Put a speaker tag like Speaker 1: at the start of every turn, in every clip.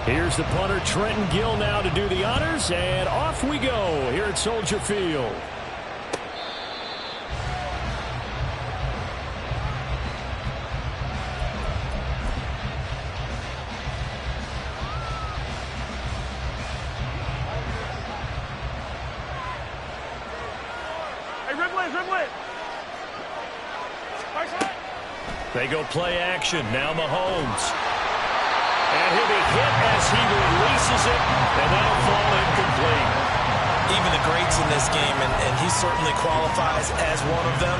Speaker 1: Here's the punter, Trenton Gill, now to do the honors, and off we go here at Soldier Field. They go play action. Now Mahomes. And he'll be hit as he releases it, and that'll fall incomplete.
Speaker 2: Even the greats in this game, and he certainly qualifies as one of them,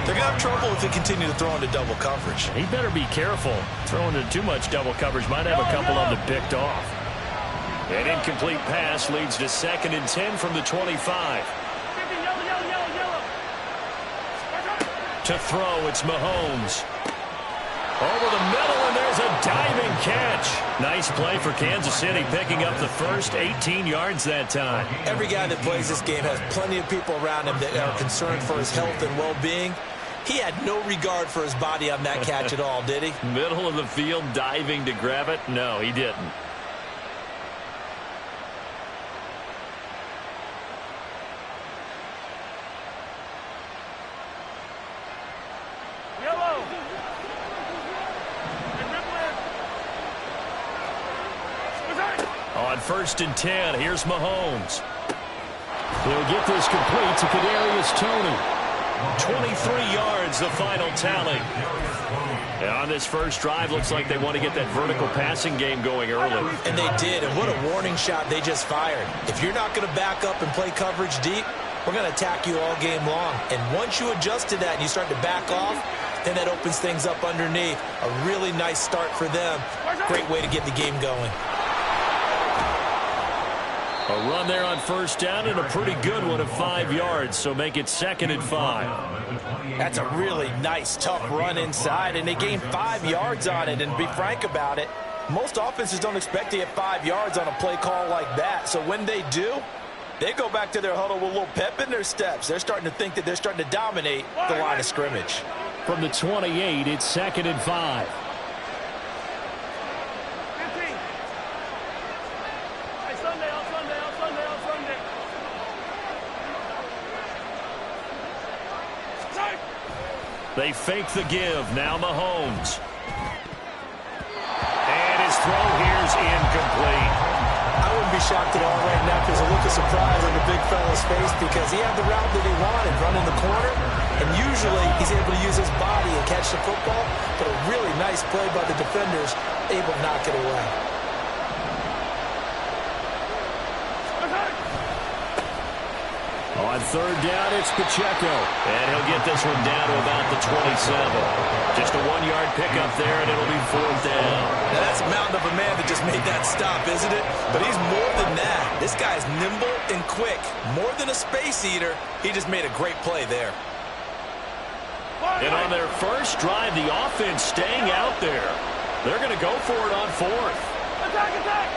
Speaker 2: they're going to have trouble if they continue to throw into double coverage.
Speaker 1: He better be careful. Throwing into too much double coverage might have a couple of them picked off. An incomplete pass leads to 2nd and 10 from the 25. To throw, it's Mahomes. Over the middle, and there's a diving catch. Nice play for Kansas City, picking up the first 18 yards that time.
Speaker 2: Every guy that plays this game has plenty of people around him that are concerned for his health and well-being. He had no regard for his body on that catch at all, did he?
Speaker 1: Middle of the field, diving to grab it? No, he didn't. On 1st and 10, here's Mahomes. He'll get this complete to Kadarius Toney. 23 yards, the final tally. And on this first drive, looks like they want to get that vertical passing game going early.
Speaker 2: And they did, and what a warning shot they just fired. If you're not going to back up and play coverage deep, we're going to attack you all game long. And once you adjust to that and you start to back off, then that opens things up underneath. A really nice start for them. Great way to get the game going.
Speaker 1: A run there on 1st down, and a pretty good one of 5 yards, so make it 2nd and 5.
Speaker 2: That's a really nice, tough run inside, and they gained 5 yards on it. And to be frank about it, most offenses don't expect to get 5 yards on a play call like that. So when they do, they go back to their huddle with a little pep in their steps. They're starting to think that they're starting to dominate the line of scrimmage.
Speaker 1: From the 28, it's 2nd and 5. They fake the give. Now Mahomes. And his throw here's incomplete.
Speaker 2: I wouldn't be shocked at all right now because a look of surprise on the big fella's face because he had the route that he wanted, running the corner, and usually he's able to use his body and catch the football, but a really nice play by the defenders, able to knock it away.
Speaker 1: On 3rd down, it's Pacheco. And he'll get this one down to about the 27. Just a 1-yard pickup there, and it'll be 4th down.
Speaker 2: Now that's a mountain of a man that just made that stop, isn't it? But he's more than that. This guy's nimble and quick. More than a space eater, he just made a great play there.
Speaker 1: And on their first drive, the offense staying out there. They're going to go for it on 4th.
Speaker 3: Attack, attack!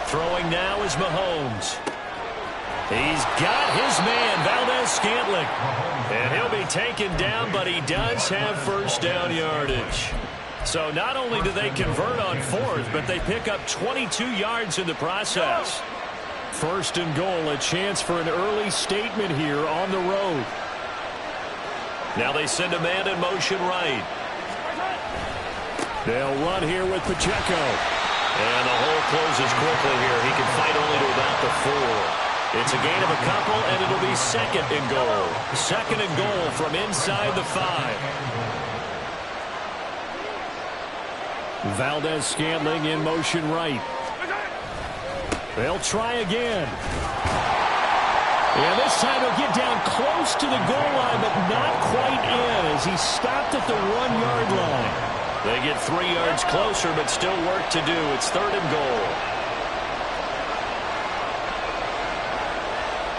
Speaker 1: Throwing now is Mahomes. He's got his man, Valdez-Scantling. And he'll be taken down, but he does have 1st down yardage. So not only do they convert on 4th, but they pick up 22 yards in the process. 1st and goal, a chance for an early statement here on the road. Now they send a man in motion right. They'll run here with Pacheco. And the hole closes quickly here. He can fight only to about the 4. It's a gain of a couple, and it'll be 2nd and goal. 2nd and goal from inside the 5. Valdez-Scantling in motion right. They'll try again. And this time he'll get down close to the goal line, but not quite in as he stopped at the 1-yard line. They get 3 yards closer, but still work to do. It's 3rd and goal.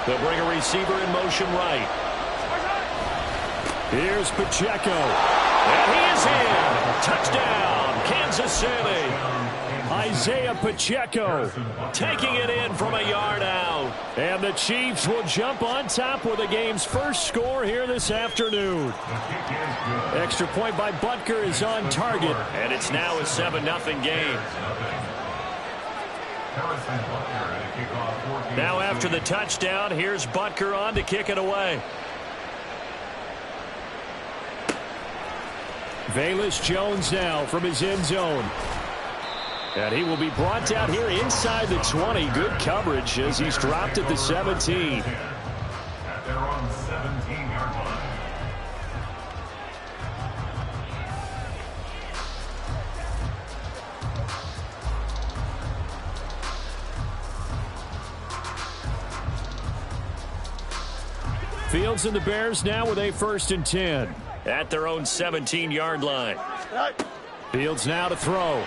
Speaker 1: They'll bring a receiver in motion right. Here's Pacheco. And he is in. Touchdown, Kansas City. Isaiah Pacheco taking it in from a yard out. And the Chiefs will jump on top with the game's first score here this afternoon. Extra point by Butker is on target. And it's now a 7-0 game. Now after the touchdown, here's Butker on to kick it away. Velus Jones now from his end zone. And he will be brought down here inside the 20. Good coverage as he's dropped at the 17. Fields and the Bears now with a 1st and 10. At their own 17-yard line. Fields now to throw.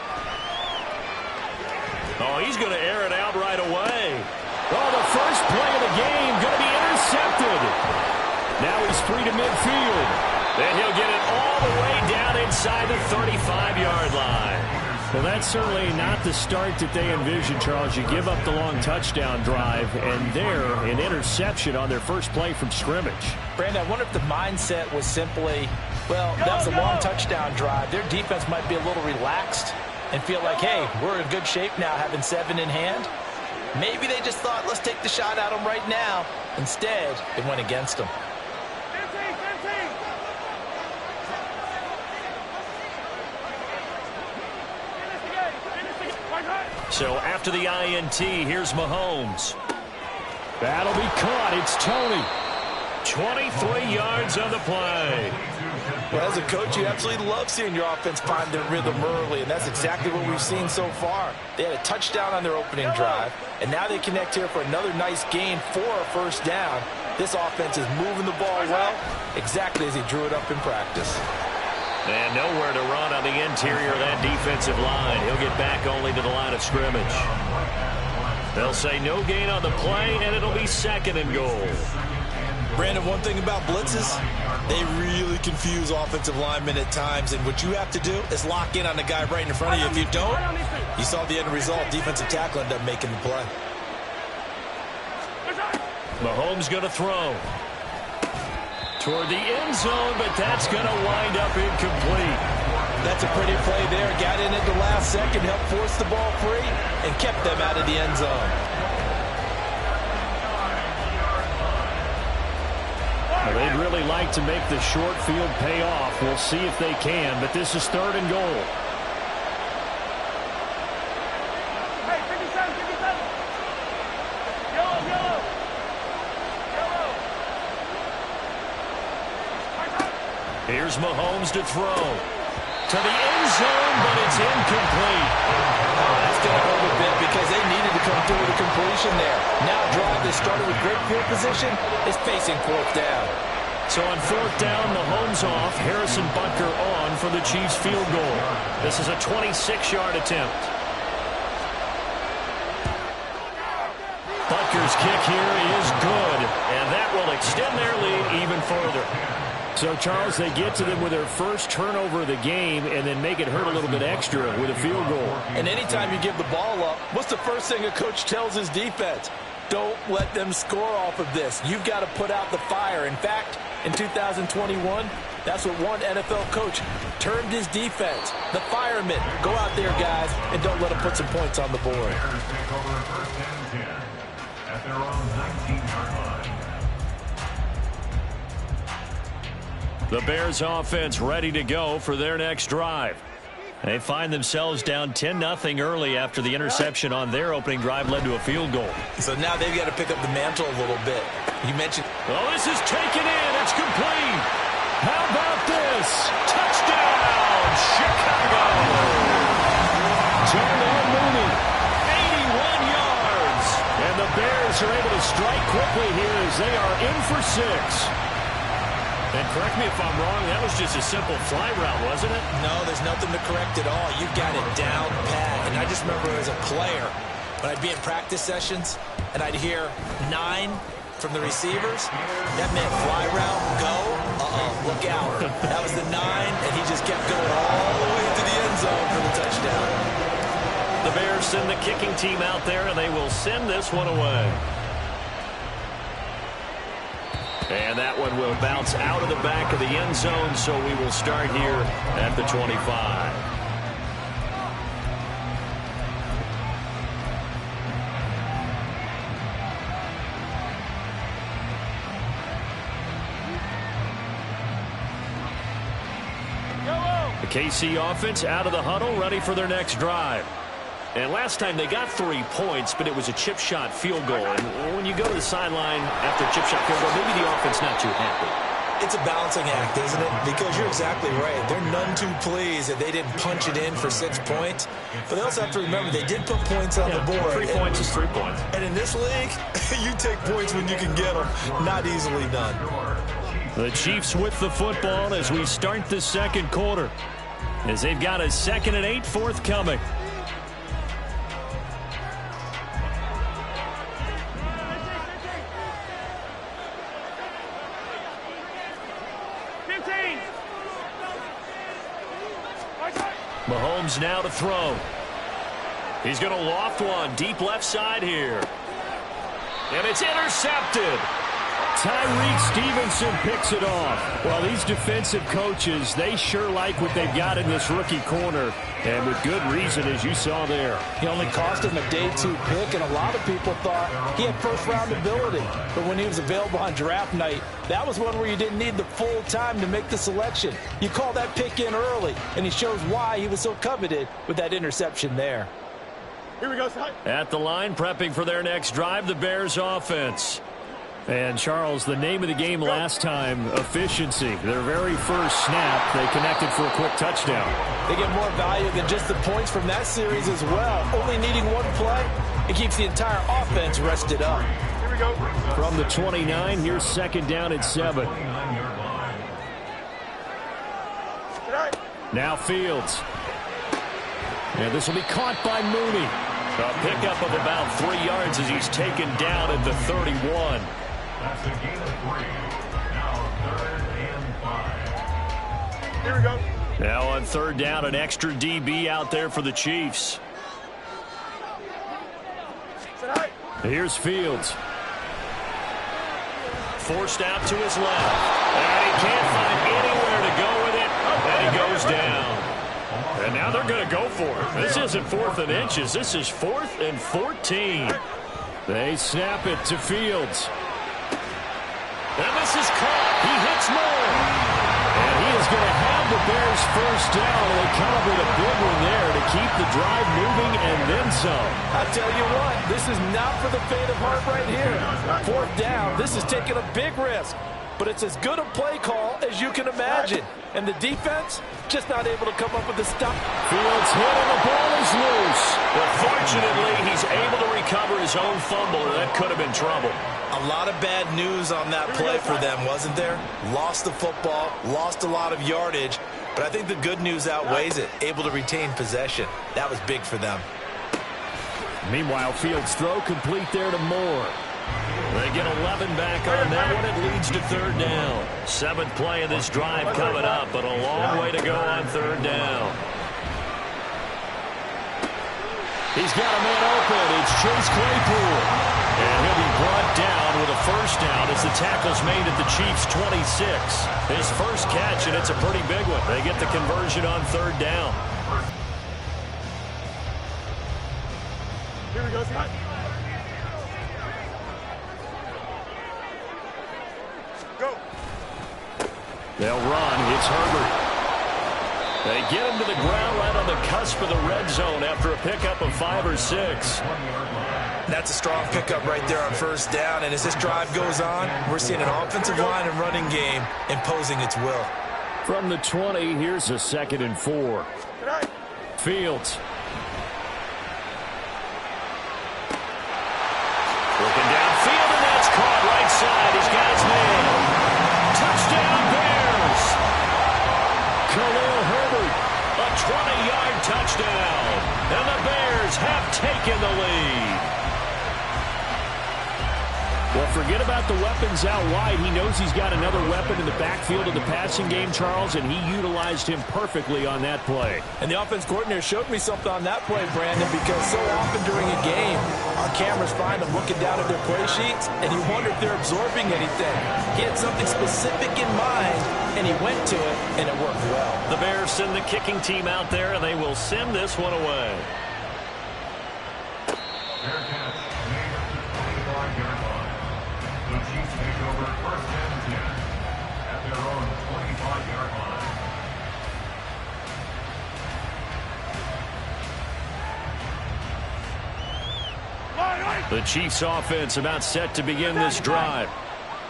Speaker 1: Oh, he's going to air it out right away. Oh, the first play of the game going to be intercepted. Now he's free to midfield. Then he'll get it all the way down inside the 35-yard line. Well, that's certainly not the start that they envisioned, Charles. You give up the long touchdown drive, and there, an interception on their first play from scrimmage.
Speaker 2: Brandon, I wonder if the mindset was simply, well, that was a long touchdown drive. Their defense might be a little relaxed and feel like, hey, we're in good shape now, having 7 in hand. Maybe they just thought, let's take the shot at them right now. Instead, it went against them.
Speaker 1: So after the INT, here's Mahomes. That'll be caught. It's Tony. 23 yards on the play.
Speaker 2: Well, as a coach, you absolutely love seeing your offense find their rhythm early, and that's exactly what we've seen so far. They had a touchdown on their opening drive, and now they connect here for another nice gain for a 1st down. This offense is moving the ball well, exactly as he drew it up in practice.
Speaker 1: And nowhere to run on the interior of that defensive line. He'll get back only to the line of scrimmage. They'll say no gain on the play, and it'll be 2nd and goal.
Speaker 2: Brandon, one thing about blitzes, they really confuse offensive linemen at times, and what you have to do is lock in on the guy right in front of you. If you don't, you saw the end result. Defensive tackle ended up making the play.
Speaker 1: Mahomes going to throw toward the end zone, but that's going to wind up incomplete.
Speaker 2: That's a pretty play there. Got in at the last second, helped force the ball free, and kept them out of the end zone.
Speaker 1: Well, they'd really like to make the short field pay off. We'll see if they can, but this is 3rd and goal.
Speaker 3: Hey, 57, 57. Yellow, yellow.
Speaker 1: Here's Mahomes to throw. To the end zone, but it's incomplete.
Speaker 2: Oh, that's going to hurt a bit because they needed to come through with a completion there. Now a drive that started with great field position is facing 4th down.
Speaker 1: So on 4th down, Mahomes off. Harrison Butker on for the Chiefs field goal. This is a 26-yard attempt. Butker's kick here is good, and that will extend their lead even further. So, Charles, they get to them with their first turnover of the game and then make it hurt a little bit extra with a field goal.
Speaker 2: And anytime you give the ball up, what's the first thing a coach tells his defense? Don't let them score off of this. You've got to put out the fire. In fact, in 2021, that's what one NFL coach termed his defense. The firemen. Go out there, guys, and don't let them put some points on the board.
Speaker 4: At their own 19-yard line.
Speaker 1: The Bears offense ready to go for their next drive. They find themselves down 10-0 early after the interception on their opening drive led to a field goal.
Speaker 2: So now they've got to pick up the mantle a little bit. You mentioned...
Speaker 1: Oh, this is taken in. It's complete. How about this? Touchdown, Chicago. Darnell Mooney, 81 yards. And the Bears are able to strike quickly here as they are in for 6. And correct me if I'm wrong, that was just a simple fly route, wasn't it?
Speaker 2: No, there's nothing to correct at all. You've got it down pat. And I just remember as a player, when I'd be in practice sessions, and I'd hear 9 from the receivers, that meant fly route, go, look out. That was the 9, and he just kept going all the way to the end zone for the touchdown.
Speaker 1: The Bears send the kicking team out there, and they will send this one away. And that one will bounce out of the back of the end zone, so we will start here at the 25. The KC offense out of the huddle, ready for their next drive. And last time they got 3 points, but it was a chip shot field goal. And when you go to the sideline after a chip shot field goal, maybe the offense not too happy.
Speaker 2: It's a balancing act, isn't it? Because you're exactly right. They're none too pleased that they didn't punch it in for 6 points. But they also have to remember they did put points on the board.
Speaker 1: 3 points is 3 points.
Speaker 2: And in this league, you take points when you can get them. Not easily done.
Speaker 1: The Chiefs with the football as we start the second quarter, as they've got a 2nd and 8 forthcoming. Mahomes now to throw. He's going to loft one deep left side here. And it's intercepted. Tyreek Stevenson picks it off. Well, these defensive coaches, they sure like what they've got in this rookie corner. And with good reason, as you saw there.
Speaker 2: He only cost him a day 2 pick, and a lot of people thought he had first-round ability. But when he was available on draft night, that was one where you didn't need the full time to make the selection. You call that pick in early, and he shows why he was so coveted with that interception there.
Speaker 3: Here we go,
Speaker 1: at the line, prepping for their next drive, the Bears offense. And, Charles, the name of the game last time, efficiency. Their very first snap, they connected for a quick touchdown.
Speaker 2: They get more value than just the points from that series as well. Only needing 1 play, it keeps the entire offense rested up.
Speaker 3: Here we go.
Speaker 1: From the 29, here's 2nd down and 7. Now Fields. And this will be caught by Mooney. A pickup of about 3 yards as he's taken down at the 31.
Speaker 4: That's a gain of 3. Now 3rd and 5.
Speaker 3: Here we go.
Speaker 1: Now on 3rd down, an extra DB out there for the Chiefs. Here's Fields. Forced out to his left. And he can't find anywhere to go with it. And he goes down. And now they're going to go for it. This isn't 4th and inches. This is 4th and 14. They snap it to Fields. And this is caught. He hits more. And he is going to have the Bears first down. They come up with a big one there to keep the drive moving and then some.
Speaker 2: I tell you what, this is not for the faint of heart right here. 4th down, this is taking a big risk. But it's as good a play call as you can imagine. And the defense just not able to come up with the stop.
Speaker 1: Fields hit and the ball is loose. But fortunately, he's able to recover his own fumble, or that could have been trouble.
Speaker 2: A lot of bad news on that play for them, wasn't there? Lost the football, lost a lot of yardage, but I think the good news outweighs it. Able to retain possession. That was big for them.
Speaker 1: Meanwhile, Fields' throw complete there to Moore. They get 11 back on that one. It leads to 3rd down. 7th play of this drive coming up, but a long way to go on 3rd down. He's got a man open. It's Chase Claypool. And he'll be brought down with a first down as the tackle's made at the Chiefs' 26. His first catch, and it's a pretty big one. They get the conversion on 3rd down.
Speaker 3: Here we go, Scott. Go.
Speaker 1: They'll run. It's Herbert. They get him to the ground right on the cusp of the red zone after a pickup of 5 or 6.
Speaker 2: That's a strong pickup right there on 1st down. And as this drive goes on, we're seeing an offensive line and running game imposing its will.
Speaker 1: From the 20, here's a 2nd and 4. Fields. Looking downfield, and that's caught right side. He's got his man. Touchdown, Bears. Khalil Herbert, a 20-yard touchdown. And the Bears have taken the lead. Well, forget about the weapons out wide. He knows he's got another weapon in the backfield of the passing game, Charles, and he utilized him perfectly on that play.
Speaker 2: And the offense coordinator showed me something on that play, Brandon, because so often during a game, our cameras find them looking down at their play sheets, and you wonder if they're absorbing anything. He had something specific in mind, and he went to it, and it worked well.
Speaker 1: The Bears send the kicking team out there, and they will send this one away.
Speaker 4: Fair catch made at the 25-yard line. The Chiefs take over first and 10 at their own 25-yard line.
Speaker 1: The Chiefs offense about set to begin this drive.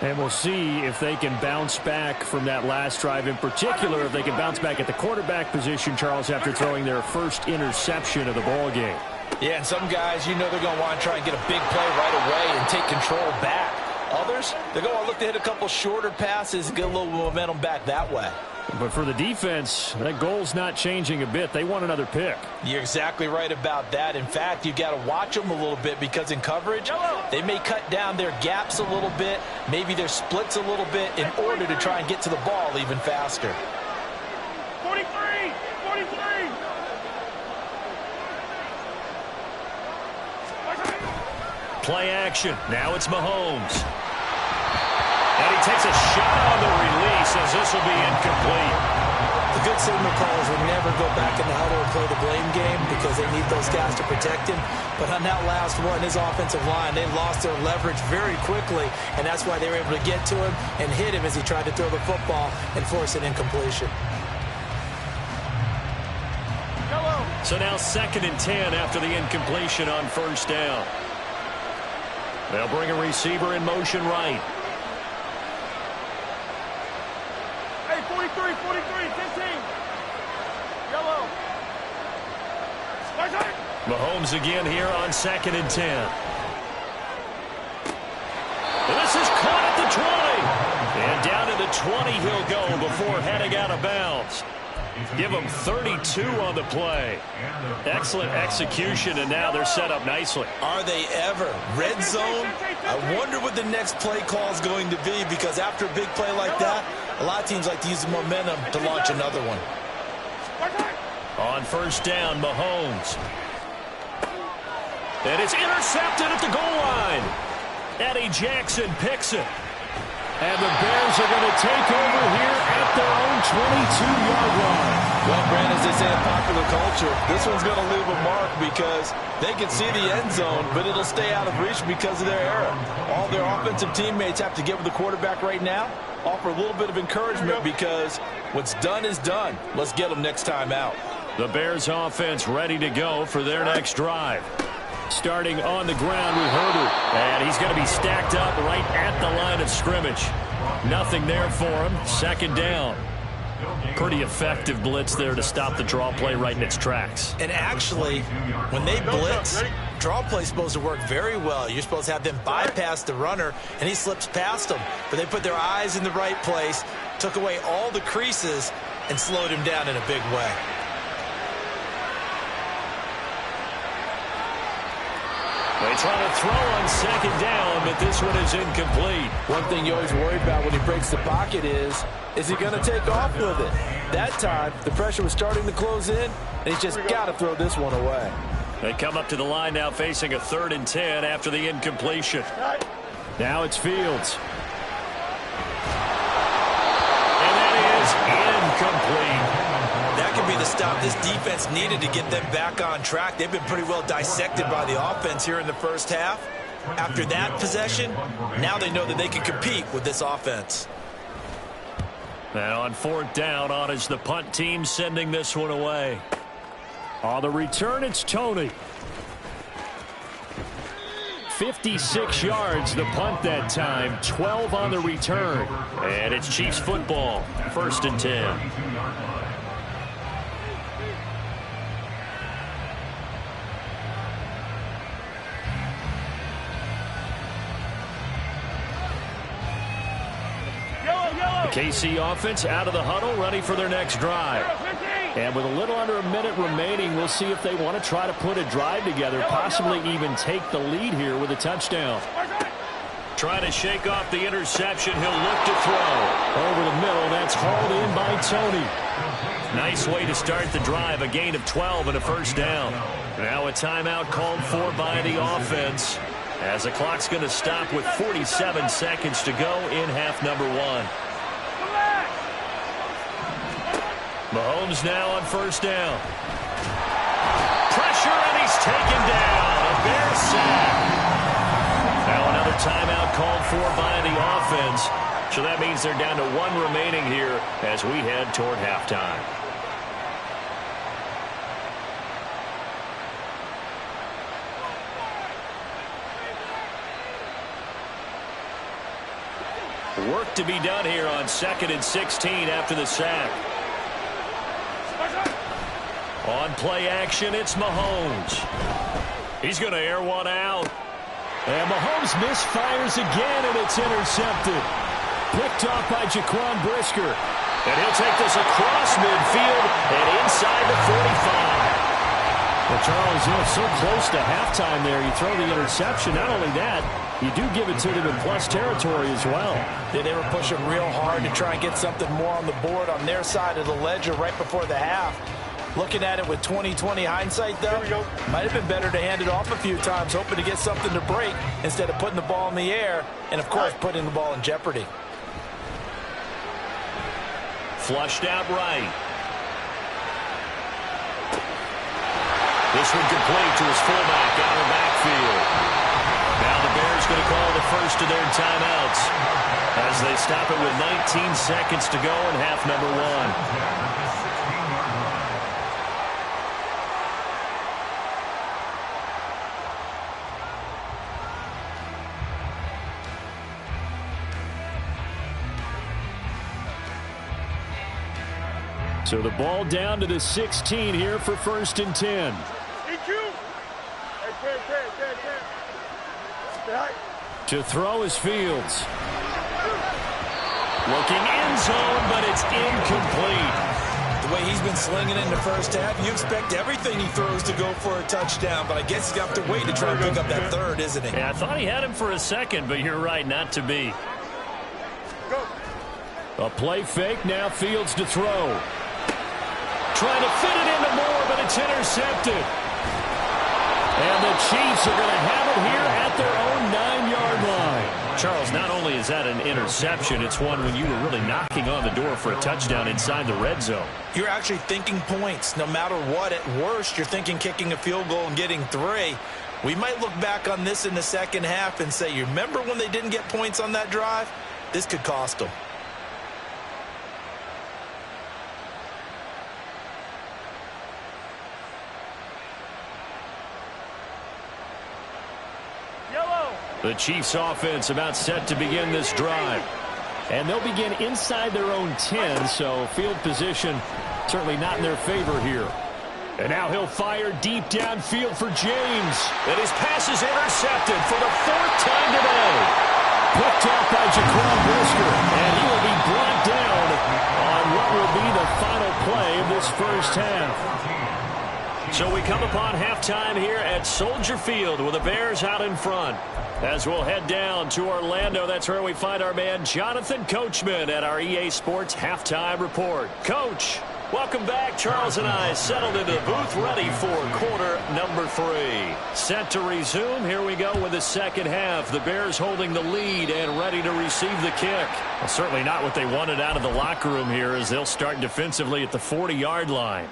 Speaker 1: And we'll see if they can bounce back from that last drive, in particular if they can bounce back at the quarterback position, Charles, after throwing their first interception of the ball game.
Speaker 2: Yeah, and some guys, you know they're going to want to try and get a big play right away and take control back. Others, they're going to look to hit a couple shorter passes and get a little momentum back that way.
Speaker 1: But for the defense, that goal's not changing a bit. They want another pick.
Speaker 2: You're exactly right about that. In fact, you've got to watch them a little bit because in coverage, they may cut down their gaps a little bit, maybe their splits a little bit in order to try and get to the ball even faster.
Speaker 3: 43! 43!
Speaker 1: Play action. Now it's Mahomes. And he takes a shot on the release as this will be incomplete.
Speaker 2: The good signal callers would never go back in the huddle and play the blame game because they need those guys to protect him. But on that last one, his offensive line, they lost their leverage very quickly, and that's why they were able to get to him and hit him as he tried to throw the football and force an incompletion.
Speaker 1: So now 2nd and 10 after the incompletion on first down. They'll bring a receiver in motion right.
Speaker 3: Hey, 43, 43, 15. Yellow.
Speaker 1: Mahomes again here on 2nd and 10. And this is caught at the 20. And down to the 20 he'll go before heading out of bounds. Give them 32 on the play. Excellent execution, and now they're set up nicely.
Speaker 2: Are they ever? Red zone? I wonder what the next play call is going to be, because after a big play like that, a lot of teams like to use the momentum to launch another one.
Speaker 1: On first down, Mahomes. And it's intercepted at the goal line. Eddie Jackson picks it. And the Bears are going to take over here at their own 22-yard line.
Speaker 2: Well, Brandon, as they say in popular culture, this one's going to leave a mark because they can see the end zone, but it'll stay out of reach because of their error. All their offensive teammates have to get with the quarterback right now, offer a little bit of encouragement because what's done is done. Let's get them next time out.
Speaker 1: The Bears offense ready to go for their next drive. Starting on the ground with Herbert. And he's going to be stacked up right at the line of scrimmage. Nothing there for him. 2nd down. Pretty effective blitz there to stop the draw play right in its tracks.
Speaker 2: And actually, when they blitz, draw play is supposed to work very well. You're supposed to have them bypass the runner, and he slips past them. But they put their eyes in the right place, took away all the creases, and slowed him down in a big way.
Speaker 1: They try to throw on 2nd down, but this one is incomplete.
Speaker 2: One thing you always worry about when he breaks the pocket is he going to take off with it? That time, the pressure was starting to close in, and he's just got to throw this one away.
Speaker 1: They come up to the line now facing a 3rd and 10 after the incompletion. Now it's Fields. And that is incomplete.
Speaker 2: That could be the stop this defense needed to get them back on track. They've been pretty well dissected by the offense here in the first half. After that possession, now they know that they can compete with this offense.
Speaker 1: Now on 4th down, on is the punt team sending this one away. On the return, it's Tony. 56 yards the punt that time, 12 on the return. And it's Chiefs football, 1st and 10. KC offense out of the huddle, ready for their next drive. And with a little under a minute remaining, we'll see if they want to try to put a drive together, possibly even take the lead here with a touchdown. Trying to shake off the interception. He'll look to throw. Over the middle. That's hauled in by Tony. Nice way to start the drive. A gain of 12 and a first down. Now a timeout called for by the offense, as the clock's going to stop with 47 seconds to go in half number one. Mahomes now on first down. Pressure, and he's taken down. A Bears sack. Now another timeout called for by the offense. So that means they're down to one remaining here as we head toward halftime. Work to be done here on 2nd and 16 after the sack. On play action, it's Mahomes. He's going to air one out. And Mahomes misfires again, and it's intercepted. Picked off by Jaquan Brisker. And he'll take this across midfield and inside the 45. Well, Charles, so close to halftime there. You throw the interception. Not only that, you do give it to them in plus territory as well.
Speaker 2: Yeah, they were pushing real hard to try and get something more on the board on their side of the ledger right before the half. Looking at it with 20/20 hindsight, though, might have been better to hand it off a few times, hoping to get something to break instead of putting the ball in the air and, of course, putting the ball in jeopardy.
Speaker 1: Flushed out right. This one complete to his fullback out of the backfield. Now the Bears going to call the first of their timeouts as they stop it with 19 seconds to go in half number one. So the ball down to the 16 here for 1st and 10. To throw is Fields. Looking end zone, but it's incomplete.
Speaker 2: The way he's been slinging in the first half, you expect everything he throws to go for a touchdown, but I guess he's got to wait to try and pick up that third, isn't he?
Speaker 1: Yeah, I thought he had him for a second, but you're right, not to be. A play fake, now Fields to throw. Trying to fit it into Moore, but it's intercepted. And the Chiefs are going to have it here at their own 9-yard line. Charles, not only is that an interception, it's one when you were really knocking on the door for a touchdown inside the red zone.
Speaker 2: You're actually thinking points. No matter what, at worst, you're thinking kicking a field goal and getting 3. We might look back on this in the second half and say, you remember when they didn't get points on that drive? This could cost them.
Speaker 1: The Chiefs offense about set to begin this drive. And they'll begin inside their own 10, so field position certainly not in their favor here. And now he'll fire deep downfield for James. And his pass is intercepted for the 4th time today. Picked off by Jaquan Brisker. And he will be brought down on what will be the final play of this first half. So we come upon halftime here at Soldier Field with the Bears out in front. As we'll head down to Orlando, that's where we find our man Jonathan Coachman at our EA Sports Halftime Report. Coach, welcome back. Charles and I settled into the booth ready for quarter number 3. Set to resume. Here we go with the second half. The Bears holding the lead and ready to receive the kick. Well, certainly not what they wanted out of the locker room here as they'll start defensively at the 40-yard line.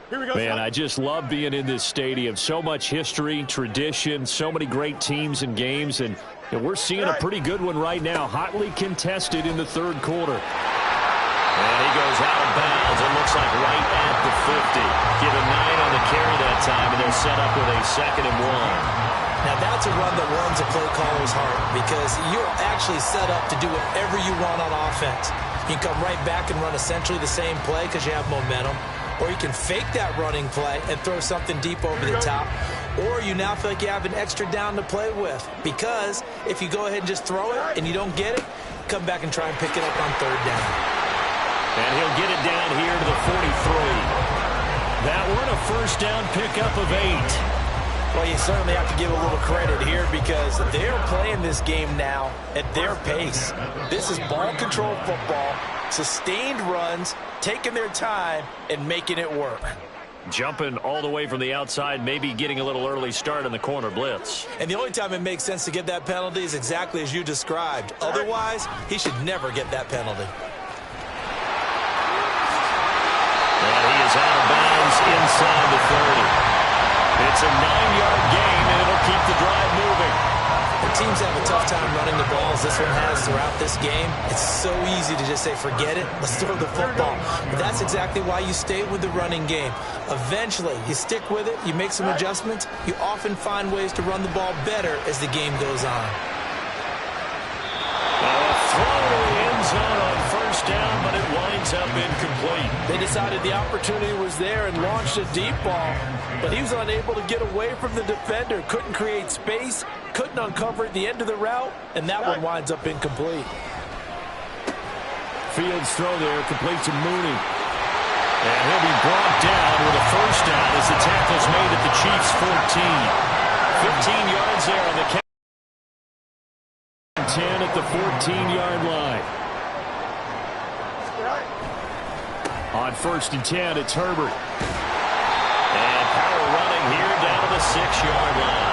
Speaker 1: Man, I just love being in this stadium. So much history, tradition, so many great teams and games, and we're seeing a pretty good one right now, hotly contested in the third quarter. And he goes out of bounds. It looks like right at the 50. Given 9 on the carry that time, and they're set up with a 2nd and 1.
Speaker 2: Now that's a run that warms a play caller's heart because you're actually set up to do whatever you want on offense. You can come right back and run essentially the same play because you have momentum. Or you can fake that running play and throw something deep over the top. Or you now feel like you have an extra down to play with. Because if you go ahead and just throw it and you don't get it, come back and try and pick it up on 3rd down.
Speaker 1: And he'll get it down here to the 43. That one a first down pickup of 8.
Speaker 2: Well, you certainly have to give a little credit here because they're playing this game now at their pace. This is ball control football, sustained runs, taking their time, and making it work.
Speaker 1: Jumping all the way from the outside, maybe getting a little early start in the corner blitz.
Speaker 2: And the only time it makes sense to get that penalty is exactly as you described. Otherwise, he should never get that penalty.
Speaker 1: And he is out of bounds inside the 30. It's a 9-yard gain, and it'll keep the drive moving.
Speaker 2: The teams have a tough time running the ball as this one has throughout this game. It's so easy to just say, forget it, let's throw the football. But that's exactly why you stay with the running game. Eventually, you stick with it, you make some adjustments, you often find ways to run the ball better as the game goes on.
Speaker 1: A throw to the end zone on first down, but it winds up incomplete.
Speaker 2: They decided the opportunity was there and launched a deep ball, but he was unable to get away from the defender, couldn't create space, couldn't uncover at the end of the route, and that one winds up incomplete.
Speaker 1: Fields throw there, complete to Mooney. And he'll be brought down with a first down as the tackle's made at the Chiefs' 14. 15 yards there on the count. 10 at the 14-yard line. On first and 10, it's Herbert. And power running here down to the 6-yard line.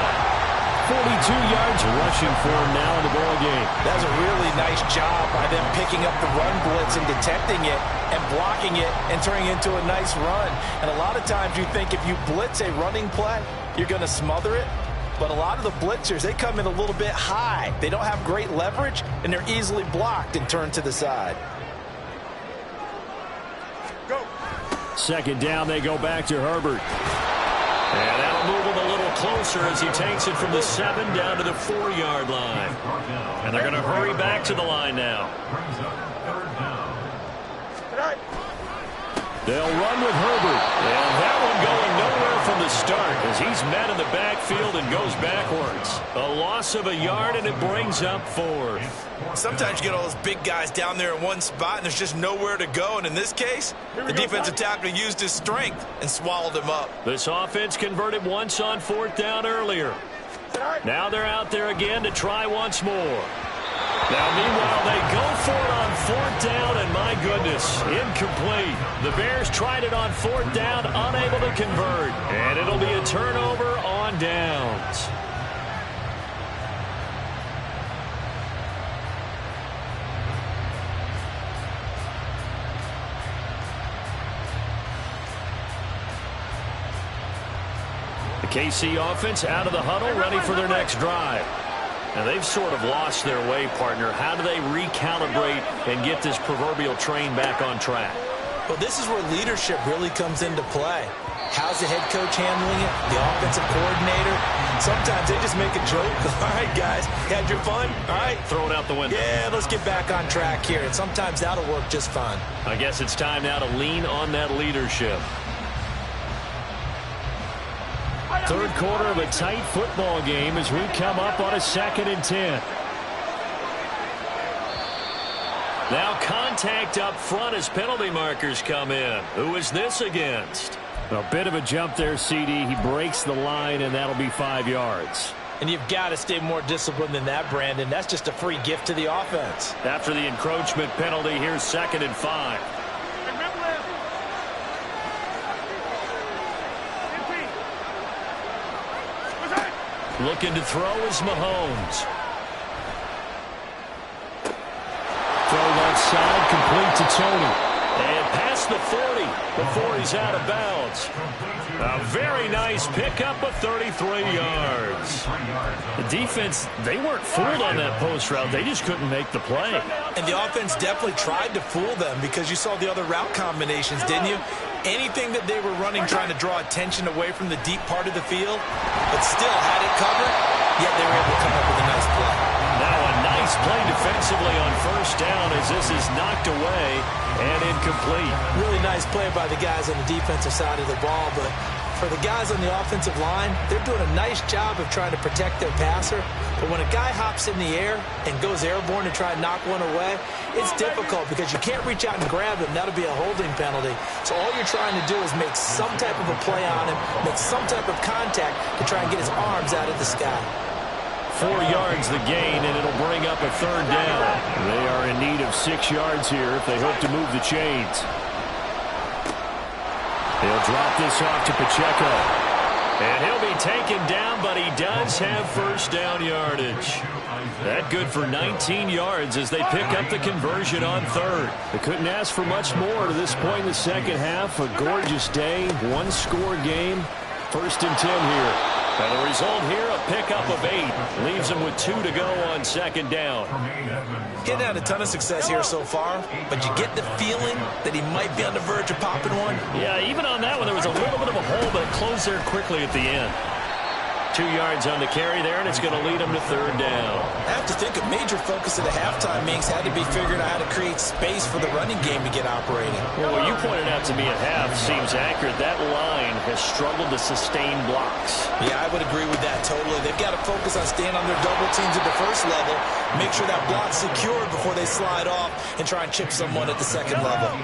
Speaker 1: 42 yards rushing for him now in the ball game.
Speaker 2: That was a really nice job by them picking up the run blitz and detecting it and blocking it and turning it into a nice run. And a lot of times you think if you blitz a running play, you're going to smother it. But a lot of the blitzers, they come in a little bit high. They don't have great leverage, and they're easily blocked and turned to the side.
Speaker 3: Go.
Speaker 1: Second down, they go back to Herbert. And that'll move him a little closer as he takes it from the 7 down to the 4-yard line. And they're going to hurry back to the line now. They'll run with Herbert. And that one going nowhere from the start as he's met in the backfield and goes backwards. A loss of a yard, and it brings up 4th.
Speaker 2: Sometimes you get all those big guys down there in one spot, and there's just nowhere to go. And in this case, the defensive tackle used his strength and swallowed him up.
Speaker 1: This offense converted once on 4th down earlier. Now they're out there again to try once more. Now, meanwhile, they go for it on 4th down, and my goodness, incomplete. The Bears tried it on 4th down, unable to convert. And it'll be a turnover on downs. The KC offense out of the huddle, ready for their next drive. Now, they've sort of lost their way, partner. How do they recalibrate and get this proverbial train back on track?
Speaker 2: Well, this is where leadership really comes into play. How's the head coach handling it? The offensive coordinator? Sometimes they just make a joke. All right, guys, had your fun? All right.
Speaker 1: Throw it out the window.
Speaker 2: Yeah, let's get back on track here. And sometimes that'll work just fine.
Speaker 1: I guess it's time now to lean on that leadership. Third quarter of a tight football game as we come up on a 2nd and 10. Now contact up front as penalty markers come in. Who is this against? A bit of a jump there, CD. He breaks the line, and that'll be 5 yards.
Speaker 2: And you've got to stay more disciplined than that, Brandon. That's just a free gift to the offense.
Speaker 1: After the encroachment penalty, here's 2nd and 5. Looking to throw is Mahomes. Throw left side, complete to Tony. And past the 40 before he's out of bounds. A very nice pickup of 33 yards. The defense, they weren't fooled on that post route. They just couldn't make the play.
Speaker 2: And the offense definitely tried to fool them because you saw the other route combinations, didn't you? Anything that they were running trying to draw attention away from the deep part of the field, but still had it covered, yet they were able to come up with a nice play.
Speaker 1: Now a nice play defensively on first down as this is knocked away and incomplete.
Speaker 2: Really nice play by the guys on the defensive side of the ball, but For the guys on the offensive line, they're doing a nice job of trying to protect their passer. But when a guy hops in the air and goes airborne to try and knock one away, it's difficult because you can't reach out and grab him. That'll be a holding penalty. So all you're trying to do is make some type of a play on him, make some type of contact to try and get his arms out of the sky.
Speaker 1: 4 yards the gain, and it'll bring up a third down. They are in need of 6 yards here if they hope to move the chains. He'll drop this off to Pacheco. And he'll be taken down, but he does have first down yardage. That good for 19 yards as they pick up the conversion on third. They couldn't ask for much more to this point in the second half. A gorgeous day, one-score game. 1st and 10 here. And the result here, a pickup of 8. Leaves them with 2 to go on 2nd down.
Speaker 2: Getting had a ton of success here so far, but you get the feeling that he might be on the verge of popping one.
Speaker 1: Yeah, even on that one, there was a little bit of a hole, but it closed there quickly at the end. 2 yards on the carry there, and it's going to lead them to 3rd down.
Speaker 2: I have to think a major focus at the halftime, Minks, had to be figuring out how to create space for the running game to get operating.
Speaker 1: Well, what you pointed out to me at half seems accurate. That line has struggled to sustain blocks.
Speaker 2: Yeah, I would agree with that totally. They've got to focus on staying on their double teams at the first level, make sure that block's secured before they slide off and try and chip someone at the second level.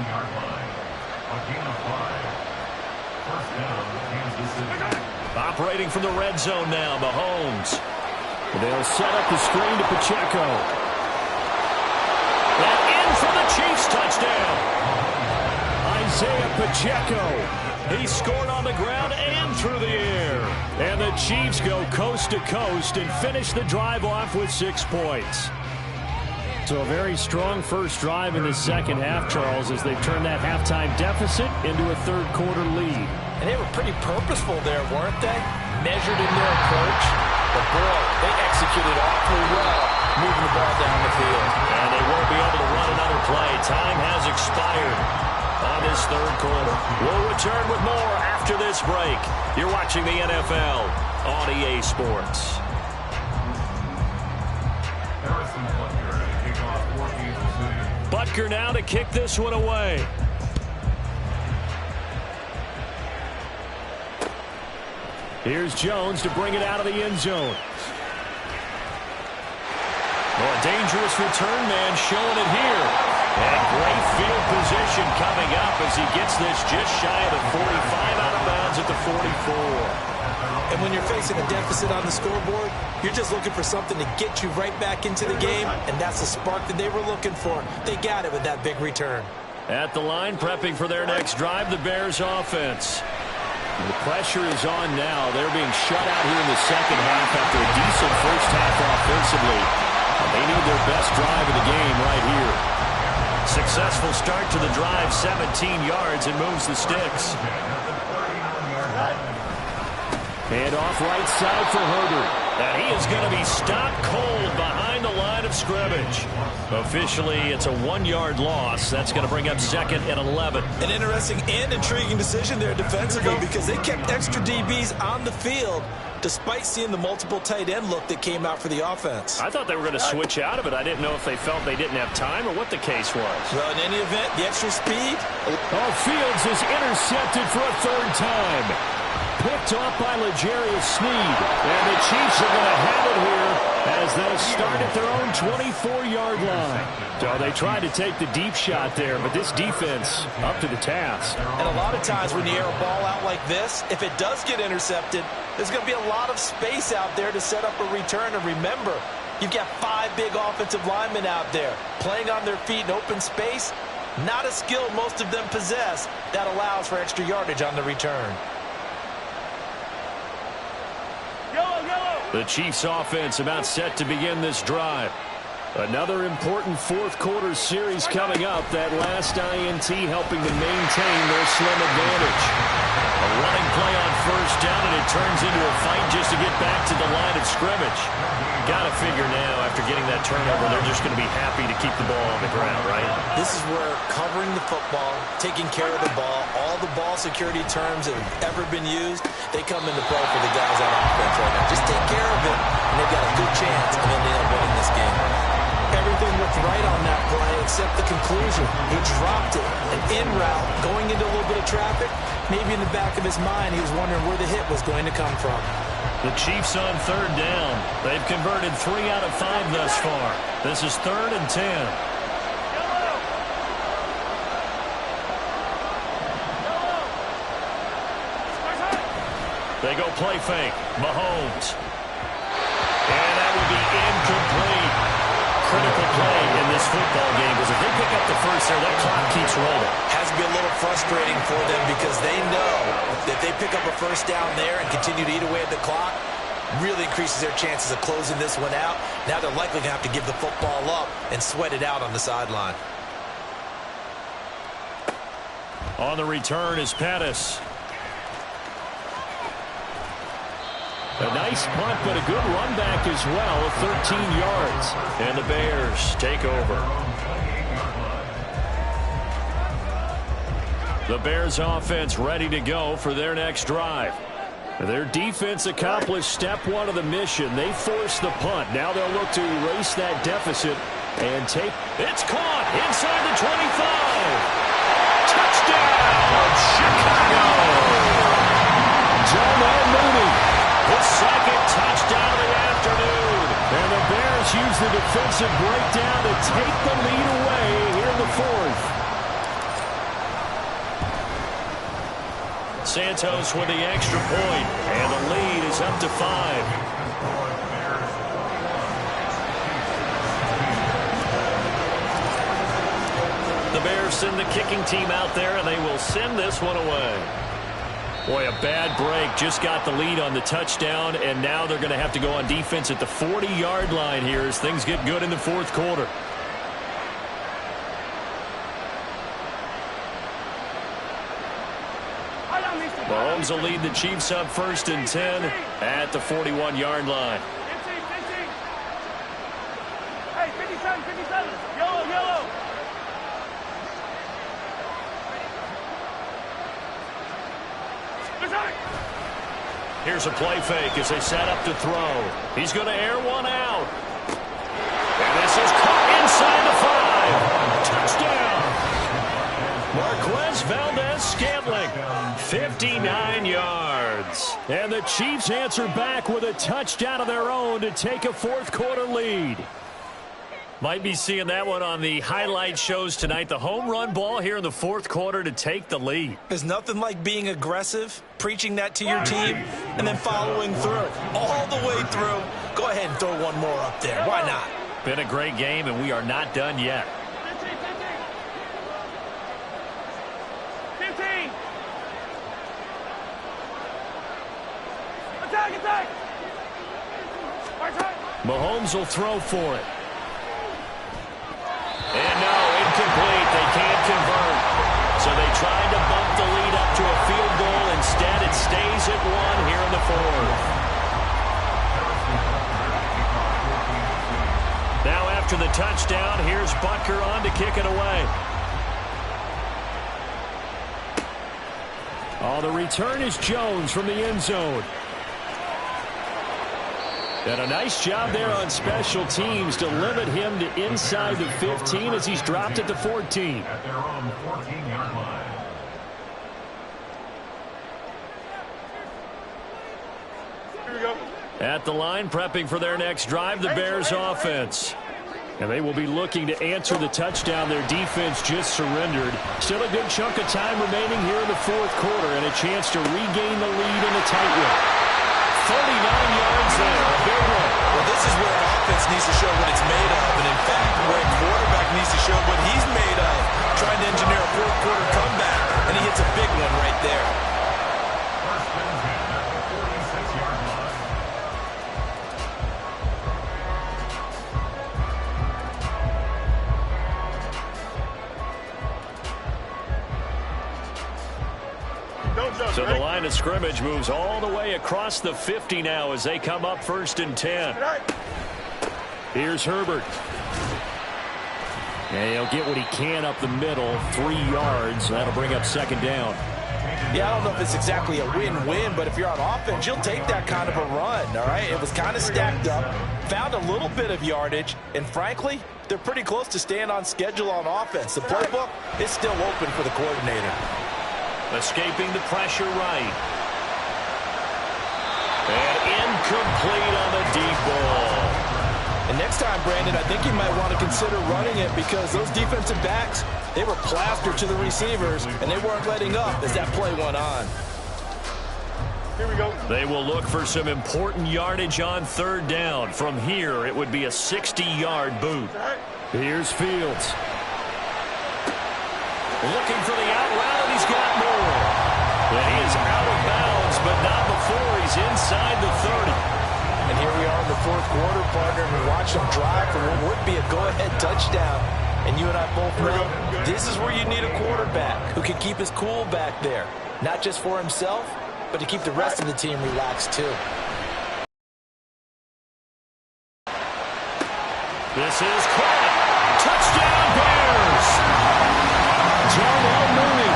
Speaker 1: Operating from the red zone now, Mahomes. They'll set up the screen to Pacheco. And in for the Chiefs touchdown. Isaiah Pacheco. He scored on the ground and through the air. And the Chiefs go coast to coast and finish the drive off with 6 points. So a very strong first drive in the second half, Charles, as they've turned that halftime deficit into a third-quarter lead.
Speaker 2: And they were pretty purposeful there, weren't they? Measured in their approach. But, boy, they executed awfully well moving the ball down the field.
Speaker 1: And they won't be able to run another play. Time has expired on this third quarter. We'll return with more after this break. You're watching the NFL on EA Sports. Butker now to kick this one away. Here's Jones to bring it out of the end zone. Well, a dangerous return man showing it here. And great field position coming up as he gets this just shy of the 45, out of bounds at the 44.
Speaker 2: And when you're facing a deficit on the scoreboard, you're just looking for something to get you right back into the game, and that's the spark that they were looking for. They got it with that big return.
Speaker 1: At the line, prepping for their next drive, the Bears offense. The pressure is on now. They're being shut out here in the second half after a decent first half offensively. They need their best drive of the game right here. Successful start to the drive, 17 yards, and moves the sticks. And off right side for Herbert. And he is going to be stopped cold behind the line of scrimmage. Officially, it's a 1-yard loss. That's going to bring up 2nd and 11.
Speaker 2: An interesting and intriguing decision there defensively because they kept extra DBs on the field despite seeing the multiple tight end look that came out for the offense.
Speaker 1: I thought they were going to switch out of it. I didn't know if they felt they didn't have time or what the case was.
Speaker 2: Well, in any event, the extra speed.
Speaker 1: Oh, Fields is intercepted for a 3rd time. Picked off by L'Jarius Sneed. And the Chiefs are going to have it here as they'll start at their own 24-yard line. So they tried to take the deep shot there, but this defense up to the task.
Speaker 2: And a lot of times when you air a ball out like this, if it does get intercepted, there's going to be a lot of space out there to set up a return. And remember, you've got 5 big offensive linemen out there playing on their feet in open space. Not a skill most of them possess that allows for extra yardage on the return.
Speaker 1: The Chiefs offense about set to begin this drive. Another important fourth-quarter series coming up. That last INT helping to maintain their slim advantage. A running play on first down, and it turns into a fight just to get back to the line of scrimmage. Got to figure now, after getting that turnover, they're just going to be happy to keep the ball on the ground, right?
Speaker 2: This is where covering the football, taking care of the ball, all the ball security terms that have ever been used, they come into play for the guys on offense right now. Just take care of it, and they've got a good chance of ending up winning this game. Everything looked right on that play, accept the conclusion. He dropped it. An en route, going into a little bit of traffic. Maybe in the back of his mind, he was wondering where the hit was going to come from.
Speaker 1: The Chiefs on third down. They've converted 3 out of 5 thus far. This is 3rd and 10. They go play fake. Mahomes. And that will be incomplete. Critical play in this football game because if they pick up the first there, that clock keeps rolling.
Speaker 2: Has to be a little frustrating for them because they know that they pick up a first down there and continue to eat away at the clock, really increases their chances of closing this one out. Now they're likely going to have to give the football up and sweat it out on the sideline.
Speaker 1: On the return is Pettis. A nice punt, but a good run back as well, 13 yards. And the Bears take over. The Bears offense ready to go for their next drive. Their defense accomplished step 1 of the mission. They forced the punt. Now they'll look to erase that deficit and take. It's caught inside the 25. Touchdown, Chicago. Jonah Mooney. His second touchdown of the afternoon. And the Bears use the defensive breakdown to take the lead away here in the 4th. Santos with the extra point, and the lead is up to 5. The Bears send the kicking team out there, and they will send this one away. Boy, a bad break. Just got the lead on the touchdown, and now they're going to have to go on defense at the 40-yard line here as things get good in the 4th quarter. Mahomes will lead the Chiefs up 1st and 10 at the 41-yard line.
Speaker 3: 15. Hey, 57. Yellow.
Speaker 1: Here's a play fake as they set up to throw. He's going to air one out. And this is caught inside the 5. Touchdown. Marquez Valdez-Scantling, 59 yards. And the Chiefs answer back with a touchdown of their own to take a 4th quarter lead. Might be seeing that one on the highlight shows tonight. The home run ball here in the 4th quarter to take the lead.
Speaker 2: There's nothing like being aggressive, preaching that to your team, and then following through. All the way through. Go ahead and throw one more up there. Why not?
Speaker 1: Been a great game, and we are not done yet.
Speaker 3: 15. Attack.
Speaker 1: Mahomes will throw for it. And no, incomplete. They can't convert. So they tried to bump the lead up to a field goal. Instead, it stays at 1 here in the 4th. Now after the touchdown, here's Butker on to kick it away. Oh, the return is Jones from the end zone. And a nice job there on special teams to limit him to inside the 15 as he's dropped it to 14.
Speaker 4: At their own 14-yard line.
Speaker 3: Here we go.
Speaker 1: At the line, prepping for their next drive, the Bears offense. And they will be looking to answer the touchdown their defense just surrendered. Still a good chunk of time remaining here in the 4th quarter and a chance to regain the lead in a tight one. 39 yards there, a big one.
Speaker 2: Well, this is where an offense needs to show what it's made of. And in fact, where a quarterback needs to show what he's made of. Trying to engineer a 4th quarter comeback. And he hits a big one right there.
Speaker 4: First and 10 at the 46-yard line.
Speaker 1: So the line of scrimmage moves all the way across the 50 now as they come up 1st and 10. Here's Herbert. And he'll get what he can up the middle, 3 yards. That'll bring up 2nd down.
Speaker 2: Yeah, I don't know if it's exactly a win-win, but if you're on offense, you'll take that kind of a run, all right? It was kind of stacked up, found a little bit of yardage, and frankly, they're pretty close to staying on schedule on offense. The playbook is still open for the coordinator.
Speaker 1: Escaping the pressure right. And incomplete on the deep ball.
Speaker 2: And next time, Brandon, I think you might want to consider running it because those defensive backs, they were plastered to the receivers, and they weren't letting up as that play went on.
Speaker 3: Here we go.
Speaker 1: They will look for some important yardage on third down. From here, it would be a 60-yard boot. Here's Fields. Looking for the out route, and he's got more. And he is out of bounds, but not before he's inside the 30.
Speaker 2: And here we are in the fourth quarter, partner, and we watch them drive for what would be a go-ahead touchdown. And you and I both know this is where you need a quarterback who can keep his cool back there. Not just for himself, but to keep the rest of the team relaxed too.
Speaker 1: This is caught. Touchdown Bears. Darnell Mooney,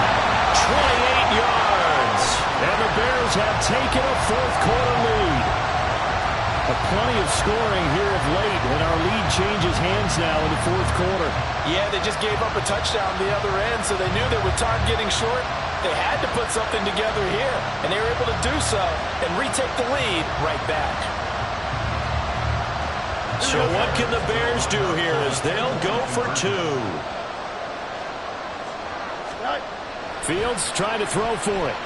Speaker 1: 28 yards. And the Bears have taken a fourth quarter lead. Plenty of scoring here of late, and our lead changes hands now in the fourth quarter.
Speaker 2: Yeah, they just gave up a touchdown the other end, so they knew that with time getting short, they had to put something together here, and they were able to do so and retake the lead right back.
Speaker 1: So what can the Bears do here as they'll go for two? Fields trying to throw for it.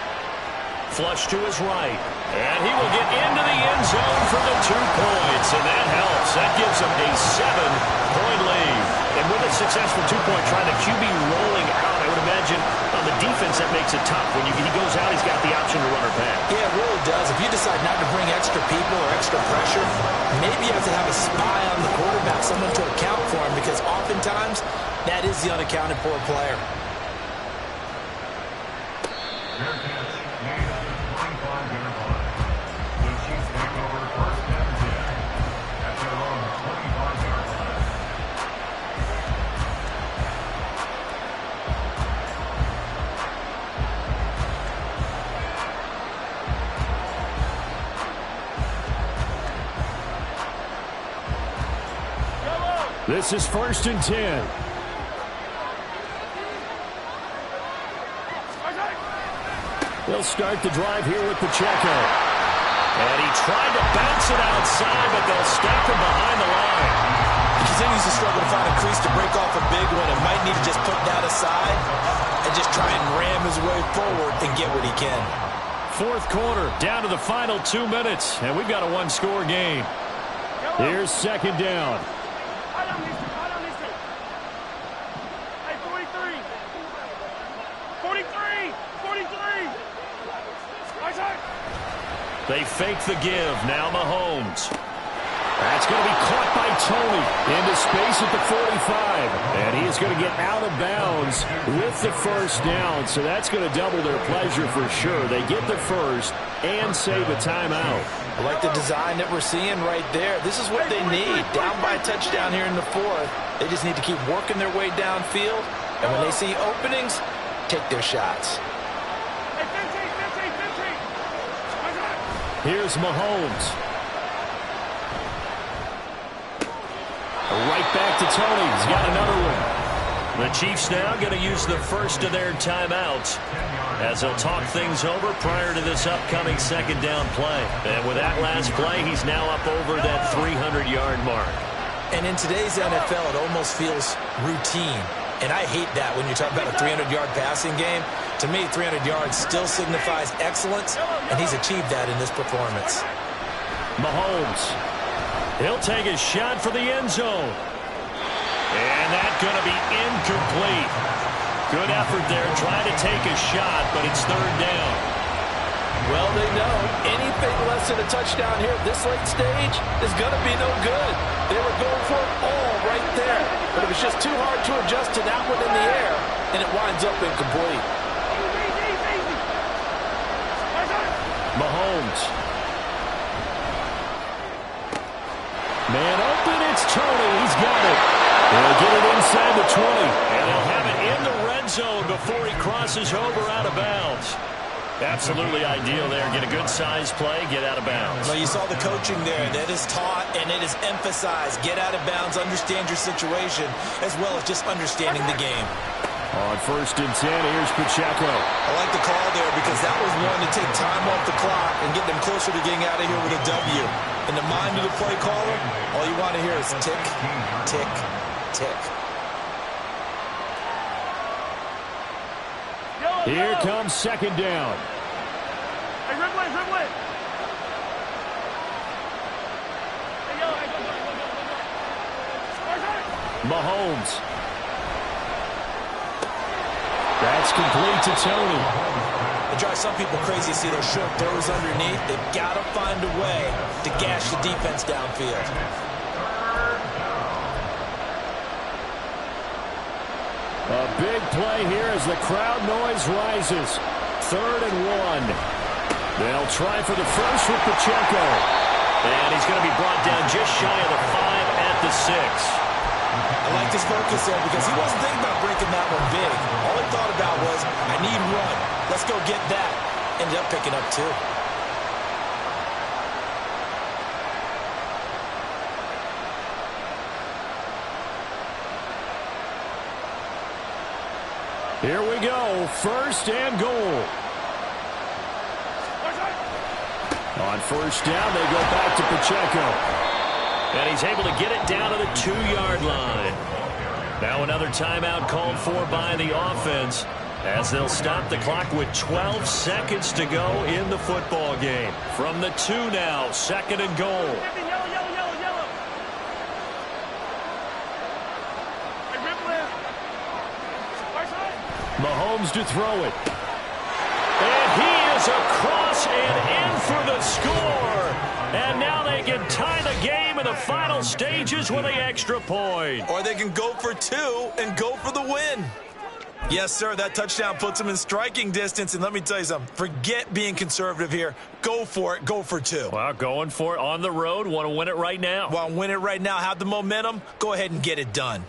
Speaker 1: Flush to his right. And he will get into the end zone for the 2 points. And that helps. That gives him a 7-point lead. And with a successful 2-point try, the QB rolling out, I would imagine on the defense that makes it tough. When he goes out, he's got the option to run or pass.
Speaker 2: Yeah, it really does. If you decide not to bring extra people or extra pressure, maybe you have to have a spy on the quarterback, someone to account for him, because oftentimes that is the unaccounted for player.
Speaker 1: This is 1st and 10. They'll start the drive here with Pacheco. And he tried to bounce it outside, but they'll stop him behind the line.
Speaker 2: He continues to struggle to find a crease to break off a big one and might need to just put that aside and just try and ram his way forward and get what he can.
Speaker 1: Fourth quarter, down to the final 2 minutes, and we've got a one-score game. Here's second down. They fake the give. Now Mahomes. That's going to be caught by Tony into space at the 45. And he is going to get out of bounds with the first down. So that's going to double their pleasure for sure. They get the first and save a timeout.
Speaker 2: I like the design that we're seeing right there. This is what they need. Down by a touchdown here in the fourth. They just need to keep working their way downfield. And when they see openings, take their shots.
Speaker 1: Here's Mahomes. Right back to Tony. He's got another one. The Chiefs now going to use the first of their timeouts as they'll talk things over prior to this upcoming second down play. And with that last play, he's now up over that 300-yard mark.
Speaker 2: And in today's NFL, it almost feels routine. And I hate that when you talk about a 300-yard passing game. To me, 300 yards still signifies excellence, and he's achieved that in this performance.
Speaker 1: Mahomes. He'll take a shot for the end zone. And that's going to be incomplete. Good effort there, trying to take a shot, but it's third down.
Speaker 2: Well, they know anything less than a touchdown here at this late stage is going to be no good. They were going for it all right there, but it was just too hard to adjust to that one in the air, and it winds up incomplete.
Speaker 1: Mahomes. Man open, it's Tony. He's got it. They'll get it inside the 20, and they'll have it in the red zone before he crosses over out of bounds. Absolutely ideal there. Get a good size play, get out of bounds.
Speaker 2: Well, you saw the coaching there. That is taught and it is emphasized. Get out of bounds, understand your situation, as well as just understanding the game.
Speaker 1: On 1st and 10, here's Pacheco.
Speaker 2: I like the call there because that was one to take time off the clock and get them closer to getting out of here with a W. In the mind of the play caller, all you want to hear is tick, tick, tick.
Speaker 1: Here comes 2nd down.
Speaker 3: Hey, dribble it, dribble it.
Speaker 1: Mahomes. That's complete to Tony.
Speaker 2: It drives some people crazy to see those short throws underneath. They've got to find a way to gash the defense downfield.
Speaker 1: A big play here as the crowd noise rises. 3rd and 1. They'll try for the first with Pacheco. And he's going to be brought down just shy of the 5 at the 6.
Speaker 2: I like his focus there because he wasn't thinking about breaking that one big. All he thought about was, I need one. Let's go get that. Ended up picking up 2.
Speaker 1: Here we go. 1st and goal. On 1st down, they go back to Pacheco. And he's able to get it down to the 2-yard line. Now another timeout called for by the offense as they'll stop the clock with 12 seconds to go in the football game. From the 2 now, 2nd and goal. Mahomes to throw it. And he is across and in for the score. And now they can tie the game in the final stages with the extra point.
Speaker 2: Or they can go for 2 and go for the win. Yes, sir, that touchdown puts them in striking distance. And let me tell you something, forget being conservative here. Go for it, go for 2.
Speaker 1: Well, going for it on the road. Want to win it right now.
Speaker 2: Want to win it right now, have the momentum, go ahead and get it done.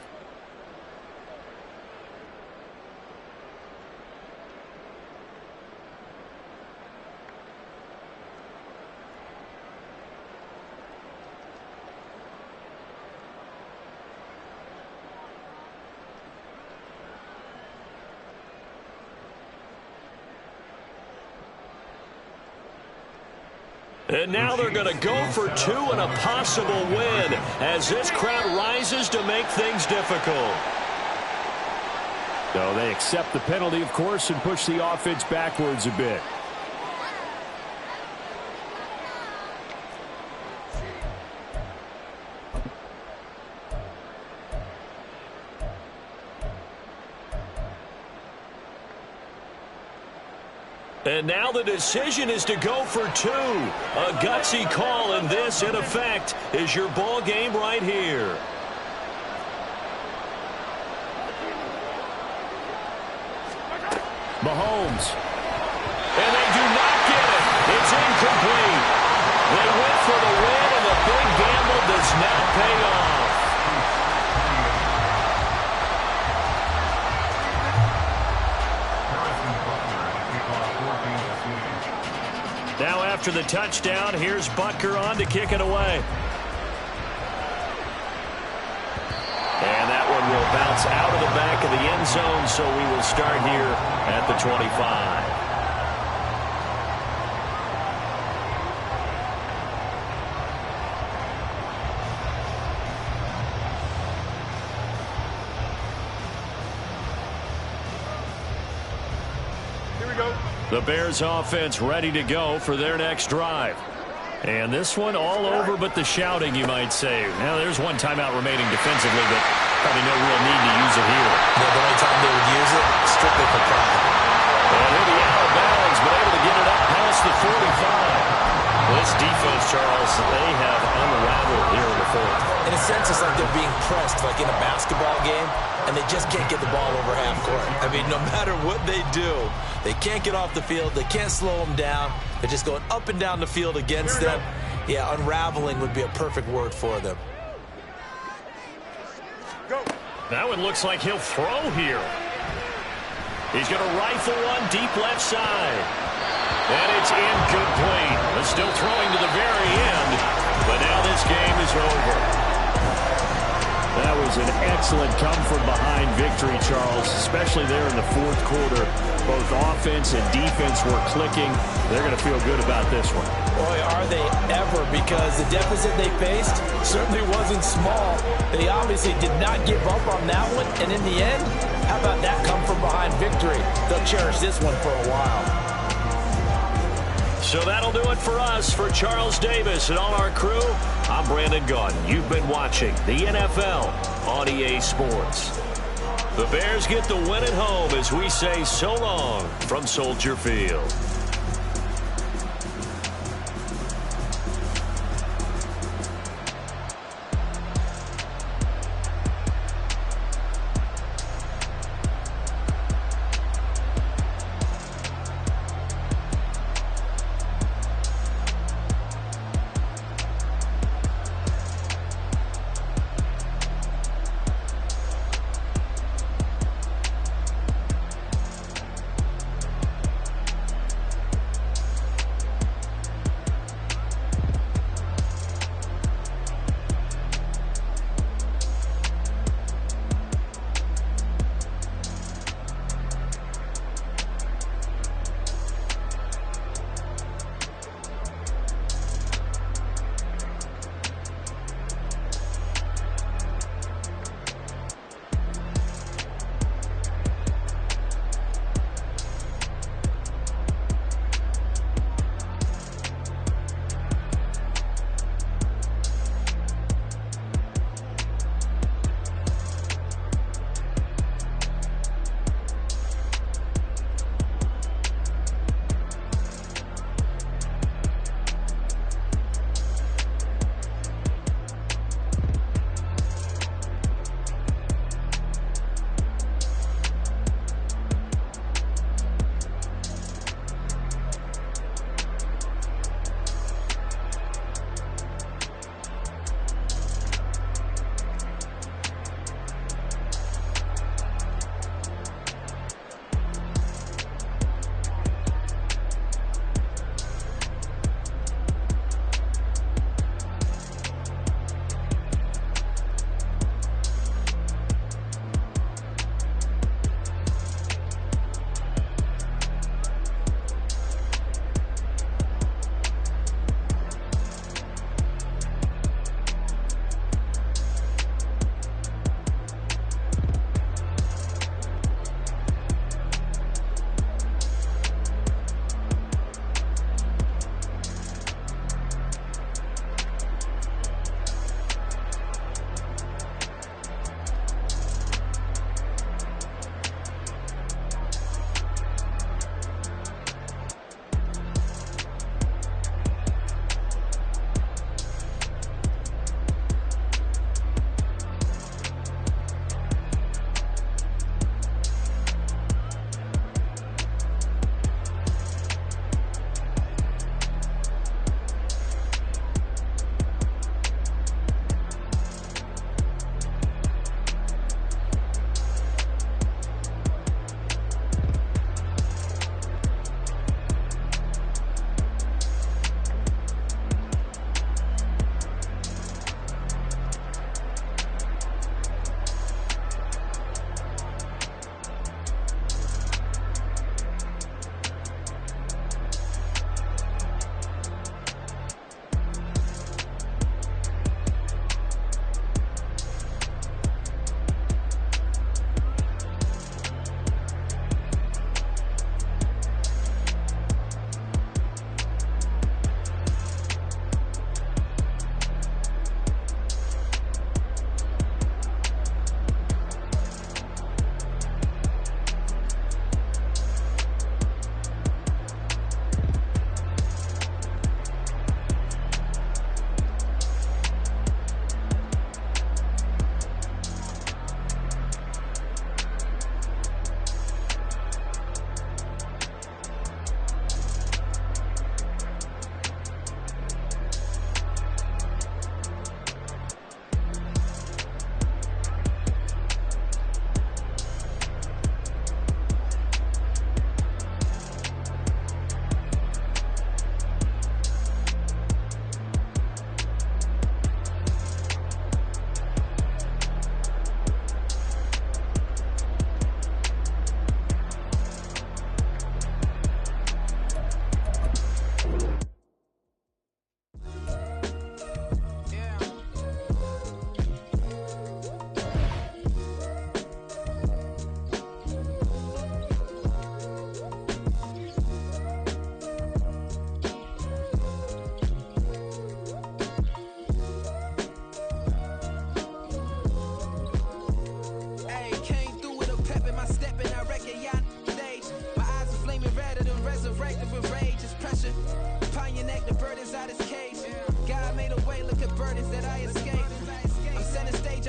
Speaker 1: And now they're going to go for 2 and a possible win as this crowd rises to make things difficult. So they accept the penalty, of course, and push the offense backwards a bit. And now the decision is to go for 2. A gutsy call, and this, in effect, is your ball game right here. Mahomes. And they do not get it. It's incomplete. They went for the win, and the big gamble does not pay off. Now after the touchdown, here's Butker on to kick it away. And that one will bounce out of the back of the end zone, so we will start here at the 25. The Bears offense ready to go for their next drive. And this one all over but the shouting, you might say. Now, there's one timeout remaining defensively, but probably no real need to use it here.
Speaker 2: Yeah, the only time they would use it, strictly for pride.
Speaker 1: And he'll be out of bounds, but able to get it up past the 45. This defense, Charles, they have unraveled here in the 4th.
Speaker 2: In a sense, it's like they're being pressed, like in a basketball game, and they just can't get the ball over half court. I mean, no matter what they do, they can't get off the field. They can't slow them down. They're just going up and down the field against them. Yeah, unraveling would be a perfect word for them.
Speaker 3: Go.
Speaker 1: That one looks like he'll throw here. He's going to rifle one deep left side. And it's incomplete. They're still throwing to the very end, but now this game is over. That was an excellent come-from-behind victory, Charles, especially there in the fourth quarter. Both offense and defense were clicking. They're going to feel good about this one.
Speaker 2: Boy, are they ever, because the deficit they faced certainly wasn't small. They obviously did not give up on that one, and in the end, how about that come-from-behind victory? They'll cherish this one for a while.
Speaker 1: So that'll do it for us. For Charles Davis and all our crew, I'm Brandon Gaudin. You've been watching the NFL on EA Sports. The Bears get the win at home as we say so long from Soldier Field.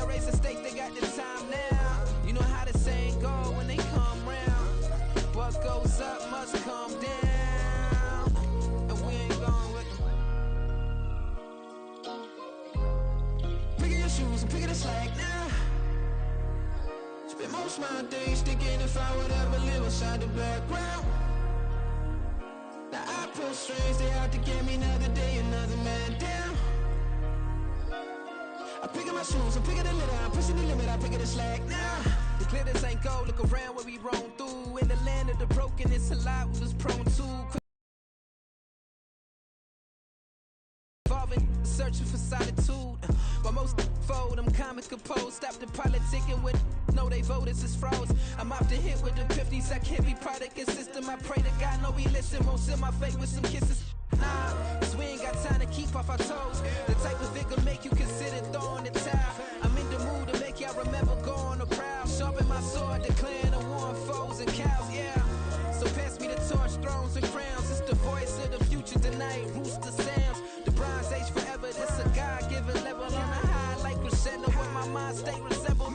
Speaker 5: I raise the stake, they got the time now. You know how the saying go when they come round. What goes up must come down. And we ain't going with them. Pick your shoes and pick the slack now. Spend most of my days thinking if I would ever live inside the background. Now I pull strings, they out to get me another day, another man down. I pick up my shoes, I'm picking the litter, I'm pushing the limit, I pick up the slack now. The glitters ain't gold, look around where we roam through. In the land of the broken, it's a lot we was prone to. Involving, searching for solitude. While most fold, I'm comic composed. Stop the politicking with no, they voters is frauds. I'm off the hit with the 50s, I can't be product and system. I pray to God, no, we listen, won't seal my fate with some kisses. Nah, cause we ain't got time to keep off our toes. The type of vigor make you consider throwing the towel. I'm in the mood to make y'all remember going the proud. Sharpen my sword, declaring the war on foes and cows, yeah. So pass me the torch, thrones and crowns. It's the voice of the future tonight, rooster sounds. The Bronze Age forever, this a God-given level. On a high like crescendo, where my mind state resemble.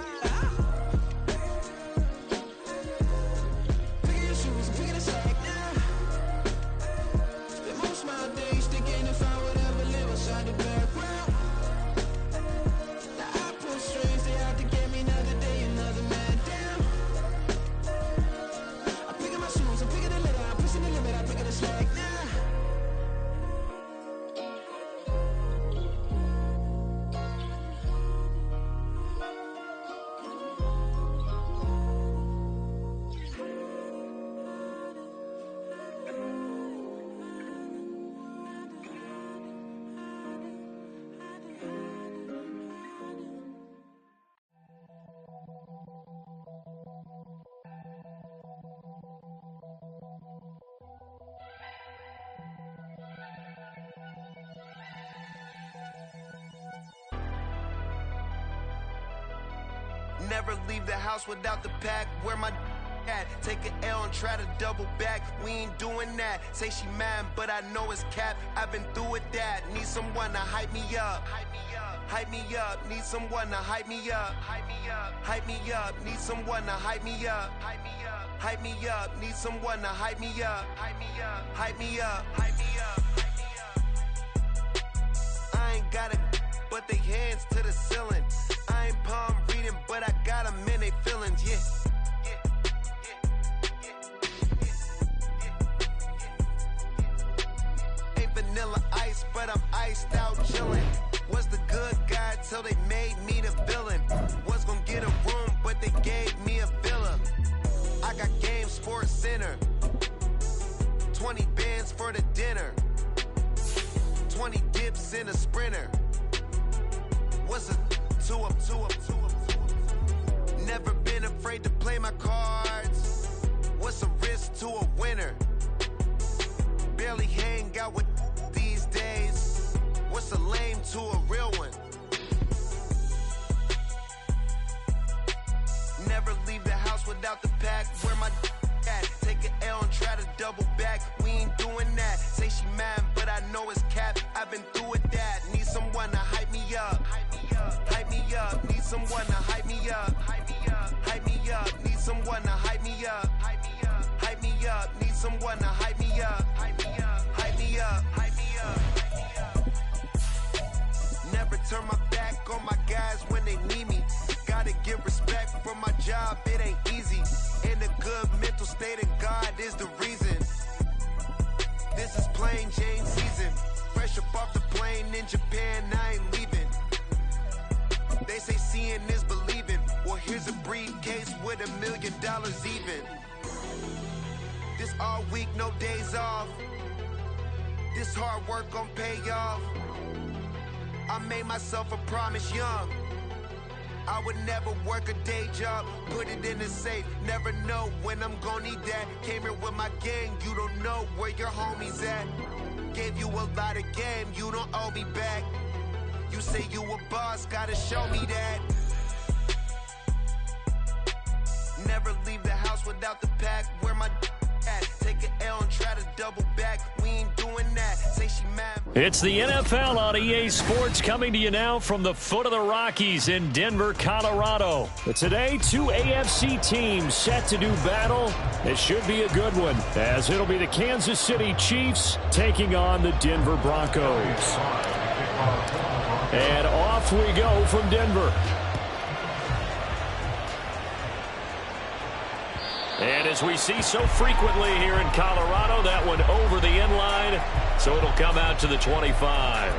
Speaker 5: Pick your shoes, pick the slack now. Spend most of my days thinking if I would ever live inside the background. Now I pull strings, they out to get me another day, another man down. I pick up my shoes, I'm picking the litter, I'm pushing the limit, I pick up the slack now.
Speaker 6: Never leave the house without the pack. Where my at? Take an L and try to double back. We ain't doing that. Say she mad, but I know it's cap. I've been through with that. Need someone to hype me up. Hype me up. Hype me up. Need someone to hype me up. Hype me up. Hype me up. Need someone to hype me up. Hype me up. Hype me up. Need someone to hype me up. Hype me up. Hype me up. Hype me up. Hype me up. I ain't got it, but they hands to the ceiling. I ain't palm reading, but I got them in they feelings, yeah. Ain't vanilla ice, but I'm iced out chillin'. Was the good guy till they made me the villain. Was gonna get a room, but they gave me a villa. I got game, Sports Center. 20 bands for the dinner. 20 dips in a Sprinter. What's a two up? Never been afraid to play my cards. What's a risk to a winner? Barely hang out with these days. What's a lame to a real one? Never leave the house without the pack. Where my at? Take an L and try to double back. We ain't doing that. Say she mad, but I know it's cap. I've been through with that. Need someone to hype me up. Hype me up. Hype me up. Need someone to hype me up. Hype me up. Hype me up. Need someone to hype me up. Hype me up. Hype me up. Need someone to hype me up. Hype me up. Hype me up. Hype me up. Never turn my back on my guys when they need me. Gotta give respect for my job, it ain't easy. In a good mental state and God is the reason. This is plain Jane season. Fresh up off the plane in Japan, I ain't leaving. They say seeing is believing. Well, here's a briefcase with $1 million even. This all week, no days off. This hard work gon' pay off. I made myself a promise young. I would never work a day job, put it in the safe. Never know when I'm gonna need that. Came here with my gang, you don't know where your homies at. Gave you a lot of game, you don't owe me back. You say you a boss, gotta show me that. Never leave the house without the pack. Where my at? take an L and try to double back. We ain't doing that. Say she mad.
Speaker 1: It's the NFL on EA Sports, coming to you now from the foot of the Rockies in Denver, Colorado. But today, two AFC teams set to do battle. It should be a good one, as it'll be the Kansas City Chiefs taking on the Denver Broncos. And off we go from Denver. And as we see so frequently here in Colorado, that one over the end line, so it'll come out to the 25.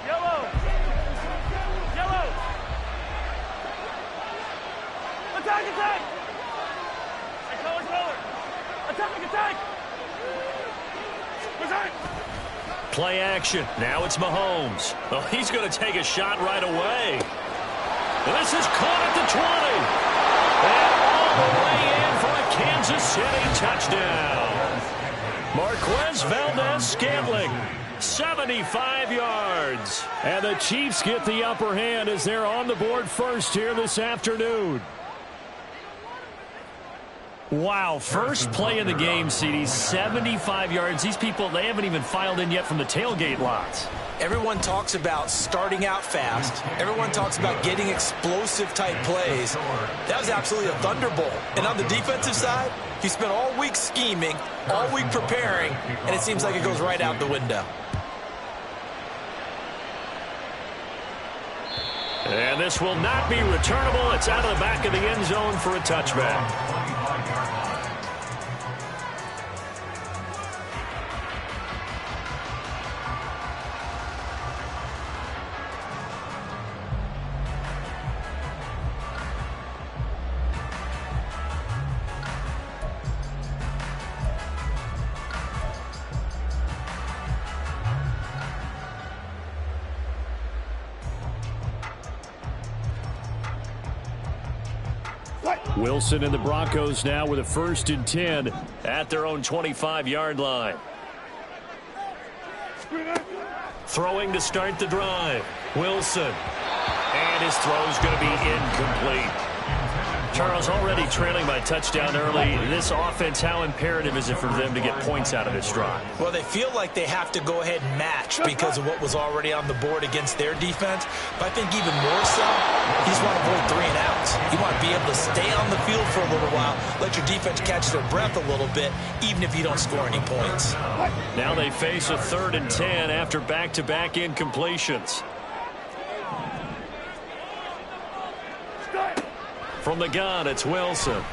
Speaker 3: Yellow! Yellow! Attack, attack! Hey, color! Attack, attack! Attack!
Speaker 1: Play action. Now it's Mahomes. Oh, he's going to take a shot right away. This is caught at the 20. And all the way in for a Kansas City touchdown. Marquez Valdez-Scantling, 75 yards. And the Chiefs get the upper hand as they're on the board first here this afternoon. Wow, first play in the game, CD, 75 yards. These people, they haven't even filed in yet from the tailgate lots.
Speaker 2: Everyone talks about starting out fast. Everyone talks about getting explosive-type plays. That was absolutely a thunderbolt. And on the defensive side, he spent all week scheming, all week preparing, and it seems like it goes right out the window.
Speaker 1: And this will not be returnable. It's out of the back of the end zone for a touchback. Wilson and the Broncos now with a 1st and 10 at their own 25-yard line. Throwing to start the drive. Wilson. And his throw's going to be incomplete. Charles, already trailing by touchdown early. This offense, how imperative is it for them to get points out of this drive?
Speaker 2: Well, they feel like they have to go ahead and match because of what was already on the board against their defense. But I think even more so, you just want to avoid 3 and outs. You want to be able to stay on the field for a little while, let your defense catch their breath a little bit, even if you don't score any points.
Speaker 1: Now they face a 3rd and 10 after back-to-back incompletions. From the gun, it's Wilson. And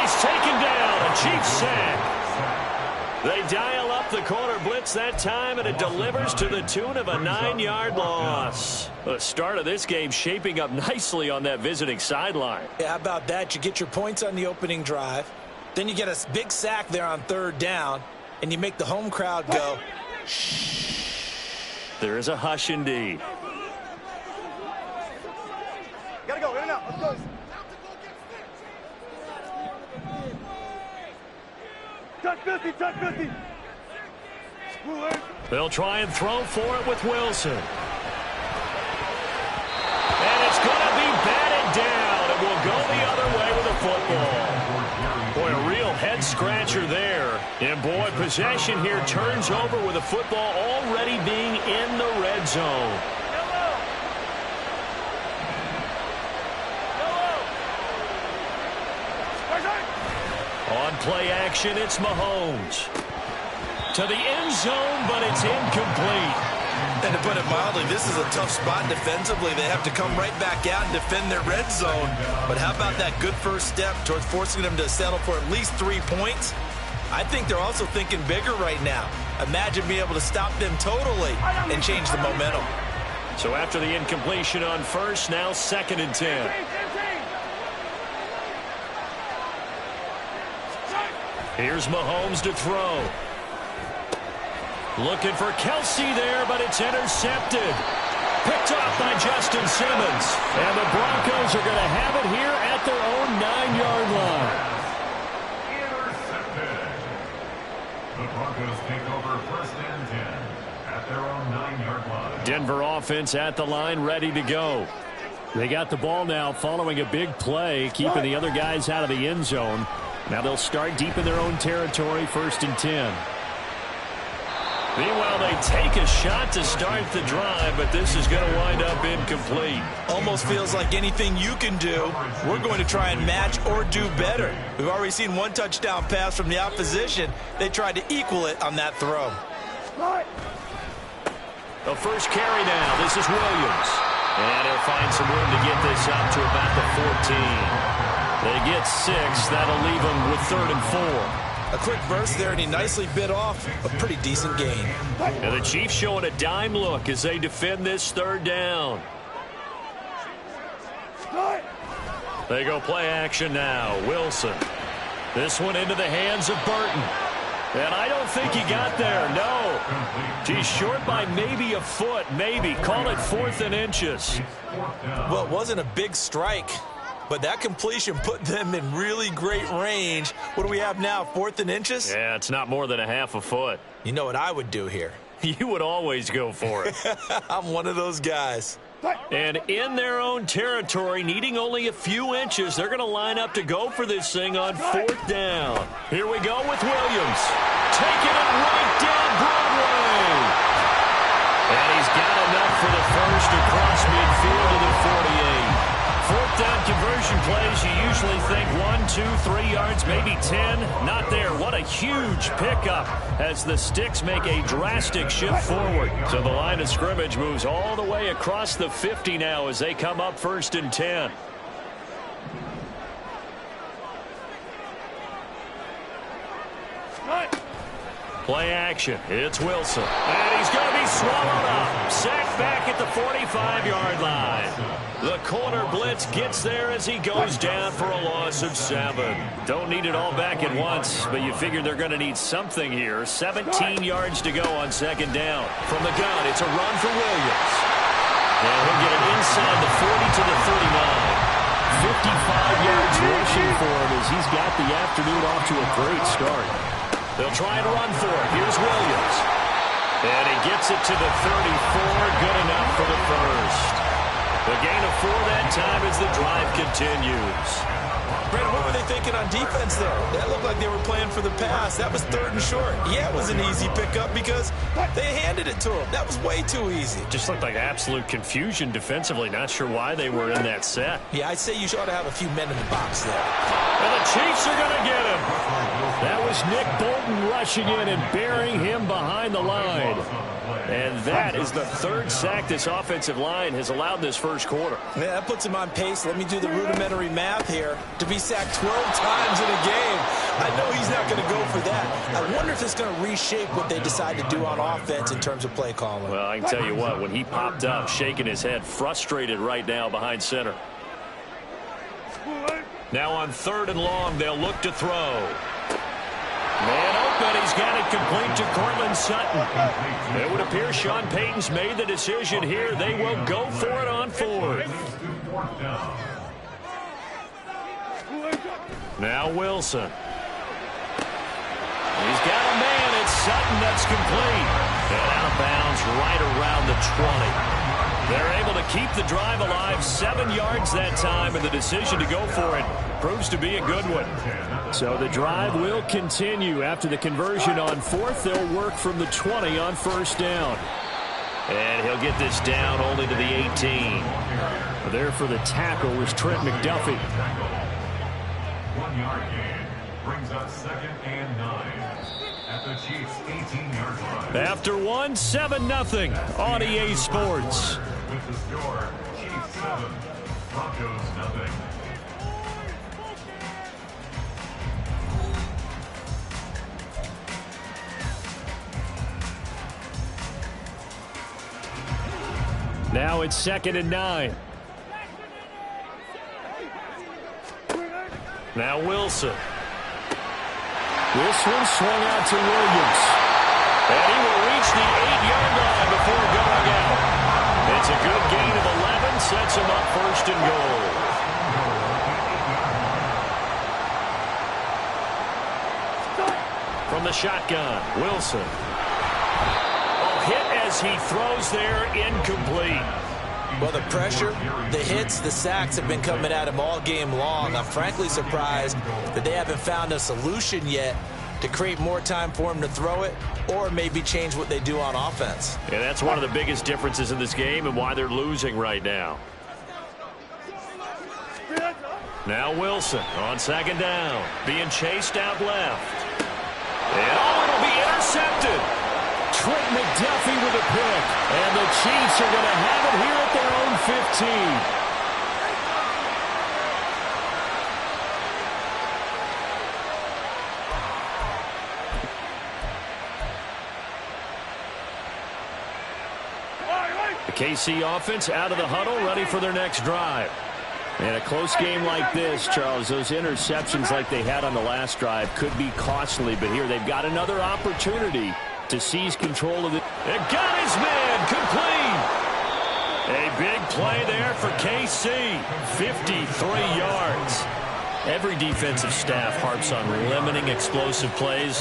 Speaker 1: he's taken down. A Chiefs sack. They dial up the corner blitz that time, and it delivers to the tune of a 9-yard loss. The start of this game shaping up nicely on that visiting sideline.
Speaker 2: Yeah, how about that? You get your points on the opening drive. Then you get a big sack there on 3rd down, and you make the home crowd go, shh.
Speaker 1: There is a hush indeed.
Speaker 3: Gotta go, in and out, let's go. Touch 50, touch 50.
Speaker 1: They'll try and throw for it with Wilson. And it's going to be batted down. It will go the other way with the football. Boy, a real head-scratcher there. And, boy, possession here turns over with the football already being in the red zone. On play action, it's Mahomes. To the end zone, but it's incomplete.
Speaker 2: And to put it mildly, this is a tough spot defensively. They have to come right back out and defend their red zone. But how about that good first step towards forcing them to settle for at least 3 points? I think they're also thinking bigger right now. Imagine being able to stop them totally and change the momentum.
Speaker 1: So after the incompletion on first, now 2nd and 10. Here's Mahomes to throw. Looking for Kelsey there, but it's intercepted. Picked off by Justin Simmons. And the Broncos are going to have it here at their own 9-yard line.
Speaker 4: The Broncos take over 1st and 10 at their own 9-yard line.
Speaker 1: Denver offense at the line, ready to go. They got the ball now following a big play, keeping the other guys out of the end zone. Now they'll start deep in their own territory, 1st and 10. Meanwhile, they take a shot to start the drive, but this is going to wind up incomplete.
Speaker 2: Almost feels like anything you can do, we're going to try and match or do better. We've already seen one touchdown pass from the opposition. They tried to equal it on that throw.
Speaker 1: The first carry now. This is Williams. And he'll find some room to get this up to about the 14. They get 6. That'll leave them with 3rd and 4.
Speaker 2: A quick burst there, and he nicely bit off a pretty decent gain.
Speaker 1: And the Chiefs showing a dime look as they defend this 3rd down. They go play action now. Wilson. This one into the hands of Burton. And I don't think he got there, no. He's short by maybe a foot, maybe. Call it 4th and inches.
Speaker 2: Well, it wasn't a big strike, but that completion put them in really great range. What do we have now, 4th and inches?
Speaker 1: Yeah, it's not more than a half a foot.
Speaker 2: You know what I would do here?
Speaker 1: You would always go for it.
Speaker 2: I'm one of those guys.
Speaker 1: And in their own territory, needing only a few inches, they're going to line up to go for this thing on 4th down. Here we go with Williams. Taking it right down Broadway. And he's got enough for the first across midfield to the 48. 4th down conversion plays, you usually think 1, 2, 3 yards, maybe 10. Not there. What a huge pickup as the sticks make a drastic shift forward. So the line of scrimmage moves all the way across the 50 now as they come up 1st and 10. Play action. It's Wilson. And he's going to be swallowed up. Sacked back at the 45-yard line. The corner blitz gets there as he goes down for a loss of 7. Don't need it all back at once, but you figure they're going to need something here. 17 yards to go on 2nd down. From the gun, it's a run for Williams. And he'll get it inside the 40 to the 39. 55 yards rushing for him as he's got the afternoon off to a great start. They'll try and run for it. Here's Williams. And he gets it to the 34. Good enough for the first. The gain of 4 that time as the drive continues.
Speaker 2: Brandon, what were they thinking on defense there? That looked like they were playing for the pass. That was 3rd and short. Yeah, it was an easy pickup because they handed it to him. That was way too easy.
Speaker 1: Just looked like absolute confusion defensively. Not sure why they were in that set.
Speaker 2: Yeah, I'd say you ought to have a few men in the box there.
Speaker 1: And the Chiefs are going to get him. That was Nick Bolton rushing in and burying him behind the line. And that is the 3rd sack this offensive line has allowed this first quarter.
Speaker 2: Yeah, that puts him on pace. Let me do the rudimentary math here. To be sacked 12 times in a game, I know he's not going to go for that. I wonder if it's going to reshape what they decide to do on offense in terms of play calling.
Speaker 1: Well, I can tell you what, when he popped up, shaking his head, frustrated right now behind center. Now on 3rd and long, they'll look to throw. Man open, he's got it complete to Cortland Sutton. It would appear Sean Payton's made the decision here. They will go for it on 4th. Now Wilson. He's got a man. It's Sutton that's complete. And out of bounds right around the 20. They're able to keep the drive alive. 7 yards that time, and the decision to go for it proves to be a good one. So the drive will continue. After the conversion on 4th, they'll work from the 20 on 1st down. And he'll get this down only to the 18. There for the tackle was Trent McDuffie.
Speaker 4: 1 yard gain brings up 2nd and 9 at the Chiefs' 18-yard line.
Speaker 1: After 1, 7-0 on EA Sports.
Speaker 4: With the score, Chiefs 7, Broncos 0.
Speaker 1: Now it's 2nd and 9. Now Wilson. This one swung out to Williams. And he will reach the 8-yard line before going out. It's a good gain of 11, sets him up 1st and goal. From from the shotgun. Wilson. Oh, hit as he throws there, incomplete.
Speaker 2: Well, the pressure, the hits, the sacks have been coming at him all game long. I'm frankly surprised that they haven't found a solution yet to create more time for him to throw it or maybe change what they do on offense.
Speaker 1: Yeah, that's one of the biggest differences in this game and why they're losing right now. Now Wilson on second down, being chased out left. And oh, it'll be intercepted. Trent McDuffie with a pick. And the Chiefs are going to have it here at their own 15. The KC offense out of the huddle, ready for their next drive. And a close game like this, Charles, those interceptions like they had on the last drive could be costly, but here they've got another opportunity to seize control of it. And got his man complete. A big play there for KC, 53 yards. Every defensive staff harps on limiting explosive plays.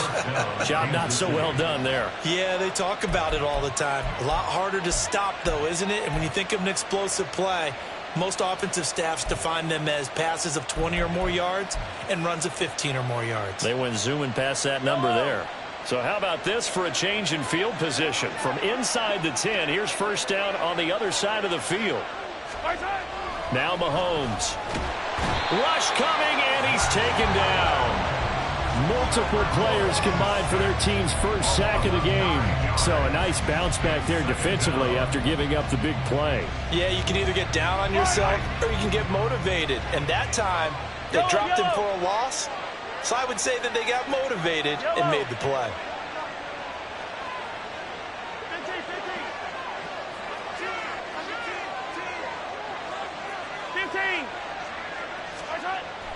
Speaker 1: Job not so well done there.
Speaker 2: Yeah, they talk about it all the time. A lot harder to stop, though, isn't it? And when you think of an explosive play, most offensive staffs define them as passes of 20 or more yards and runs of 15 or more yards.
Speaker 1: They went zooming past that number there. So how about this for a change in field position? From inside the 10, here's first down on the other side of the field. Now Mahomes. Rush coming, and he's taken down. Multiple players combined for their team's first sack of the game. So a nice bounce back there defensively after giving up the big play.
Speaker 2: Yeah, you can either get down on yourself or you can get motivated. And that time, they dropped him for a loss. So I would say that they got motivated and made the play.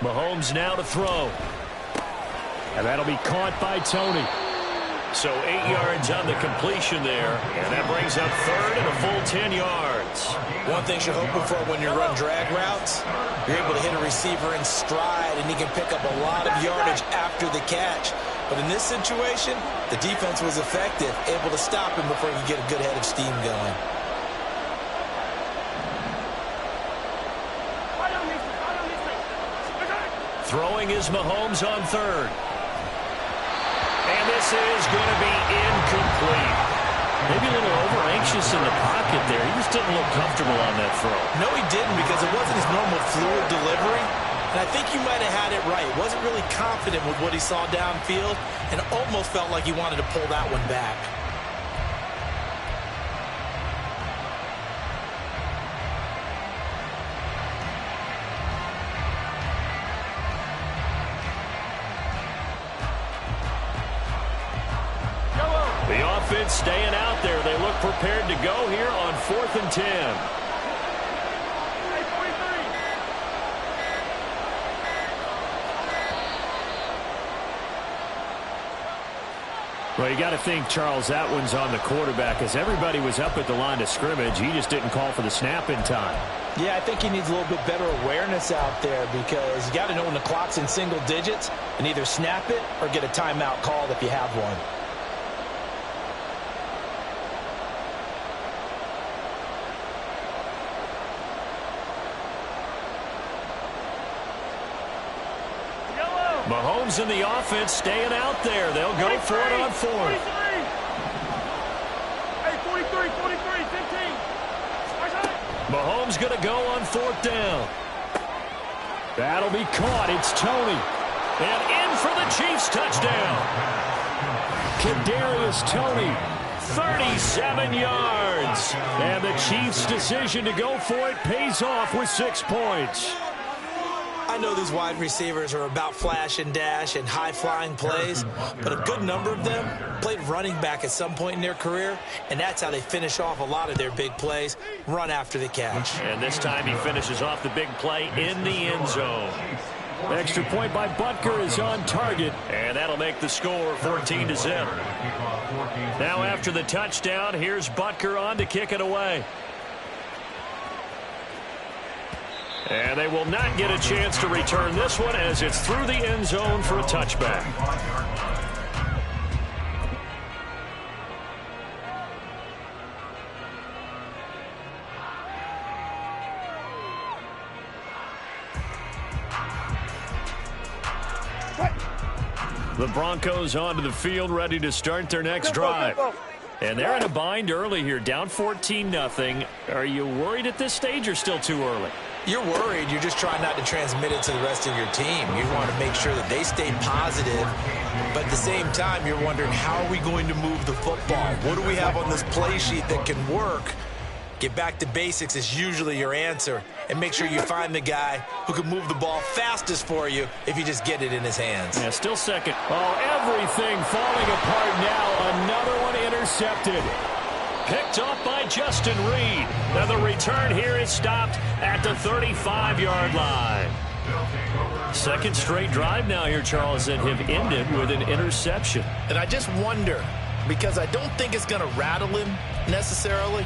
Speaker 1: Mahomes now to throw. And that'll be caught by Tony. So 8 yards on the completion there. And that brings up third and a full 10 yards.
Speaker 2: One thing you're hoping for when you run drag routes, you're able to hit a receiver in stride, and he can pick up a lot of yardage after the catch. But in this situation, the defense was effective, able to stop him before he could get a good head of steam going.
Speaker 1: Throwing is Mahomes on third. And this is going to be incomplete. Maybe a little over-anxious in the pocket there. He just didn't look comfortable on that throw.
Speaker 2: No, he didn't, because it wasn't his normal fluid delivery. And I think you might have had it right. He wasn't really confident with what he saw downfield and almost felt like he wanted to pull that one back.
Speaker 1: The offense staying out there. They look prepared to go here on 4th and 10. Well, you got to think, Charles, that one's on the quarterback. As everybody was up at the line of scrimmage, he just didn't call for the snap in time.
Speaker 2: Yeah, I think he needs a little bit better awareness out there, because you got to know when the clock's in single digits and either snap it or get a timeout called if you have one.
Speaker 1: Mahomes and the offense staying out there. They'll go for it on 4th.
Speaker 3: 43, 15.
Speaker 1: Mahomes going to go on 4th down. That'll be caught. It's Tony. And in for the Chiefs touchdown. Kadarius Toney, 37 yards. And the Chiefs' decision to go for it pays off with 6 points.
Speaker 2: I know these wide receivers are about flash and dash and high-flying plays, but a good number of them played running back at some point in their career, and that's how they finish off a lot of their big plays, run after the catch.
Speaker 1: And this time he finishes off the big play in the end zone. Extra point by Butker is on target, and that'll make the score 14-0. Now after the touchdown, here's Butker on to kick it away. And they will not get a chance to return this one as it's through the end zone for a touchback. The Broncos onto the field, ready to start their next drive. And they're in a bind early here, down 14-0. Are you worried at this stage or still too early?
Speaker 2: You're worried. You're just trying not to transmit it to the rest of your team. You want to make sure that they stay positive, but at the same time, you're wondering, how are we going to move the football? What do we have on this play sheet that can work? Get back to basics is usually your answer, and make sure you find the guy who can move the ball fastest for you if you just get it in his hands.
Speaker 1: Yeah, still second. Oh, everything falling apart now. Another one intercepted. Picked off by Justin Reed. Now the return here is stopped at the 35-yard line. Second straight drive now here, Charles, that have ended with an interception.
Speaker 2: And I just wonder, because I don't think it's going to rattle him necessarily,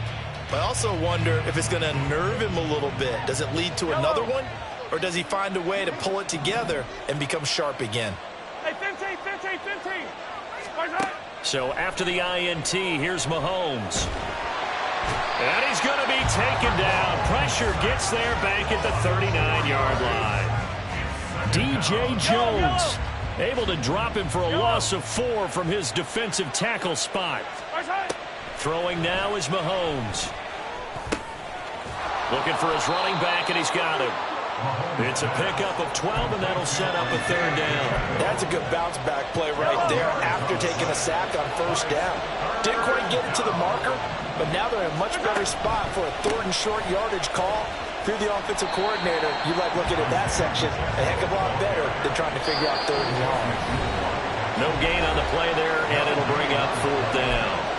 Speaker 2: but I also wonder if it's going to unnerve him a little bit. Does it lead to another one? Or does he find a way to pull it together and become sharp again?
Speaker 3: Hey, 15.
Speaker 1: So after the INT, here's Mahomes. And he's going to be taken down. Pressure gets there back at the 39-yard line. DJ Jones able to drop him for a loss of 4 from his defensive tackle spot. Throwing now is Mahomes. Looking for his running back, and he's got him. It's a pickup of 12, and that'll set up a third down.
Speaker 2: That's a good bounce-back play right there after taking a sack on first down. Didn't quite get it to the marker, but now they're in a much better spot for a third and short yardage call. Through the offensive coordinator, you like looking at that section a heck of a lot better than trying to figure out third and long.
Speaker 1: No gain on the play there, and it'll bring up fourth down.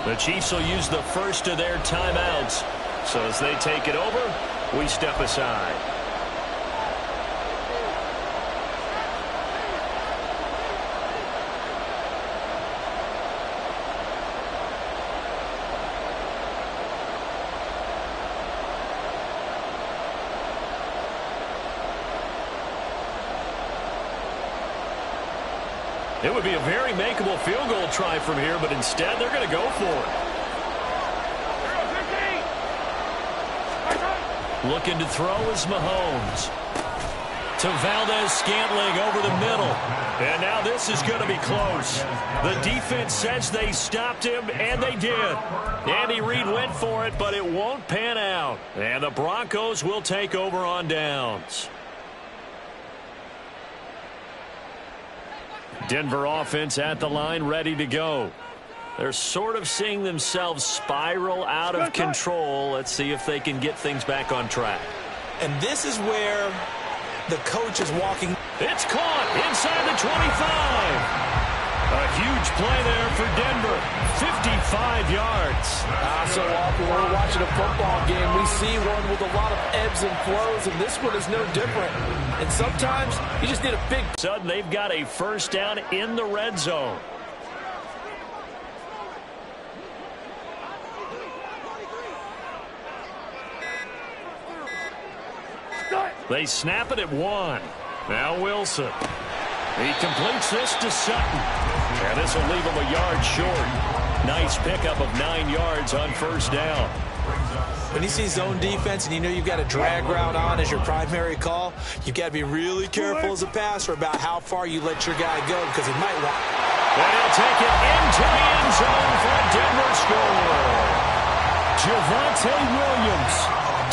Speaker 1: The Chiefs will use the first of their timeouts. So as they take it over, we step aside. It would be a very makeable field goal try from here, but instead they're going to go for it. Looking to throw is Mahomes. To Valdez-Scantling over the middle. And now this is going to be close. The defense says they stopped him, and they did. Andy Reid went for it, but it won't pan out. And the Broncos will take over on downs. Denver offense at the line, ready to go. They're sort of seeing themselves spiral out of control. Let's see if they can get things back on track.
Speaker 2: And this is where the coach is walking.
Speaker 1: It's caught inside the 25. A huge play there for Denver. 55 yards.
Speaker 2: So often when we're watching a football game, we see one with a lot of ebbs and flows, and this one is no different. And sometimes you just need a big...
Speaker 1: Sudden, they've got a first down in the red zone. They snap it at 1. Now Wilson. He completes this to Sutton. And this will leave him a yard short. Nice pickup of 9 yards on first down.
Speaker 2: When you see zone defense and you know you've got a drag route on as your primary call, you've got to be really careful as a passer about how far you let your guy go, because he might want...
Speaker 1: And he'll take it into the end zone for a Denver score. Javonte Williams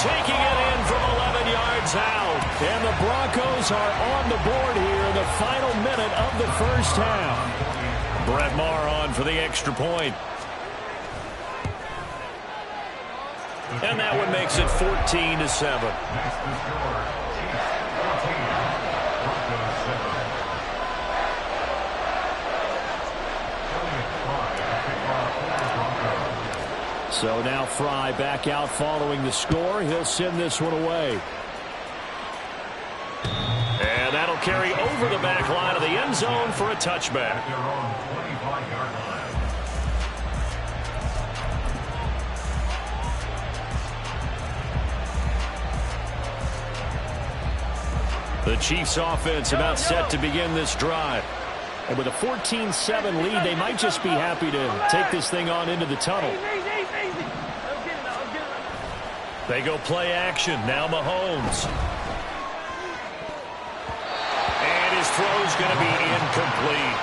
Speaker 1: taking it in from 11 yards out. And the Broncos are on the board here in the final minute of the first half. Brett Maher on for the extra point. And that one makes it 14-7. So now Fry back out following the score. He'll send this one away. And that'll carry over the back line of the end zone for a touchback.
Speaker 4: At their own 25-yard line.
Speaker 1: The Chiefs offense about set to begin this drive. And with a 14-7 lead, they might just be happy to take this thing on into the tunnel. They go play action. Now Mahomes. And his throw's going to be incomplete.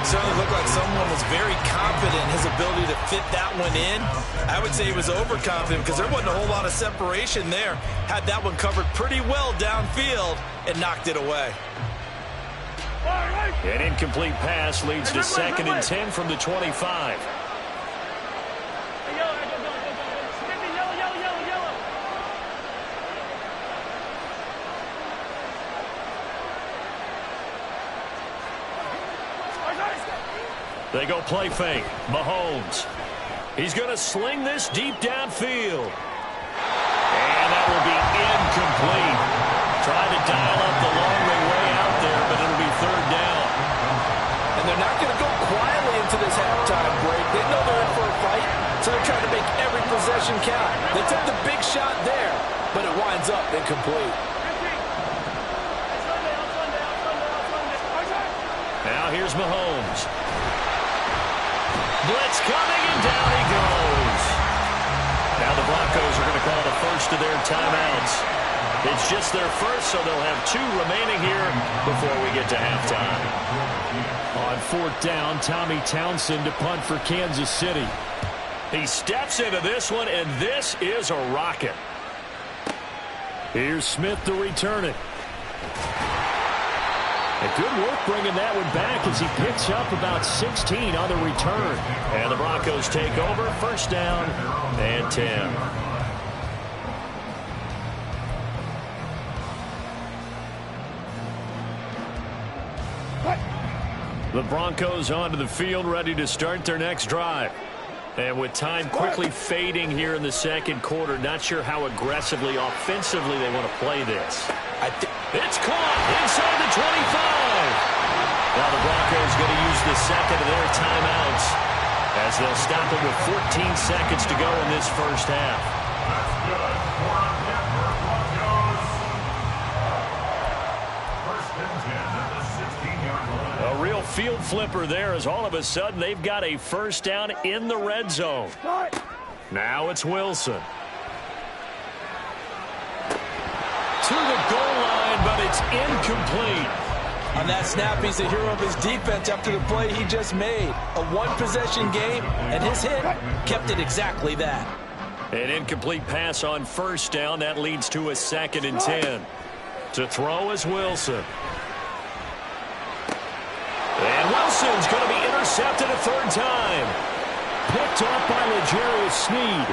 Speaker 2: Certainly looked like someone was very confident in his ability to fit that one in. I would say he was overconfident because there wasn't a whole lot of separation there. Had that one covered pretty well downfield and knocked it away.
Speaker 1: An incomplete pass leads to 2nd and 10 from the 25. They go play fake. Mahomes. He's going to sling this deep downfield. And that will be incomplete. Trying to dial up the long way out there, but it'll be 3rd down.
Speaker 2: And they're not going to go quietly into this halftime break. They know they're in for a fight, so they're trying to make every possession count. They took the big shot there, but it winds up incomplete.
Speaker 1: Now here's Mahomes. Blitz coming, and down he goes. Now the Broncos are going to call the first of their timeouts. It's just their first, so they'll have 2 remaining here before we get to halftime. On 4th down, Tommy Townsend to punt for Kansas City. He steps into this one, and this is a rocket. Here's Smith to return it. And good work bringing that one back as he picks up about 16 on the return. And the Broncos take over, 1st down and 10. The Broncos onto the field, ready to start their next drive. And with time quickly fading here in the 2nd quarter, not sure how aggressively, offensively they want to play this. It's caught inside the 25. Now the Broncos going to use the 2nd of their timeouts as they'll stop it with 14 seconds to go in this 1st half.
Speaker 4: That's good for Denver Broncos. 1st and 10 at the 16-yard line.
Speaker 1: A real field flipper there as all of a sudden they've got a 1st down in the red zone. Now it's Wilson. To the goal line, but it's incomplete.
Speaker 2: On that snap, he's the hero of his defense after the play he just made. A 1-possession game, and his hit kept it exactly that.
Speaker 1: An incomplete pass on 1st down. That leads to a 2nd and 10. To throw is Wilson. And Wilson's going to be intercepted a 3rd time. Picked off by L'Jarius Sneed.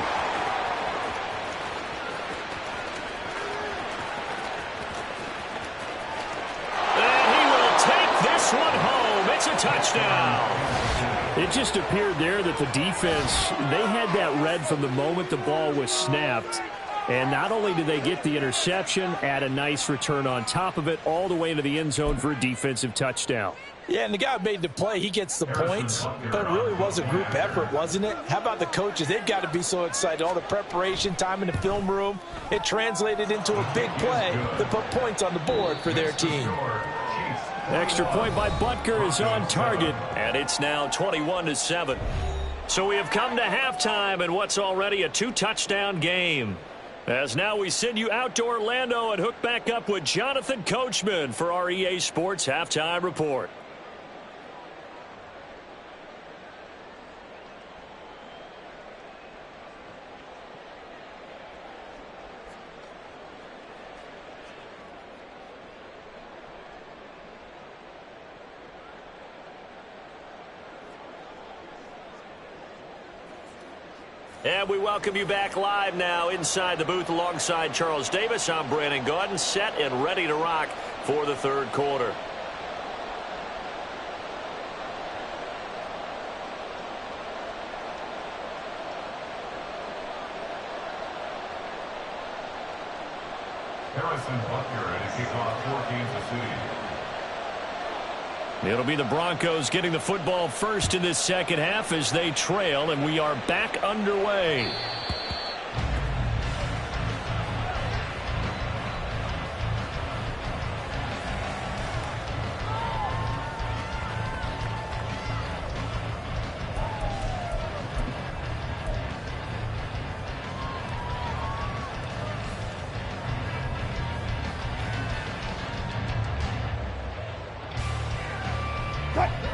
Speaker 1: One home. It's a touchdown. It just appeared there that the defense, they had that read from the moment the ball was snapped. And not only did they get the interception, add a nice return on top of it, all the way into the end zone for a defensive touchdown.
Speaker 2: Yeah, and the guy who made the play, he gets the points, but it really was a group effort, wasn't it? How about the coaches? They've got to be so excited. All the preparation, time in the film room, it translated into a big play that put points on the board for their team.
Speaker 1: Extra point by Butker is on target, and it's now 21-7. So we have come to halftime in what's already a 2-touchdown game. As now we send you out to Orlando and hook back up with Jonathan Coachman for our EA Sports Halftime Report. And we welcome you back live now inside the booth alongside Charles Davis. I'm Brandon Gaudin, set and ready to rock for the 3rd quarter.
Speaker 4: Harrison Butker to kick off for Kansas City.
Speaker 1: It'll be the Broncos getting the football first in this second half as they trail, and we are back underway.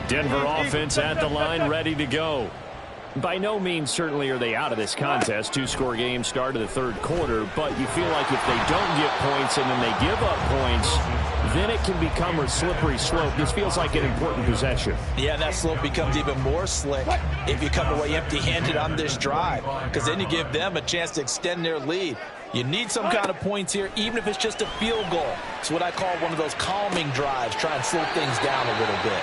Speaker 1: Denver offense at the line, ready to go. By no means certainly are they out of this contest. Two-score game start of the third quarter, but you feel like if they don't get points and then they give up points, then it can become a slippery slope. This feels like an important possession.
Speaker 2: Yeah, that slope becomes even more slick if you come away empty-handed on this drive, because then you give them a chance to extend their lead. You need some kind of points here, even if it's just a field goal. It's what I call one of those calming drives. Try and slow things down a little bit.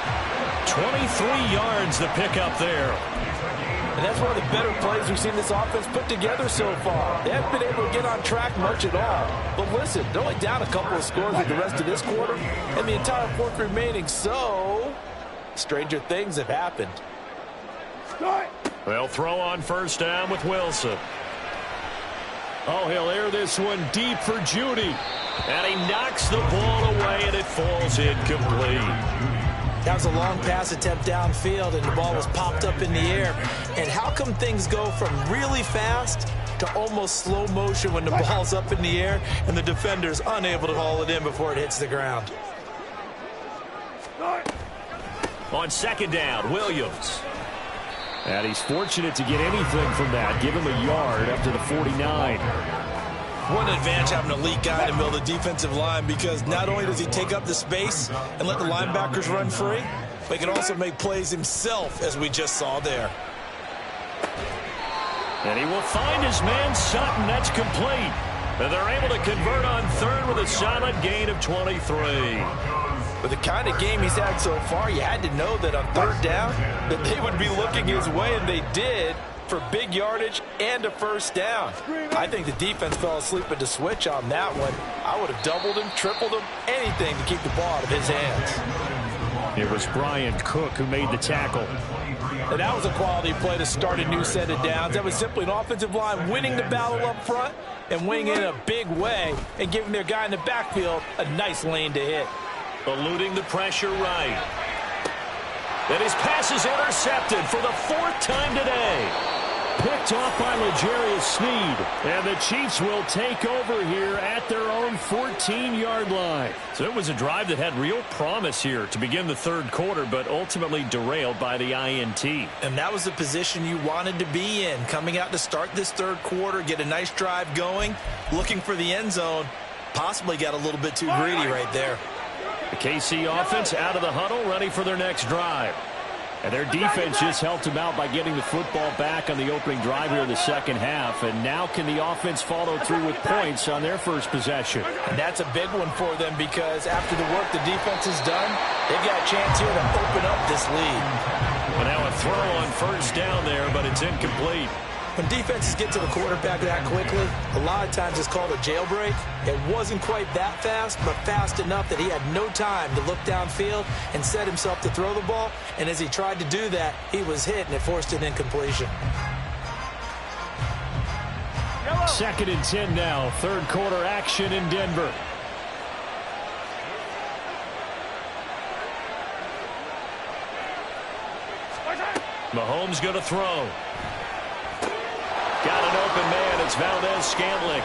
Speaker 1: 23 yards the pickup there.
Speaker 2: And that's one of the better plays we've seen this offense put together so far. They haven't been able to get on track much at all. But listen, they're only down a couple of scores with the rest of this quarter and the entire fourth remaining. So, stranger things have happened.
Speaker 1: They'll throw on first down with Wilson. Oh, he'll air this one deep for Judy. And he knocks the ball away, and it falls incomplete.
Speaker 2: That was a long pass attempt downfield, and the ball was popped up in the air. And how come things go from really fast to almost slow motion when the ball's up in the air and the defender's unable to haul it in before it hits the ground?
Speaker 1: On second down, Williams. And he's fortunate to get anything from that. Give him a yard up to the 49.
Speaker 2: What an advantage having an elite guy in the middle of the defensive line, because not only does he take up the space and let the linebackers run free, but he can also make plays himself, as we just saw there.
Speaker 1: And he will find his man Sutton. That's complete. And they're able to convert on third with a solid gain of 23.
Speaker 2: With the kind of game he's had so far, you had to know that on third down that they would be looking his way, and they did, for big yardage and a first down. I think the defense fell asleep at the switch on that one. I would have doubled him, tripled him, anything to keep the ball out of his hands.
Speaker 1: It was Brian Cook who made the tackle.
Speaker 2: And that was a quality play to start a new set of downs. That was simply an offensive line winning the battle up front and winning in a big way and giving their guy in the backfield a nice lane to hit.
Speaker 1: Eluding the pressure right. And his pass is intercepted for the fourth time today. Picked off by L'Jarius Sneed. And the Chiefs will take over here at their own 14-yard line. So it was a drive that had real promise here to begin the third quarter, but ultimately derailed by the INT.
Speaker 2: And that was the position you wanted to be in. Coming out to start this third quarter, get a nice drive going, looking for the end zone. Possibly got a little bit too greedy right there.
Speaker 1: The KC offense out of the huddle, ready for their next drive. And their defense just helped them out by getting the football back on the opening drive here in the second half. And now can the offense follow through with points on their first possession?
Speaker 2: And that's a big one for them, because after the work the defense has done, they've got a chance here to open up this lead.
Speaker 1: And now a throw on first down there, but it's incomplete.
Speaker 2: When defenses get to the quarterback that quickly, a lot of times it's called a jailbreak. It wasn't quite that fast, but fast enough that he had no time to look downfield and set himself to throw the ball. And as he tried to do that, he was hit, and it forced an incompletion.
Speaker 1: Second and 10 now. Third quarter action in Denver. Mahomes going to throw. Got an open man. It's Valdez-Scantling.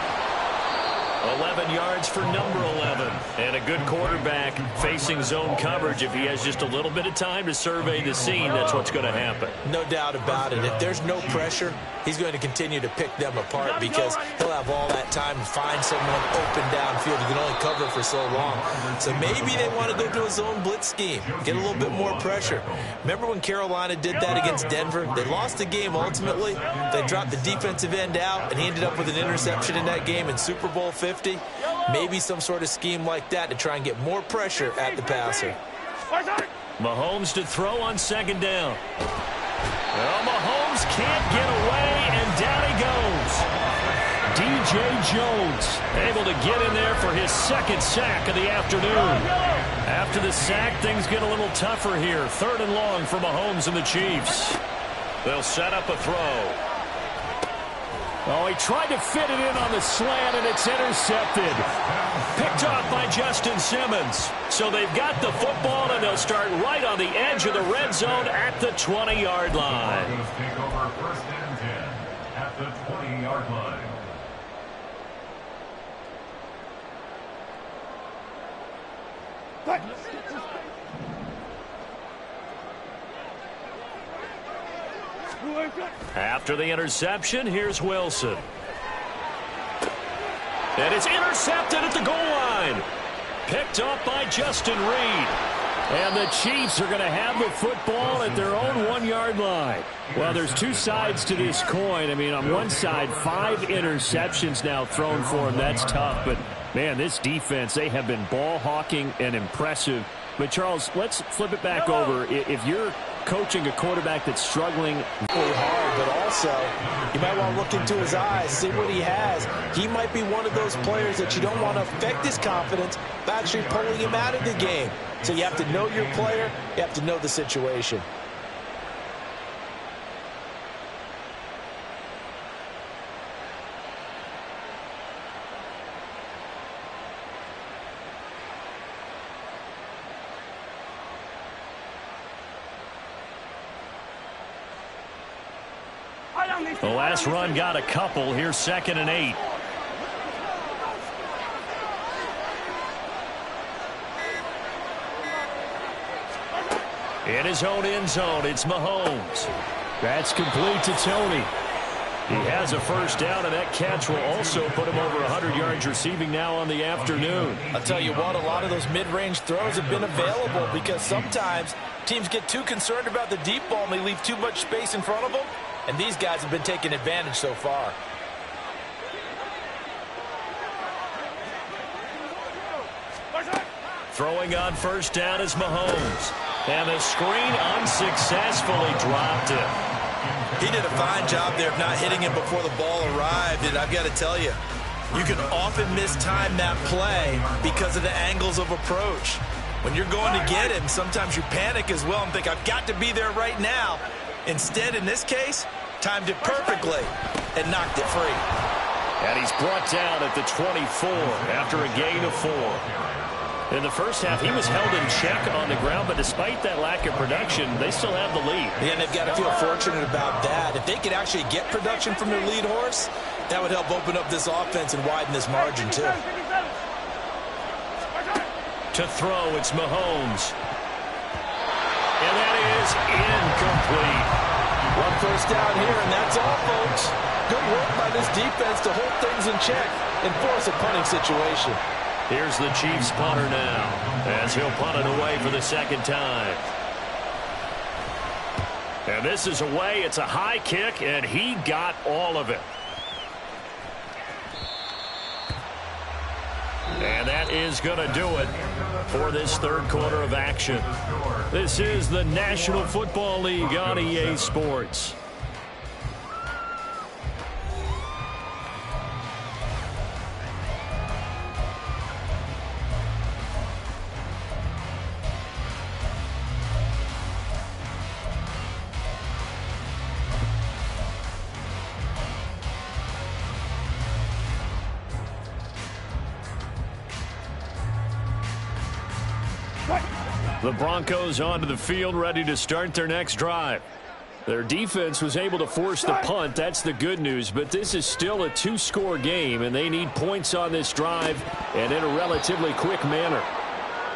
Speaker 1: 11 yards for number 11. And a good quarterback facing zone coverage. If he has just a little bit of time to survey the scene, that's what's going to happen.
Speaker 2: No doubt about it. If there's no pressure, he's going to continue to pick them apart, because he'll have all that time to find someone open downfield. He can only cover for so long. So maybe they want to go to a zone blitz scheme, get a little bit more pressure. Remember when Carolina did that against Denver? They lost the game ultimately. They dropped the defensive end out, and he ended up with an interception in that game in Super Bowl 50. Maybe some sort of scheme like that to try and get more pressure at the passer.
Speaker 1: Mahomes to throw on second down. Well, Mahomes can't get away, and down he goes. Deep J. Jones, able to get in there for his second sack of the afternoon. After the sack, things get a little tougher here. 3rd and long for Mahomes and the Chiefs. They'll set up a throw. Oh, he tried to fit it in on the slant, and it's intercepted. Picked off by Justin Simmons. So they've got the football, and they'll start right on the edge of the red zone at the 20-yard line.
Speaker 4: Take over 1st and 10 at the 20-yard line.
Speaker 1: After the interception, here's Wilson. And it's intercepted at the goal line. Picked up by Justin Reed. And the Chiefs are going to have the football at their own 1-yard line. Well, there's two sides to this coin. I mean, on one side, 5 interceptions now thrown for him. That's tough. But, man, this defense, they have been ball hawking and impressive. But, Charles, let's flip it back over. If you're coaching a quarterback that's struggling
Speaker 2: really hard, but also you might want to look into his eyes, see what he has. He might be one of those players that you don't want to affect his confidence by actually pulling him out of the game. So you have to know your player, you have to know the situation.
Speaker 1: The last run got a couple. Here's 2nd and 8. In his own end zone, it's Mahomes. That's complete to Tony. He has a first down, and that catch will also put him over 100 yards receiving now on the afternoon.
Speaker 2: I'll tell you what, a lot of those mid-range throws have been available because sometimes teams get too concerned about the deep ball and they leave too much space in front of them. And these guys have been taking advantage so far.
Speaker 1: Throwing on first down is Mahomes. And the screen unsuccessfully dropped him.
Speaker 2: He did a fine job there of not hitting him before the ball arrived. And I've got to tell you, you can often mistime that play because of the angles of approach. When you're going to get him, sometimes you panic as well and think, I've got to be there right now. Instead, in this case, timed it perfectly and knocked it free.
Speaker 1: And he's brought down at the 24 after a gain of 4. In the first half, he was held in check on the ground, but despite that lack of production, they still have the lead.
Speaker 2: And they've got to feel fortunate about that. If they could actually get production from their lead horse, that would help open up this offense and widen this margin, too.
Speaker 1: To throw, it's Mahomes. And that is incomplete.
Speaker 2: One first down here, and that's all, folks. Good work by this defense to hold things in check and force a punting situation.
Speaker 1: Here's the Chiefs punter now, as he'll punt it away for the 2nd time. And this is away. It's a high kick, and he got all of it. And that is going to do it for this 3rd quarter of action. This is the National Football League on EA Sports. The Broncos onto the field, ready to start their next drive. Their defense was able to force the punt. That's the good news. But this is still a 2-score game, and they need points on this drive and in a relatively quick manner.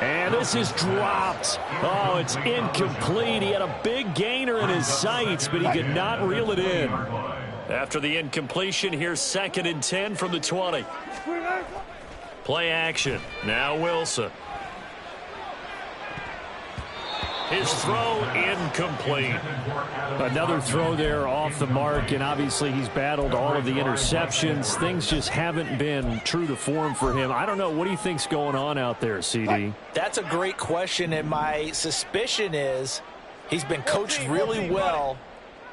Speaker 1: And this is dropped. Oh, it's incomplete. He had a big gainer in his sights, but he could not reel it in. After the incompletion, here's 2nd and 10 from the 20. Play action. Now Wilson. His throw incomplete. Another throw there off the mark, and obviously he's battled all of the interceptions. Things just haven't been true to form for him. I don't know. What do you think's going on out there, CD?
Speaker 2: That's a great question, and my suspicion is he's been coached really well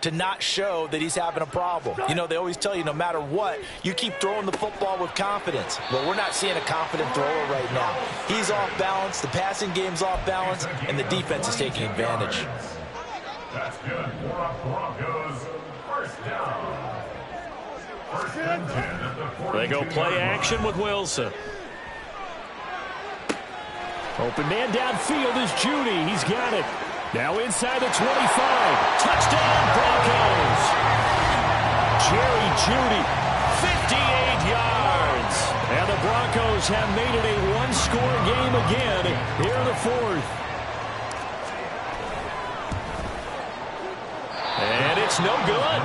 Speaker 2: to not show that he's having a problem. You know, they always tell you no matter what, you keep throwing the football with confidence. Well, we're not seeing a confident thrower right now. He's off balance, the passing game's off balance, and the defense is taking advantage.
Speaker 4: That's good for Broncos. First down. First and 10 at the 42.
Speaker 1: They go play action with Wilson. Open man downfield is Judy. He's got it. Now inside the 25. Touchdown, Broncos. Jerry Judy, 58 yards. And the Broncos have made it a one-score game again here in the fourth. And it's no good.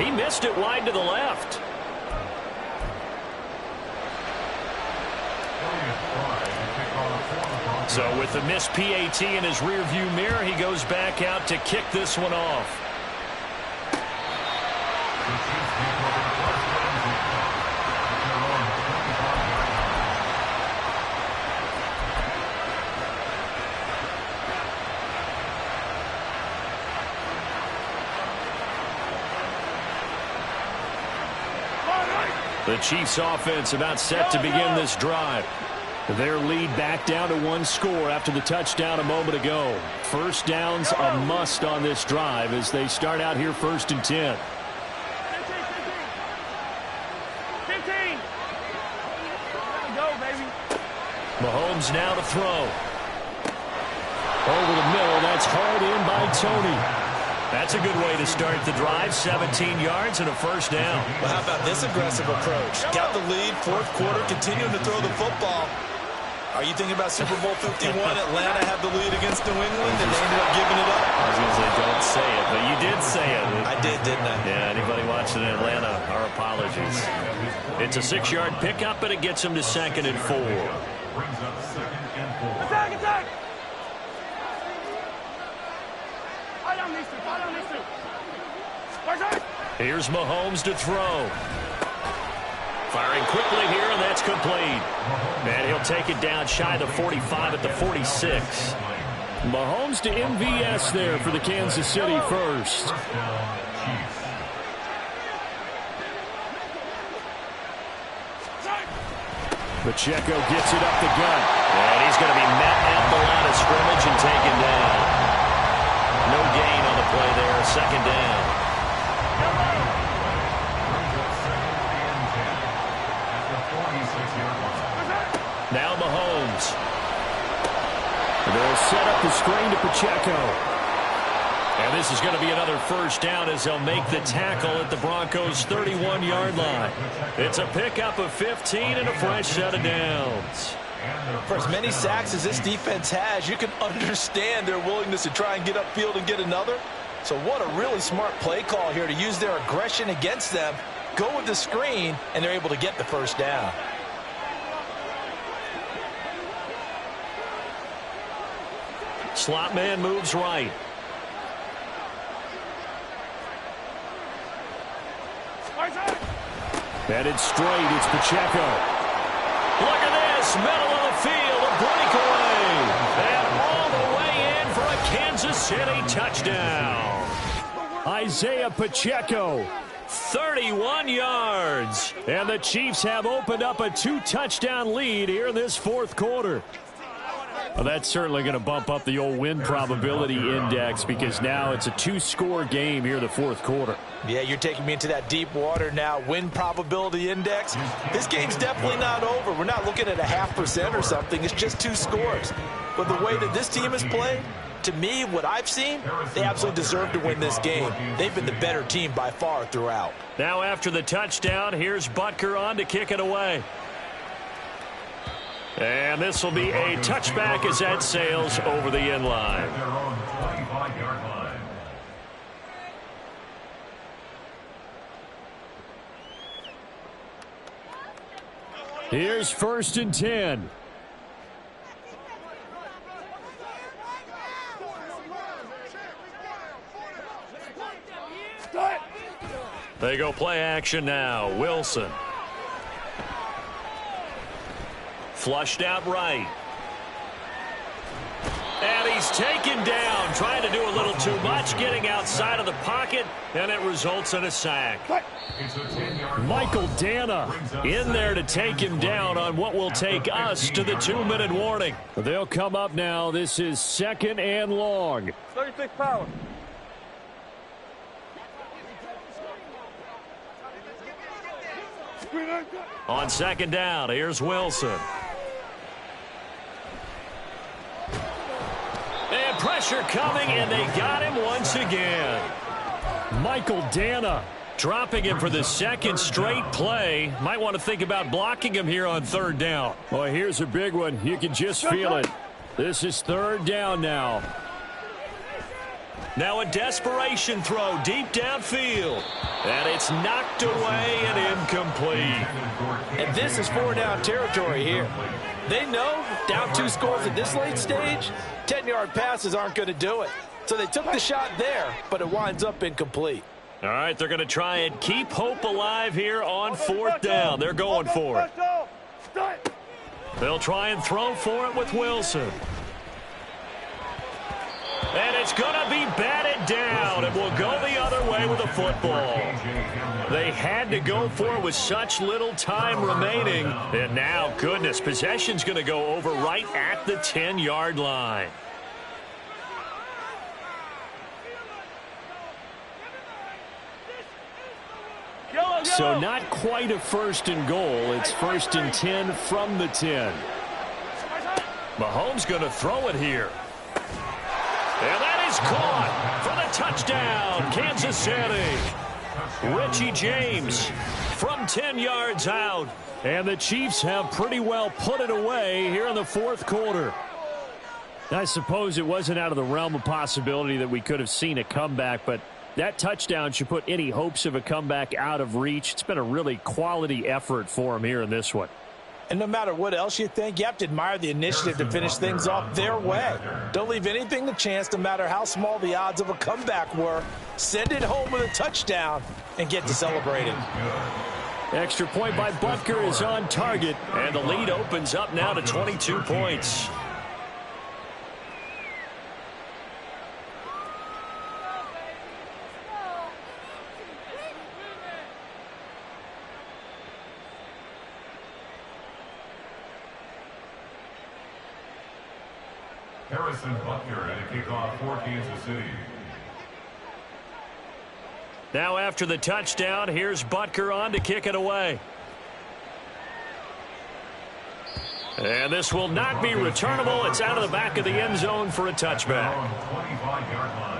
Speaker 1: He missed it wide to the left. So with the missed PAT in his rearview mirror, he goes back out to kick this one off. The Chiefs offense about set to begin this drive. Their lead back down to one score after the touchdown a moment ago. First down's a must on this drive as they start out here first and 10.
Speaker 3: 15. Go, baby.
Speaker 1: Mahomes now to throw. Over the middle, that's hauled in by Tony. That's a good way to start the drive. 17 yards and a first down.
Speaker 2: Well, how about this aggressive approach? Got the lead, fourth quarter, continuing to throw the football. Are you thinking about Super Bowl 51? Atlanta had the lead against New England, and they ended up giving it up.
Speaker 1: I was going to say, don't say it, but you did say it.
Speaker 2: I did, didn't I?
Speaker 1: Yeah, anybody watching in Atlanta, our apologies. It's a 6-yard pickup, but it gets him to 2nd and 4.
Speaker 4: Brings up 2nd and 4.
Speaker 3: Attack, attack. Fire down these two, fire down these two. Fire.
Speaker 1: Here's Mahomes to throw. Firing quickly here, and that's complete. And he'll take it down shy of the 45 at the 46. Mahomes to MVS there for the Kansas City first. Pacheco gets it up the gut. And he's going to be met at the line of scrimmage and taken down. No gain on the play there, 2nd down. Now Mahomes. They'll set up the screen to Pacheco. And this is going to be another first down as they'll make the tackle at the Broncos' 31-yard line. It's a pickup of 15 and a fresh set of downs.
Speaker 2: For as many sacks as this defense has, you can understand their willingness to try and get upfield and get another. So what a really smart play call here to use their aggression against them, go with the screen, and they're able to get the first down.
Speaker 1: Slot man moves right. Headed straight, it's Pacheco. Look at this, middle of the field, a breakaway. And all the way in for a Kansas City touchdown. Isaiah Pacheco, 31 yards. And the Chiefs have opened up a 2-touchdown lead here in this fourth quarter. Well, that's certainly going to bump up the old win probability index because now it's a 2-score game here in the fourth quarter.
Speaker 2: Yeah, you're taking me into that deep water now. Win probability index. This game's definitely not over. We're not looking at a 0.5% or something. It's just 2 scores. But the way that this team has played, to me, what I've seen, they absolutely deserve to win this game. They've been the better team by far throughout.
Speaker 1: Now after the touchdown, here's Butker on to kick it away. And this will be a touchback as that sails over the end line.
Speaker 4: Their own 25-yard line.
Speaker 1: Here's 1st and 10. They go play action now. Wilson. Flushed out right. And he's taken down, trying to do a little too much, getting outside of the pocket, and it results in a sack. Michael Dana in there to take him down on what will take us to the 2-minute warning. They'll come up now. This is 2nd and long.
Speaker 3: 36 power.
Speaker 1: On 2nd down, here's Wilson. And pressure coming, and they got him once again. Michael Dana dropping him for the 2nd straight play. Might want to think about blocking him here on 3rd down. Well, here's a big one. You can just feel it. This is 3rd down now. Now a desperation throw deep downfield. And it's knocked away and incomplete.
Speaker 2: And this is 4-down territory here. They know down 2 scores at this late stage, 10-yard passes aren't going to do it. So they took the shot there, but it winds up incomplete.
Speaker 1: All right, they're going to try and keep hope alive here on 4th down. They're going for it. They'll try and throw for it with Wilson. And it's going to be batted down, and will go the other way with the football. They had to go for it with such little time remaining. And now, goodness, possession's going to go over right at the 10-yard line. So not quite a 1st and goal. It's 1st and 10 from the 10. Mahomes going to throw it here. And that is caught for the touchdown, Kansas City. Richie James from 10 yards out. And the Chiefs have pretty well put it away here in the 4th quarter. I suppose it wasn't out of the realm of possibility that we could have seen a comeback, but that touchdown should put any hopes of a comeback out of reach. It's been a really quality effort for him here in this one.
Speaker 2: And no matter what else you think, you have to admire the initiative to finish things off their way. Don't leave anything to chance, no matter how small the odds of a comeback were. Send it home with a touchdown and get to celebrating.
Speaker 1: Extra point by Butker is on target, and the lead opens up now to 22 points.
Speaker 4: Harrison Butker at a kickoff for Kansas City.
Speaker 1: Now after the touchdown, here's Butker on to kick it away. And this will not be returnable. It's out of the back of the end zone for a touchback.
Speaker 4: 25-yard line.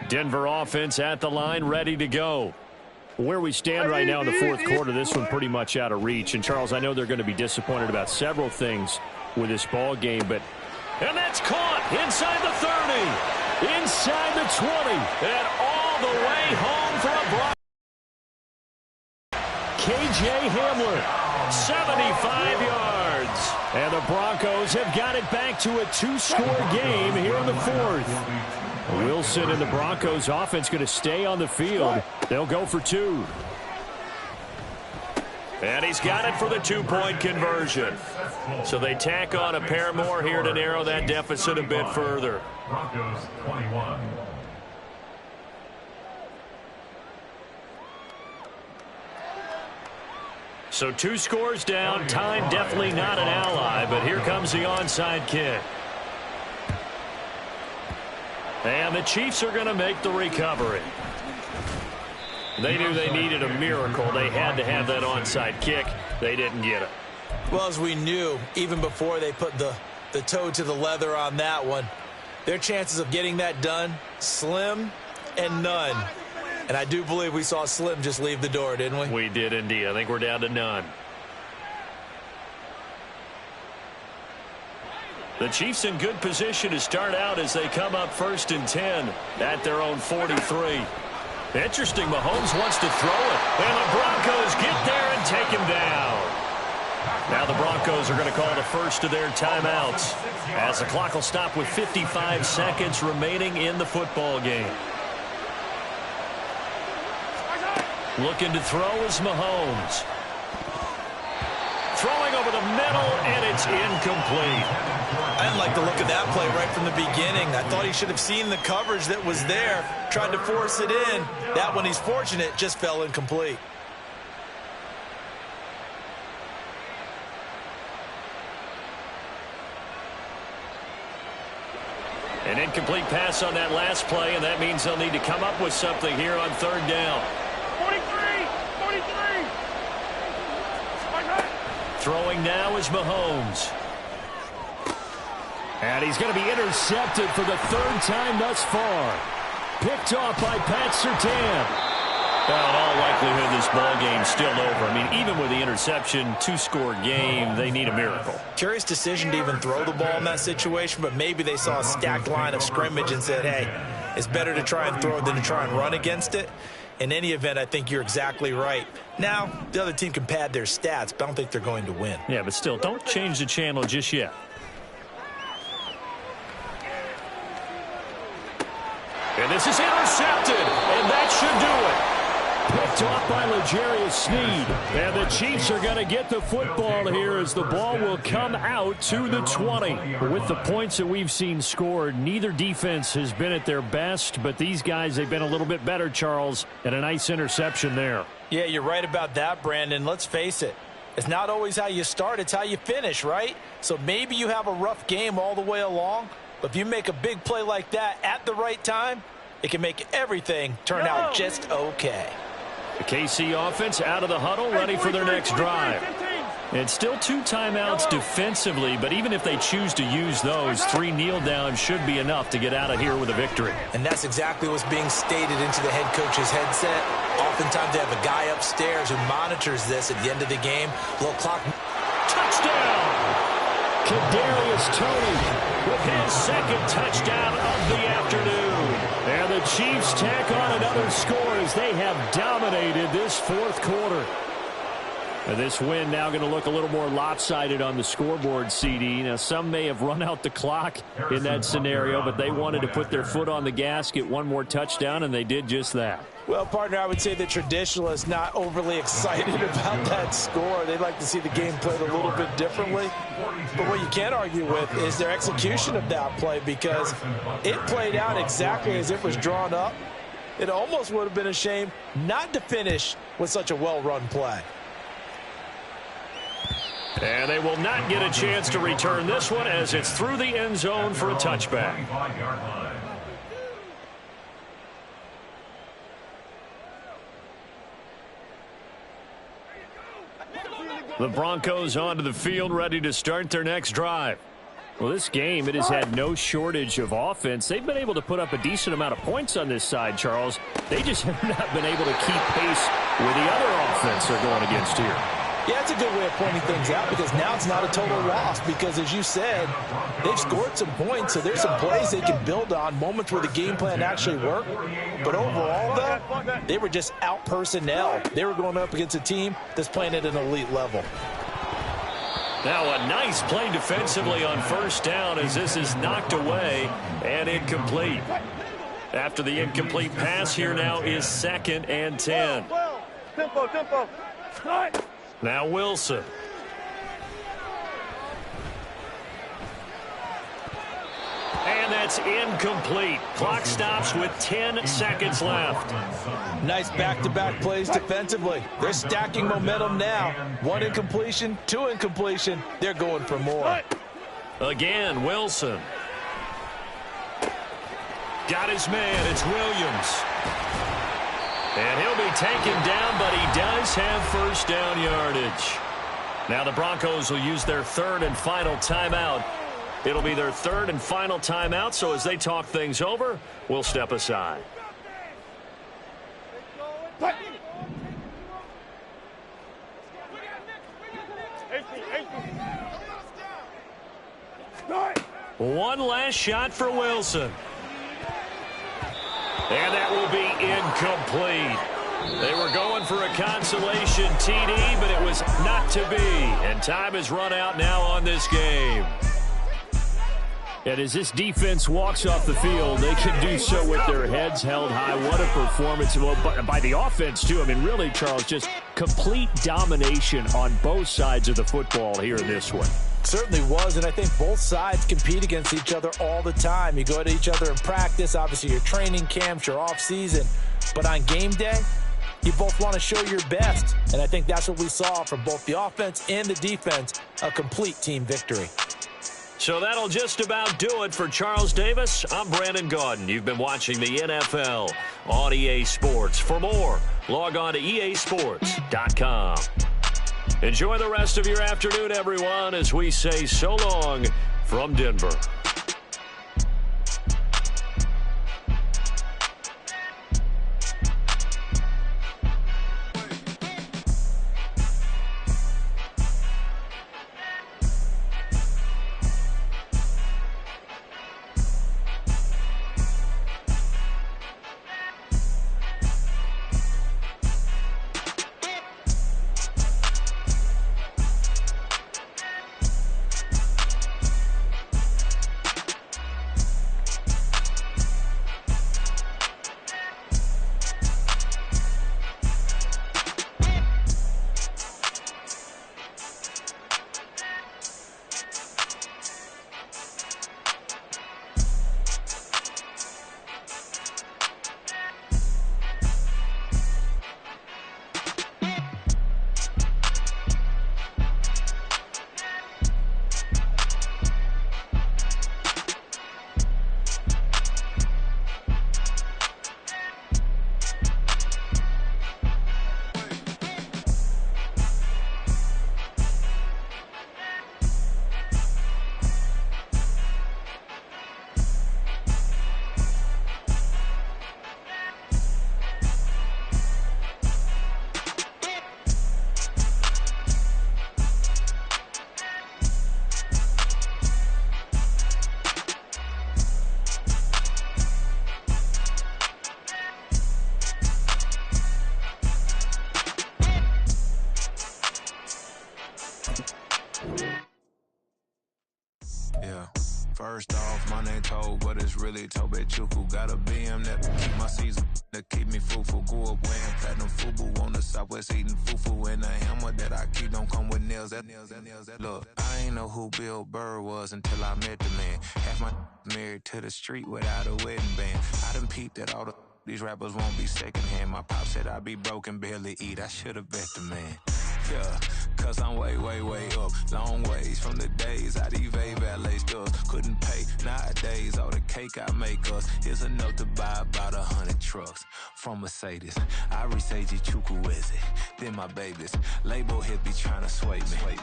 Speaker 1: Denver offense at the line, ready to go. Where we stand right now in the 4th quarter, this one pretty much out of reach. And, Charles, I know they're going to be disappointed about several things with this ball game, but... And that's caught inside the 30, inside the 20, and all the way home for a block. K.J. Hamler, 75 yards. And the Broncos have got it back to a 2-score game here in the 4th. Wilson and the Broncos offense going to stay on the field. They'll go for 2. And he's got it for the 2-point conversion. So they tack on a pair more here to narrow that deficit a bit further.
Speaker 4: Broncos 21.
Speaker 1: So 2 scores down. Time definitely not an ally, but here comes the onside kick. And the Chiefs are going to make the recovery. They knew they needed a miracle. They had to have that onside kick. They didn't get it.
Speaker 2: Well, as we knew, even before they put the toe to the leather on that one, their chances of getting that done, slim and none. And I do believe we saw Slim just leave the door, didn't we?
Speaker 1: We did indeed. I think we're down to none. The Chiefs in good position to start out as they come up 1st and 10 at their own 43. Interesting, Mahomes wants to throw it, and the Broncos get there and take him down. Now the Broncos are going to call the first of their timeouts as the clock will stop with 55 seconds remaining in the football game. Looking to throw is Mahomes. Throwing over the middle, and it's incomplete.
Speaker 2: I didn't like the look of that play right from the beginning. I thought he should have seen the coverage that was there, tried to force it in. That one, he's fortunate, just fell incomplete.
Speaker 1: An incomplete pass on that last play, and that means they'll need to come up with something here on third down.
Speaker 3: 43!
Speaker 1: Throwing now is Mahomes. And he's going to be intercepted for the third time thus far. Picked off by Pat Surtain. Well, in all likelihood, this ball game's still over. I mean, even with the interception, two-score game, they need a miracle.
Speaker 2: Curious decision to even throw the ball in that situation, but maybe they saw a stacked line of scrimmage and said, hey, it's better to try and throw than to try and run against it. In any event, I think you're exactly right. Now, the other team can pad their stats, but I don't think they're going to win.
Speaker 1: Yeah, but still, don't change the channel just yet. And this is intercepted, and that should do it. Picked off by L'Jarius Sneed. And the Chiefs are going to get the football here as the ball will come out to the 20. With the points that we've seen scored, neither defense has been at their best, but these guys, they've been a little bit better, Charles, and a nice interception there.
Speaker 2: Yeah, you're right about that, Brandon. Let's face it. It's not always how you start, it's how you finish, right? So maybe you have a rough game all the way along, but if you make a big play like that at the right time, it can make everything turn out just okay.
Speaker 1: The KC offense out of the huddle, ready for their next drive. And still 2 timeouts defensively, but even if they choose to use those, 3 kneel downs should be enough to get out of here with a victory.
Speaker 2: And that's exactly what's being stated into the head coach's headset. Oftentimes they have a guy upstairs who monitors this at the end of the game. Little clock.
Speaker 1: Touchdown! Kadarius Toney with his second touchdown of the afternoon. And the Chiefs tack on another score as they have dominated this fourth quarter. And this win now going to look a little more lopsided on the scoreboard, CD. Now, some may have run out the clock in that scenario, but they wanted to put their foot on the gas, get one more touchdown, and they did just that.
Speaker 2: Well, partner, I would say the traditionalists not overly excited about that score. They'd like to see the game played a little bit differently. But what you can't argue with is their execution of that play, because it played out exactly as it was drawn up. It almost would have been a shame not to finish with such a well-run play.
Speaker 1: And they will not get a chance to return this one as it's through the end zone for a touchback. The Broncos onto the field, ready to start their next drive. Well, this game, it has had no shortage of offense. They've been able to put up a decent amount of points on this side, Charles. They just have not been able to keep pace with the other offense they're going against here.
Speaker 2: Yeah, it's a good way of pointing things out, because now it's not a total loss, because as you said, they've scored some points, so there's some plays they can build on, moments where the game plan actually worked. But overall, though, they were just out personnel. They were going up against a team that's playing at an elite level.
Speaker 1: Now a nice play defensively on first down as this is knocked away and incomplete. After the incomplete pass, here now is 2nd and 10.
Speaker 3: Tempo.
Speaker 1: Now Wilson. And that's incomplete. Clock stops with 10 seconds left.
Speaker 2: Nice back-to-back plays defensively. They're stacking momentum now. 1 incompletion, 2 incompletion. They're going for more.
Speaker 1: Again, Wilson. Got his man. It's Williams. And he'll be taken down, but he does have first down yardage. Now the Broncos will use their 3rd and final timeout. It'll be their 3rd and final timeout, so as they talk things over, we'll step aside. One last shot for Wilson. And that will be incomplete. They were going for a consolation TD, but it was not to be. And time has run out now on this game. And as this defense walks off the field, they can do so with their heads held high. What a performance by the offense, too. I mean, really, Charles, just complete domination on both sides of the football here in this one.
Speaker 2: Certainly was, and I think both sides compete against each other all the time. You go to each other in practice, obviously your training camps, your off-season. But on game day, you both want to show your best. And I think that's what we saw from both the offense and the defense, a complete team victory.
Speaker 1: So that'll just about do it for Charles Davis. I'm Brandon Gaudin. You've been watching the NFL on EA Sports. For more, log on to easports.com. Enjoy the rest of your afternoon, everyone, as we say so long from Denver.
Speaker 7: First off, my name Toad, but it's really Tobe Chuku. Got a BM that keep my season, that keep me fruitful. Grew up wearing platinum FUBU on the Southwest eating fufu. And the hammer that I keep don't come with nails. Look, I ain't know who Bill Burr was until I met the man. Half my married to the street without a wedding band. I done peeped at all these rappers won't be secondhand. My pop said I'd be broke and barely eat. I should've bet the man. Yeah, cause I'm way, way, way up. Long ways from the days I eBay valet stores. Couldn't pay nowadays. All the cake I make us is enough to buy about 100 trucks. From Mercedes, I resage Chukwueze. Then my babies, label hit be trying to sway me.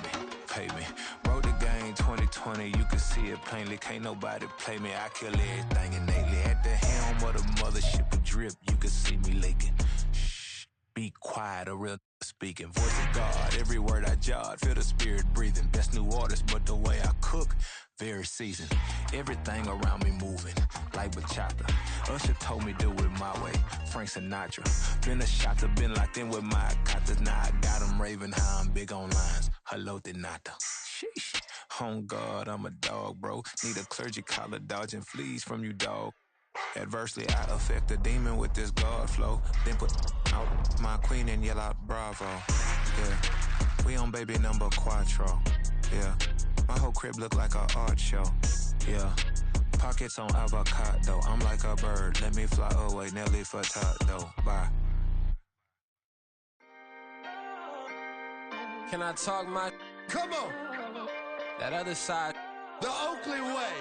Speaker 7: Pay me. Wrote the game 2020, you can see it plainly. Can't nobody play me. I kill everything innately. At the helm of the mothership of drip, you can see me leaking. Shh, be quiet, a real speaking. Voice of God, every word I jot. Feel the spirit breathing. Best new artist, but the way I cook, very seasoned. Everything around me moving, like bachata. Usher told me do it my way. Frank Sinatra. Been a shotter, been locked in with my katas. Now I got them raving how I'm big on lines. Hello, Denata. Sheesh. On God, I'm a dog, bro. Need a clergy collar, dodging fleas from you, dog. Adversely, I affect the demon with this God flow. Then put out my queen and yell out bravo. Yeah, we on baby number quattro. Yeah, my whole crib look like a art show. Yeah, pockets on avocado. I'm like a bird, let me fly away. Nelly Furtado, bye.
Speaker 5: Can I talk my...
Speaker 6: Come on,
Speaker 5: That other side...
Speaker 6: the Oakley way.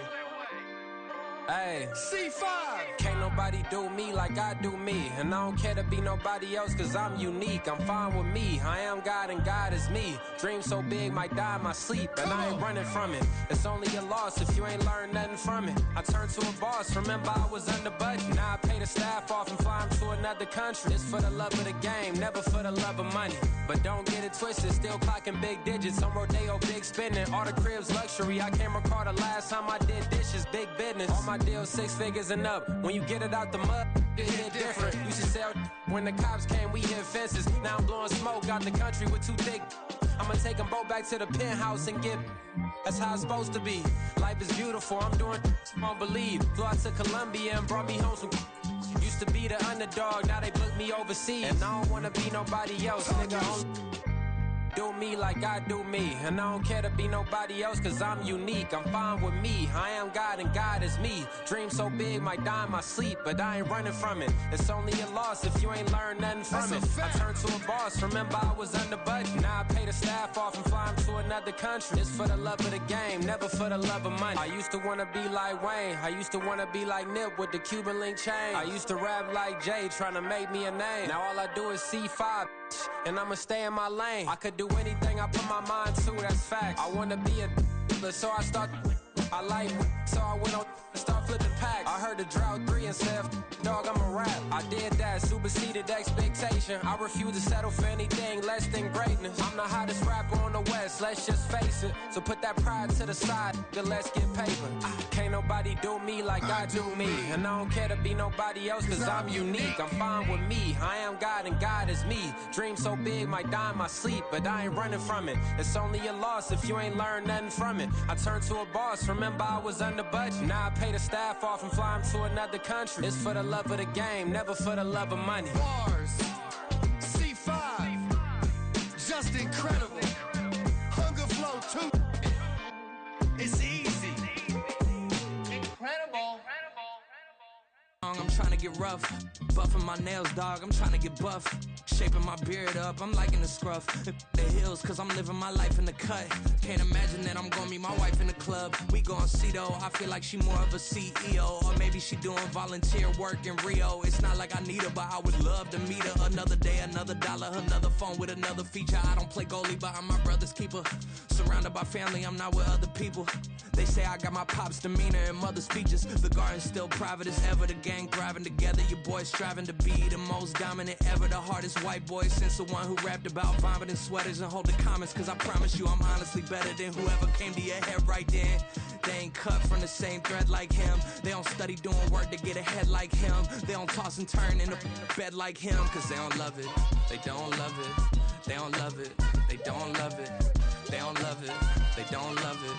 Speaker 5: Hey,
Speaker 6: C5.
Speaker 5: can't nobody do me like I do me. And I don't care to be nobody else cause I'm unique. I'm fine with me, I am God and God is me. Dream so big might die in my sleep. And I ain't running from it. It's only a loss if you ain't learned nothing from it. I turned to a boss, remember I was under budget. Now I pay the staff off and fly them to another country. It's for the love of the game, never for the love of money. But don't get it twisted, still clocking big digits. On Rodeo, big spending, all the cribs luxury. I can't recall the last time I did dishes, big business. All my deals 6 figures and up. When you get it out the mud, it hit different. Used to sell when the cops came, we hit fences. Now I'm blowing smoke out the country with 2 thick. I'ma take them both back to the penthouse and get. That's how it's supposed to be. Life is beautiful, I'm doing won't believe. Flew out to Colombia and brought me home some. Used to be the underdog, now they book me overseas. And I don't wanna be nobody else, nigga. Do me like I do me. And I don't care to be nobody else, cause I'm unique. I'm fine with me, I am God and God is me. Dream so big, might die in my sleep, but I ain't running from it. It's only a loss if you ain't learned nothing from it. I turned to a boss, remember I was under budget. Now I pay the staff off and fly them to another country. It's for the love of the game, never for the love of money. I used to wanna be like Wayne, I used to wanna be like Nip with the Cuban link chain. I used to rap like Jay, trying to make me a name. Now all I do is C5, and I'ma stay in my lane. I could do anything I put my mind to, that's facts. I wanna be a so I start. I like so I went on and start flipping packs. I heard the drought 3 and said, dog, I'm a rap. I did that, superseded expectation. I refuse to settle for anything less than greatness. I'm the hottest rapper on the West, let's just face it. So put that pride to the side, then let's get paper. Can't nobody do me like I do me. And I don't care to be nobody else, cause I'm unique. I'm fine with me, I am God and God is me. Dream so big, might die in my sleep, but I ain't running from it. It's only a loss if you ain't learned nothing from it. I turned to a boss, remember I was under budget. Now I pay the staff off and fly them to another country. It's for the love of the game, never for the love of money.
Speaker 8: Bars, C5, just incredible. Hunger Flow 2, it's easy. Incredible.
Speaker 5: I'm trying to get rough, buffing my nails, dog, I'm trying to get buff. Shaping my beard up, I'm liking the scruff. The hills, cause I'm living my life in the cut. Can't imagine that I'm gonna meet my wife in the club. We gon' see though, I feel like she more of a CEO. Or maybe she doing volunteer work in Rio. It's not like I need her, but I would love to meet her. Another day, another dollar, another phone with another feature. I don't play goalie, but I'm my brother's keeper. Surrounded by family, I'm not with other people. They say I got my pop's demeanor and mother's features. The garden's still private as ever, the gang thriving together. Your boys striving to be the most dominant ever. The hardest white boy since the one who rapped about vomiting sweaters and holding comments. Cause I promise you I'm honestly better than whoever came to your head right then. They ain't cut from the same thread like him. They don't study doing work to get ahead like him. They don't toss and turn in the bed like him. Cause they don't love it, they don't love it. They don't love it, they don't love it. They don't love it, they don't love it.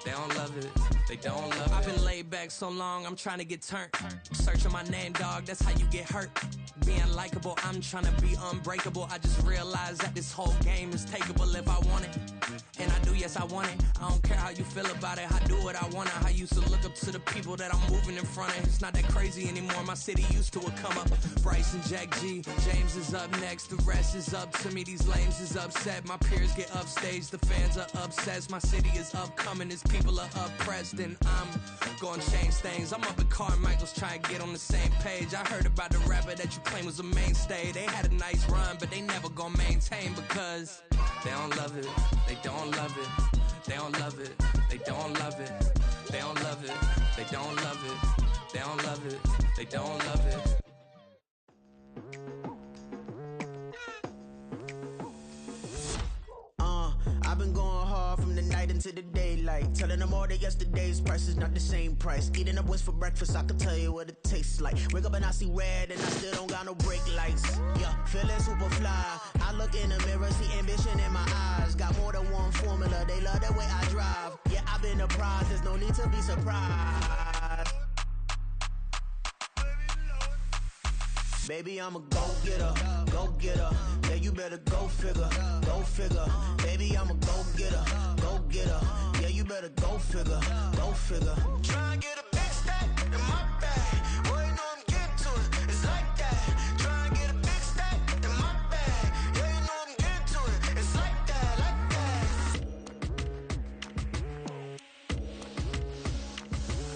Speaker 5: They don't love it, they don't love it. I've been laid back so long, I'm trying to get turned. Searching my name, dog, that's how you get hurt. Being likable, I'm trying to be unbreakable. I just realized that this whole game is takeable if I want it. And I do, yes, I want it. I don't care how you feel about it, I do what I want it. I used to look up to the people that I'm moving in front of. It's not that crazy anymore, my city used to it come up. Bryce and Jack G, James is up next. The rest is up to me, these lames is upset. My peers get upstaged, the fans are obsessed. My city is upcoming, its people are oppressed. And I'm gonna change things. I'm up at Carmichael's trying to get on the same page. I heard about the rapper that you claim was a mainstay. They had a nice run, but they never gonna maintain because they don't love it, they don't love it. They don't love it, they don't love it. They don't love it, they don't love it. They don't love it, they don't love it.
Speaker 9: I've been going hard from the night into the daylight. Telling them all that yesterday's price is not the same price. Eating up what's for breakfast, I can tell you what it tastes like. Wake up and I see red and I still don't got no brake lights. Yeah, feeling super fly. I look in the mirror, see ambition in my eyes. Got more than one formula, they love the way I drive. Yeah, I've been a prize, there's no need to be surprised. Baby, I'm a go-getter, go-getter. Yeah, you better go figure, go figure. Baby, I'm a go-getter, go-getter. Yeah, you better go figure, go figure. Try and get a big stack in my bag. Boy, you know I'm getting to it, it's like that. Try and get a big stack in my bag. Yeah, you know I'm getting to it, it's like that, like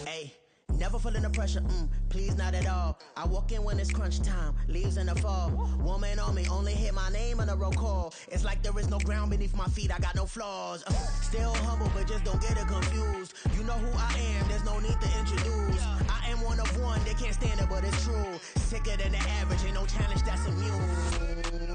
Speaker 9: that. Hey. Never feeling the pressure, please not at all. I walk in when it's crunch time, leaves in the fall. Woman on me, only hit my name on a roll call. It's like there is no ground beneath my feet, I got no flaws. Still humble, but just don't get it confused. You know who I am, there's no need to introduce. I am one of one, they can't stand it, but it's true. Sicker than the average, ain't no challenge that's immune.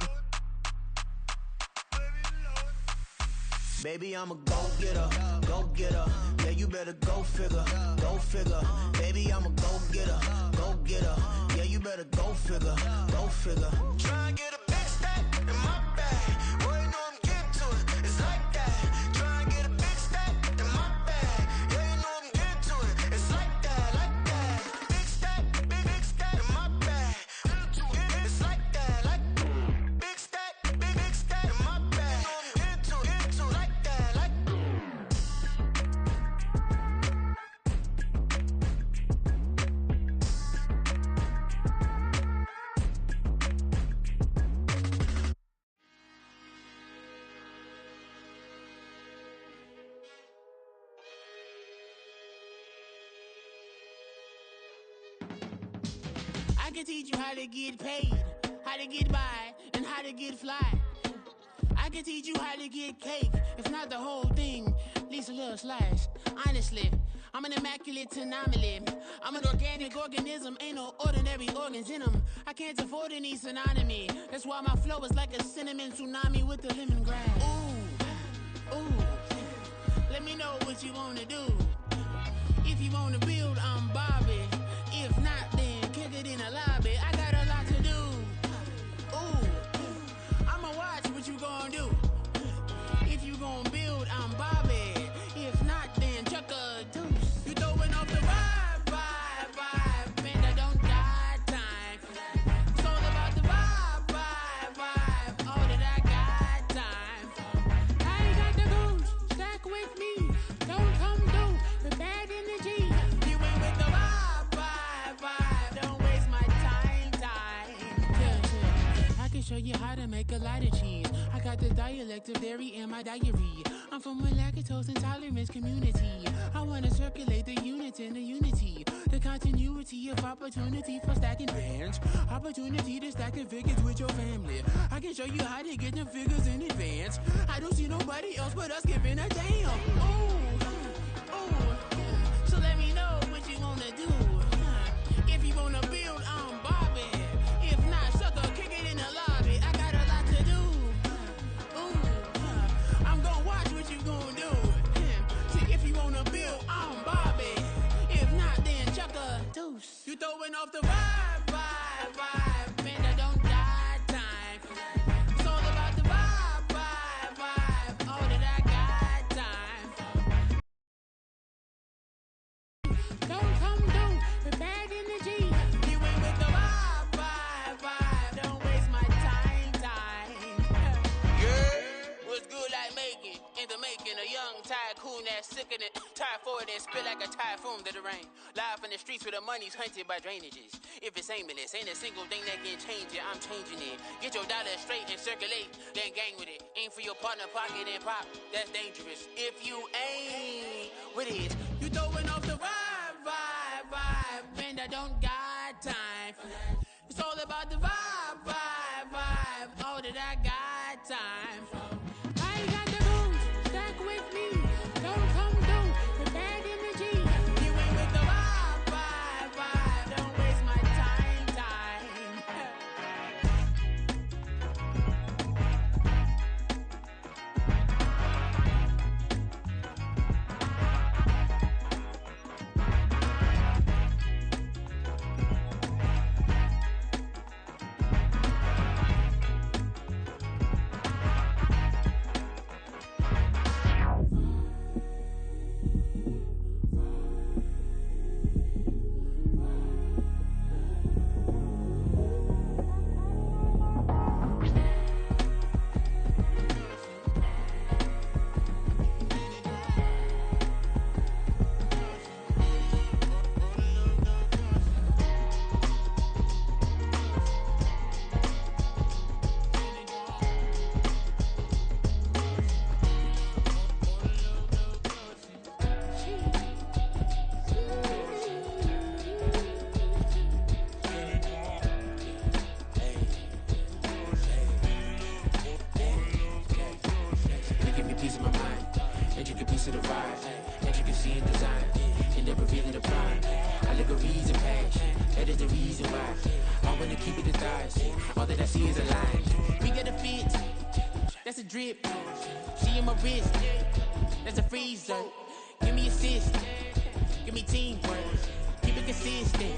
Speaker 9: Baby, I'm a go-getter, go-getter. Yeah, you better go figure, go figure. Baby, I'm a go-getter, go-getter. Yeah, you better go figure, go figure. Try and get a big stack in my bag. Boy, you know I'm getting to it.
Speaker 10: can teach you how to get paid, how to get by, and how to get fly. I can teach you how to get cake, if not the whole thing, at least a little slice. Honestly, I'm an immaculate anomaly. I'm an organic organism, ain't no ordinary organs in them. I can't afford any synonymy. That's why my flow is like a cinnamon tsunami with the lemongrass. Ooh, ooh, let me know what you wanna do. If you wanna build, I'm Bobby. If not, then kick it in the lobby. I got a lot to do. Ooh, I'ma watch what you gon' do. If you gon' build, I'm Bobby. If not, then chuck a deuce. You throwing off the vibe, man, I don't got time. It's all about the vibe, all that I got time. I ain't got the goose, stack with me. Don't come through with bad energy. You ain't with the vibe, don't waste my time. Yeah. I can show you how to make a lot of cheese. I got the dialect of dairy in my diary. I'm from a lactose intolerance community. I wanna circulate the units in the unity. The continuity of opportunity for stacking bands. Opportunity to stack the figures with your family. I can show you how to get the figures in advance. I don't see nobody else but us giving a damn. Ooh, so let me know what you wanna do. If you wanna build, I'm Bobby. If not, sucker, kick it in the lobby. I got a lot to do. Ooh, I'm gonna watch what you gonna do. See, if you wanna build, I'm Bobby. If not, then chuck a deuce. You throwing off the vibe, man, I don't got time. It's all about the vibe, all that I got time. Don't come through with bad energy. You ain't with the vibe, don't waste my time. Yeah, what's good like making? In the making, a young tycoon that's sickening. Tie forward and spit like a typhoon to the rain. Live in the streets where the money's hunted by drainages. If it's aimless, ain't a single thing that can change it. I'm changing it. Get your dollar straight and circulate, then gang with it. Aim for your partner, pocket and pop. That's dangerous. If you ain't with it, you throwing off the vibe, man, I don't got time. It's all about the vibe, all that I got time. I ain't got the booze, stack with me. Don't come through with bad energy. You ain't with the vibe, don't waste my time. That's a drip. She in my wrist. That's a freezer. Give me assist. Give me teamwork. Keep it consistent.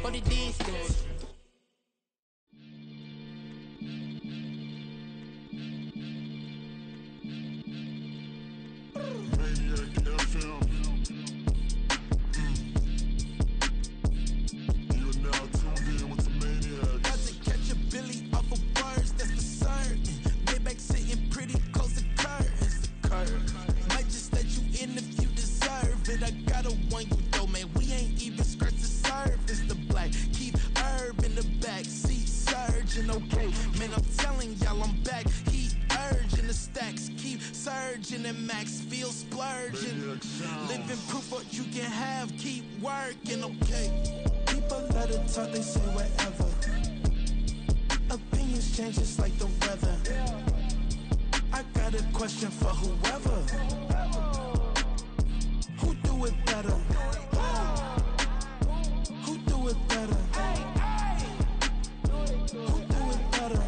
Speaker 10: For the distance.
Speaker 11: Living proof what you can have, keep working, okay? People let gotta talk, they say whatever. Opinions change just like the weather. I got a question for whoever. Who do it better? Who do it better? Who do it better?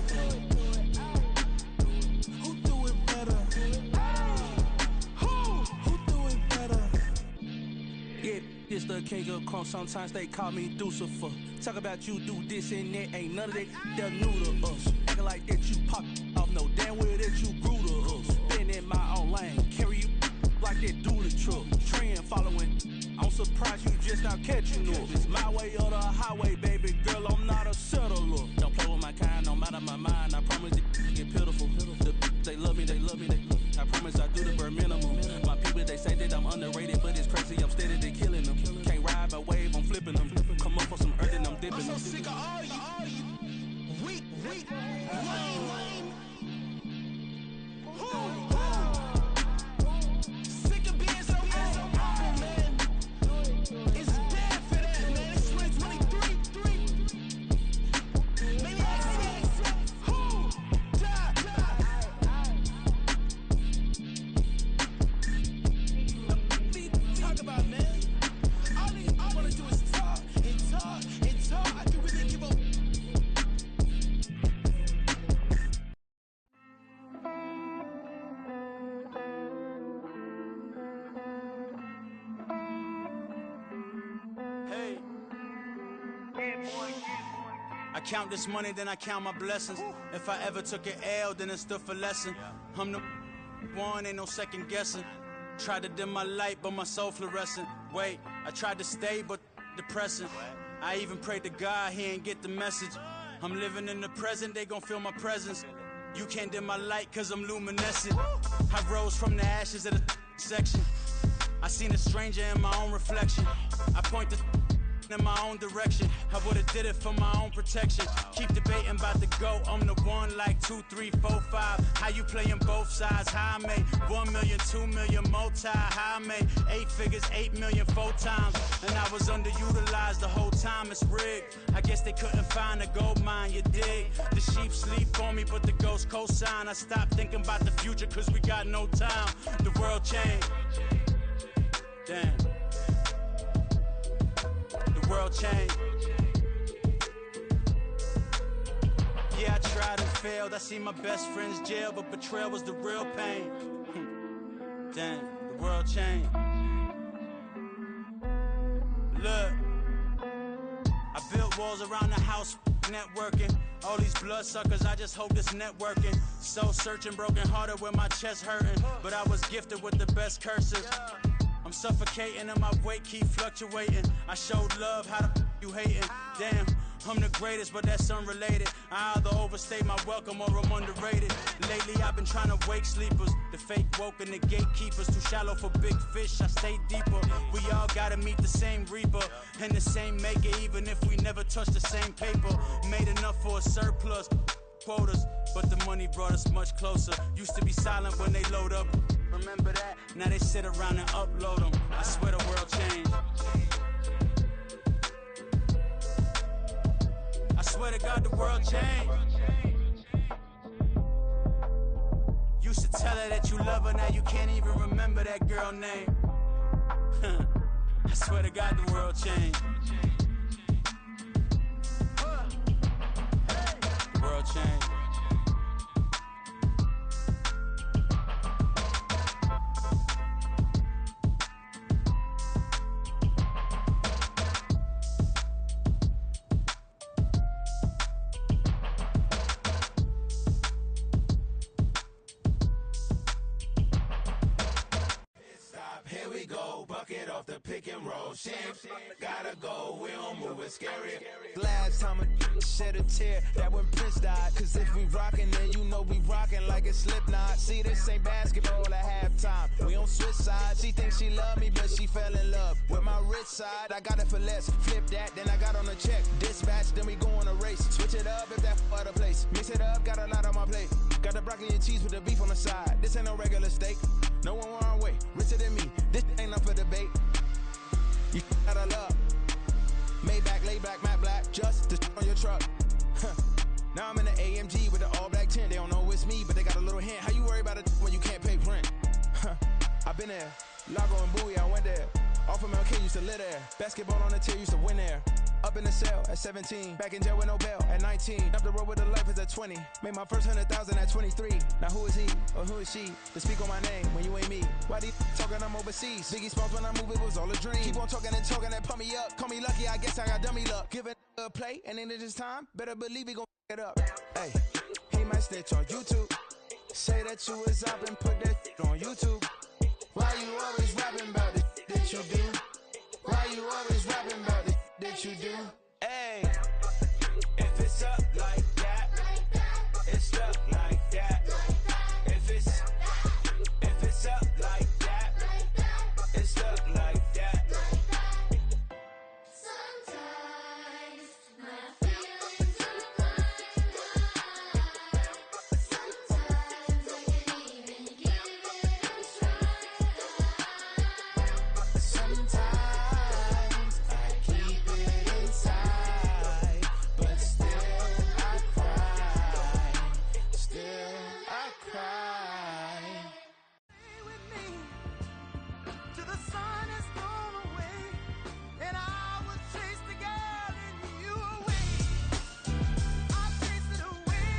Speaker 11: Who do it better? Who do it better?
Speaker 12: Yeah, this the king of crunk. Sometimes they call me Lucifer. Talk about you do this and that. Ain't none of that. They're new to us. Acting like that you pop off. No damn well that you grew to us. Been in my own lane. Carry you like that do the truck. Trend following. I'm surprised you just not catching up. It's my way or the highway, baby girl. I'm not a settler. Don't play with my kind, no matter my mind. I promise it get pitiful. They love me, they love me, they love me. I promise I do the bare minimum. My people, they say that I'm underrated, but it's crazy. I'm steady, they killing them. Can't ride my wave, I'm flipping them. Come up for some earth and I'm dipping them.
Speaker 8: I'm so sick of all you. Weak, lame. Sick of being so awful, man. It's bad for that, man. It's 2023. Maybe I see. Who? Die. Talk about, man. All I wanna do is talk and talk and talk. I can really give up.
Speaker 13: Hey. I count this money, then I count my blessings. If I ever took an L, then it stood for lesson. I'm the one, ain't no second guessing. Tried to dim my light, but my soul fluorescent. Wait, I tried to stay, but depressing. I even prayed to God, he ain't get the message. I'm living in the present, they gon' feel my presence. You can't dim my light, cause I'm luminescent. I rose from the ashes of the section. I seen a stranger in my own reflection. I point the in my own direction. I would've did it for my own protection. Keep debating about the GOAT. I'm the one like 2, 3, 4, 5. How you playing both sides? How I made 1 million, 2 million, multi. How I made 8 figures, 8 million, 4 times. And I was underutilized the whole time. It's rigged. I guess they couldn't find a gold mine, you dig? The sheep sleep on me, but the ghost cosign. I stopped thinking about the future, cause we got no time. The world changed. Damn. The world changed. Yeah, I tried and failed. I see my best friends jail, but betrayal was the real pain. Damn, the world changed. Look, I built walls around the house, networking. All these bloodsuckers, I just hope this networking. Soul searching, broken hearted with my chest hurting. But I was gifted with the best curses. I'm suffocating and my weight keep fluctuating. I showed love, how the you hating? Damn, I'm the greatest, but that's unrelated. I either overstay my welcome or I'm underrated. Lately I've been trying to wake sleepers. The fake woke and the gatekeepers. Too shallow for big fish, I stay deeper. We all gotta meet the same reaper and the same maker, even if we never touch the same paper. Made enough for a surplus quotas, but the money brought us much closer. Used to be silent when they load up. Remember that? Now they sit around and upload them. I swear the world changed. I swear to God the world changed. Used to tell her that you love her, now you can't even remember that girl name. I swear to God the world changed. The world changed.
Speaker 14: Pick and roll, shit, gotta go, we don't move, it's scary.
Speaker 11: Last time a shed a tear, that when Prince died. Cause if we rockin', then you know we rockin' like a Slipknot. See, this ain't basketball at halftime, we on switch sides. She thinks she love me, but she fell in love with my rich side. I got it for less, flip that, then I got on a check. Dispatch, then we go on a race. Switch it up if that other place. Mix it up, got a lot on my plate. Got the broccoli and cheese with the beef on the side. This ain't no regular steak, no one wrong way, richer than me. This ain't up for debate. You gotta love Maybach, lay black, matte black, just the on your truck. Now I'm in the AMG with the all black tint. They don't know it's me, but they got a little hint. How you worry about it when you can't pay rent? I've been there. Lago and Bowie, I went there. Off of MLK, used to live there. Basketball on the tier, used to win there. Up in the cell at 17. Back in jail with no bail at 19. Up the road with the life is at 20. Made my first 100,000 at 23. Now who is he or who is she to speak on my name when you ain't me? Why they talking I'm overseas? Biggie Smalls when I move, it was all a dream. Keep on talking and pump me up. Call me lucky, I guess I got dummy luck. Give it a play and then it is time. Better believe he gon' it up. Hey, he might snitch on YouTube. Say that you was up and put that on YouTube. Why you always rapping about the that you do? Why you always rapping about the that you do?
Speaker 13: Hey, if it's up like that, it's stuck like that. If it's up like that, it's stuck like that.
Speaker 10: Sometimes my feelings are blind. Sometimes I can't even give it a try.
Speaker 11: Sometimes I keep it inside, but still I cry. Still I cry.
Speaker 8: Stay with me till the sun has gone away, and I will chase the girl in you away. I'll chase it away.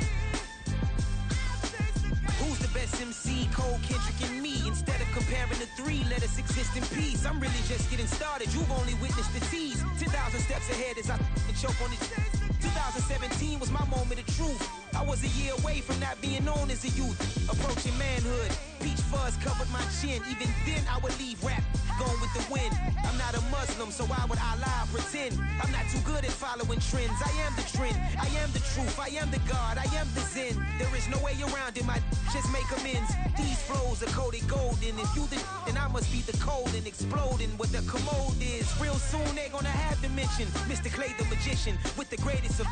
Speaker 8: I'll chase the girl.
Speaker 5: Who's the best MC? Cole, Kendrick, and me. Instead of comparing the three, let us exist in peace. I'm really just getting started. You've only witnessed the tease. 10,000 steps ahead as I choke on it. 2017 was my moment of truth. I was a year away from not being known as a youth. Approaching manhood. Peach fuzz covered my chin. Even then I would leave rap going with the wind. I'm not a Muslim, so why would I lie or pretend? I'm not too good at following trends. I am the trend. I am the truth. I am the God. I am the Zen. There is no way around it. My just make amends. These flows are coated golden. If you then I must be the cold and exploding what the commode is. Real soon they're gonna have to mention Mr. Clay the magician with the greatest of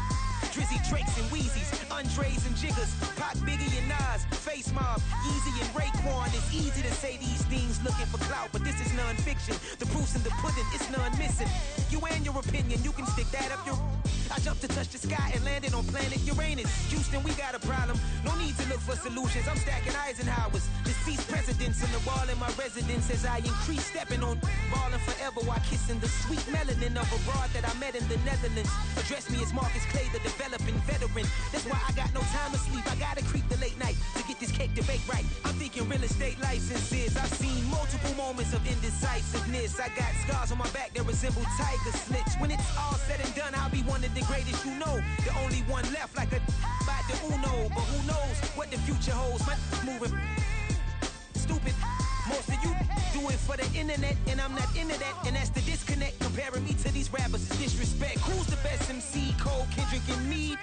Speaker 5: Drizzy, Drakes, and Wheezies, Andres and Jiggers, Pac, Biggie, and Nas, Face Mob, Yeezy, and Raekwon. It's easy to say these things looking for clout, but this is non-fiction. The proof's in the pudding, it's none missing. You and your opinion, you can stick that up your... I jumped to touch the sky and landed on planet Uranus. Houston, we got a problem. No need to look for solutions. I'm stacking Eisenhowers. Deceased presidents in the wall in my residence as I increase stepping on ballin' forever while kissing the sweet melanin of a broad that I met in the Netherlands. Address me as Marcus Clay, the developing veteran. That's why I got no time to sleep. I gotta creep the late night to get this cake debate right. I'm thinking real estate licenses. I've seen multiple moments of indecisiveness. I got scars on my back that resemble tiger slits. When it's all said and done, I'll be one of the greatest you know. The only one left like a by the Uno. But who knows what the future holds? My moving stupid. Most of you do it for the internet, and I'm not into that. And that's the disconnect. Comparing me to these rappers is disrespect. Who's the best MC? Cole, Kendrick, and me.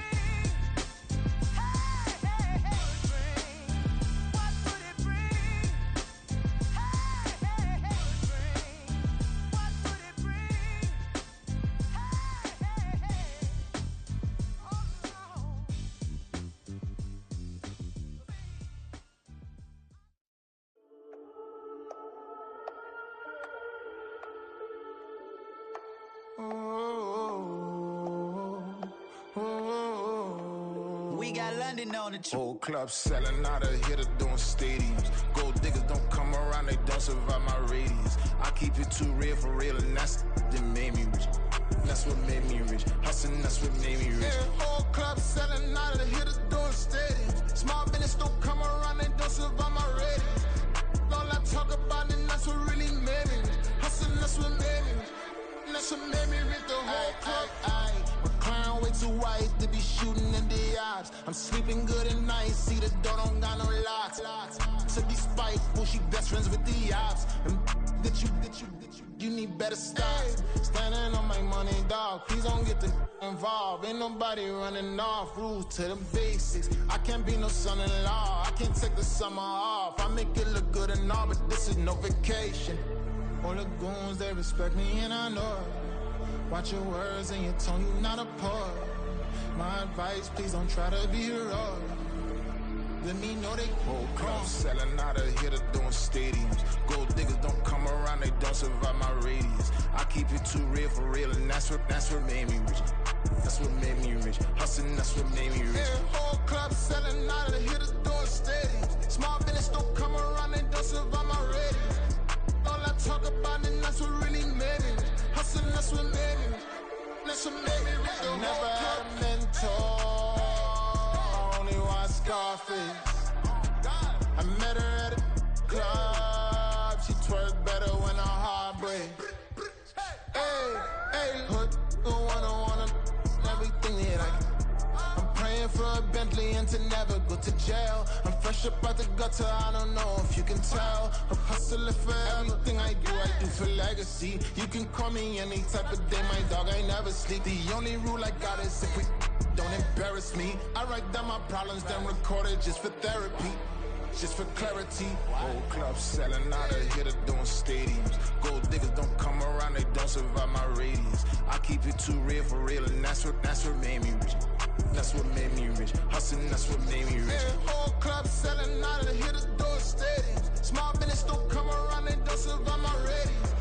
Speaker 11: We got London on the
Speaker 7: Whole club selling out of hitter doing stadiums. Gold diggers don't come around, they don't survive my radius. I keep it too real for real, and that's that made me rich. That's what made me rich. Hustling, that's what made me rich. Yeah, whole club selling out of hitters doing stadiums. Small business don't come around, they don't survive my radius. All I talk about, and that's what really made me rich. Hustling, that's what made me rich. And that's what made me rich. The whole club. McLaren way too white to be shooting in the eyes. I'm sleeping good at night, see the door don't got no locks. To be spiteful, she best friends with the ops. And you need better stocks. Standing on my money, dog. Please don't get the involved. Ain't nobody running off. Rules to the basics. I can't be no son-in-law. I can't take the summer off. I make it look good and all, but this is no vacation. All the goons, they respect me and I know it. Watch your words and your tone, you not a poet. My advice, please don't try to be heroic.
Speaker 11: let me know they
Speaker 7: whole club selling out of here to doing stadiums. Gold diggers don't come around, they don't survive my radius. I keep it too real for real, and that's what made me rich. That's what made me rich. Hustling, that's what made me rich.
Speaker 11: Yeah, whole club selling out of here to doing stadiums. Small business don't come around, they don't survive my radius. All I talk about, and that's what really made me rich. Hustling, that's what made me rich. That's what made me rich. I never had a mentor. I only watch Scarface. I met her at a club. She twerk better when her heart breaks. Hey, hood, the wanna everything that I can. I'm praying for a Bentley and to never go to jail. I'm fresh up out the gutter, I don't know if you can tell. I'm hustling for everything I do for legacy. You can call me any type of day, my dog, I never sleep. The only rule I got is if we don't embarrass me. I write down my problems, then record it just for therapy. Just for clarity.
Speaker 7: Whole club selling out of here to doing stadiums. Gold diggers don't come around, they don't survive my radius. I keep it too real for real, and that's what made me rich. That's what made me rich. Hustling, that's what made me rich.
Speaker 11: Yeah, whole club selling out of here to doing stadiums. Small business don't come around, they don't survive my radius.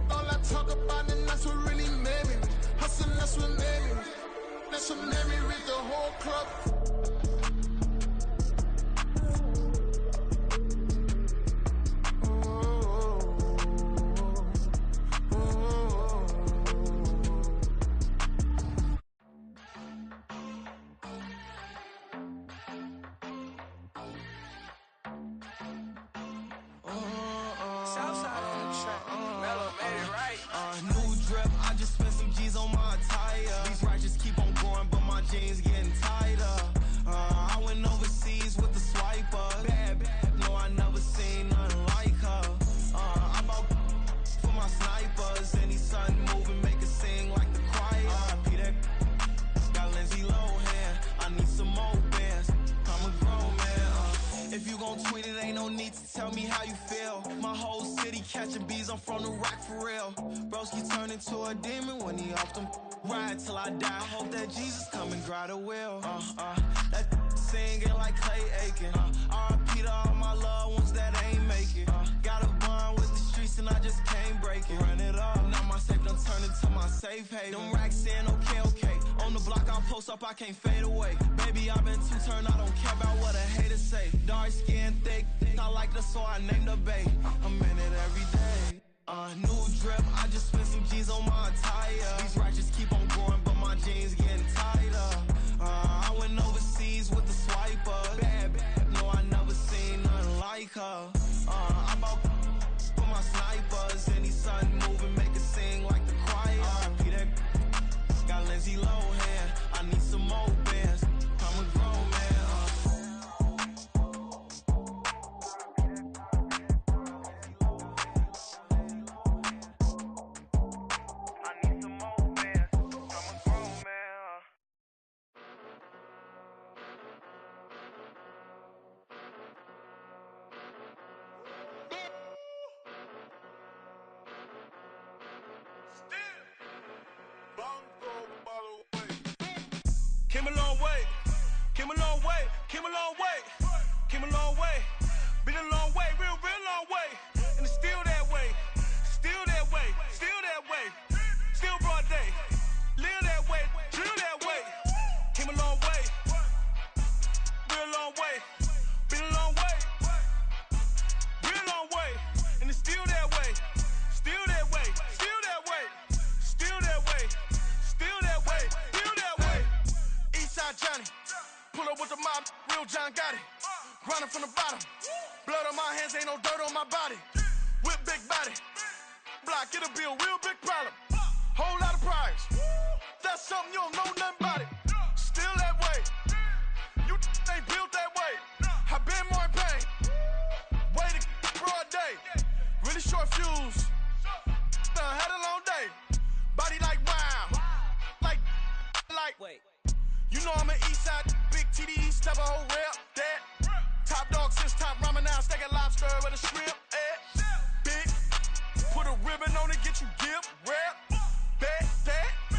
Speaker 11: All I talk about, and that's what really made me rich. Hustling, that's what made me rich. That's what made me rich. The whole club. Jeans getting tighter. I went overseas with the swiper. Bad, no, I never seen nothing like her. I bought for my snipers. Any sun moving, make it sing like the choir. Peter got Lindsay Lohan. I need some more bands. I'm a grown man. If you gon' tweet it, ain't no need to tell me how you feel. My whole city catching bees, I'm from the rock for real. Broski turned into a demon when he off them. Ride till I die. I hope that Jesus come and dry the wheel. That singing like Clay Aiken. R.I.P. to all my loved ones that ain't make it. Got a bond with the streets and I just can't break it. Run it up, now my safe done turned into my safe haven. Them racks in, okay. On the block I post up, I can't fade away. Baby, I've been too turned, I don't care about what a hater say. Dark skin, thick, I like the so I named the bae. I'm in it every day. New drip, I just spent some G's on my attire. These righteous keep on growing, but my jeans getting tighter. I went overseas with the swiper. Bad, no, I never seen nothing like her. I bought for my snipers. Any sun moving, make it sing like the choir. Peter got Lindsay Lohan. I need some more bands. I'm a grown man.
Speaker 15: Came a long way, came a long way, came a long way, came a long way, been a long way, real long way, and it's still that way, still that way, still that way, still broad day, live that way, drill that way, came a long way, real long way, been a long way, real long way, and it's still that way, still that way, still that way, still that way, still that way, still that way. Eastside Johnny, pull up with the mob, real John Gotti. Grinding from the bottom, blood on my hands, ain't no dirt on my body. Whip big body, block, it'll be a real big problem. Whole lot of prize, that's something you don't know nothing about it. Still that way, you ain't built that way. I been more in pain, way to broad day. Really short fuse, had a long day. Body like wow, like, wait. You know I'm an Eastside, big TDE, step a whole rep, that. Top dog, since top ramen now, steak a lobster with a shrimp, big. Put a ribbon on it, get you gift, rep, bet, that.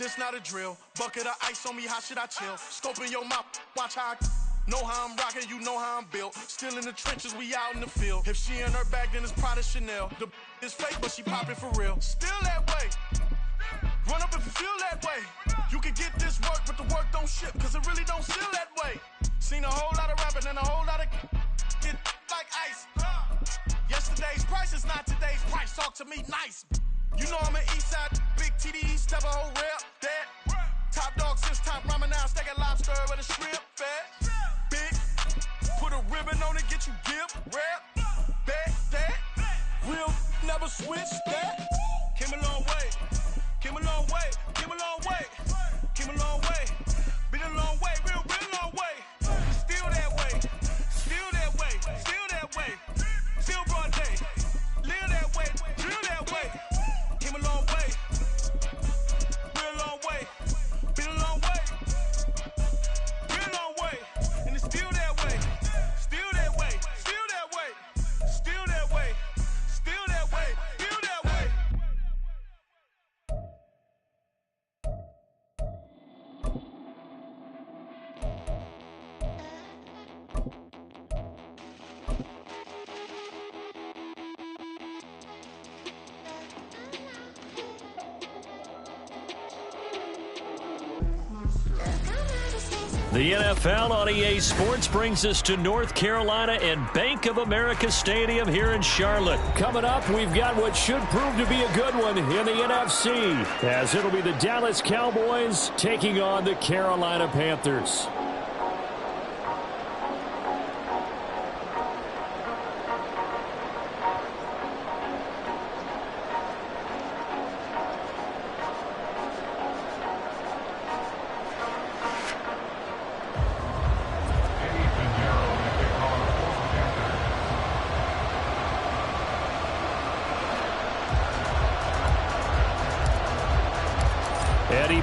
Speaker 15: this not a drill. Bucket of ice on me, how should I chill? Scoping your mouth, watch how I know how I'm rocking, you know how I'm built. Still in the trenches, we out in the field. If she in her bag, then it's Prada Chanel. The is fake, but she popping for real. Still that way. Run up if you feel that way. You can get this work, but the work don't ship, cause it really don't feel that way. Seen a whole lot of rapping and a whole lot of get like ice. Yesterday's price is not today's price. Talk to me nice. You know I'm an east side, big TDE, step a whole rep, that. Top dog since top ramen now, steak and lobster with a shrimp, fat. Big, put a ribbon on it, get you gift, rap, back, that. Real, never switch, that. Came a long way, came a long way, came a long way, came a long way. Been a long way, real long way. Still that way, still that way, still that way. Still broad day, live that way, drill that way. Came a long way, real long way. Been a long way, real long way. And it's still that way, still that way, still that way, still that way, still that way, still that way.
Speaker 1: The NFL on EA Sports brings us to North Carolina and Bank of America Stadium here in Charlotte. Coming up, we've got what should prove to be a good one in the NFC, as it'll be the Dallas Cowboys taking on the Carolina Panthers.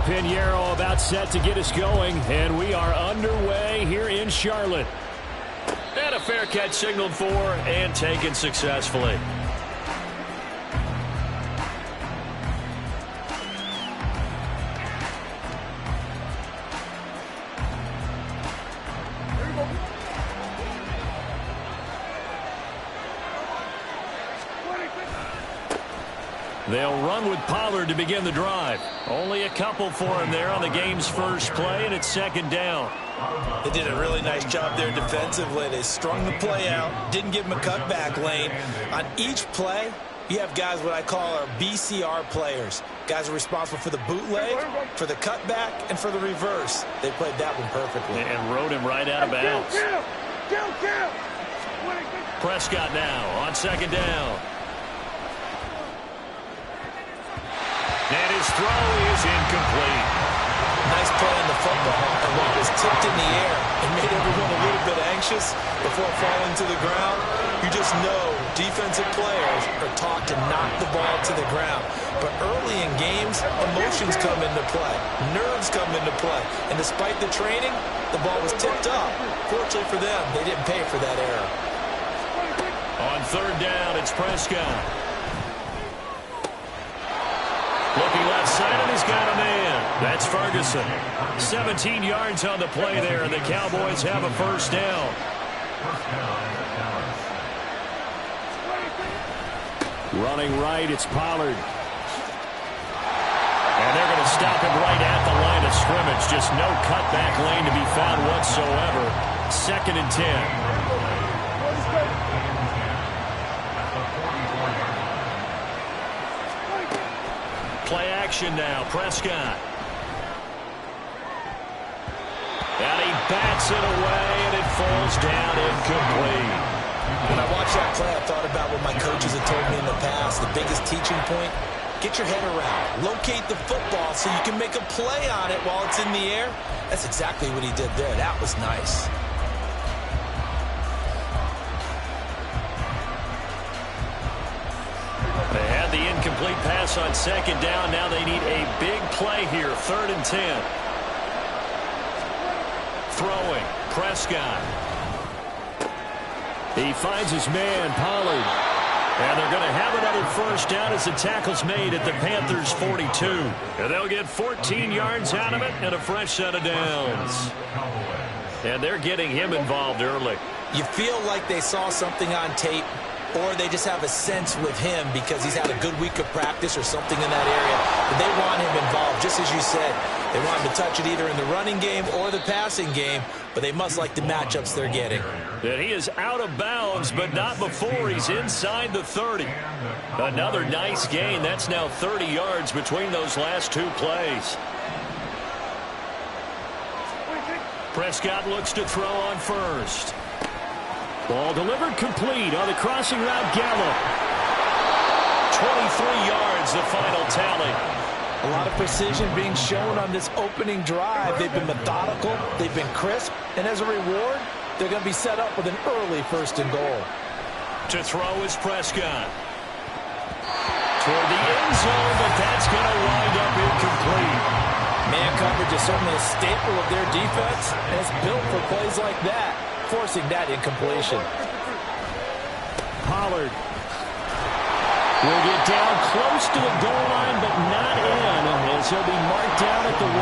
Speaker 1: Pinheiro about set to get us going, and we are underway here in Charlotte. And a fair catch signaled for and taken successfully. They'll run with Pollard to begin the drive. Only a couple for him there on the game's first play, and it's second down.
Speaker 2: They did a really nice job there defensively. They strung the play out, didn't give him a cutback lane. On each play, you have guys what I call our BCR players. Guys are responsible for the bootleg, for the cutback, and for the reverse. They played that one perfectly.
Speaker 1: And rode him right out of bounds. Prescott now on second down. And his throw is incomplete.
Speaker 2: Nice play on the football, and when it was tipped in the air, it made everyone a little bit anxious before falling to the ground. You just know defensive players are taught to knock the ball to the ground. But early in games, emotions come into play. Nerves come into play. And despite the training, the ball was tipped up. Fortunately for them, they didn't pay for that error.
Speaker 1: On third down, it's Prescott. Looking left side, and he's got a man. That's Ferguson. 17 yards on the play there, and the Cowboys have a first down. Running right, it's Pollard. And they're going to stop him right at the line of scrimmage. Just no cutback lane to be found whatsoever. Second and 10. Play action now, Prescott. And he bats it away, and it falls down incomplete.
Speaker 2: When I watched that play, I thought about what my coaches had told me in the past. The biggest teaching point, get your head around. Locate the football so you can make a play on it while it's in the air. That's exactly what he did there. That was nice.
Speaker 1: They had the incomplete pass on second down. Now they need a big play here. Third and 10. Throwing. Prescott. He finds his man, Pollard. And they're going to have another first down as the tackle's made at the Panthers' 42. And they'll get 14 yards out of it and a fresh set of downs. And they're getting him involved early.
Speaker 2: You feel like they saw something on tape, or they just have a sense with him because he's had a good week of practice or something in that area. But they want him involved, just as you said. They want him to touch it either in the running game or the passing game, but they must like the matchups they're getting.
Speaker 1: And he is out of bounds, but not before he's inside the 30. Another nice gain. That's now 30 yards between those last two plays. Prescott looks to throw on first. Ball delivered complete on the crossing route. Gallup. 23 yards, the final tally.
Speaker 2: A lot of precision being shown on this opening drive. They've been methodical. They've been crisp. And as a reward, they're going to be set up with an early 1st and goal.
Speaker 1: To throw is Prescott. Toward the end zone, but that's going to wind up incomplete.
Speaker 2: Man coverage is certainly a staple of their defense, and it's built for plays like that, forcing that incompletion.
Speaker 1: Pollard will get down close to the goal line, but not in, as he'll be marked down at the 1.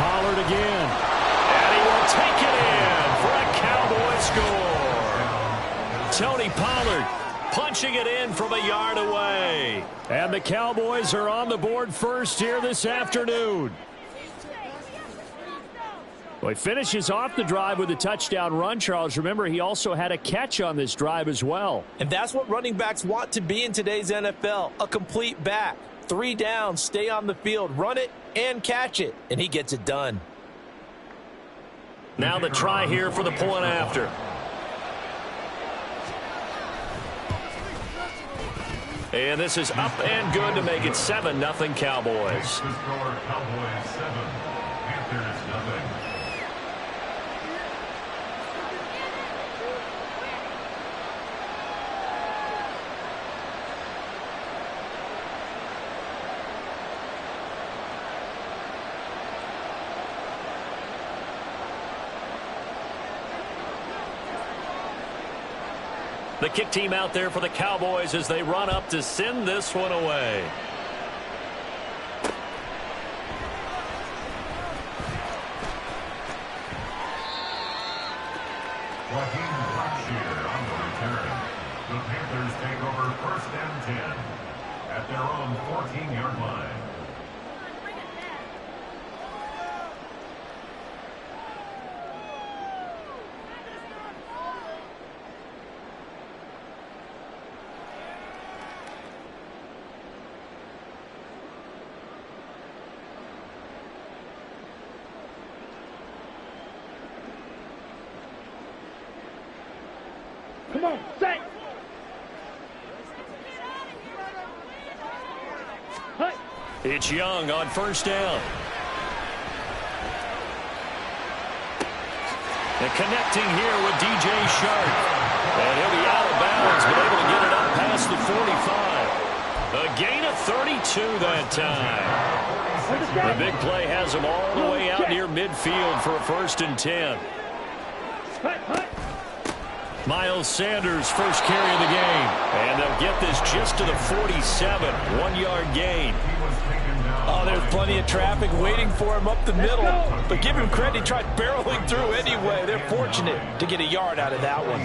Speaker 1: Pollard again. And he will take it in for a Cowboy score. Tony Pollard punching it in from a yard away. And the Cowboys are on the board first here this afternoon. Well, he finishes off the drive with a touchdown run, Charles. Remember, he also had a catch on this drive as well.
Speaker 2: And that's what running backs want to be in today's NFL, a complete back. 3 downs, stay on the field, run it, and catch it. And he gets it done.
Speaker 1: Now the try here for the point after. And this is up and good to make it 7-0 Cowboys.
Speaker 4: Score Cowboys 7, Panthers 0.
Speaker 1: The kick team out there for the Cowboys as they run up to send this one away.
Speaker 4: On the return. The Panthers take over 1st and 10 at their own 14-yard line.
Speaker 3: Come on, set.
Speaker 1: It's Young on 1st down. And connecting here with DJ Sharp. And he'll be out of bounds, but able to get it up past the 45. A gain of 32 that time. The big play has him all the way out near midfield for a 1st and 10. Miles Sanders, first carry of the game. And they'll get this just to the 47. 1-yard gain.
Speaker 2: Oh, there's plenty of traffic waiting for him up the middle. But give him credit, he tried barreling through anyway. They're fortunate to get a yard out of that one.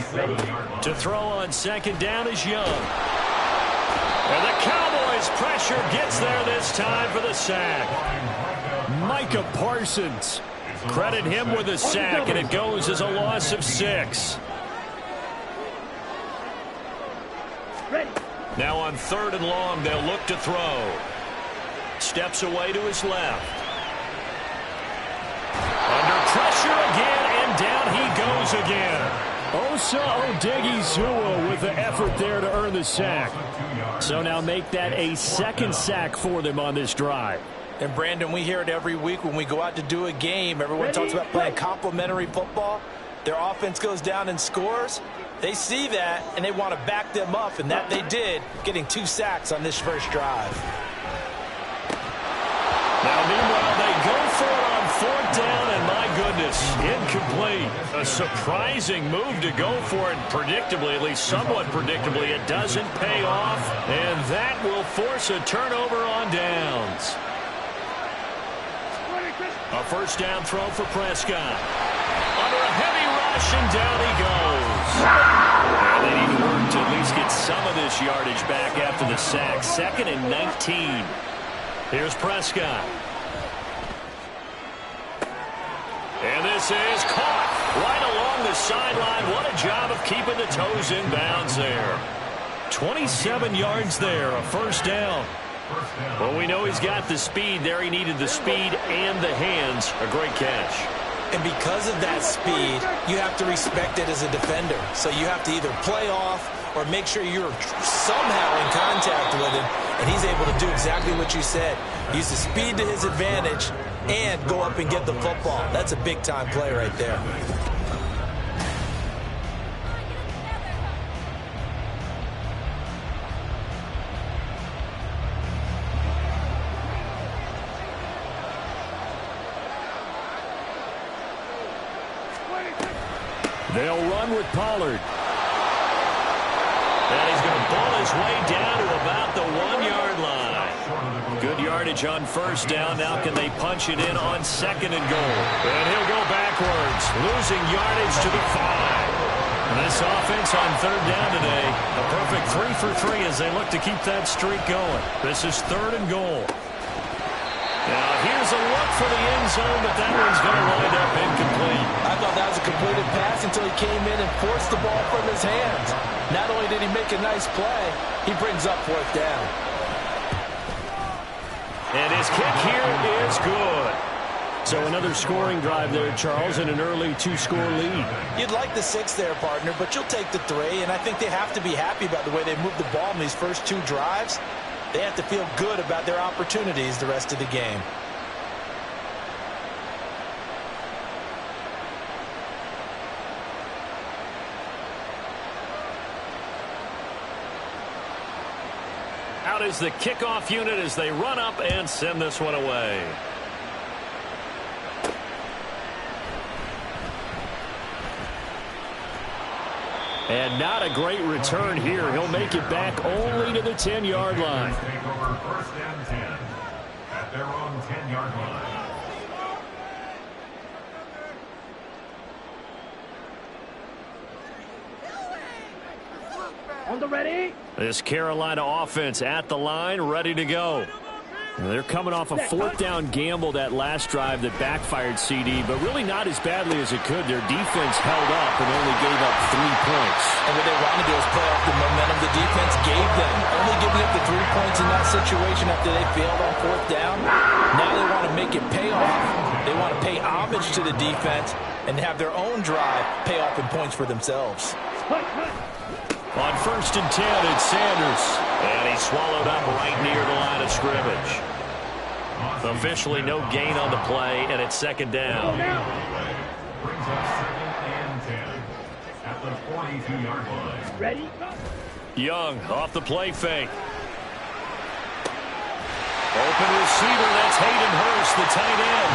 Speaker 1: To throw on 2nd down is Young. And the Cowboys' pressure gets there this time for the sack. Micah Parsons. Credit him with a sack, and it goes as a loss of 6. Now on 3rd and long, they'll look to throw. Steps away to his left. Under pressure again, and down he goes again. Osa Odighizuwa with the effort there to earn the sack. So now make that a 2nd sack for them on this drive.
Speaker 2: And Brandon, we hear it every week when we go out to do a game. Everyone talks about playing complementary football. Their offense goes down and scores. They see that, and they want to back them up, and that they did, getting 2 sacks on this first drive.
Speaker 1: Now, meanwhile, they go for it on 4th down, and my goodness, incomplete. A surprising move to go for it predictably, at least somewhat predictably. It doesn't pay off, and that will force a turnover on downs. A first down throw for Prescott. Under a heavy rush, and down he goes. And they need to work to at least get some of this yardage back after the sack. 2nd and 19. Here's Prescott. And this is caught right along the sideline. What a job of keeping the toes in bounds there. 27 yards there, a first down. Well, we know he's got the speed there. He needed the speed and the hands. A great catch.
Speaker 2: And because of that speed, you have to respect it as a defender. So you have to either play off or make sure you're somehow in contact with him. And he's able to do exactly what you said. Use the speed to his advantage and go up and get the football. That's a big-time play right there.
Speaker 1: They'll run with Pollard. And he's going to ball his way down to about the 1-yard line. Good yardage on first down. Now can they punch it in on 2nd and goal? And he'll go backwards, losing yardage to the 5. And this offense on 3rd down today, a perfect 3 for 3 as they look to keep that streak going. This is 3rd and goal. Now here's a look for the end zone, but that one's going to wind up incomplete.
Speaker 2: I thought that was a completed pass until he came in and forced the ball from his hands. Not only did he make a nice play, he brings up 4th down.
Speaker 1: And his kick here is good. So another scoring drive there, Charles, and an early 2-score lead.
Speaker 2: You'd like the 6 there, partner, but you'll take the 3, and I think they have to be happy about the way they moved the ball in these first 2 drives. They have to feel good about their opportunities the rest of the game.
Speaker 1: Out is the kickoff unit as they run up and send this one away. And not a great return here. He'll make it back only to the 10-yard line.
Speaker 4: Take over 1st and 10 at their own 10-yard line.
Speaker 3: On the ready.
Speaker 1: This Carolina offense at the line, ready to go. They're coming off a 4th down gamble that last drive that backfired CD, but really not as badly as it could. Their defense held up and only gave up 3 points.
Speaker 2: And what they want to do is play off the momentum the defense gave them. Only giving up the 3 points in that situation after they failed on 4th down. Now they want to make it pay off. They want to pay homage to the defense and have their own drive pay off in points for themselves.
Speaker 1: On 1st and 10, it's Sanders. And he's swallowed up right near the line of scrimmage. Officially no gain on the play, and it's 2nd down.
Speaker 4: Brings up 2nd and 10 at the 42-yard line.
Speaker 3: Ready?
Speaker 1: Young off the play fake. Open receiver, that's Hayden Hurst, the tight end.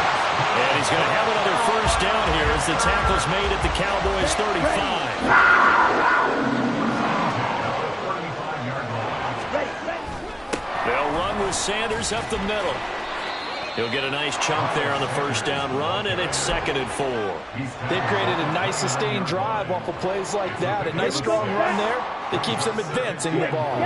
Speaker 1: And he's going to have another first down here as the tackle's made at the Cowboys' 35. They'll run with Sanders up the middle. He'll get a nice chunk there on the first down run, and it's 2nd and 4.
Speaker 2: They've created a nice sustained drive off of plays like that. A nice strong run there that keeps them advancing the ball.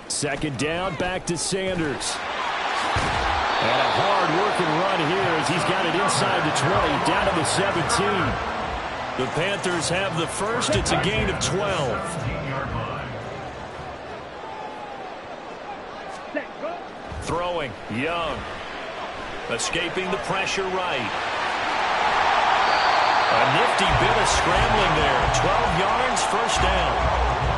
Speaker 1: Second down, back to Sanders. And a hard-working run here as he's got it inside the 20, down to the 17. The Panthers have the first. It's a gain of 12. Throwing, Young. Escaping the pressure right. A nifty bit of scrambling there. 12 yards, first down.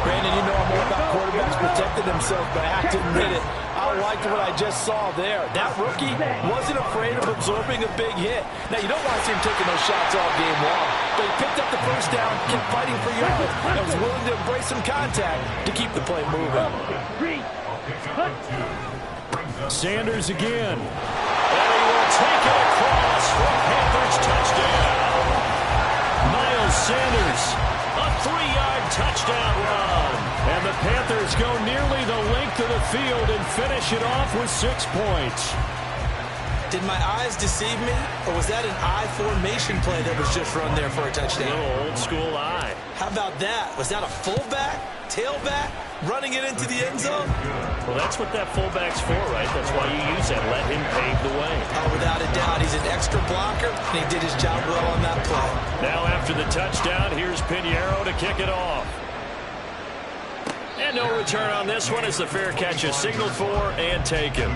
Speaker 2: Brandon, you know I'm all about quarterbacks protecting themselves, but I have to admit it. I liked what I just saw there. That rookie wasn't afraid of absorbing a big hit. Now, you don't want to see him taking those shots all game long, but he picked up the first down, kept fighting for yards, and was willing to embrace some contact to keep the play moving.
Speaker 1: Sanders again. And he will take it across for Panthers touchdown. Miles Sanders, a 3-yard touchdown run. And the Panthers go nearly the length of the field and finish it off with 6 points.
Speaker 2: Did my eyes deceive me, or was that an I formation play that was just run there for a touchdown?
Speaker 1: A little old school eye.
Speaker 2: How about that? Was that a fullback, tailback, running it into the end zone?
Speaker 1: Well, that's what that fullback's for, right? That's why you use that. Let him pave the way.
Speaker 2: Oh, without a doubt. He's an extra blocker, and he did his job well on that play.
Speaker 1: Now after the touchdown, here's Pinheiro to kick it off. And no return on this one as the fair catch is signaled for and taken.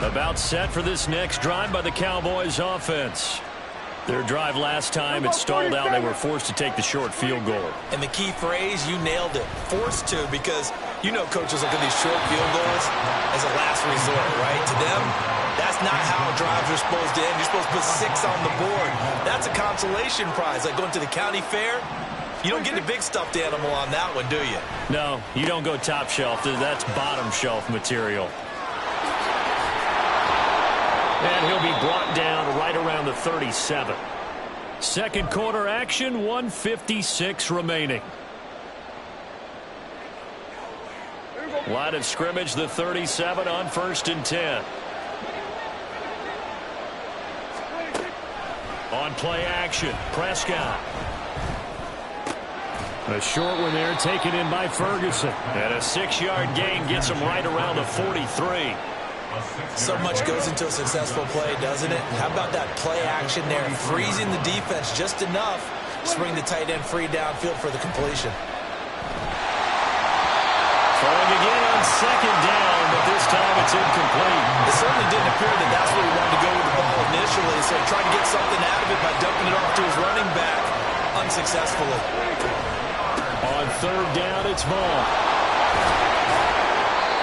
Speaker 1: About set for this next drive by the Cowboys offense. Their drive last time, it stalled out. They were forced to take the short field goal.
Speaker 2: And the key phrase, you nailed it, forced to, because you know coaches look at these short field goals as a last resort, right? To them, that's not how drives are supposed to end. You're supposed to put 6 on the board. That's a consolation prize, like going to the county fair. You don't get the big stuffed animal on that one, do you?
Speaker 1: No, you don't go top shelf. That's bottom shelf material. And he'll be brought down right around the 37. Second quarter action, 1:56 remaining. Line of scrimmage, the 37 on 1st and 10. On play action, Prescott. A short one there taken in by Ferguson. And a 6-yard gain gets him right around the 43.
Speaker 2: So much goes into a successful play, doesn't it? How about that play action there, freezing the defense just enough to bring the tight end free downfield for the completion.
Speaker 1: Throwing again on 2nd down, but this time it's incomplete.
Speaker 2: It certainly didn't appear that that's where he wanted to go with the ball initially, so he tried to get something out of it by dumping it off to his running back unsuccessfully.
Speaker 1: On 3rd down, it's Vaughn.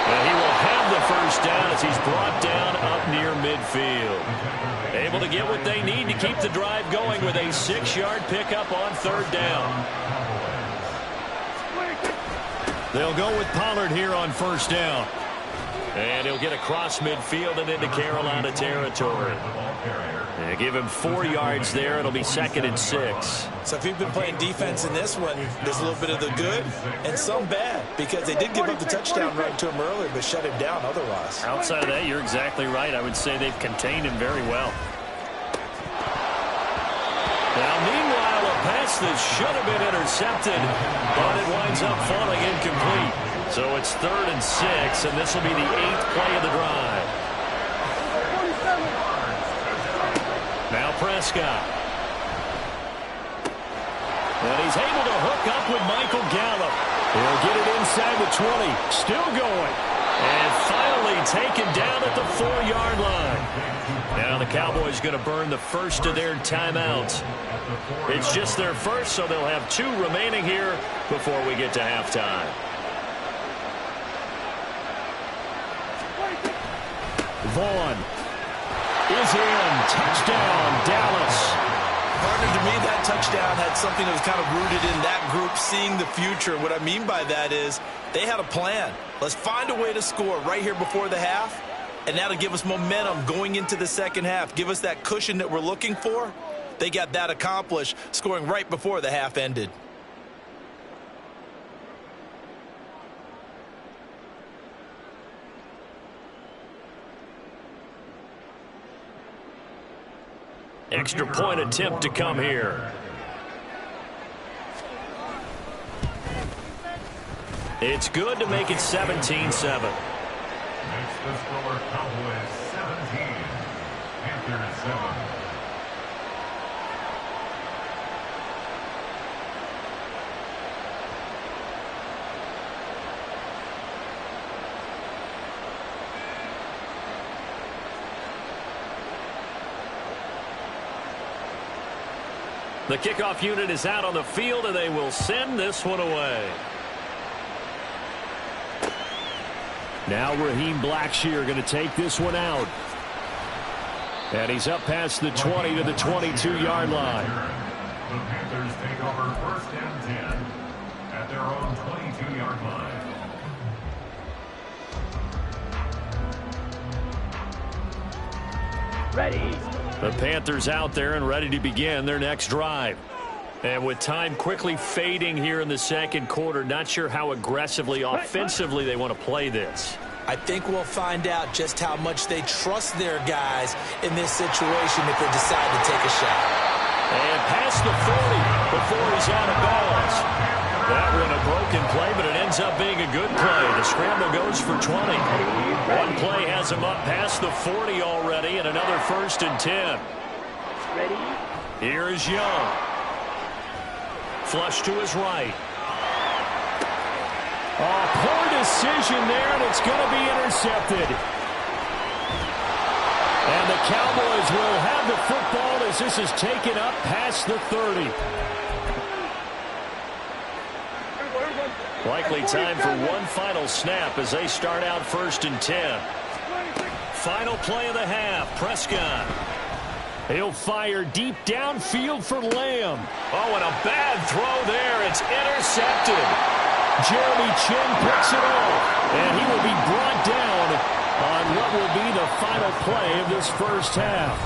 Speaker 1: And he will have the first down as he's brought down up near midfield. Able to get what they need to keep the drive going with a 6-yard pickup on 3rd down. They'll go with Pollard here on 1st down. And he'll get across midfield and into Carolina territory. And give him 4 yards there. It'll be 2nd and 6.
Speaker 2: So if you've been playing defense in this one, there's a little bit of the good and some bad, because they did give up the touchdown run to him earlier but shut him down otherwise.
Speaker 1: Outside of that, you're exactly right. I would say they've contained him very well. Now, meanwhile, a pass that should have been intercepted, but it winds up falling incomplete. So it's 3rd and 6, and this will be the 8th play of the drive. Now Prescott. And he's able to hook up with Michael Gallup. He'll get it inside the 20. Still going. And finally taken down at the 4-yard line. Now the Cowboys going to burn the first of their timeouts. It's just their first, so they'll have 2 remaining here before we get to halftime. Vaughn is in. Touchdown, Dallas.
Speaker 2: Partner, to me, that touchdown had something that was kind of rooted in that group seeing the future. What I mean by that is they had a plan. Let's find a way to score right here before the half, and that'll give us momentum going into the second half. Give us that cushion that we're looking for. They got that accomplished, scoring right before the half ended.
Speaker 1: Extra point attempt to come here. It's good to make it 17-7.
Speaker 4: Makes the score Cowboys 17, Panthers 7.
Speaker 1: The kickoff unit is out on the field, and they will send this one away. Now Raheem Blackshear going to take this one out. And he's up past the 20 to the 22-yard line.
Speaker 4: The Panthers take over 1st and 10 at their own 22-yard line.
Speaker 1: Ready. The Panthers out there and ready to begin their next drive. And with time quickly fading here in the second quarter, not sure how aggressively, offensively they want to play this.
Speaker 2: I think we'll find out just how much they trust their guys in this situation if they decide to take a shot.
Speaker 1: And past the 40 before he's out of bounds. That one a broken play, but it ends up being a good play. The scramble goes for 20. One play has him up past the 40 already, and another 1st and 10. Ready? Here is Young. Flush to his right. Oh, poor decision there, and it's going to be intercepted. And the Cowboys will have the football as this is taken up past the 30. Likely time for one final snap as they start out 1st and 10. Final play of the half, Prescott. He'll fire deep downfield for Lamb. Oh, and a bad throw there. It's intercepted. Jeremy Chin picks it off, and he will be brought down on what will be the final play of this first half.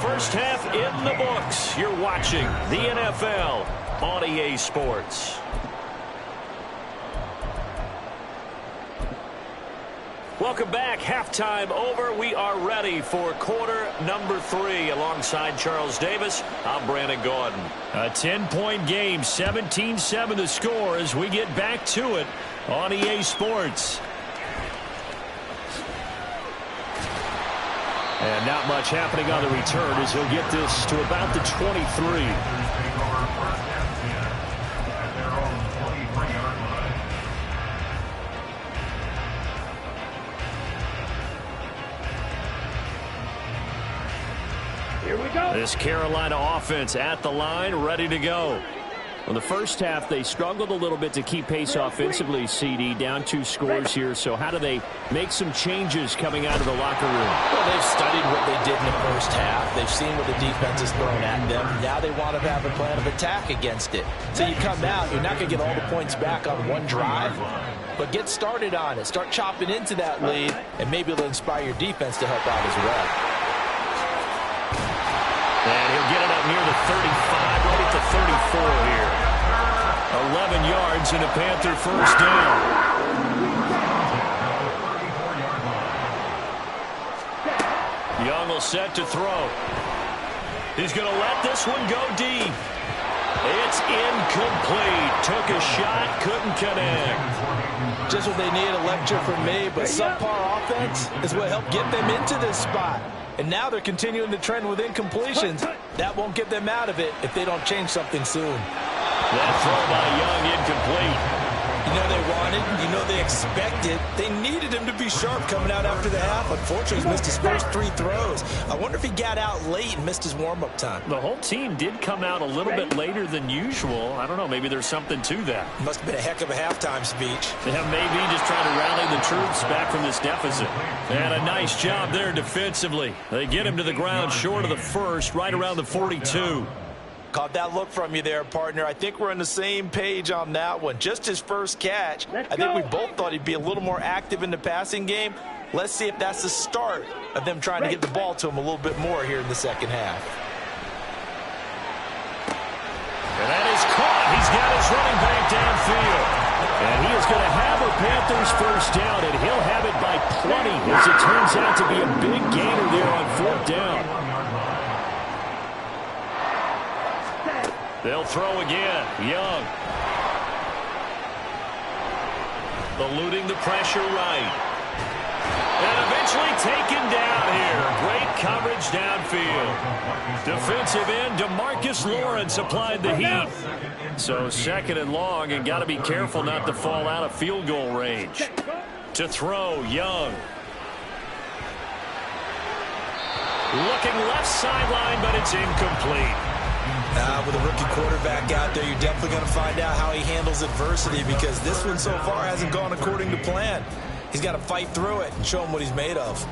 Speaker 1: First half in the books. You're watching the NFL on EA Sports. Welcome back. Halftime over. We are ready for quarter number 3. Alongside Charles Davis, I'm Brandon Gordon. A 10-point game, 17-7 the score as we get back to it on EA Sports. And not much happening on the return as he'll get this to about the 23. This Carolina offense at the line, ready to go. In the first half, they struggled a little bit to keep pace offensively, CD, down 2 scores here. So how do they make some changes coming out of the locker room?
Speaker 2: Well, they've studied what they did in the first half. They've seen what the defense has thrown at them. Now they want to have a plan of attack against it. So you come out, you're not going to get all the points back on one drive, but get started on it. Start chopping into that lead, and maybe it'll inspire your defense to help out as well.
Speaker 1: And he'll get it up near the 35, right at the 34 here. 11 yards and a Panther first down. Young will set to throw. He's going to let this one go deep. It's incomplete. Took a shot, couldn't connect.
Speaker 2: Just what they need, a lecture from me, but subpar offense is what helped get them into this spot. And now they're continuing the trend with incompletions. That won't get them out of it if they don't change something soon.
Speaker 1: That throw by Young incomplete.
Speaker 2: You know they wanted, you know they expected. They needed him to be sharp coming out after the half. Unfortunately, he's missed his first 3 throws. I wonder if he got out late and missed his warm-up time.
Speaker 1: The whole team did come out a little bit later than usual. I don't know, maybe there's something to that.
Speaker 2: Must have been a heck of a halftime speech.
Speaker 1: Yeah, maybe just trying to rally the troops back from this deficit. And a nice job there defensively. They get him to the ground short of the first, right around the 42.
Speaker 2: Caught that look from you there, partner. I think we're on the same page on that one. Just his first catch. I think we both thought he'd be a little more active in the passing game. Let's see if that's the start of them trying to get the ball to him a little bit more here in the second half.
Speaker 1: And that is caught. He's got his running back downfield. And he is going to have a Panthers first down, and he'll have it by 20 as it turns out to be a big gainer there on 4th down. They'll throw again. Young. Eluding the pressure right. And eventually taken down here. Great coverage downfield. Defensive end DeMarcus Lawrence applied the heat. So 2nd and long, and got to be careful not to fall out of field goal range. To throw, Young. Looking left sideline, but it's incomplete.
Speaker 2: With a rookie quarterback out there, you're definitely going to find out how he handles adversity, because this one so far hasn't gone according to plan. He's got to fight through it and show him what he's made of.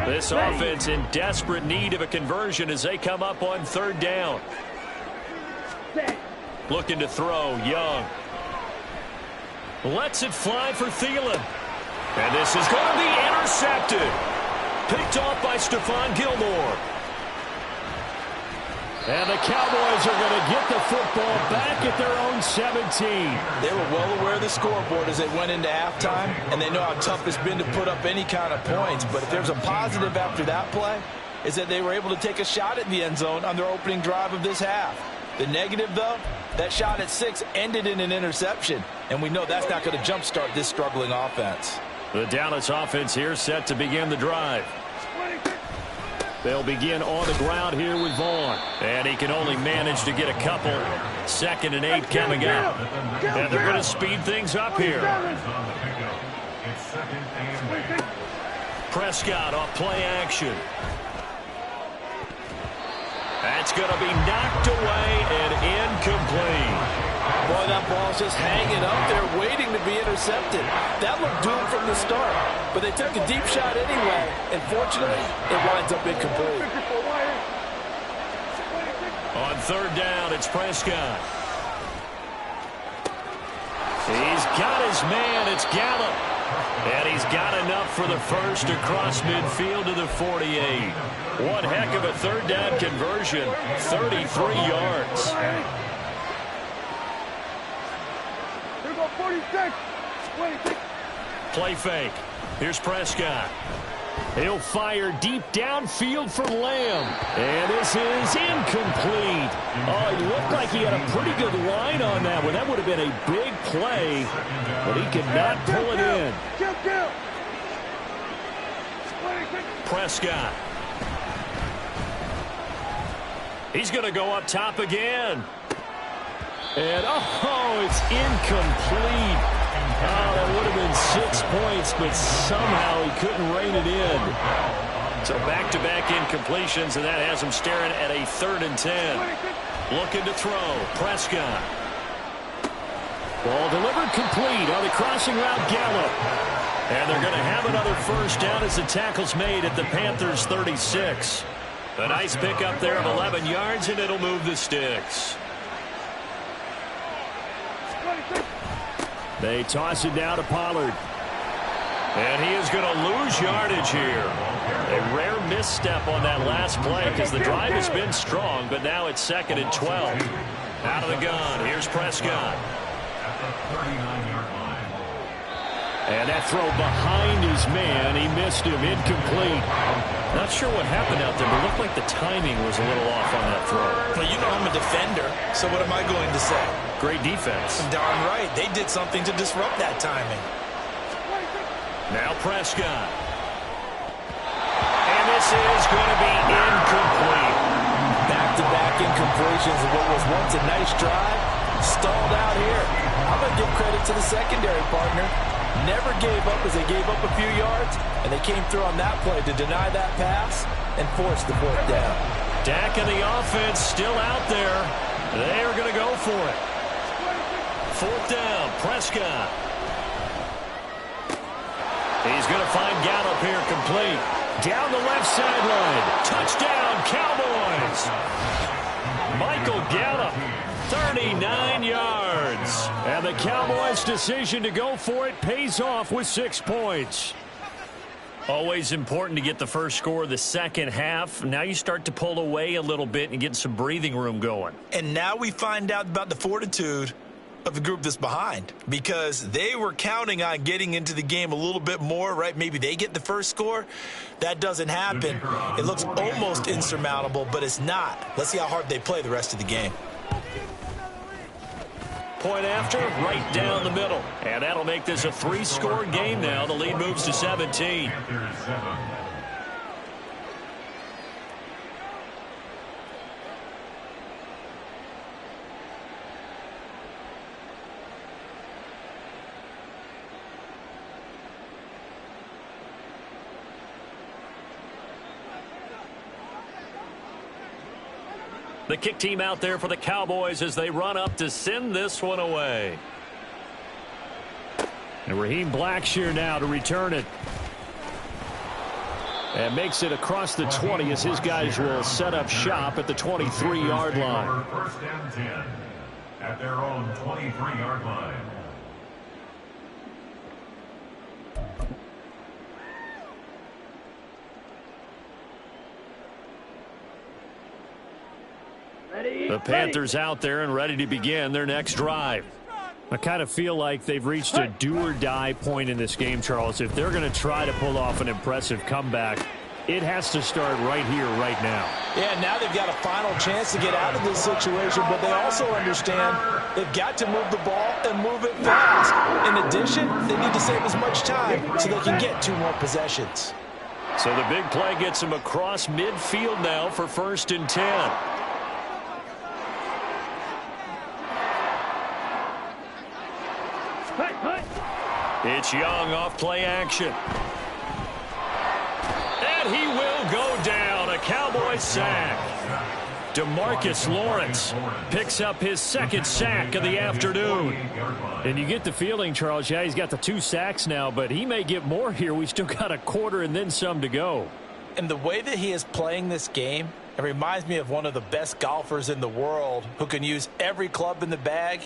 Speaker 1: This offense in desperate need of a conversion as they come up on third down. Looking to throw, Young. Lets it fly for Thielen. And this is going to be intercepted. Picked off by Stephon Gilmore. And the Cowboys are going to get the football back at their own 17.
Speaker 2: They were well aware of the scoreboard as they went into halftime, and they know how tough it's been to put up any kind of points. But if there's a positive after that play, is that they were able to take a shot at the end zone on their opening drive of this half. The negative, though, that shot at 6 ended in an interception, and we know that's not going to jumpstart this struggling offense.
Speaker 1: The Dallas offense here set to begin the drive. They'll begin on the ground here with Vaughn. And he can only manage to get a couple. 2nd and 8 coming up. And they're going to speed things up here. Prescott off play action. That's going to be knocked away and incomplete.
Speaker 2: Boy, that ball's just hanging up there waiting to be intercepted. That looked doomed from the start, but they took a deep shot anyway, and fortunately, it winds up incomplete.
Speaker 1: On third down, it's Prescott. He's got his man. It's Gallup. And he's got enough for the first across midfield to the 48. One heck of a third down conversion. 33 yards.
Speaker 3: 46.
Speaker 1: Play fake. Here's Prescott. He'll fire deep downfield for Lamb. And this is incomplete. Oh, he looked like he had a pretty good line on that one. That would have been a big play, but he could not pull it in. Prescott. He's going to go up top again. And, oh, it's incomplete. Oh, that would have been 6 points, but somehow he couldn't rein it in. So back-to-back incompletions, and that has him staring at a 3rd and 10. Looking to throw. Prescott. Ball delivered complete on the crossing route, Gallup. And they're going to have another first down as the tackle's made at the Panthers' 36. A nice pickup there of 11 yards, and it'll move the sticks. They toss it down to Pollard. And he is going to lose yardage here. A rare misstep on that last play because the drive has been strong, but now it's 2nd and 12. Out of the gun, here's Prescott. And that throw behind his man, he missed him, incomplete. Not sure what happened out there, but it looked like the timing was a little off on that throw.
Speaker 2: Well, you know I'm a defender, so what am I going to say?
Speaker 1: Great defense.
Speaker 2: Darn right. They did something to disrupt that timing.
Speaker 1: Now Prescott. And this is going to be incomplete.
Speaker 2: Back-to-back incompletions of what was once a nice drive. Stalled out here. I'm going to give credit to the secondary partner. Never gave up as they gave up a few yards, and they came through on that play to deny that pass and force the 4th down.
Speaker 1: Dak and the offense still out there. They are going to go for it. 4th down, Prescott. He's going to find Gallup here complete. Down the left sideline. Touchdown, Cowboys. Michael Gallup. 39 yards. And the Cowboys' decision to go for it pays off with 6 points. Always important to get the first score of the second half. Now you start to pull away a little bit and get some breathing room going.
Speaker 2: And now we find out about the fortitude of the group that's behind, because they were counting on getting into the game a little bit more, right? Maybe they get the first score. That doesn't happen. It looks almost insurmountable, but it's not. Let's see how hard they play the rest of the game.
Speaker 1: Point after, right down the middle. And that'll make this a 3-score game now. The lead moves to 17. The kick team out there for the Cowboys as they run up to send this one away. And Raheem Blackshear now to return it. And makes it across the 20 as his guys will set up shop at the 23-yard line.
Speaker 4: First and 10 at their own 23-yard line.
Speaker 1: The Panthers out there and ready to begin their next drive. I kind of feel like they've reached a do-or-die point in this game, Charles. If they're going to try to pull off an impressive comeback, it has to start right here, right now.
Speaker 2: Yeah, now they've got a final chance to get out of this situation, but they also understand they've got to move the ball and move it fast. In addition, they need to save as much time so they can get 2 more possessions.
Speaker 1: So the big play gets them across midfield now for 1st and 10. It's Young off play action. And he will go down. A Cowboys sack. DeMarcus Lawrence picks up his 2nd sack of the afternoon. And you get the feeling, Charles, yeah, he's got the 2 sacks now, but he may get more here. We still got a quarter and then some to go.
Speaker 2: And the way that he is playing this game, it reminds me of one of the best golfers in the world who can use every club in the bag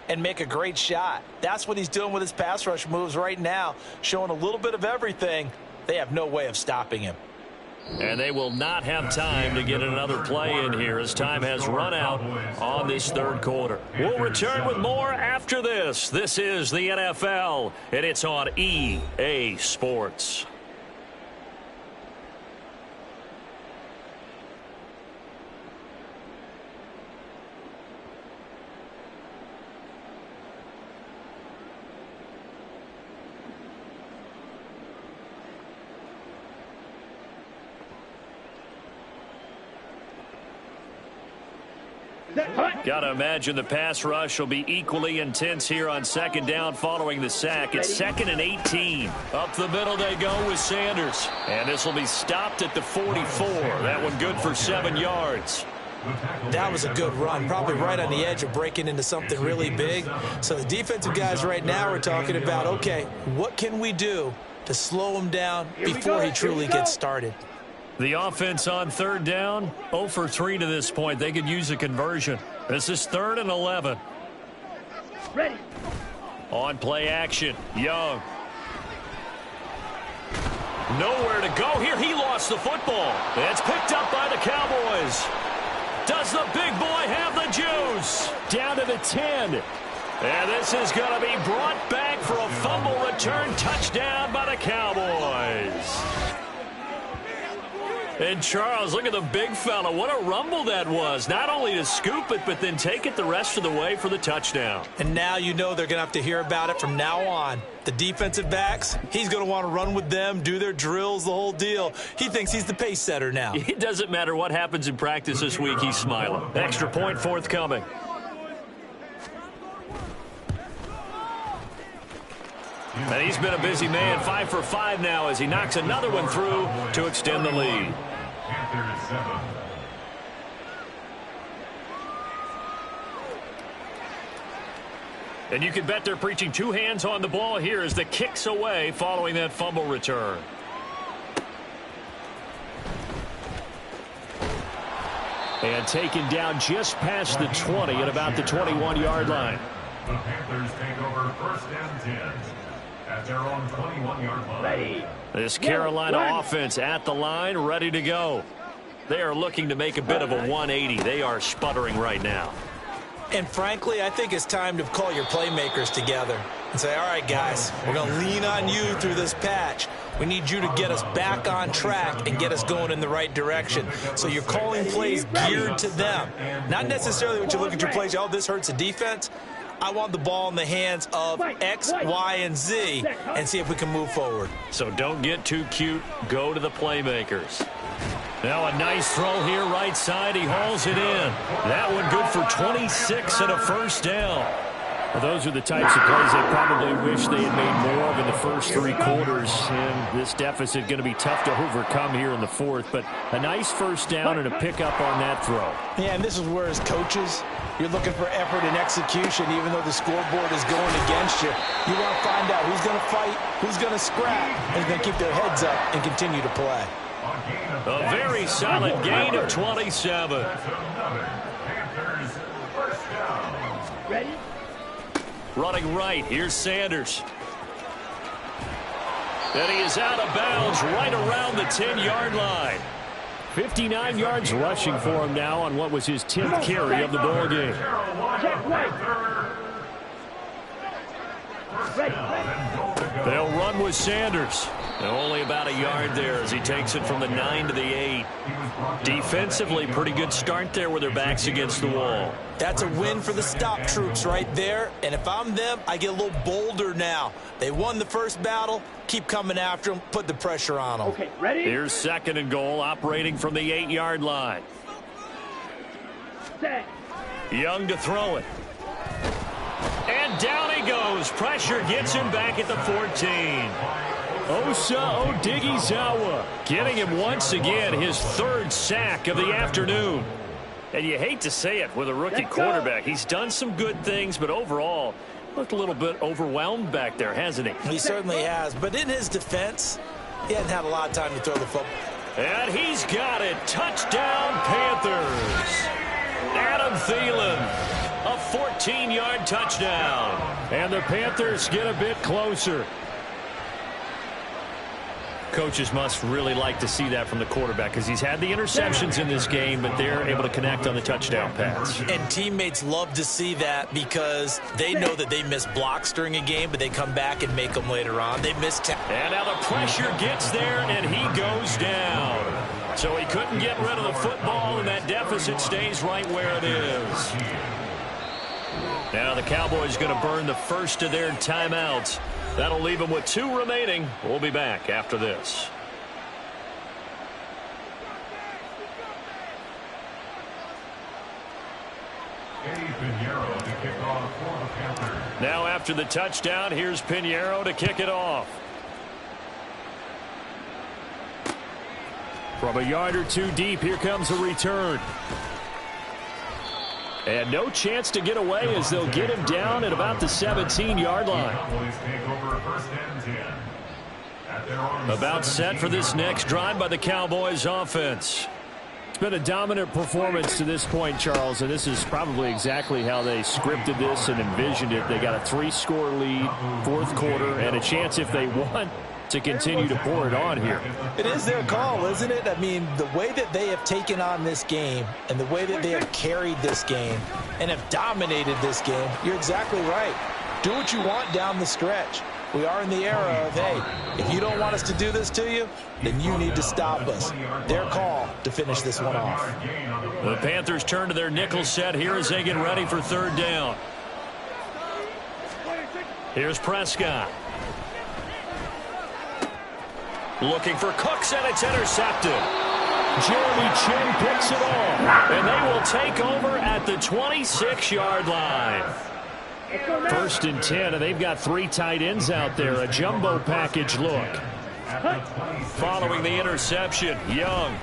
Speaker 2: and make a great shot. That's what he's doing with his pass rush moves right now, showing a little bit of everything. They have no way of stopping him.
Speaker 1: And they will not have time to get another play in here as time has run out on this 3rd quarter. We'll return with more after this. This is the NFL, and it's on EA Sports. Got to imagine the pass rush will be equally intense here on 2nd down following the sack. It's 2nd and 18. Up the middle they go with Sanders. And this will be stopped at the 44. That one good for 7 yards.
Speaker 2: That was a good run, probably right on the edge of breaking into something really big. So the defensive guys right now are talking about, okay, what can we do to slow him down before he truly gets started?
Speaker 1: The offense on 3rd down, 0 for 3 to this point. They could use a conversion. This is 3rd and 11.
Speaker 3: Ready.
Speaker 1: On play action, Young. Nowhere to go here. He lost the football. It's picked up by the Cowboys. Does the big boy have the juice? Down to the 10. And this is going to be brought back for a fumble return touchdown by the Cowboys. And Charles, look at the big fella. What a rumble that was. Not only to scoop it, but then take it the rest of the way for the touchdown.
Speaker 2: And now you know they're going to have to hear about it from now on. The defensive backs, he's going to want to run with them, do their drills, the whole deal. He thinks he's the pace setter now.
Speaker 1: It doesn't matter what happens in practice this week. He's smiling. Extra point forthcoming. And he's been a busy man, 5 for 5 now as he knocks another one through to extend the lead. And you can bet they're preaching 2 hands on the ball here as the kick's away following that fumble return. And taken down just past the 20 at about the 21-yard line.
Speaker 4: The Panthers take over 1st and 10 at their own 21-yard line.
Speaker 3: Ready.
Speaker 1: This Carolina offense at the line, ready to go. They are looking to make a bit of a 180. They are sputtering right now.
Speaker 2: And frankly, I think it's time to call your playmakers together and say, all right, guys, we're going to lean on you through this patch. We need you to get us back on track and get us going in the right direction. So you're calling plays geared to them. Not necessarily when you look at your plays, oh, this hurts the defense. I want the ball in the hands of X, Y, and Z and see if we can move forward.
Speaker 1: So don't get too cute. Go to the playmakers. Now a nice throw here right side. He hauls it in. That one good for 26 and a 1st down. Well, those are the types of plays they probably wish they had made more of in the first 3 quarters. And this deficit going to be tough to overcome here in the 4th. But a nice 1st down and a pickup on that throw.
Speaker 2: Yeah, and this is where as coaches, you're looking for effort and execution, even though the scoreboard is going against you. You want to find out who's going to fight, who's going to scrap, and who's going to keep their heads up and continue to play.
Speaker 1: A very solid gain of 27.
Speaker 4: Panthers, first down.
Speaker 3: Ready?
Speaker 1: Running right, here's Sanders. And he is out of bounds right around the 10-yard line. 59 yards rushing for him now on what was his 10th carry of the ball game.
Speaker 3: Check right. Ready.
Speaker 1: They'll run with Sanders. And only about a yard there as he takes it from the 9 to the 8. Defensively, pretty good start there with their backs against the wall.
Speaker 2: That's a win for the stop troops right there. And if I'm them, I get a little bolder now. They won the first battle. Keep coming after them. Put the pressure on them.
Speaker 3: Okay, ready?
Speaker 1: Here's 2nd and goal, operating from the 8-yard line.
Speaker 3: Set.
Speaker 1: Young to throw it. And down he goes. Pressure gets him back at the 14. Osa Odighizuwa getting him once again his 3rd sack of the afternoon. And you hate to say it with a rookie quarterback. He's done some good things, but overall looked a little bit overwhelmed back there, hasn't he?
Speaker 2: He certainly has. But in his defense, he hasn't had a lot of time to throw the football.
Speaker 1: And he's got it. Touchdown, Panthers. Adam Thielen, a 14-yard touchdown. And the Panthers get a bit closer. Coaches must really like to see that from the quarterback because he's had the interceptions in this game, but they're able to connect on the touchdown pass.
Speaker 2: And teammates love to see that because they know that they miss blocks during a game, but they come back and make them later on. They miss
Speaker 1: and now the pressure gets there, and he goes down. So he couldn't get rid of the football, and that deficit stays right where it is. Now the Cowboys going to burn the first of their timeouts. That'll leave them with 2 remaining. We'll be back after this. Now after the touchdown, here's Pinheiro to kick it off. From a yard or 2 deep, here comes a return. And no chance to get away as they'll get him down at about the 17-yard line. About set for this next drive by the Cowboys offense. It's been a dominant performance to this point, Charles, and this is probably exactly how they scripted this and envisioned it. They got a 3-score lead, 4th quarter, and a chance if they want to continue to pour it on here.
Speaker 2: It is their call, isn't it? I mean, the way that they have taken on this game and the way that they have carried this game and have dominated this game, you're exactly right. Do what you want down the stretch. We are in the era of, hey, if you don't want us to do this to you, then you need to stop us. Their call to finish this one off.
Speaker 1: The Panthers turn to their nickel set here as they get ready for 3rd down. Here's Prescott. Looking for Cooks, and it's intercepted. Jeremy Chin picks it off, and they will take over at the 26-yard line. 1st and 10, and they've got 3 tight ends out there, a jumbo package look. Following the interception, Young.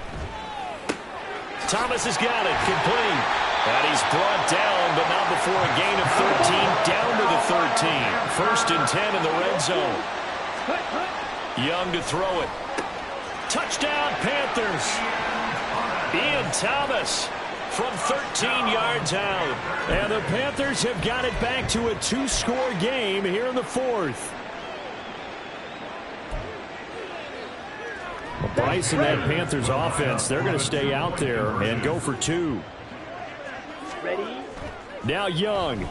Speaker 1: Thomas has got it, complete. And he's brought down, but not before a gain of 13, down to the 13. 1st and 10 in the red zone. Young to throw it. Touchdown, Panthers. Ian Thomas from 13 yards out. And the Panthers have got it back to a 2-score game here in the 4th. Bryce and that Panthers offense, they're going to stay out there and go for 2.
Speaker 3: Ready?
Speaker 1: Now Young.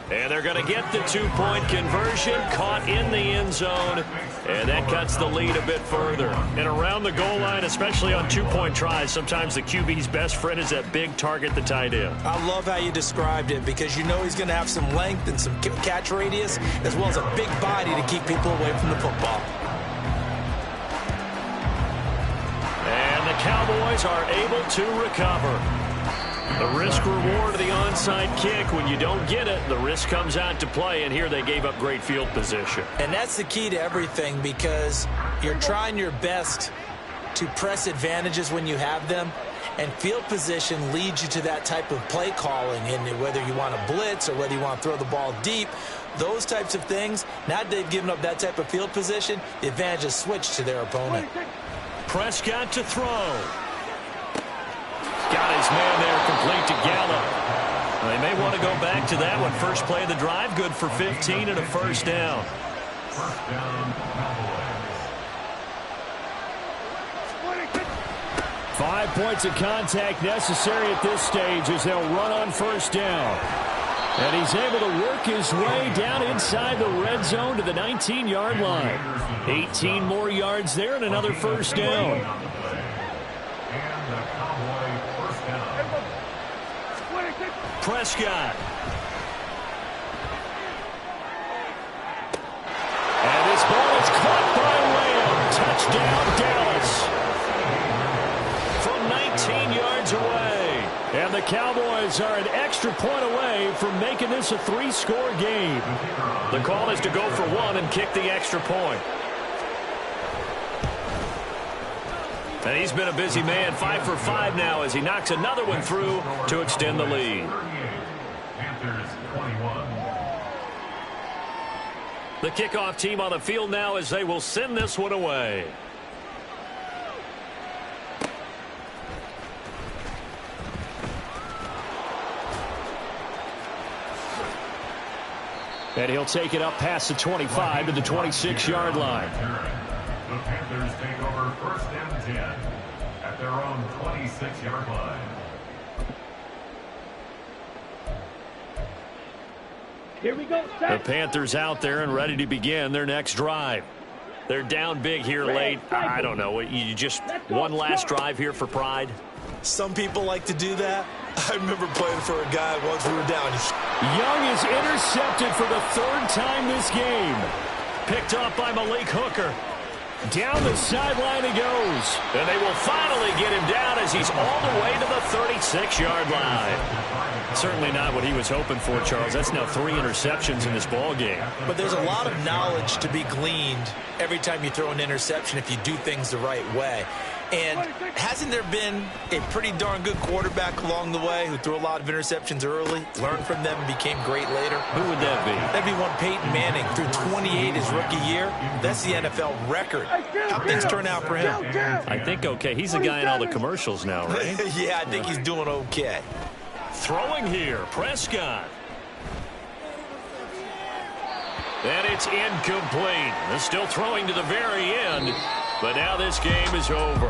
Speaker 1: And they're going to get the 2-point conversion, caught in the end zone, and that cuts the lead a bit further. And around the goal line, especially on 2-point tries, sometimes the QB's best friend is that big target, the tight end.
Speaker 2: I love how you described it because you know he's going to have some length and some catch radius as well as a big body to keep people away from the football.
Speaker 1: And the Cowboys are able to recover. The risk-reward of the onside kick, when you don't get it, the risk comes out to play, and here they gave up great field position.
Speaker 2: And that's the key to everything because you're trying your best to press advantages when you have them, and field position leads you to that type of play calling, and whether you want to blitz or whether you want to throw the ball deep, those types of things, now that they've given up that type of field position, the advantage is switched to their opponent.
Speaker 1: Prescott to throw. Got his man there, complete to Gallup. They may want to go back to that one. First play of the drive, good for 15 and a first down.
Speaker 4: First down, Cowboys.
Speaker 1: 5 points of contact necessary at this stage as they'll run on first down. And he's able to work his way down inside the red zone to the 19-yard line. 18 more yards there and another first down. Prescott. And this ball is caught by Lamb. Touchdown, Dallas. From 19 yards away. And the Cowboys are an extra point away from making this a 3-score game. The call is to go for one and kick the extra point. And he's been a busy man, 5 for 5 now as he knocks another one through to extend the lead.
Speaker 4: Panthers 21.
Speaker 1: The kickoff team on the field now as they will send this one away. And he'll take it up past the 25 to the 26-yard line.
Speaker 4: The Panthers take over first and 10 at their own 26-yard line.
Speaker 3: Here we go.
Speaker 1: The Panthers out there and ready to begin their next drive. They're down big here late. I don't know. You just one last drive here for pride?
Speaker 2: Some people like to do that. I remember playing for a guy once we were down.
Speaker 1: Young is intercepted for the 3rd time this game. Picked off by Malik Hooker. Down the sideline he goes. And they will finally get him down as he's all the way to the 36-yard line. Certainly not what he was hoping for, Charles. That's now 3 interceptions in this ball game.
Speaker 2: But there's a lot of knowledge to be gleaned every time you throw an interception if you do things the right way. And hasn't there been a pretty darn good quarterback along the way who threw a lot of interceptions early, learned from them, and became great later?
Speaker 1: Who would that be?
Speaker 2: That'd be one Peyton Manning. Threw 28 his rookie year. That's the NFL record. How things turn out for him?
Speaker 1: I think okay. He's the guy in all the commercials now, right?
Speaker 2: Yeah, I think he's doing okay.
Speaker 1: Throwing here, Prescott. And it's incomplete. They're still throwing to the very end. But now this game is over.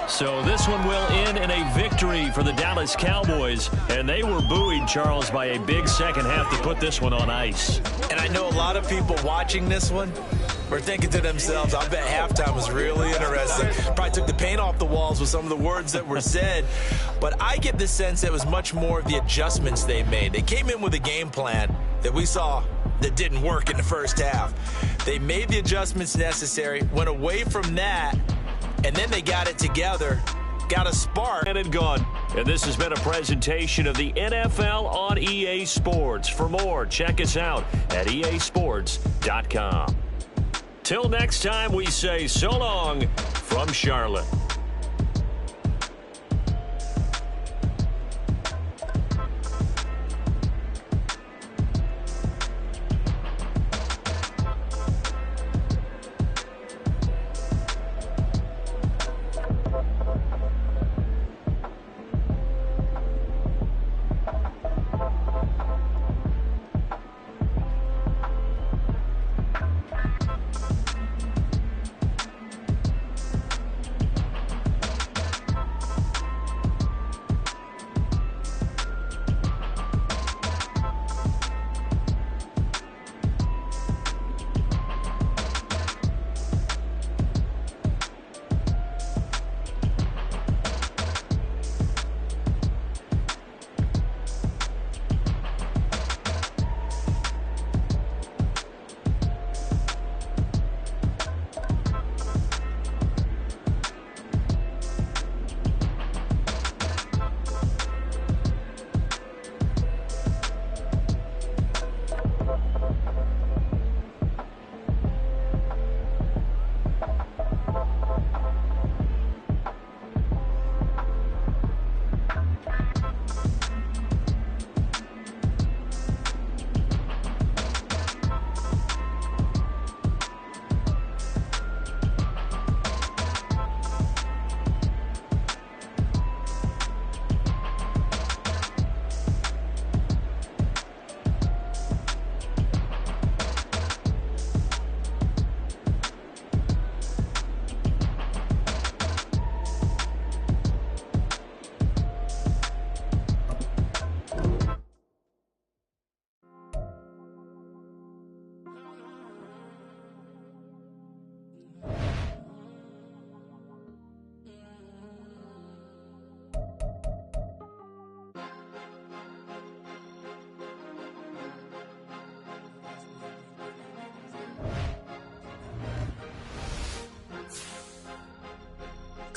Speaker 1: So this one will end in a victory for the Dallas Cowboys. And they were buoyed, Charles, by a big second half to put this one on ice.
Speaker 2: And I know a lot of people watching this one were thinking to themselves, I bet halftime was really interesting. Probably took the paint off the walls with some of the words that were said. But I get the sense that it was much more of the adjustments they made. They came in with a game plan that we saw that didn't work in the first half. They made the adjustments necessary, went away from that, and then they got it together, got a spark.
Speaker 1: And gone. And this has been a presentation of the NFL on EA Sports. For more, check us out at easports.com. Till next time, we say so long from Charlotte.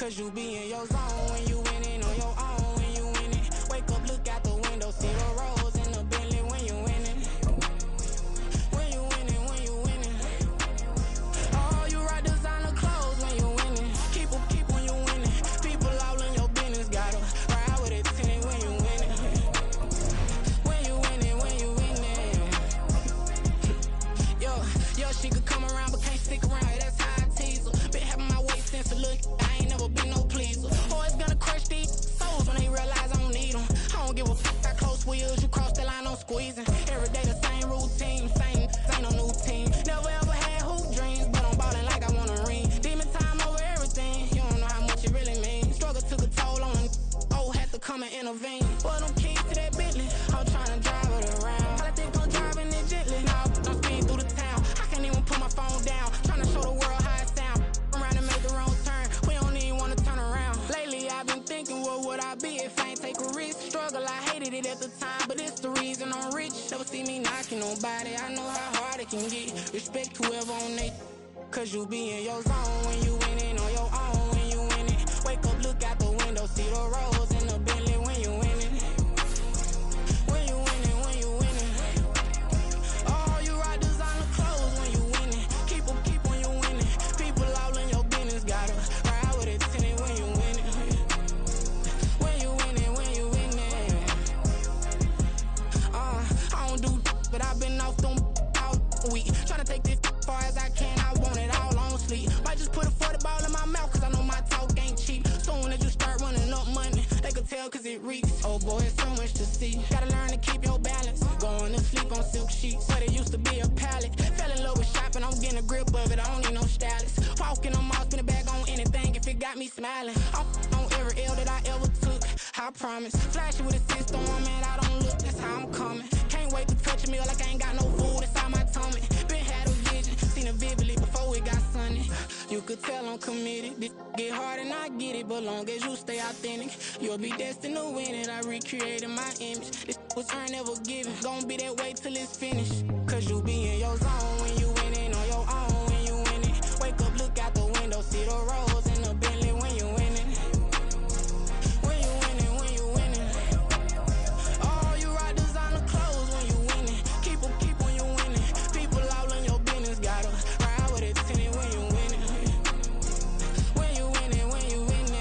Speaker 5: Cause you be in your zone when you winning on your own. When you winning, wake up, look out the window, see the rose in the Bentley when you winning. When you winning, when you winning. Oh, you rock designer clothes when you winning. Keep when you winning. People all in your business, gotta ride with it tinted when you winning. When you winning, when you winning. Yo, she could come around but can't stick around. That's how I tease her. Been having my way since a look. I ain't never been no pleaser. Always gonna crush these souls when they realize I don't need them. I don't give a f***. Got close wheels, you cross the line, I'm squeezing. Every day the same routine, same, ain't no new team. Never ever had hoop dreams, but I'm ballin' like I want a ring. Demon time over everything, you don't know how much it really means. Struggle took a toll on them, had to come and intervene. But I'm keys to that Bentley, I'm tryna drive it around. I think I'm driving it gently, now I'm speeding through the town. I can't even put my phone down, tryna show the world how it sound. Around and make the wrong turn, we don't even wanna turn around. Lately I've been thinking, what would I be if I ain't take a risk? Struggle, I hated it at the time, but it's the reason I'm rich. Never see me knocking nobody, I know how hard it can get. Respect whoever on they, cause you be in your zone when you winning on your own. When you winning, wake up, look out the window, see the rose in the Bentley when you winning. When you winning, when you winning. Oh, you rock designer clothes when you winning. Keep when you winning. People all in your business, gotta ride with it tinted when you winning. When you winning, when you winning. I don't do, but I've been off them all week. Tryna take this far as I can, I want it all on sleep. Might just put a 40 ball in my mouth, cause I know my talk ain't cheap. Soon as you start running up money, they could tell cause it reeks. Oh boy, it's so much to see. Gotta learn to keep your balance. Going to sleep on silk sheets, but it used to be a pallet. Fell in love with shopping, I'm getting a grip of it, I don't need no stylist. Walking on mall, spin a bag on anything if it got me smiling. I'm on every L that I ever took, I promise. Flashing with a system, man, I don't look, that's how I'm coming. Can't wait to touch a meal like I ain't got no food inside my tummy. Been had a vision, seen it vividly before it got sunny. You could tell I'm committed. This get hard and I get it, but long as you stay authentic, you'll be destined to win it. I recreated my image. This was earned, never given. Gonna be that way till it's finished. Cause you be in your zone when you winning on your own. When you winning, wake up, look out the window, see the rose in the Bentley when you winning. When you winning, when you winning. Oh, you rock designer clothes when you winning. Keep when you winning. People all in your business, gotta ride with it tinted when you winning. When you winning, when you winning.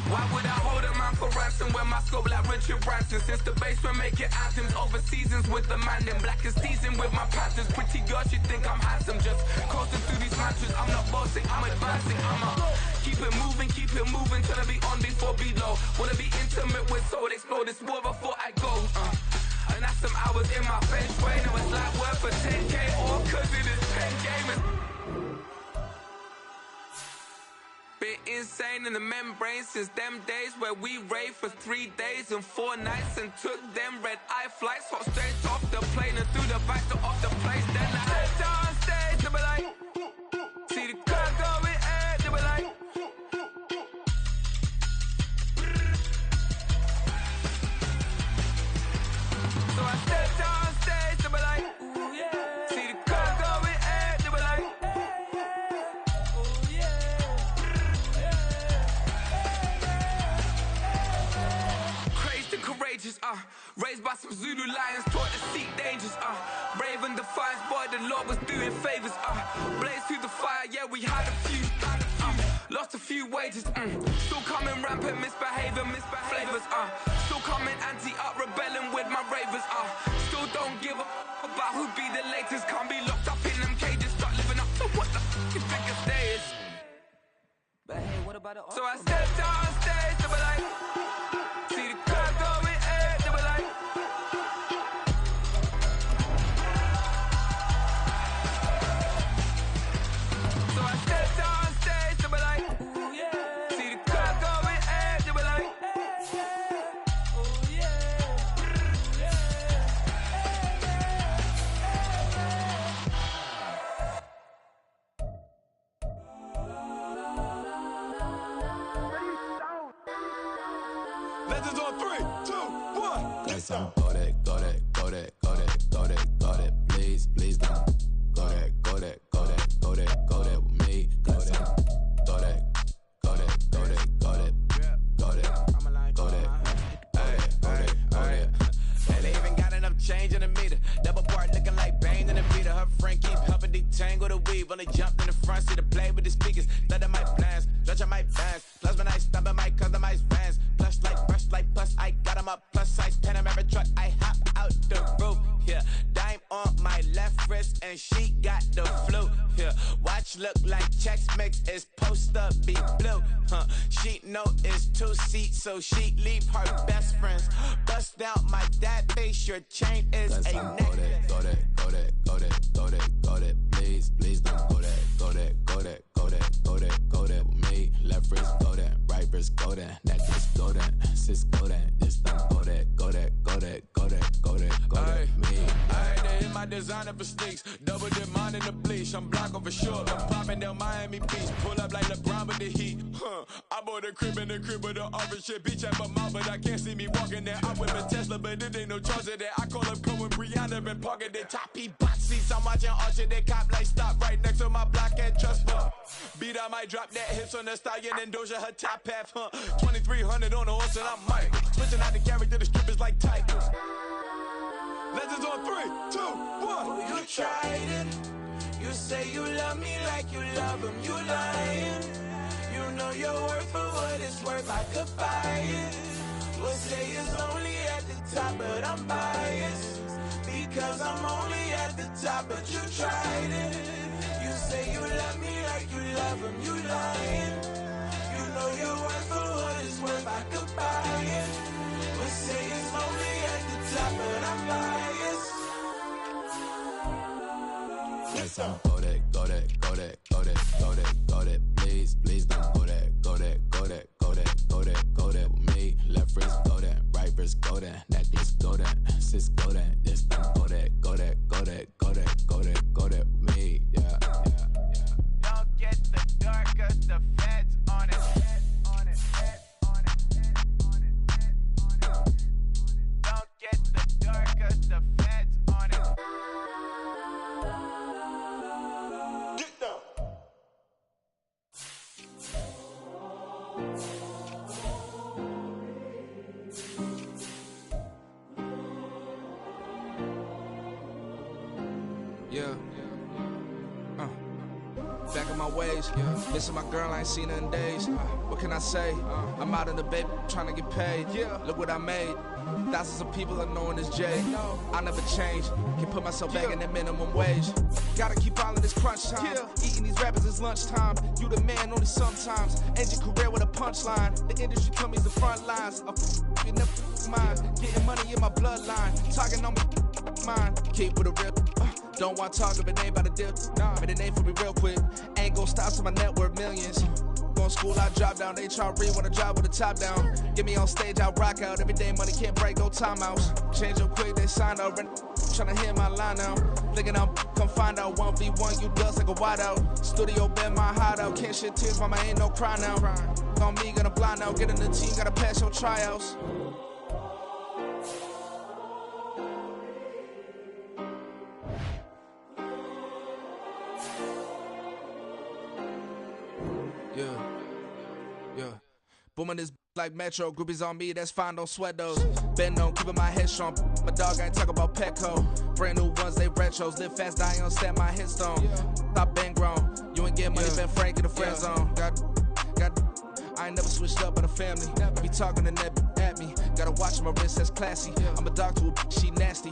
Speaker 16: Why would I hold a man for ransom when my scope like Richard Branson? Since the basement making anthems over seasons with the man, then black is seasoned with my patterns. Pretty girl, she think I'm handsome, just coasting through these mantras. I'm not bossing, I'm advancing, keep it moving, tryna be on before below. Wanna be intimate with soul, explore this war before I go. And that's some hours in my feng shui. Now it's like work for 10K, all cause it is 10 gamers. Been insane in the membrane since them days where we raved for 3 days and 4 nights and took them red eye flights, hop straight off the plane and through the back door of the place. Then I stepped on stage, they were like, see the crowd going air, they were like, so I stepped on stage, they were like, ooh yeah, see the crowd going air, they were like, ooh yeah. Courageous, raised by some Zulu lions, taught to seek dangers, brave and defiant, boy, the Lord was doing favors, blaze through the fire, yeah, we had a few, lost a few wages, still coming rampant, misbehaving, flavors, still coming anti-up, rebelling with my ravers, still don't give a about who be the latest, can't be locked up in them cages, start living up to what the f*** you think your day is. But hey, what about the so I stepped on stage, they were like, see the crowd going air, they were like, so I stepped on stage, they were like, ooh yeah, see the crowd going air, they were like,
Speaker 15: Legends on 3, 2, 1.
Speaker 7: Cause I'm go that, go that, go that, go that, go that, go that. Please, please don't go that, go that, go that, go that, go that with me. Go that, go that, go that, go that, go that, go that, go that, go that.
Speaker 11: And they even got enough change in the meter. Double part looking like Bane in the meter. Her friend keep helping detangle the weave. Only jumped in the front seat to play with the speakers. Thunder my plans, stretch on my bands. Plus when I stumble my customized vans. Plush like brush like plus I got 'em up. Plus size Panamera truck. I hop out the roof. Yeah, dime on my left wrist and she got the flu. Yeah, watch look like Chex Mix is post up be blue. She know it's 2 seats, so she leave her best friends. Bust down my dad face, your chain is a necklace.
Speaker 7: Go that, go that, go that, go that, go that. Please, please don't go that, go that, go that, go that, go that, go that with me. Left wrist go that, right wrist go that, necklace go that, sis go that, just don't go that, go that, go that, go that, go that, go that, me.
Speaker 11: I had to hit my designer for sneaks. Double dip mine in the bleach. I'm blocking for sure. I'm popping down Miami Beach. Pull up like LeBron with the heat. I bought a crib in the crib with the office shit. Beach at my mouth, but I can't see me walking there. I whip a Tesla, but it ain't no charge of that. I call up Cohen, Brianna, and parking the top P box seats. I'm watching Archer, they cop like stop right next to my block and trust me. Beat, I might drop that hips on the stallion and Doja her top half. 2300 on the horse and I'm Mike. Switching out the character, the strippers like Tigers. Legends on 3, 2, 1.
Speaker 8: Oh, you tried it. You say you love me like you love him. You lying. You know your worth for what it's worth. I could buy it. We'll say it's only at the top, but I'm biased. Because I'm only at the top, but you tried it. You say you love me like you love him. You lying. You know your worth for what it's worth. I could buy it. We'll say it's only at the top, but I'm biased.
Speaker 7: Cause I'm go that, go that, go that, go that, go that, go that. Please, please don't go that, go that, go that, go that, go that, go that with me. Left wrist go that, right wrist go that, necklace go that, sis go that, just don't go that, go that, go that, go that, go that, go that with me. Yeah, yeah, yeah.
Speaker 11: Don't get the dark cause the feds on it. Don't get the dark cause the feds on it.
Speaker 15: Get down.
Speaker 12: Yeah. Back in my ways, missing my girl, I ain't seen her in days. What can I say? I'm out in the baby, trying to get paid. Look what I made. Thousands of people are knowing this Jay. I never change. Can put myself back in that minimum wage. Gotta keep all of this crunch time. Eating these rappers is lunchtime. You the man only sometimes. End your career with a punchline. The industry told me the front lines. You never mind. Getting money in my bloodline. Talking on my mind. Keep with a real. Don't want to talk if it ain't about a deal. But it ain't for me real quick. Ain't gon' stop to my net worth millions. Going school, I drop down. They try to read when I drive with the top down. Get me on stage, I rock out. Every day money can't break, no timeouts. Change up quick, they sign up. Tryna hear my line now. Thinking I'm come find out 1v1, you dust like a wideout. Studio been my hideout. Can't shed tears, mama ain't no cry now. On me, gonna blind out. Get in the team, gotta pass your tryouts. Yeah. Booming this like Metro, groupies on me, that's fine, don't sweat those. Been on, keeping my head strong. My dog ain't talk about Petco. Brand new ones, they retros. Live fast, die on, set my headstone. Stop been grown. You ain't get money, been frank in the friend zone. I ain't never switched up on the family. Be talking to that at me. Gotta watch my wrist, that's classy. I'm a dog to a she nasty.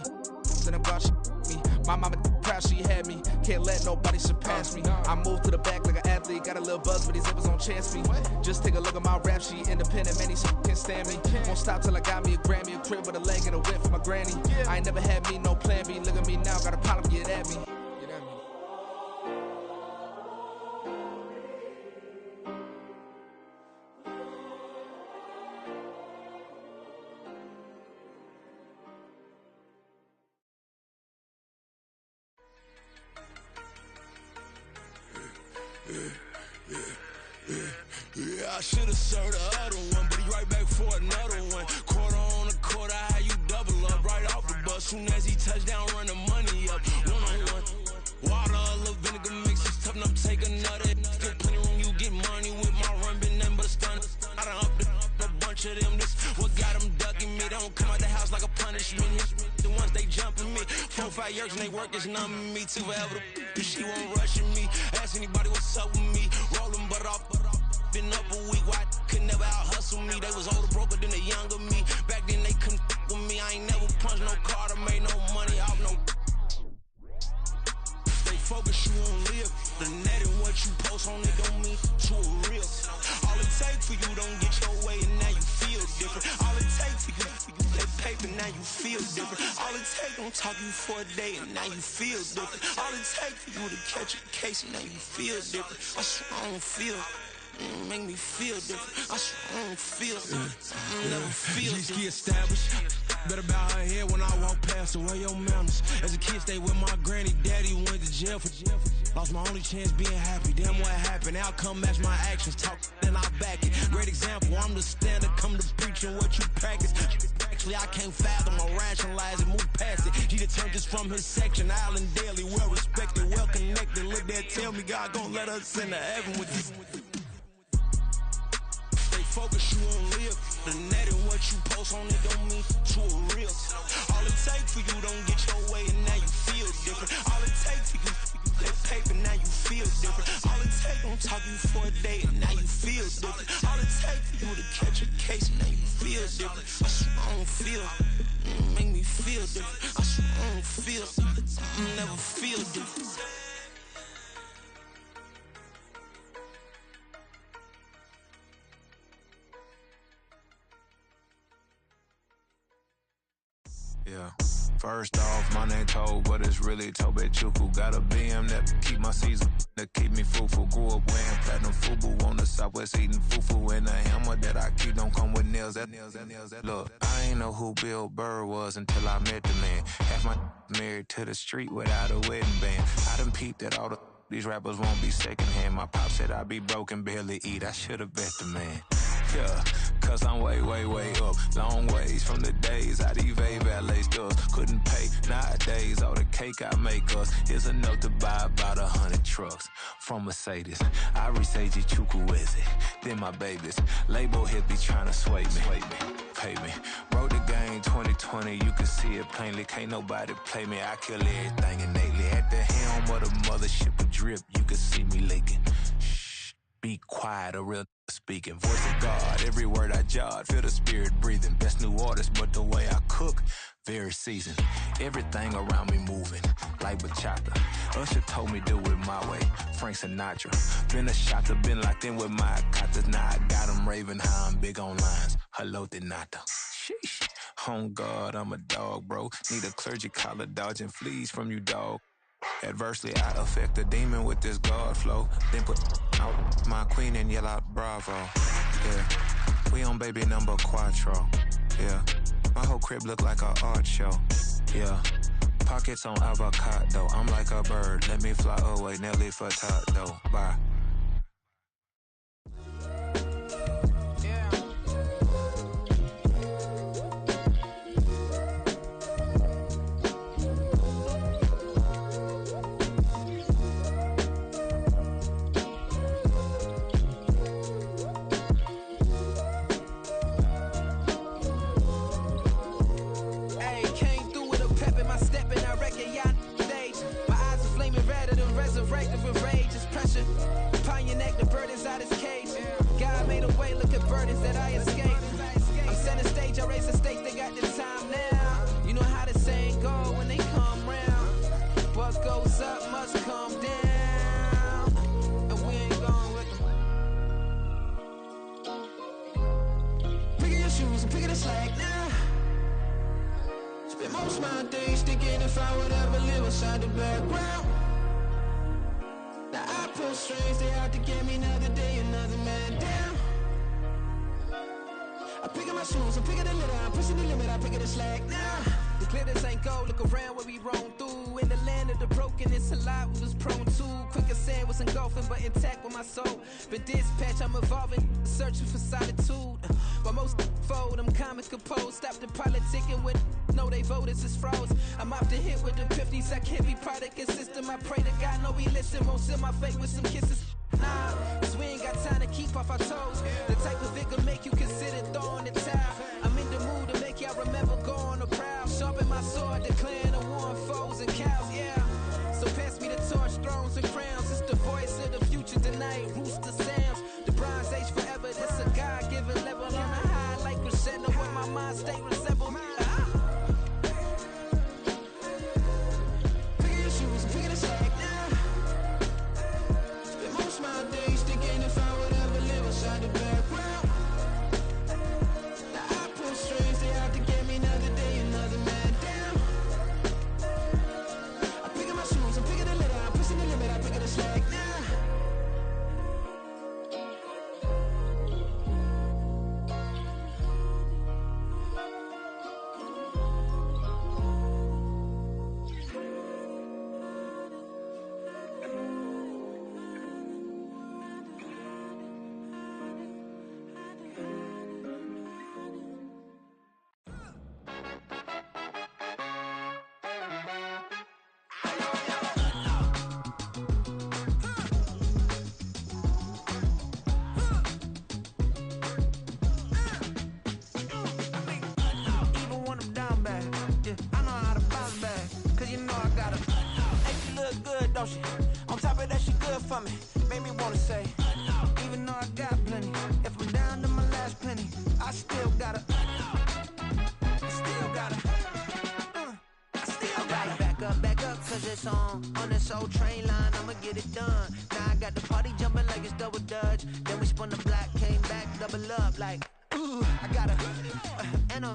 Speaker 12: Then I'm gone, she me. My mama proud she had me. Can't let nobody surpass me. I moved to the back like an athlete. Got a little buzz, but these zippers don't chance me. Just take a look at my rap sheet. Independent, man, these can't stand me. Won't stop till I got me a Grammy, a crib with a leg and a whip for my granny. I ain't never had me no plan B. Look at me now, got a problem, get at me.
Speaker 15: Yeah, I should've served the other one, but he right back for another one.
Speaker 11: Soon as he touch down, run the money up. One-on-one. Water, a little vinegar mix, it's tough enough to take another. Still plenty room, you get money with my run, been nothing but a stun. I done up a bunch of them, this what got them ducking me. They don't come out the house like a punishment. The ones they jumping me, 4 or 5 years and they work is numbing me. Too forever, she won't rushing me. Ask anybody what's up with me, rollin' butt off. Been up a week, why could never out hustle me? They was older, broker than the younger me. Back then they couldn't with me. I ain't never punched no card or made no money off no. Stay focused, you won't live. The net and what you post on it don't mean to a real. All it takes for you don't get your way and now you feel different. All it takes for you that paper, now you feel different. All it takes don't talk you for a day and now you feel different. All it takes for you to catch a case and now you feel different. I swear I don't feel. Make me feel different. I swear I don't feel. Never feel different. G-ski established. Better bow her head when I walk past her. Where your manners? As a kid, stayed with my granny. Daddy went to jail for jail. Lost my only chance being happy. Damn, what happened? Outcome match my actions. Talk and I back it. Great example. I'm the standard. Come to preaching what you practice. Actually, I can't fathom or rationalize and move past it. He turned this from his section. Island daily, well respected, well connected. Look there, tell me God gon' let us into heaven with this. Focus, you won't live. The net and what you post on it don't mean to a real. All it takes for you don't get your way and now you feel different. All it takes for you that paper, now you feel different. All it takes don't talk you for a day and now you feel different. All it takes for you to catch a case and now you feel different. I swear I don't feel. Make me feel different. I swear I don't feel. Never feel different.
Speaker 7: Yeah. First off, my name Toad, but it's really Tobe Chuku. Got a BM that keep my season, that keep me fruitful. Grew up wearing platinum FUBU on the Southwest eating fufu. And the hammer that I keep don't come with nails. Look, I ain't know who Bill Burr was until I met the man. Half my married to the street without a wedding band. I done peeped that all these rappers won't be secondhand. My pop said I'd be broken, barely eat. I should've bet the man. Yeah, cause I'm way, way, way up. Long ways from the days I evade valet stores. Couldn't pay nowadays. All the cake I make us is enough to buy about 100 trucks from Mercedes. I resage Chukwueze, then my babies. Label hit be trying to sway me. Pay me. Wrote the game 2020, you can see it plainly. Can't nobody play me. I kill everything innately. At the helm of the mothership of drip, you can see me leaking. Shh, be quiet, a real speaking. Voice of God, every word I jot. Feel the spirit breathing. Best new artist, but the way I cook, very seasoned. Everything around me moving, like bachata. Usher told me do it my way. Frank Sinatra. Been a shotter, been locked in with my katas. Now I got them raving how I'm big on lines. Hello, Denata. Sheesh. On God, I'm a dog, bro. Need a clergy collar, dodging fleas from you, dog. Adversely, I affect a demon with this God flow. Then put out my queen and yell out bravo. Yeah, we on baby number quattro. Yeah, my whole crib look like a art show. Yeah, pockets on avocado. I'm like a bird, let me fly away. Nelly Furtado, bye.
Speaker 5: Resurrected with rage is pressure. Pioneer neck, the burdens out his cage. God made a way, look at burdens that I escaped. I'm center stage, I raise the stakes, they got the time now. You know how the saying go when they come round. What goes up must come down. And we ain't going with them. Picking your shoes and picking the slack now. Spend most of my days thinking if I would ever live inside the background. Now I pull strings, they out to get me another day, another man down. I pick up my shoes, I'm picking the litter, I'm pushing the limit, I pick up the slack now. The glitters ain't gold, look around where we roam through. in the land of the broken, it's a lot we was prone to. Quicker sand was engulfing, but intact with my soul. Been dispatched, I'm evolving, searching for solitude. While most fold, I'm comic composed. Stop the politicking with no, they voters is froze. I'm often hit with epiphanies, I can't be product and system. I pray to God, no, we listen. Won't seal my fate with some kisses. Nah, cause we ain't got time to keep off our toes. The type of it can make you consider throwing the towel. I'm in the mood to make y'all remember going to proud. Sharpen my sword, declaring the war on foes and cows, yeah. So pass me the torch, thrones and crowns. It's the voice of the future tonight, rooster sounds. The Bronze Age forever, this a God-given level. On a high like crescendo, where my mind state resemble. Pick your shoes and pick the slack now. Spend most of my days thinking if I would ever live inside the background. Now I pull strings, they out to get me another day, another man down. I'm picking my shoes, I'm picking the litter, I'm pushing the limit, I'm picking the slack now. Even when I'm down bad, yeah, I know how to bounce back. Cause you know I got her. Hey, she look good, don't she? On top of that, she good for me. Made me wanna say, even though I got plenty, if I'm down to my last penny, I still got her. I still got her. I still got her. Back up, cause it's on this old train line, I'ma get it done. Now I got the party jumping like it's double dutch. Then we spun the block, came back, double up like, ooh, I got her. And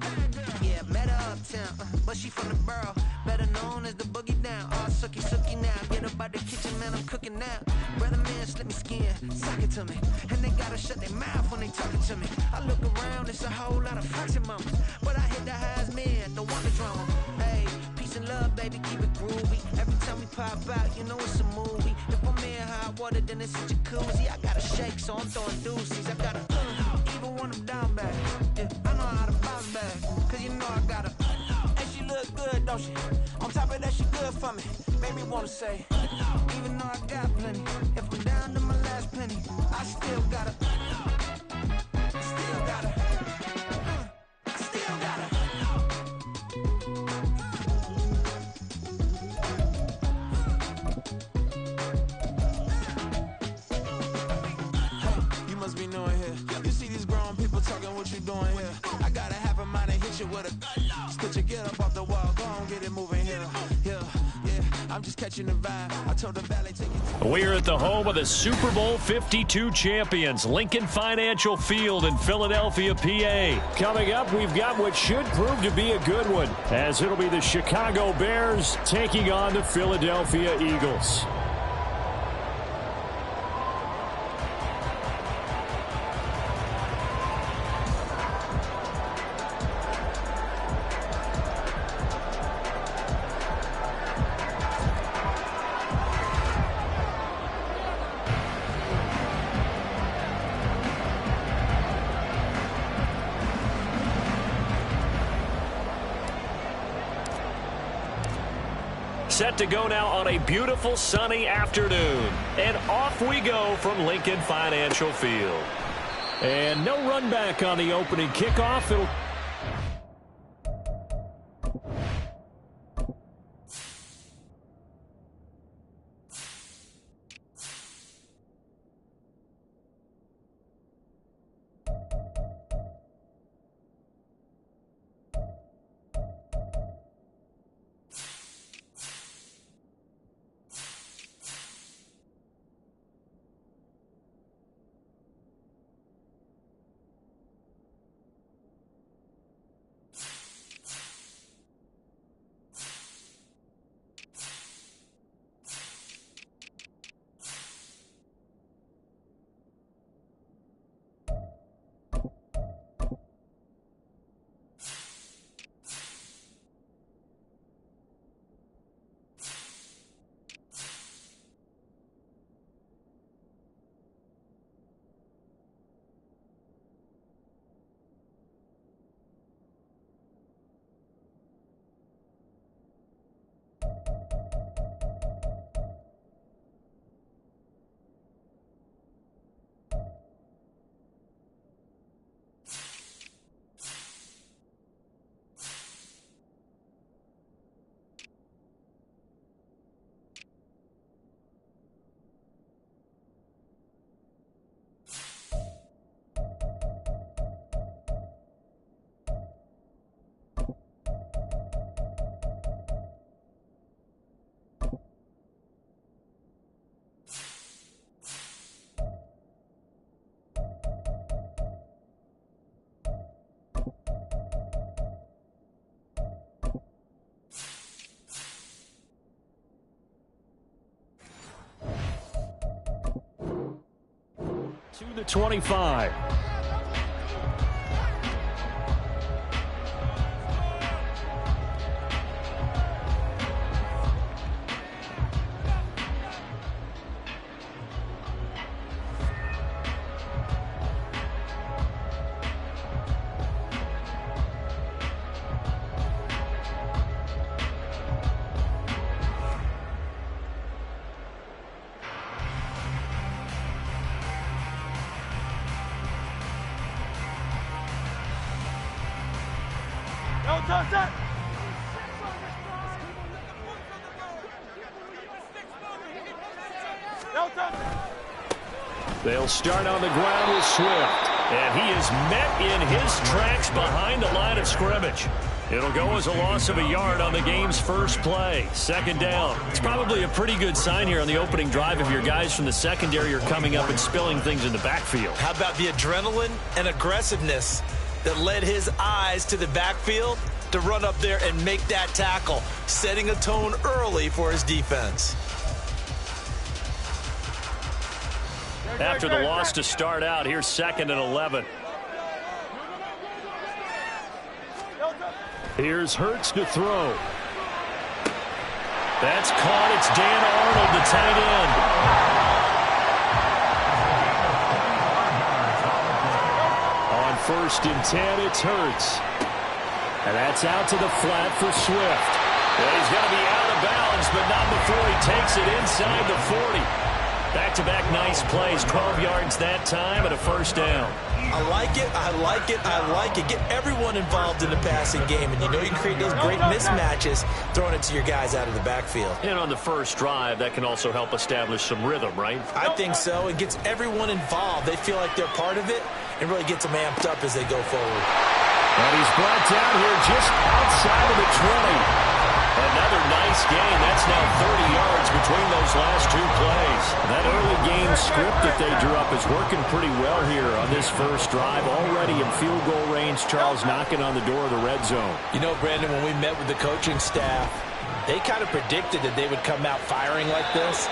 Speaker 5: yeah, met her uptown, but she from the borough, better known as the boogie down. All sucky now, get up out the kitchen, man, I'm cooking now. Brother man, slip me skin, suck it to me. And they gotta shut their mouth when they talking to me. I look around, it's a whole lot of foxy mamas, but I hit the highs, man, don't want the drama. Hey, peace and love, baby, keep it groovy. Every time we pop out, you know it's a movie. If I'm in hot water, then it's a jacuzzi. I gotta shake, so I'm throwing deuces. I gotta, even when I'm down bad, yeah, I know how to bounce back. Cause you know I got her. And she look good, don't she? On top of that, she good for me. Made me wanna say, even though I got plenty, if I'm down to my last penny, I still got her. Still got her. Still got her. Hey, you must be new in here. You see these grown people talking, what you doing here? I gotta have a mind to hit you with a spit you, get up off the wall, go on, get it moving here. Yeah, I'm just catching the vibe. I told the valet, take it.
Speaker 1: We're at the home of the Super Bowl 52 champions, Lincoln Financial Field in Philadelphia, PA. Coming up, we've got what should prove to be a good one, as it'll be the Chicago Bears taking on the Philadelphia Eagles. Set to go now on a beautiful sunny afternoon. And off we go from Lincoln Financial Field. And no run back on the opening kickoff. It'll To the 25. They'll start on the ground with Swift, and he is met in his tracks behind the line of scrimmage. It'll go as a loss of a yard on the game's first play. Second down. It's probably a pretty good sign here on the opening drive if your guys from the secondary are coming up and spilling things in the backfield.
Speaker 2: How about the adrenaline and aggressiveness that led his eyes to the backfield to run up there and make that tackle, setting a tone early for his defense.
Speaker 1: After the loss to start out, here's 2nd and 11. Here's Hurts to throw. That's caught. It's Dan Arnold, the tight end. On 1st and 10, it's Hurts. And that's out to the flat for Swift. And he's going to be out of bounds, but not before he takes it inside the 40. Back-to-back nice plays, 12 yards that time and a first down.
Speaker 2: I like it, I like it, I like it. Get everyone involved in the passing game, and you know you can create those great mismatches throwing it to your guys out of the backfield.
Speaker 1: And on the first drive, that can also help establish some rhythm, right?
Speaker 2: I think so. It gets everyone involved. They feel like they're part of it and really gets them amped up as they go forward.
Speaker 1: And he's brought down here just outside of the 20. Another nice gain. That's now 30 yards between those last two plays. That early game script that they drew up is working pretty well here on this first drive. Already in field goal range, Charles knocking on the door of the red zone.
Speaker 2: You know, Brandon, when we met with the coaching staff, they kind of predicted that they would come out firing like this.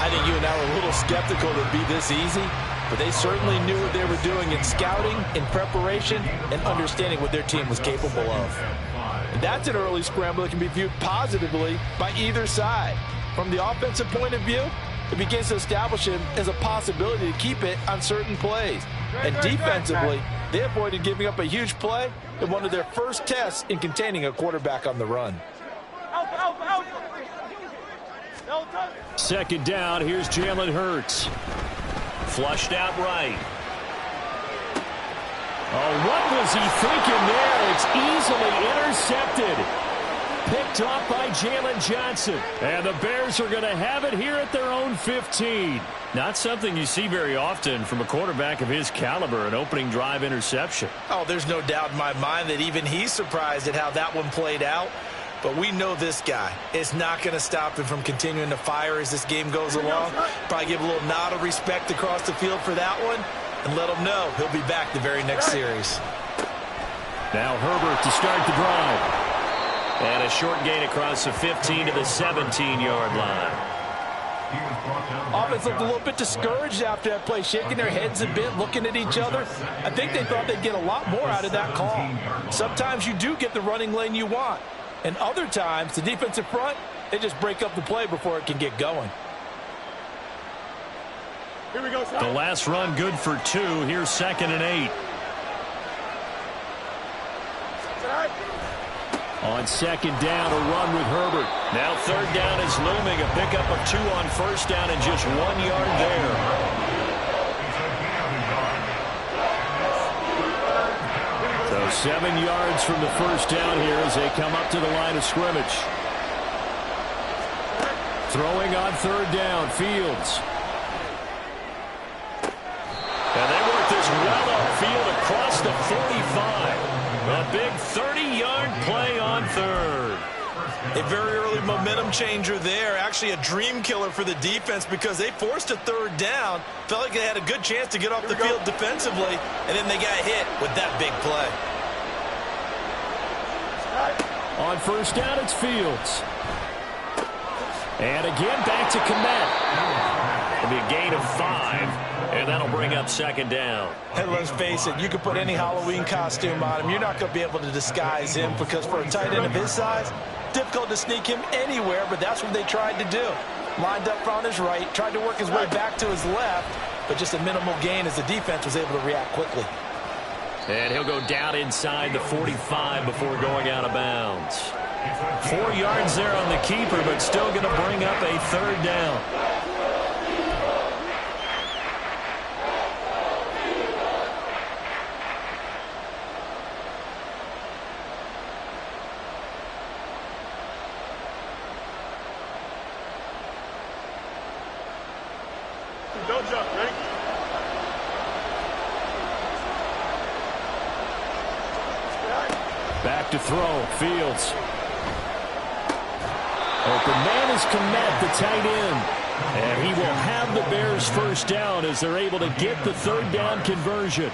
Speaker 2: I think you and I were a little skeptical that it'd be this easy, but they certainly knew what they were doing in scouting, in preparation, and understanding what their team was capable of. And that's an early scramble that can be viewed positively by either side. From the offensive point of view, it begins to establish him as a possibility to keep it on certain plays. And defensively, they avoided giving up a huge play in one of their first tests in containing a quarterback on the run.
Speaker 1: Second down, here's Jalen Hurts. Flushed out right. Oh, what was he thinking there? It's easily intercepted. Picked off by Jalen Johnson. And the Bears are going to have it here at their own 15. Not something you see very often from a quarterback of his caliber, an opening drive interception.
Speaker 2: Oh, there's no doubt in my mind that even he's surprised at how that one played out. But we know this guy is not going to stop him from continuing to fire as this game goes along. Probably give a little nod of respect across the field for that one. And let him know he'll be back the very next series.
Speaker 1: Now Herbert to start the drive. And a short gain across the 15 to the 17-yard line.
Speaker 2: Offense looked a little bit discouraged after that play, shaking their heads a bit, looking at each other. I think they thought they'd get a lot more out of that call. Sometimes you do get the running lane you want. And other times, the defensive front, they just break up the play before it can get going.
Speaker 3: Here we go,
Speaker 1: the last run good for 2. Here's 2nd and 8. On 2nd down, a run with Herbert. Now 3rd down is looming. A pickup of 2 on 1st down and just 1 yard there. So 7 yards from the first down here as they come up to the line of scrimmage. Throwing on 3rd down, Fields. And they work this well upfield across the 45. A big 30-yard play on 3rd.
Speaker 2: A very early momentum changer there. Actually a dream killer for the defense because they forced a 3rd down. Felt like they had a good chance to get off the field defensively, and then they got hit with that big play.
Speaker 1: On 1st down, it's Fields. And again, back to Kmet. It'll be a gain of 5. And That'll bring up second down.
Speaker 2: And let's face it, you can put any Halloween costume on him. You're not going to be able to disguise him because for a tight end of his size, difficult to sneak him anywhere, but that's what they tried to do. Lined up on his right, tried to work his way back to his left, but just a minimal gain as the defense was able to react quickly.
Speaker 1: And he'll go down inside the 45 before going out of bounds. 4 yards there on the keeper, but still going to bring up a third down.
Speaker 3: Don't jump, ready?
Speaker 1: Back to throw, Fields. Open man is Kmet, the tight end. And he will have the Bears first down as they're able to get the third down conversion.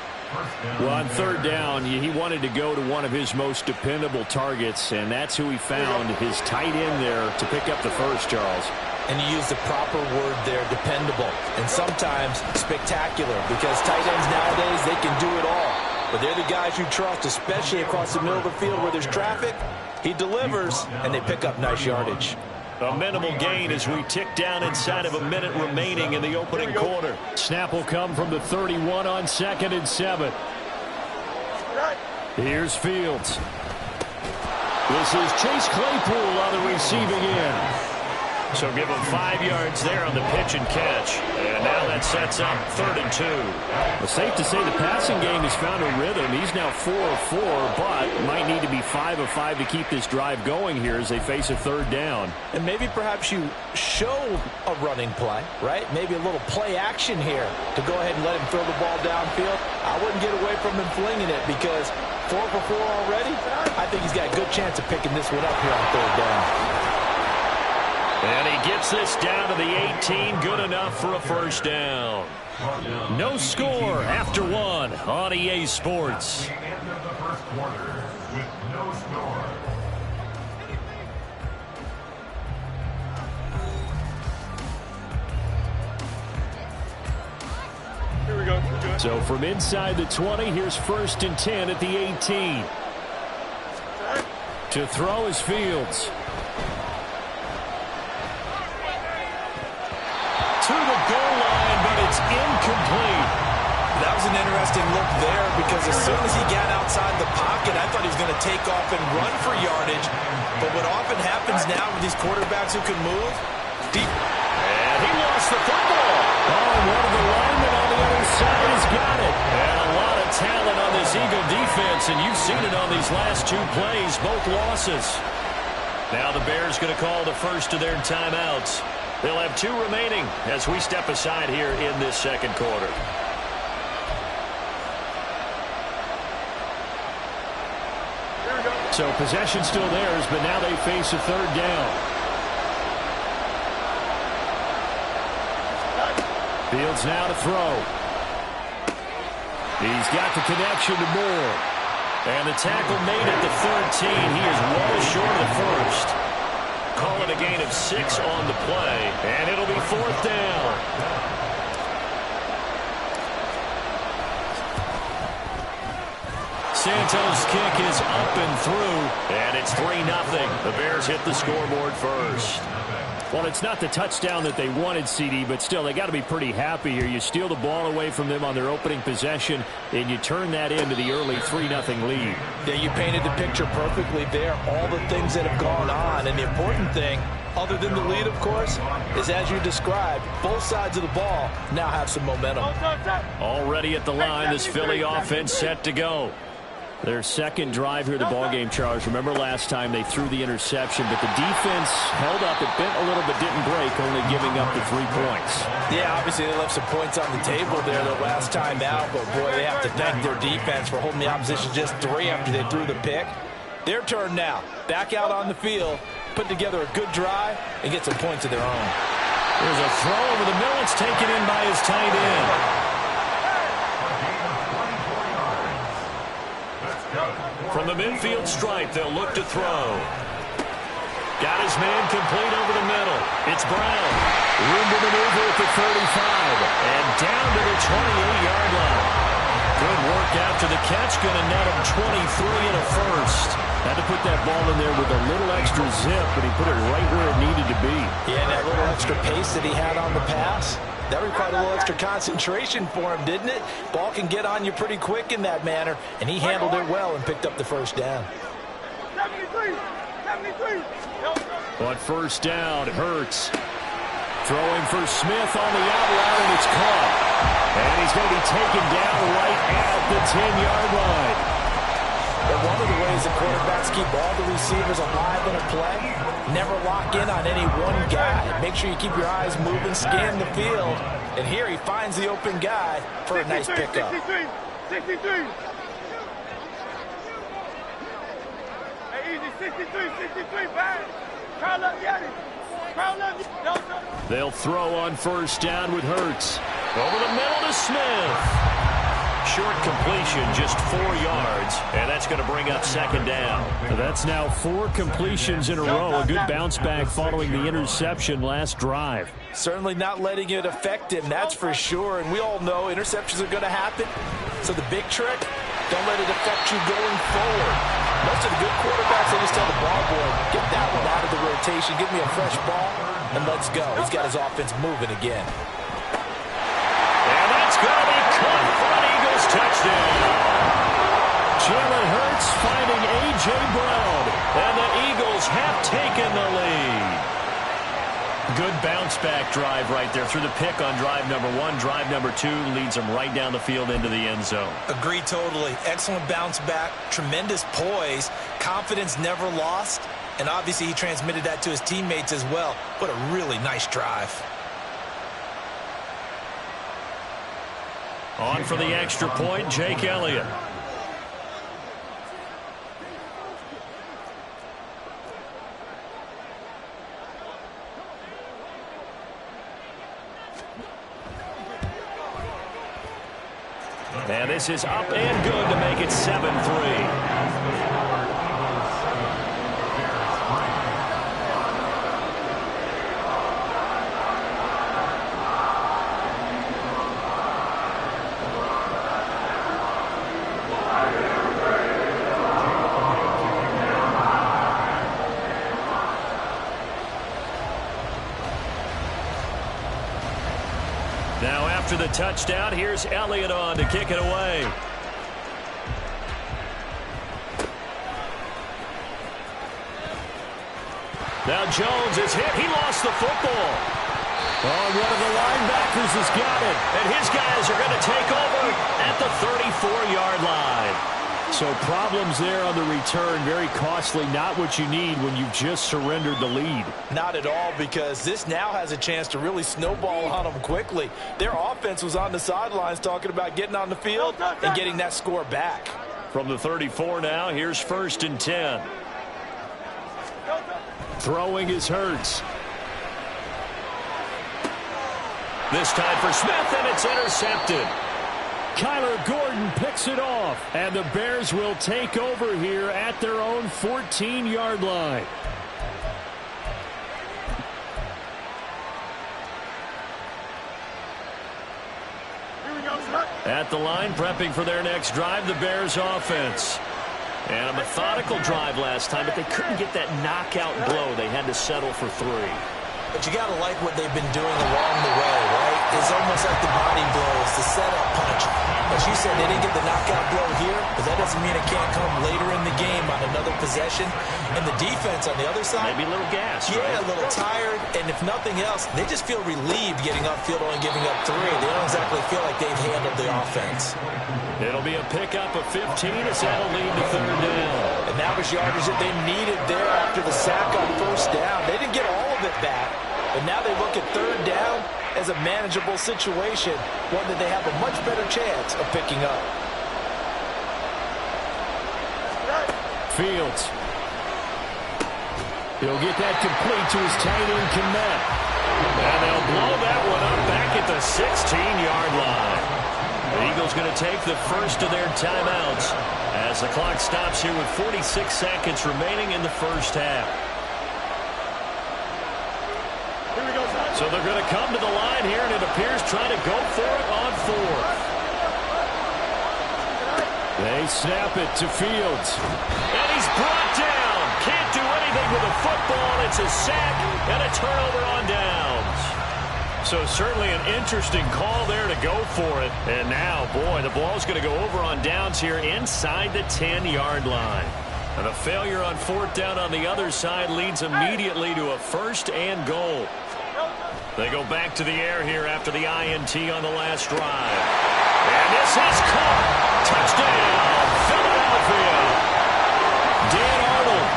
Speaker 1: Well, on third down, he wanted to go to one of his most dependable targets, and that's who he found, his tight end there, to pick up the first, Charles.
Speaker 2: And you use the proper word there, dependable, and sometimes spectacular, because tight ends nowadays, they can do it all. But they're the guys you trust, especially across the middle of the field where there's traffic. He delivers, and they pick up nice yardage.
Speaker 1: A minimal gain as we tick down inside of a minute remaining in the opening quarter. Snap will come from the 31 on 2nd and 7. Here's Fields. This is Chase Claypool on the receiving end. So give him 5 yards there on the pitch and catch. And now that sets up 3rd and 2.
Speaker 12: It's safe to say the passing game has found a rhythm. He's now 4 of 4, but might need to be 5 of 5 to keep this drive going here as they face a third down.
Speaker 2: And maybe perhaps you show a running play, right? Maybe a little play action here to go ahead and let him throw the ball downfield. I wouldn't get away from him flinging it because 4 for 4 already, I think he's got a good chance of picking this one up here on third down.
Speaker 1: And he gets this down to the 18. Good enough for a first down. No score after 1 on EA Sports.
Speaker 4: The end of the first quarter with no score.
Speaker 3: Here we go. We're good.
Speaker 1: So from inside the 20, here's 1st and 10 at the 18. To throw is Fields. To the goal line, but it's incomplete.
Speaker 2: That was an interesting look there because as soon as he got outside the pocket, I thought he was going to take off and run for yardage. But what often happens now with these quarterbacks who can move, deep.
Speaker 1: And he lost the football. Oh, and one of the linemen on the other side has got it. And a lot of talent on this Eagle defense, and you've seen it on these last 2 plays, both losses. Now the Bears going to call the first of their timeouts. They'll have 2 remaining as we step aside here in this second quarter. So possession still theirs, but now they face a third down. Fields now to throw. He's got the connection to Moore. And the tackle made at the 13. He is well short of the first. Call it a gain of 6 on the play, and it'll be 4th down. Santos' kick is up and through, and it's 3-0. The Bears hit the scoreboard first.
Speaker 12: Well, it's not the touchdown that they wanted, CD, but still, they got to be pretty happy here. You steal the ball away from them on their opening possession, and you turn that into the early 3-0 lead.
Speaker 2: Yeah, you painted the picture perfectly there, all the things that have gone on. And the important thing, other than the lead, of course, is as you described, both sides of the ball now have some momentum.
Speaker 1: Already at the line, this Philly offense set to go.
Speaker 12: Their second drive here, the ballgame, Charles. Remember last time they threw the interception, but the defense held up. It bent a little but didn't break, only giving up the 3 points.
Speaker 2: Yeah, obviously they left some points on the table there the last time out, but boy, they have to thank their defense for holding the opposition just 3 after they threw the pick. Their turn now. Back out on the field, put together a good drive, and get some points of their own.
Speaker 1: There's a throw over the middle. It's taken in by his tight end. From the midfield stripe, they'll look to throw. Got his man complete over the middle. It's Brown. Room to maneuver at the 35. And down to the mark after the catch. Going to net him 23 and a first. Had to put that ball in there with a little extra zip, but he put it right where it needed to be.
Speaker 2: Yeah, and that little extra pace that he had on the pass, that required a little extra concentration for him, didn't it? Ball can get on you pretty quick in that manner, and he handled it well and picked up the first down.
Speaker 3: 73.
Speaker 1: On first down, Hurts. Throwing for Smith on the outline, and it's caught. And he's going to be taken down right at the 10-yard line.
Speaker 2: And one of the ways the quarterbacks keep all the receivers alive in a play, never lock in on any one guy. Make sure you keep your eyes moving, scan the field. And here he finds the open guy for a nice pickup.
Speaker 3: 63. Hey, easy, 63, bang. Carl up, get it.
Speaker 1: They'll throw on first down with Hurts. Over the middle to Smith. Short completion, just 4 yards, and that's going to bring up second down. That's now 4 completions in a row. A good bounce back following the interception last drive.
Speaker 2: Certainly not letting it affect him, that's for sure. And we all know interceptions are going to happen. So the big trick, don't let it affect you going forward. Most of the good quarterbacks, they just tell the ball boy, get that one out of the rotation, give me a fresh ball, and let's go. He's got his offense moving again.
Speaker 1: And that's going to be caught for an Eagles touchdown. Jalen Hurts finding A.J. Brown, and the Eagles have taken the lead. Good bounce-back drive right there through the pick on drive number 1. Drive number 2 leads them right down the field into the end zone.
Speaker 2: Agree totally. Excellent bounce back, tremendous poise, confidence never lost, and obviously he transmitted that to his teammates as well. What a really nice drive.
Speaker 1: On for the extra point, Jake Elliott. And this is up and good to make it 7-3. Now after the touchdown, here's Elliott on to kick it away. Now Jones is hit. He lost the football. Oh, one of the linebackers has got it. And his guys are going to take over at the 34-yard line. So problems there on the return. Very costly. Not what you need when you've just surrendered the lead.
Speaker 2: Not at all, because this now has a chance to really snowball on them quickly. Their offense was on the sidelines talking about getting on the field and getting that score back.
Speaker 1: From the 34 now, here's 1st and 10. Throwing is Hurts. This time for Smith, and it's intercepted. Kyler Gordon picks it off, and the Bears will take over here at their own 14-yard line. At the line, prepping for their next drive, the Bears offense. And a methodical drive last time, but they couldn't get that knockout blow. They had to settle for 3.
Speaker 2: But you got to like what they've been doing along the way, right? It's almost like the body blows, the setup punch. As you said, they didn't get the knockout blow here, but that doesn't mean it can't come later in the game on another possession. And the defense on the other side,
Speaker 1: maybe a little gas,
Speaker 2: yeah,
Speaker 1: right?
Speaker 2: A little tired. And if nothing else, they just feel relieved getting upfield, only giving up 3. They don't exactly feel like they've handled the offense.
Speaker 1: It'll be a pickup of 15 as that'll lead to 3rd down.
Speaker 2: And that was yardage that they needed there after the sack on 1st down. They didn't get all of it back, but now they look at 3rd down as a manageable situation, one that they have a much better chance of picking up.
Speaker 1: Fields. He'll get that complete to his tight end, Kmet. And they'll blow that one up back at the 16-yard line. The Eagles going to take the first of their timeouts as the clock stops here with 46 seconds remaining in the first half. So they're going to come to the line here, and it appears trying to go for it on 4th. They snap it to Fields. And he's brought down. Can't do anything with a football. It's a sack and a turnover on downs. So certainly an interesting call there to go for it. And now, boy, the ball's going to go over on downs here inside the 10-yard line. And a failure on 4th down on the other side leads immediately to a 1st and goal. They go back to the air here after the INT on the last drive. And this is caught. Touchdown, Philadelphia. Dan Arnold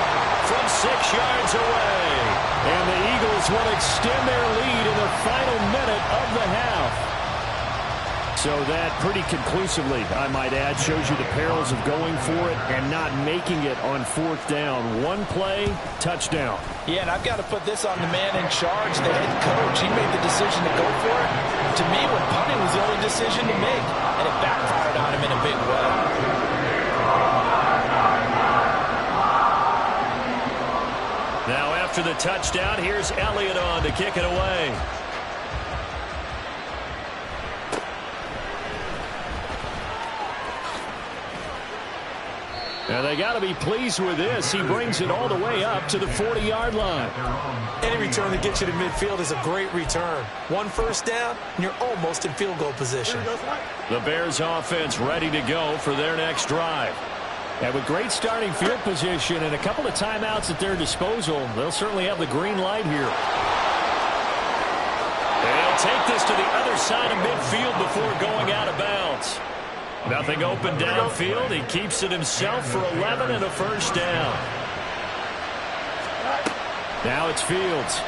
Speaker 1: from 6 yards away. And the Eagles will extend their lead in the final minute of the half. So that pretty conclusively, I might add, shows you the perils of going for it and not making it on 4th down. One play, touchdown.
Speaker 2: Yeah, and I've got to put this on the man in charge, the head coach. He made the decision to go for it. To me, when punting was the only decision to make, and it backfired on him in a big way.
Speaker 1: Now after the touchdown, here's Elliott on to kick it away. And they got to be pleased with this. He brings it all the way up to the 40-yard line.
Speaker 2: Any return that gets you to midfield is a great return. 1 first down, and you're almost in field goal position.
Speaker 1: The Bears offense ready to go for their next drive. And with great starting field position and a couple of timeouts at their disposal, they'll certainly have the green light here. And he'll take this to the other side of midfield before going out of bounds. Nothing open downfield. He keeps it himself for 11 and a 1st down. Now it's Fields.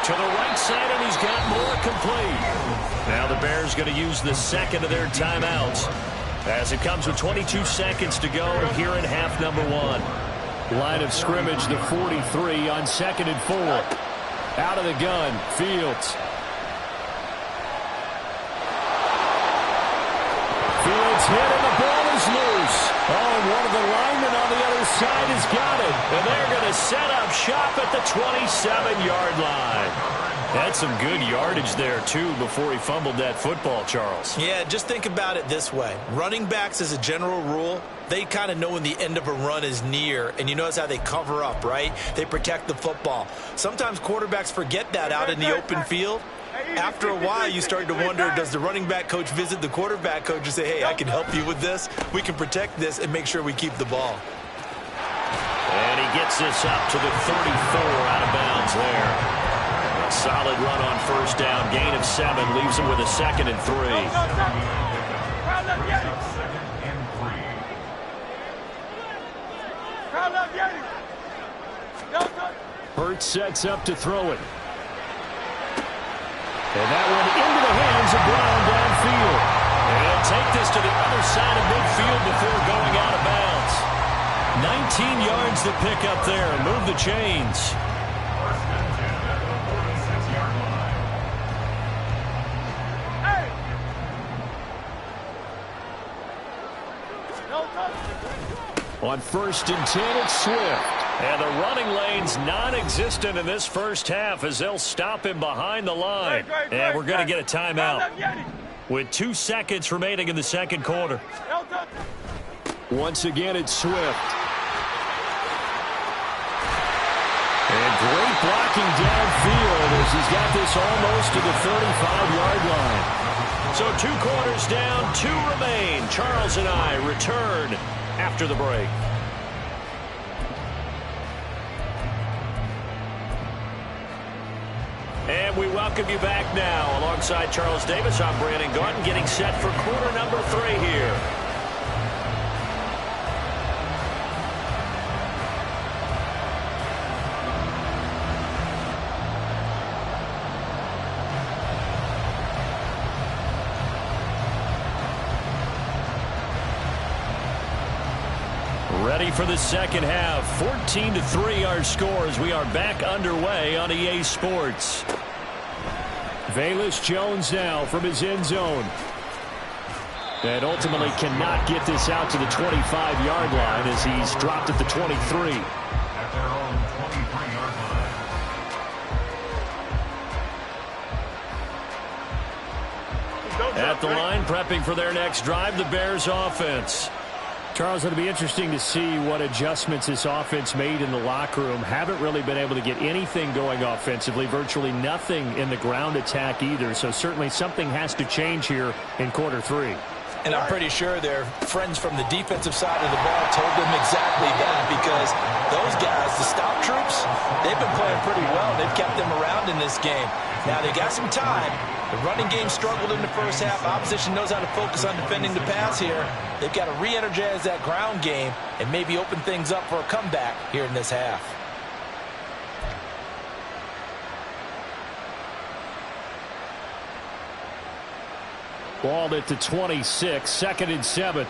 Speaker 1: To the right side, and he's got more complete. Now the Bears going to use the second of their timeouts as it comes with 22 seconds to go here in half number 1. Line of scrimmage, the 43 on 2nd and 4. Out of the gun, Fields. Fields hit and the ball is loose. Oh, and one of the linemen on the other side has got it. And they're going to set up shop at the 27-yard line. That's some good yardage there, too, before he fumbled that football, Charles.
Speaker 2: Yeah, just think about it this way. Running backs, as a general rule, they kind of know when the end of a run is near, and you notice how they cover up, right? They protect the football. Sometimes quarterbacks forget that out in the open field. After a while, you start to wonder, does the running back coach visit the quarterback coach and say, hey, I can help you with this. We can protect this and make sure we keep the ball.
Speaker 1: And he gets this up to the 34, out of bounds there. A solid run on 1st down. Gain of 7 leaves him with a 2nd and 3. Hurts sets up to throw it. And that one into the hands of Brown downfield. And he'll take this to the other side of midfield before going out of bounds. 19 yards to pick up there and move the chains. On 1st and 10, it's Swift. And the running lane's non-existent in this first half as they'll stop him behind the line. And we're going to get a timeout with 2 seconds remaining in the second quarter. Once again, it's Swift. And great blocking downfield as he's got this almost to the 35-yard line. So 2 quarters down, 2 remain. Charles and I return after the break. And we welcome you back now. Alongside Charles Davis, I'm Brandon Gaudin, getting set for quarter number 3 here. Ready for the second half. 14-3 our score as we are back underway on EA Sports. Velus Jones now from his end zone. And ultimately cannot get this out to the 25-yard line as he's dropped at the 23.
Speaker 4: At their own 23-yard line.
Speaker 1: At the line, prepping for their next drive, the Bears offense. Charles, it'll be interesting to see what adjustments this offense made in the locker room. Haven't really been able to get anything going offensively, virtually nothing in the ground attack either. So certainly something has to change here in quarter 3.
Speaker 2: And I'm pretty sure their friends from the defensive side of the ball told them exactly that, because those guys, the stop troops, they've been playing pretty well. They've kept them around in this game. Now, they got some time. The running game struggled in the first half. Opposition knows how to focus on defending the pass here. They've got to re-energize that ground game and maybe open things up for a comeback here in this half.
Speaker 1: Ball at the 26, 2nd and 7.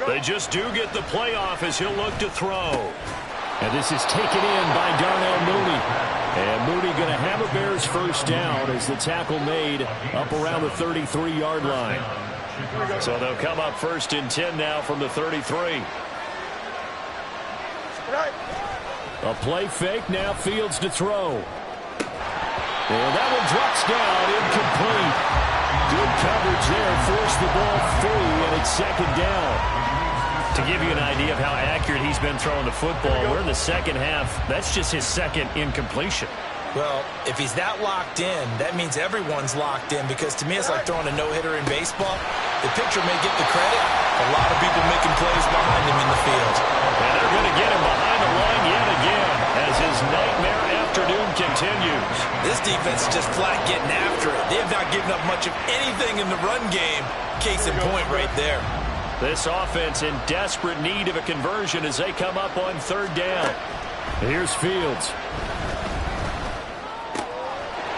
Speaker 1: They just do get the playoff as he'll look to throw. And this is taken in by Darnell Mooney. And Mooney going to have a Bears first down as the tackle made up around the 33-yard line. So they'll come up 1st and 10 now from the 33. A play fake, now Fields to throw. And that one drops down, incomplete. Good coverage there, forced the ball free, and it's 2nd down. To give you an idea of how accurate he's been throwing the football, we're in the second half. That's just his 2nd incompletion.
Speaker 2: Well, if he's that locked in, that means everyone's locked in, because to me it's like throwing a no-hitter in baseball. The pitcher may get the credit. A lot of people making plays behind him in the field.
Speaker 1: And they're going to get him behind the line yet again as his nightmare afternoon continues.
Speaker 2: This defense is just flat getting after it. They have not given up much of anything in the run game. Case in point right there.
Speaker 1: This offense in desperate need of a conversion as they come up on 3rd down. Here's Fields.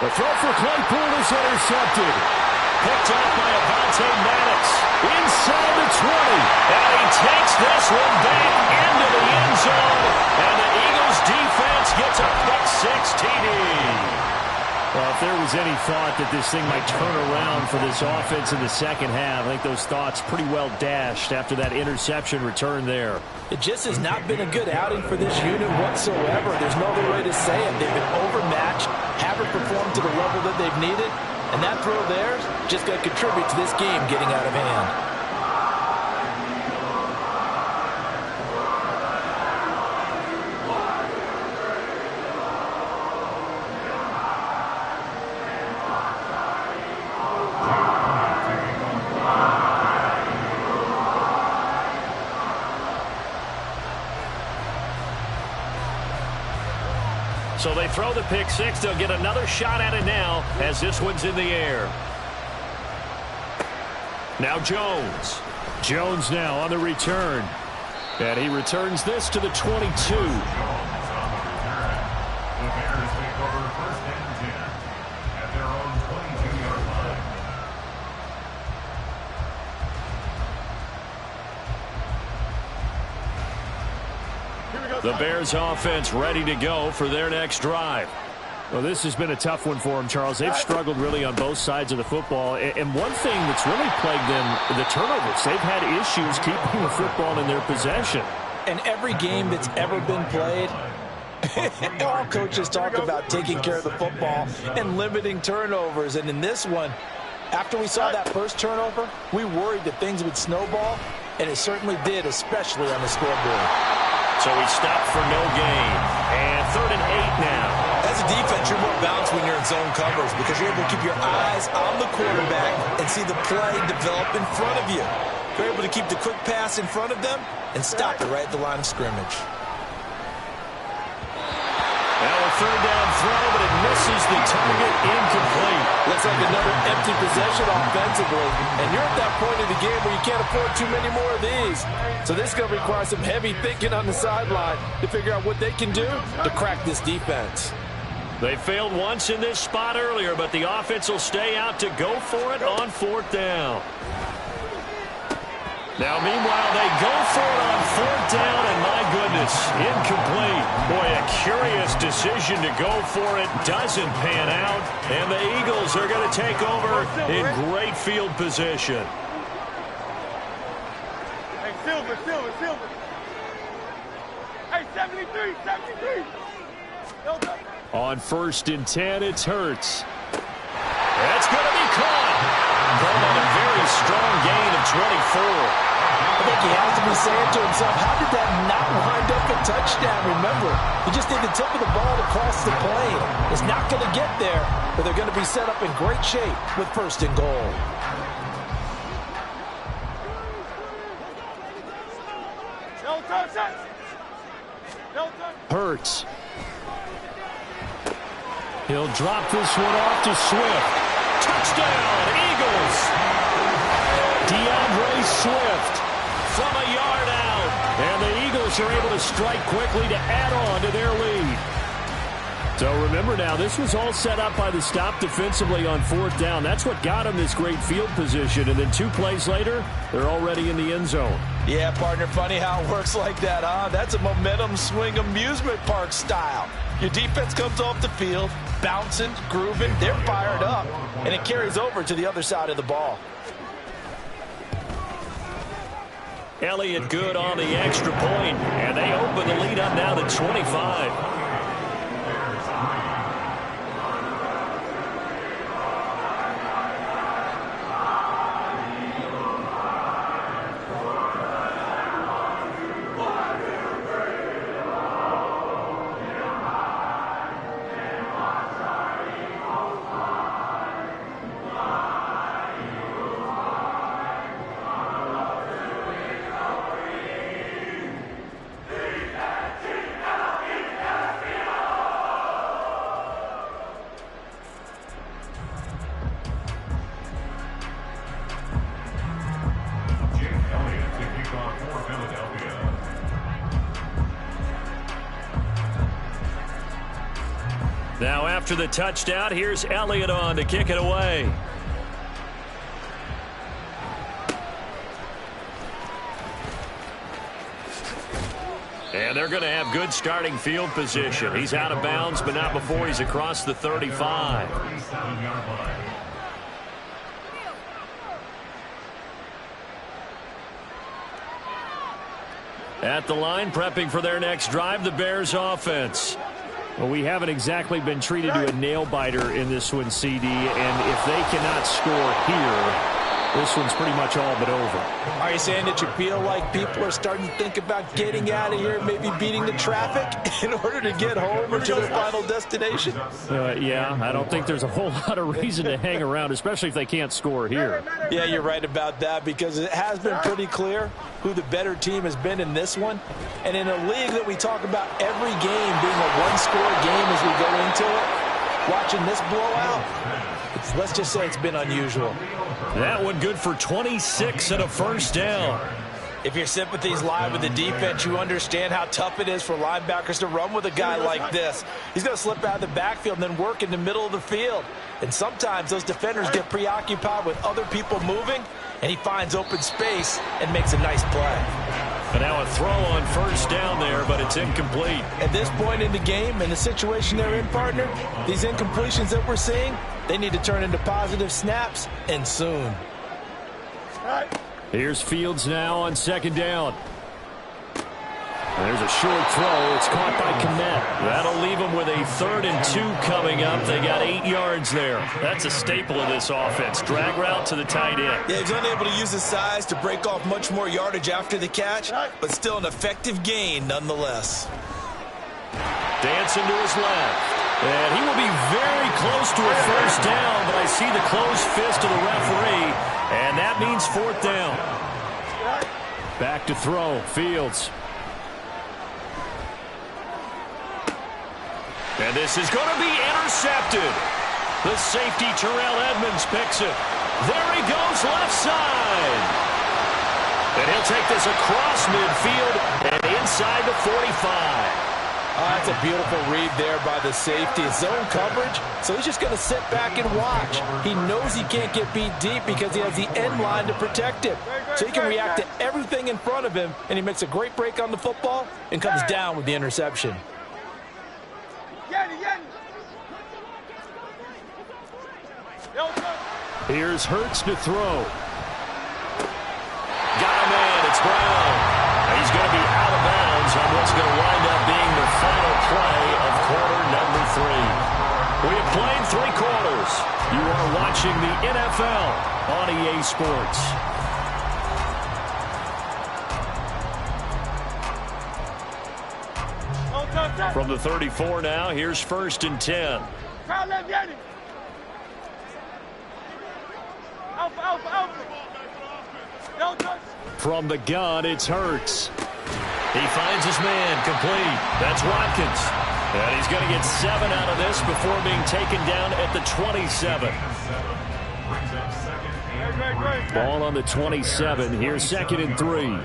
Speaker 1: The throw for Claypool is intercepted. Picked off by Avonte Maddox. Inside the 20. And he takes this one back into the end zone. And the Eagles defense gets a pick 6 TD. Well, if there was any thought that this thing might turn around for this offense in the second half, I think those thoughts pretty well dashed after that interception return there.
Speaker 2: It just has not been a good outing for this unit whatsoever. There's no other way to say it. They've been overmatched, haven't performed to the level that they've needed, and that throw there just going to contribute to this game getting out of hand.
Speaker 1: So they throw the pick 6. They'll get another shot at it now as this one's in the air. Now Jones. Jones now on the return. And he returns this to the 22. The Bears offense ready to go for their next drive. Well, this has been a tough one for them, Charles. They've struggled really on both sides of the football. And one thing that's really plagued them, the turnovers. They've had issues keeping the football in their possession.
Speaker 2: And every game that's ever been played, all coaches talk about taking care of the football and limiting turnovers. And in this one, after we saw that first turnover, we worried that things would snowball, and it certainly did, especially on the scoreboard.
Speaker 1: So he stopped for no gain. And 3rd and 8 now.
Speaker 2: As a defense, you're more balanced when you're in zone coverage because you're able to keep your eyes on the quarterback and see the play develop in front of you. You're able to keep the quick pass in front of them and stop it right at the line of scrimmage.
Speaker 1: Now a 3rd down throw, but it misses the target, incomplete.
Speaker 2: Looks like another empty possession offensively. And you're at that point in the game where you can't afford too many more of these. So this is going to require some heavy thinking on the sideline to figure out what they can do to crack this defense.
Speaker 1: They failed once in this spot earlier, but the offense will stay out to go for it on 4th down. Now, meanwhile, they go for it on 4th down, and my goodness, incomplete. Boy, a curious decision to go for it. Doesn't pan out, and the Eagles are going to take over in great field position.
Speaker 3: Hey, Silver. Hey, 73.
Speaker 1: On 1st and 10, it's Hurts. That's going to be caught. Going on a very strong gain of 24.
Speaker 2: I think he has to be saying to himself, how did that not wind up a touchdown? Remember, you just need the tip of the ball to cross the plane. It's not going to get there, but they're going to be set up in great shape with 1st and goal.
Speaker 1: Hurts. He'll drop this one off to Swift. Touchdown, Eagles! DeAndre Swift from a yard out. And the Eagles are able to strike quickly to add on to their lead. So remember now, this was all set up by the stop defensively on 4th down. That's what got them this great field position. And then 2 plays later, they're already in the end zone.
Speaker 2: Yeah, partner, funny how it works like that, huh? That's a momentum swing amusement park style. Your defense comes off the field, bouncing, grooving, they're fired up, and it carries over to the other side of the ball.
Speaker 1: Elliott good on the extra point, and they open the lead up now to 25. Now after the touchdown, here's Elliott on to kick it away. And they're going to have good starting field position. He's out of bounds, but not before he's across the 35. At the line, prepping for their next drive, the Bears offense. Well, we haven't exactly been treated to a nail-biter in this one, CD, and if they cannot score here, this one's pretty much all but over.
Speaker 2: Are you saying that you feel like people are starting to think about getting out of here, maybe beating the traffic in order to get home or to their final destination?
Speaker 1: Yeah, I don't think there's a whole lot of reason to hang around, especially if they can't score here.
Speaker 2: Yeah, you're right about that, because it has been pretty clear who the better team has been in this one. And in a league that we talk about every game being a one-score game as we go into it, watching this blowout, let's just say it's been unusual.
Speaker 1: That one good for 26 and a first down.
Speaker 2: If your sympathies lie with the defense, you understand how tough it is for linebackers to run with a guy like this. He's going to slip out of the backfield and then work in the middle of the field. And sometimes those defenders get preoccupied with other people moving, and he finds open space and makes a nice play.
Speaker 1: And now a throw on first down there, but it's incomplete.
Speaker 2: At this point in the game and the situation they're in, partner, these incompletions that we're seeing, they need to turn into positive snaps, and soon.
Speaker 1: Here's Fields now on second down. There's a short throw. It's caught by Kmet. That'll leave them with a 3rd and 2 coming up. They got 8 yards there. That's a staple of this offense. Drag route to the tight end.
Speaker 2: Yeah, he's unable to use his size to break off much more yardage after the catch, but still an effective gain nonetheless.
Speaker 1: Dancing to his left. And he will be very close to a first down, but I see the closed fist of the referee, and that means 4th down. Back to throw, Fields. And this is going to be intercepted. The safety, Terrell Edmonds, picks it. There he goes, left side. And he'll take this across midfield and inside the 45.
Speaker 2: Oh, that's a beautiful read there by the safety. It's zone coverage, so he's just going to sit back and watch. He knows he can't get beat deep because he has the end line to protect him. So he can react to everything in front of him, and he makes a great break on the football and comes down with the interception.
Speaker 1: Here's Hurts to throw. Got a man. It's Brown. He's going to be out of bounds on what's going to wind up being the final play of quarter number 3. We have played 3 quarters. You are watching the NFL on EA Sports. From the 34 now, here's 1st and 10. From the gun, it's Hurts. He finds his man, complete. That's Watkins. And he's going to get 7 out of this before being taken down at the 27. Ball on the 27. Here's 2nd and 3.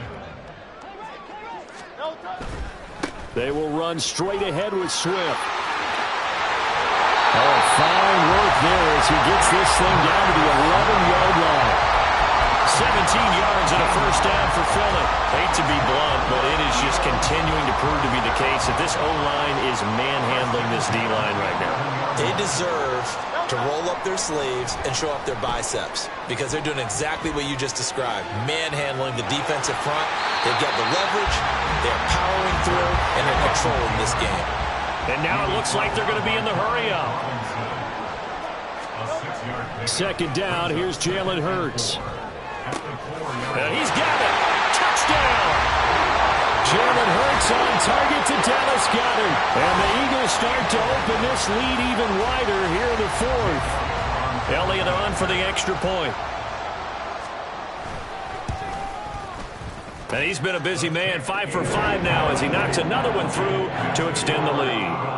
Speaker 1: They will run straight ahead with Swift. Oh, fine work there as he gets this thing down to the 11-yard line. 17 yards and a first down for Philly. Hate to be blunt, but it is just continuing to prove to be the case that this O-line is manhandling this D-line right now.
Speaker 2: They deserve to roll up their sleeves and show off their biceps because they're doing exactly what you just described, manhandling the defensive front. They've got the leverage, they're powering through, and they're controlling this game.
Speaker 1: And now it looks like they're going to be in the hurry-up. 2nd down, here's Jalen Hurts. And he's got it. Touchdown. Jalen Hurts on target to Dallas Goedert. And the Eagles start to open this lead even wider here in the 4th. Elliott on for the extra point. And he's been a busy man, 5 for 5 now as he knocks another one through to extend the lead.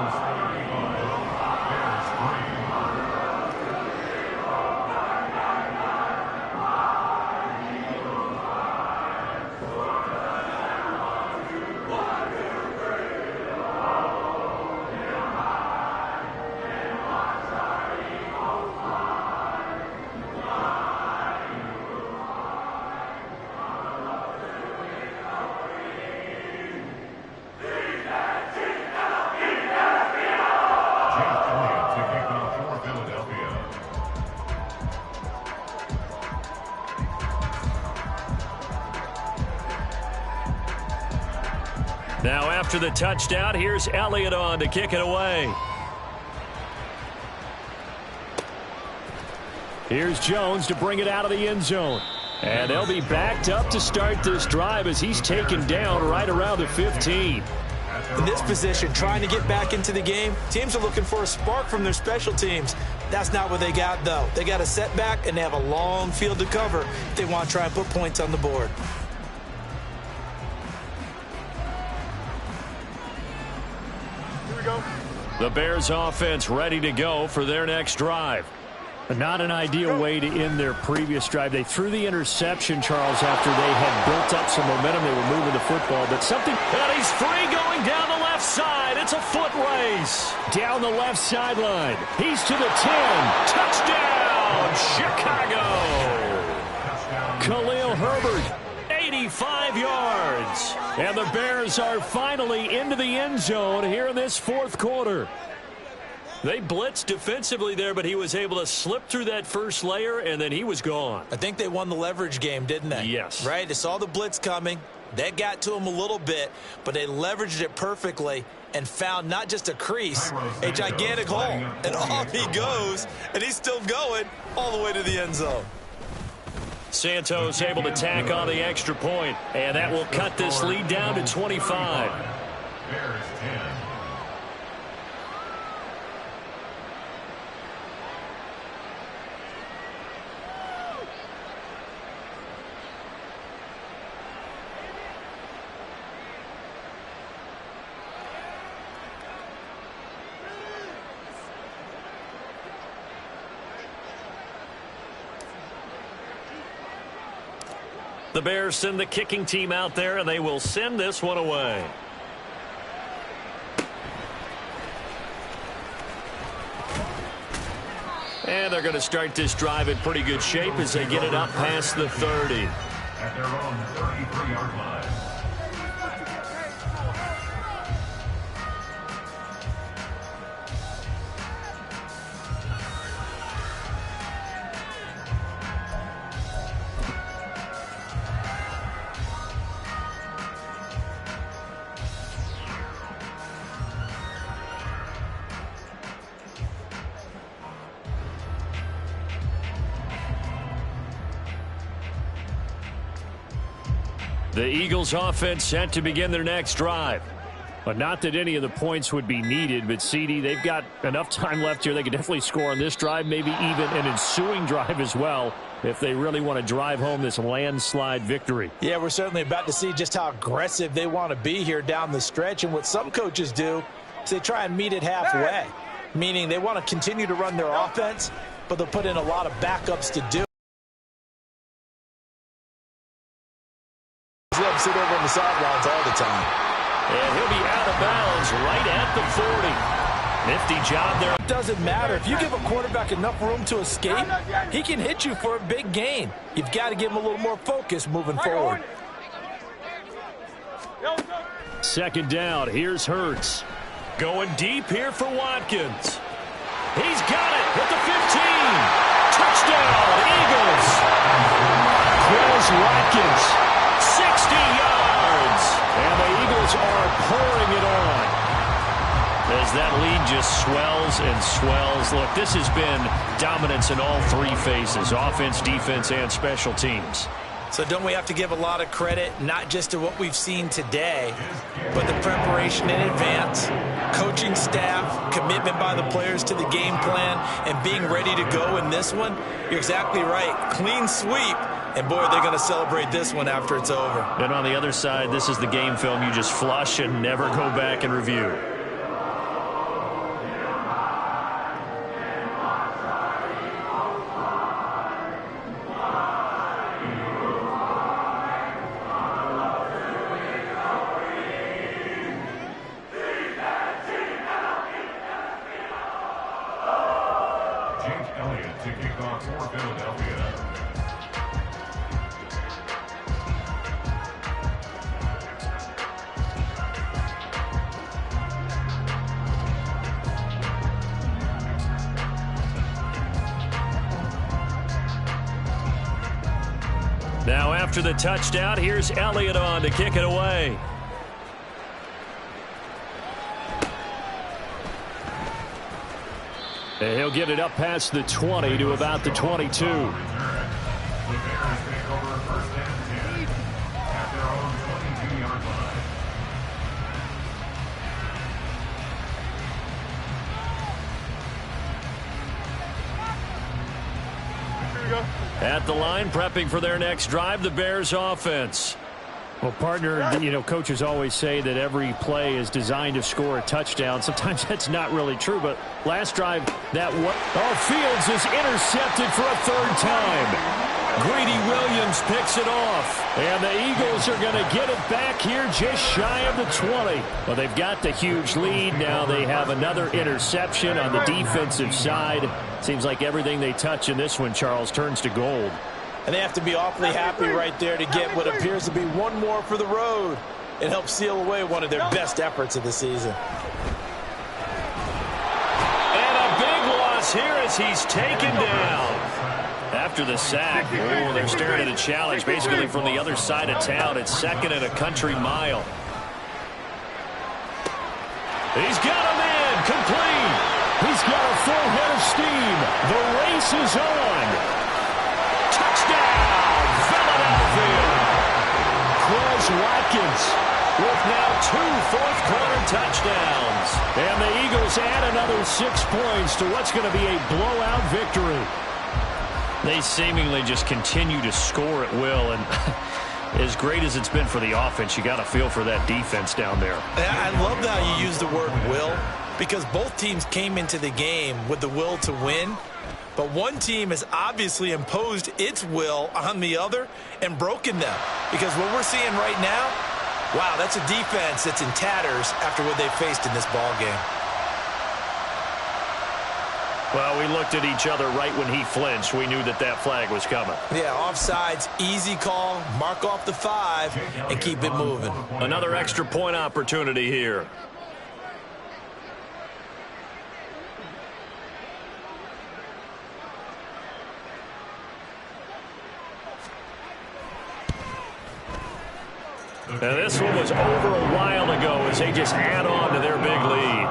Speaker 1: Now after the touchdown, here's Elliott on to kick it away. Here's Jones to bring it out of the end zone. And they'll be backed up to start this drive as he's taken down right around the 15.
Speaker 2: In this position, trying to get back into the game, teams are looking for a spark from their special teams. That's not what they got, though. They got a setback, and they have a long field to cover if they want to try and put points on the board.
Speaker 1: The Bears offense ready to go for their next drive. Not an ideal way to end their previous drive. They threw the interception, Charles, after they had built up some momentum. They were moving the football, but something... And he's free going down the left side. It's a foot race. Down the left sideline. He's to the 10. Touchdown, Chicago. Khalil Herbert, 85 yards. And the Bears are finally into the end zone here in this 4th quarter. They blitzed defensively there, but he was able to slip through that first layer, and then he was gone.
Speaker 2: I think they won the leverage game, didn't they?
Speaker 1: Yes.
Speaker 2: Right? They saw the blitz coming. That got to him a little bit, but they leveraged it perfectly and found not just a crease, a gigantic hole. And off he goes, and he's still going all the way to the end zone.
Speaker 1: Santos able to tack on the extra point, and that will cut this lead down to 25.
Speaker 4: Bears 10.
Speaker 1: The Bears send the kicking team out there, and they will send this one away. And they're going to start this drive in pretty good shape as they get it up past the 30.
Speaker 4: At their own 33-yard line.
Speaker 1: The Eagles offense set to begin their next drive. But not that any of the points would be needed, but CD, they've got enough time left here. They could definitely score on this drive, maybe even an ensuing drive as well, if they really want to drive home this landslide victory.
Speaker 2: Yeah, we're certainly about to see just how aggressive they want to be here down the stretch. And what some coaches do is they try and meet it halfway, meaning they want to continue to run their offense, but they'll put in a lot of backups to do. Let him sit over on the sidelines all the time.
Speaker 1: And he'll be out of bounds right at the 40. Nifty job there.
Speaker 2: It doesn't matter. If you give a quarterback enough room to escape, he can hit you for a big gain. You've got to give him a little more focus moving forward.
Speaker 1: Second down. Here's Hurts. Going deep here for Watkins. He's got it at the 15. Touchdown, Eagles. Chris Watkins. 60 yards. And the Eagles are pouring it on as that lead just swells and swells. Look, this has been dominance in all three phases, offense, defense, and special teams.
Speaker 2: So don't we have to give a lot of credit, not just to what we've seen today, but the preparation in advance, coaching staff, commitment by the players to the game plan, and being ready to go in this one? You're exactly right. Clean sweep. And, boy, they're going to celebrate this one after it's over.
Speaker 1: And on the other side, this is the game film you just flush and never go back and review.
Speaker 4: Jake Elliott to kick off for Philadelphia.
Speaker 1: Now after the touchdown, here's Elliott on to kick it away. And he'll get it up past the 20 to about the 22. At the line, prepping for their next drive, the Bears offense. Well, partner, coaches always say that every play is designed to score a touchdown. Sometimes that's not really true, but last drive, Fields is intercepted for a third time. Greedy Williams picks it off, and the Eagles are going to get it back here just shy of the 20. Well, they've got the huge lead. Now they have another interception on the defensive side. Seems like everything they touch in this one, Charles, turns to gold.
Speaker 2: And they have to be awfully happy right there to get what appears to be one more for the road. It helps seal away one of their best efforts of the season.
Speaker 1: And a big loss here as he's taken down. After the sack, they're staring at a challenge basically from the other side of town. It's second and a country mile. He's got a man complete. He's got a full head of steam. The race is on. Touchdown, Philadelphia. Chris Watkins with now 2 fourth-quarter touchdowns. And the Eagles add another 6 points to what's going to be a blowout victory. They seemingly just continue to score at will, and as great as it's been for the offense, you got to feel for that defense down there.
Speaker 2: I love how you use the word will, because both teams came into the game with the will to win, but one team has obviously imposed its will on the other and broken them, because what we're seeing right now, wow, that's a defense that's in tatters after what they faced in this ball game.
Speaker 1: Well, we looked at each other right when he flinched. We knew that that flag was coming.
Speaker 2: Yeah, offsides, easy call, mark off the 5, and keep it moving.
Speaker 1: Another extra point opportunity here. And this one was over a while ago as they just add on to their big lead.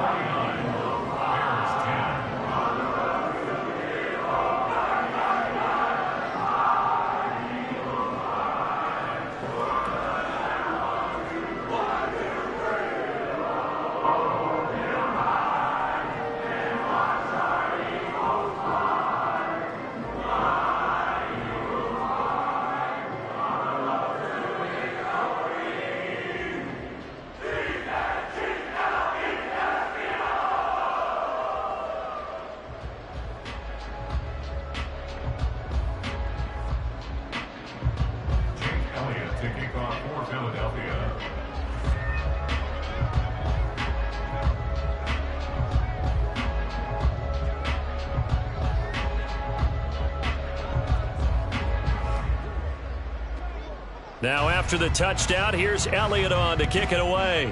Speaker 1: Now after the touchdown, here's Elliott on to kick it away.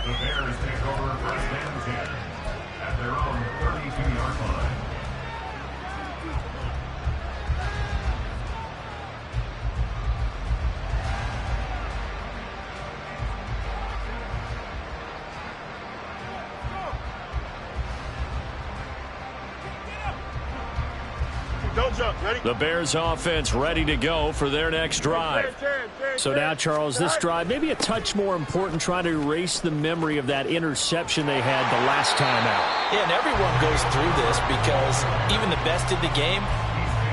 Speaker 4: The Bears take over first and 10 at their own 32-yard line.
Speaker 3: Don't jump. Ready?
Speaker 1: The Bears offense ready to go for their next drive.
Speaker 17: So now, Charles, this drive maybe a touch more important, trying to erase the memory of that interception they had the last time out.
Speaker 2: Yeah, and everyone goes through this because even the best in the game,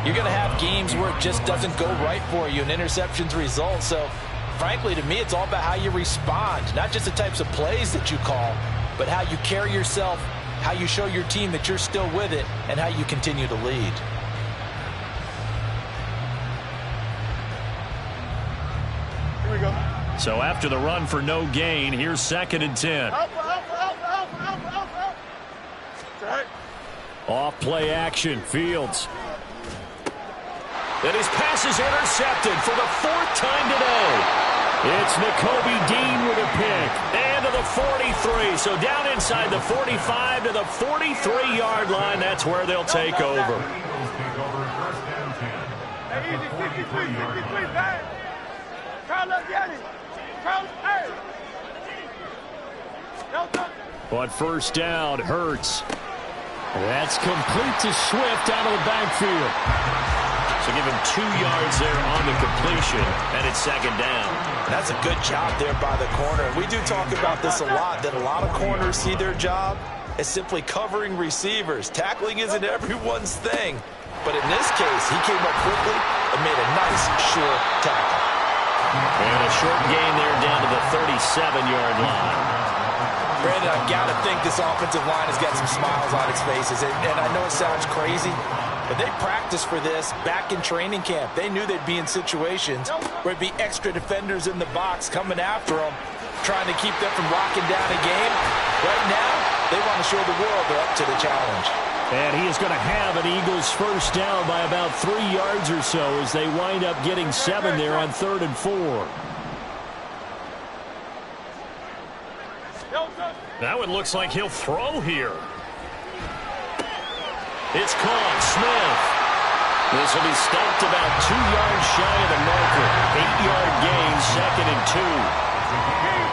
Speaker 2: you're going to have games where it just doesn't go right for you and interceptions result. So, frankly, to me, it's all about how you respond, not just the types of plays that you call, but how you carry yourself, how you show your team that you're still with it, and how you continue to lead.
Speaker 1: So after the run for no gain, here's 2nd and 10. Off play action, Fields. And his pass is intercepted for the 4th time today. It's Nakobe Dean with a pick. And to the 43. So down inside the 45 to the 43-yard line. That's where they'll take over.
Speaker 3: Hey, easy, 63, back. Carl, look at it. Carl, hey.
Speaker 1: But first down, Hurts. That's complete to Swift out of the backfield. So give him 2 yards there on the completion, and it's 2nd down.
Speaker 2: That's a good job there by the corner. We do talk about this a lot, that a lot of corners see their job as simply covering receivers. Tackling isn't everyone's thing. But in this case, he came up quickly and made a nice, sure tackle.
Speaker 1: And a short gain there down to the 37-yard line.
Speaker 2: Brandon, I've got to think this offensive line has got some smiles on its faces. And I know it sounds crazy, but they practiced for this back in training camp. They knew they'd be in situations where there'd be extra defenders in the box coming after them, trying to keep them from locking down a game. Right now, they want to show the world they're up to the challenge.
Speaker 1: And he is going to have an Eagles first down by about 3 yards or so as they wind up getting 7 there on 3rd and 4. That one looks like he'll throw here. It's caught. Smith. This will be stopped about 2 yards shy of the marker. 8-yard gain, 2nd and 2.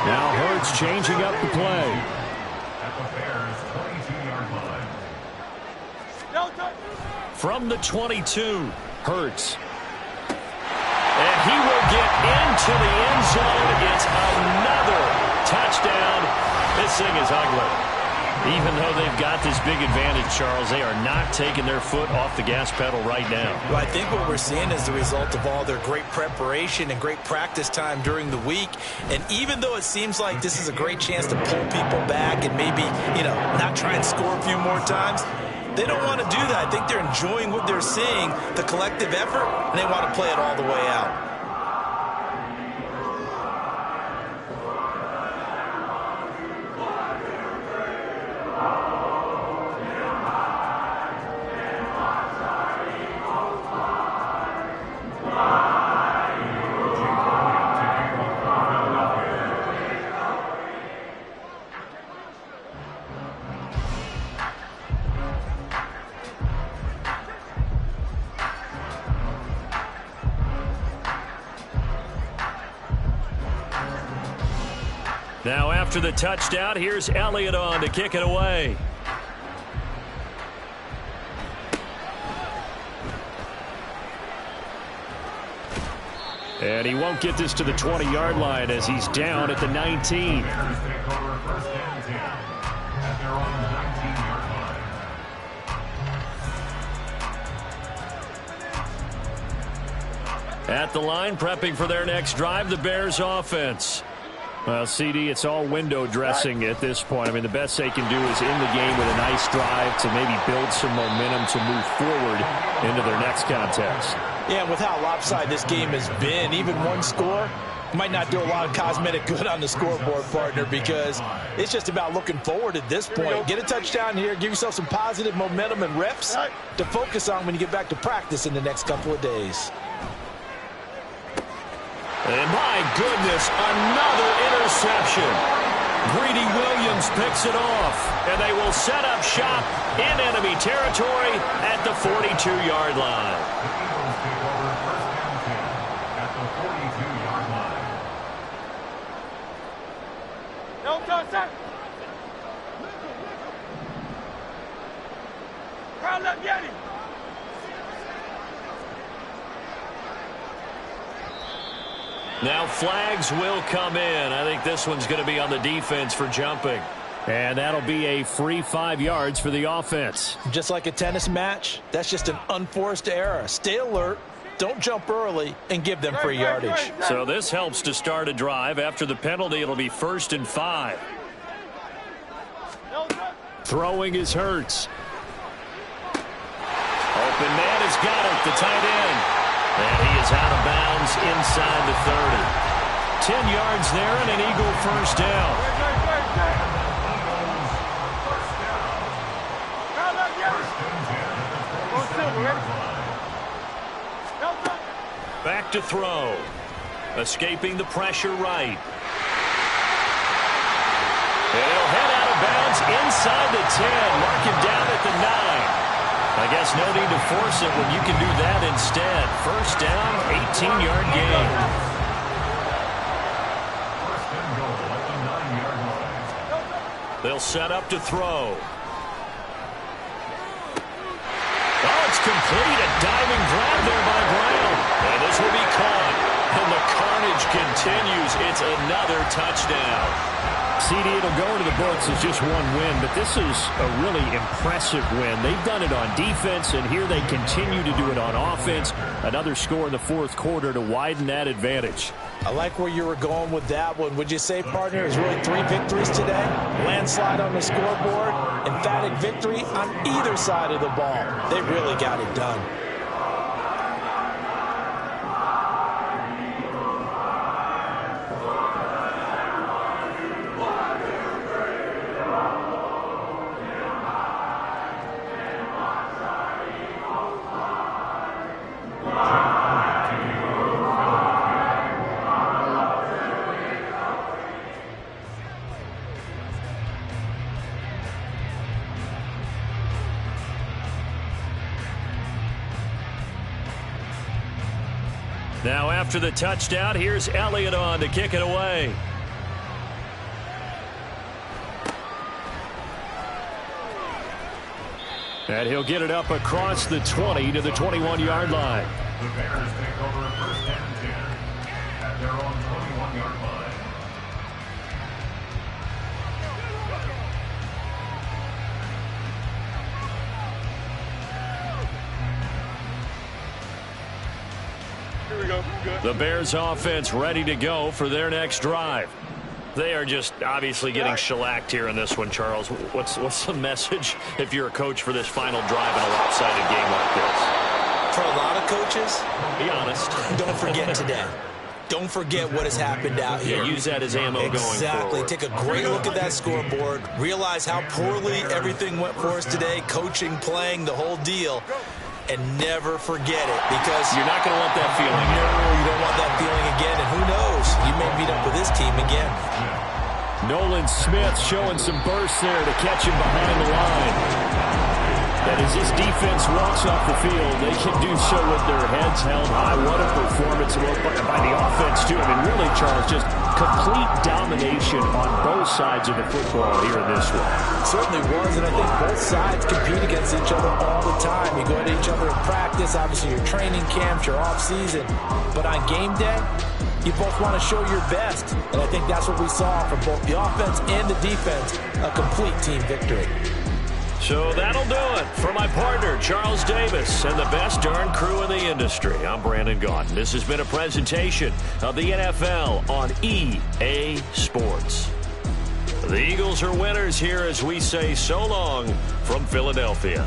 Speaker 1: Now Hurts changing up the play.
Speaker 4: At the Bears' 22-yard line.
Speaker 1: From the 22, Hurts. And he will get into the end zone. It's another touchdown. This thing is ugly. Even though they've got this big advantage, Charles, they are not taking their foot off the gas pedal right now.
Speaker 2: Well, I think what we're seeing is the result of all their great preparation and great practice time during the week. And even though it seems like this is a great chance to pull people back and maybe, not try and score a few more times, They don't want to do that. I think they're enjoying what they're seeing, the collective effort, and they want to play it all the way out.
Speaker 1: Now after the touchdown, here's Elliott on to kick it away. And he won't get this to the 20-yard line as he's down at the 19. At the line, prepping for their next drive, the Bears offense. Well, CD, it's all window dressing at this point. I mean, the best they can do is in the game with a nice drive to maybe build some momentum to move forward into their next contest.
Speaker 2: Yeah, and with how lopsided this game has been, even one score might not do a lot of cosmetic good on the scoreboard, partner, because it's just about looking forward at this point. Get a touchdown here, give yourself some positive momentum and reps to focus on when you get back to practice in the next couple of days.
Speaker 1: And my goodness, another interception. Greedy Williams picks it off, and they will set up shop in enemy territory at the 42-yard line.
Speaker 3: No touchdown. Crowd up, Yeti.
Speaker 1: Now flags will come in. I think this one's going to be on the defense for jumping. And that'll be a free 5 yards for the offense.
Speaker 2: Just like a tennis match, that's just an unforced error. Stay alert, don't jump early, and give them free yardage.
Speaker 1: So this helps to start a drive. After the penalty, it'll be 1st and 5. Throwing is Hurts. Open man has got it, the tight end. And he is out of bounds inside the 30. 10 yards there and an Eagle first down. Back to throw. Escaping the pressure right. And he'll head out of bounds inside the 10. Mark him down at the 9. I guess no need to force it when you can do that instead. First down, 18-yard gain. They'll set up to throw. Oh, it's complete. A diving grab there by Brown. And this will be caught. And the carnage continues. It's another touchdown. CD, it'll go into the books as just one win, but this is a really impressive win. They've done it on defense, and here they continue to do it on offense. Another score in the 4th quarter to widen that advantage.
Speaker 2: I like where you were going with that one. Would you say, partner, it's really 3 victories today? Landslide on the scoreboard, emphatic victory on either side of the ball. They really got it done.
Speaker 1: Now after the touchdown, here's Elliott on to kick it away. And he'll get it up across the 20 to the 21-yard line.
Speaker 4: The Bears take over 1st and 10 at their own 21-yard line.
Speaker 1: The Bears offense ready to go for their next drive. They are just obviously getting shellacked here in this one, Charles. What's the message if you're a coach for this final drive in a lopsided game like this?
Speaker 2: For a lot of coaches,
Speaker 1: be honest.
Speaker 2: Don't forget today. Don't forget what has happened out here.
Speaker 1: Yeah, use that as ammo going forward.
Speaker 2: Exactly. Take a great look at that scoreboard. Realize how poorly everything went for us today. Coaching, playing, the whole deal. And never forget it, because
Speaker 1: you're not going to want that feeling.
Speaker 2: No, you don't want that feeling again. And who knows? You may meet up with this team again.
Speaker 17: Nolan Smith showing some burst there to catch him behind the line. And as this defense walks off the field, they can do so with their heads held high. What a performance by the offense, too. I mean, really, Charles, just complete domination on both sides of the football here in this one.
Speaker 2: It certainly was, and I think both sides compete against each other all the time. You go at each other in practice, obviously your training camps, your off-season. But on game day, you both want to show your best. And I think that's what we saw from both the offense and the defense, a complete team victory.
Speaker 1: So that'll do it for my partner, Charles Davis, and the best darn crew in the industry. I'm Brandon Gaudin. This has been a presentation of the NFL on EA Sports. The Eagles are winners here as we say so long from Philadelphia.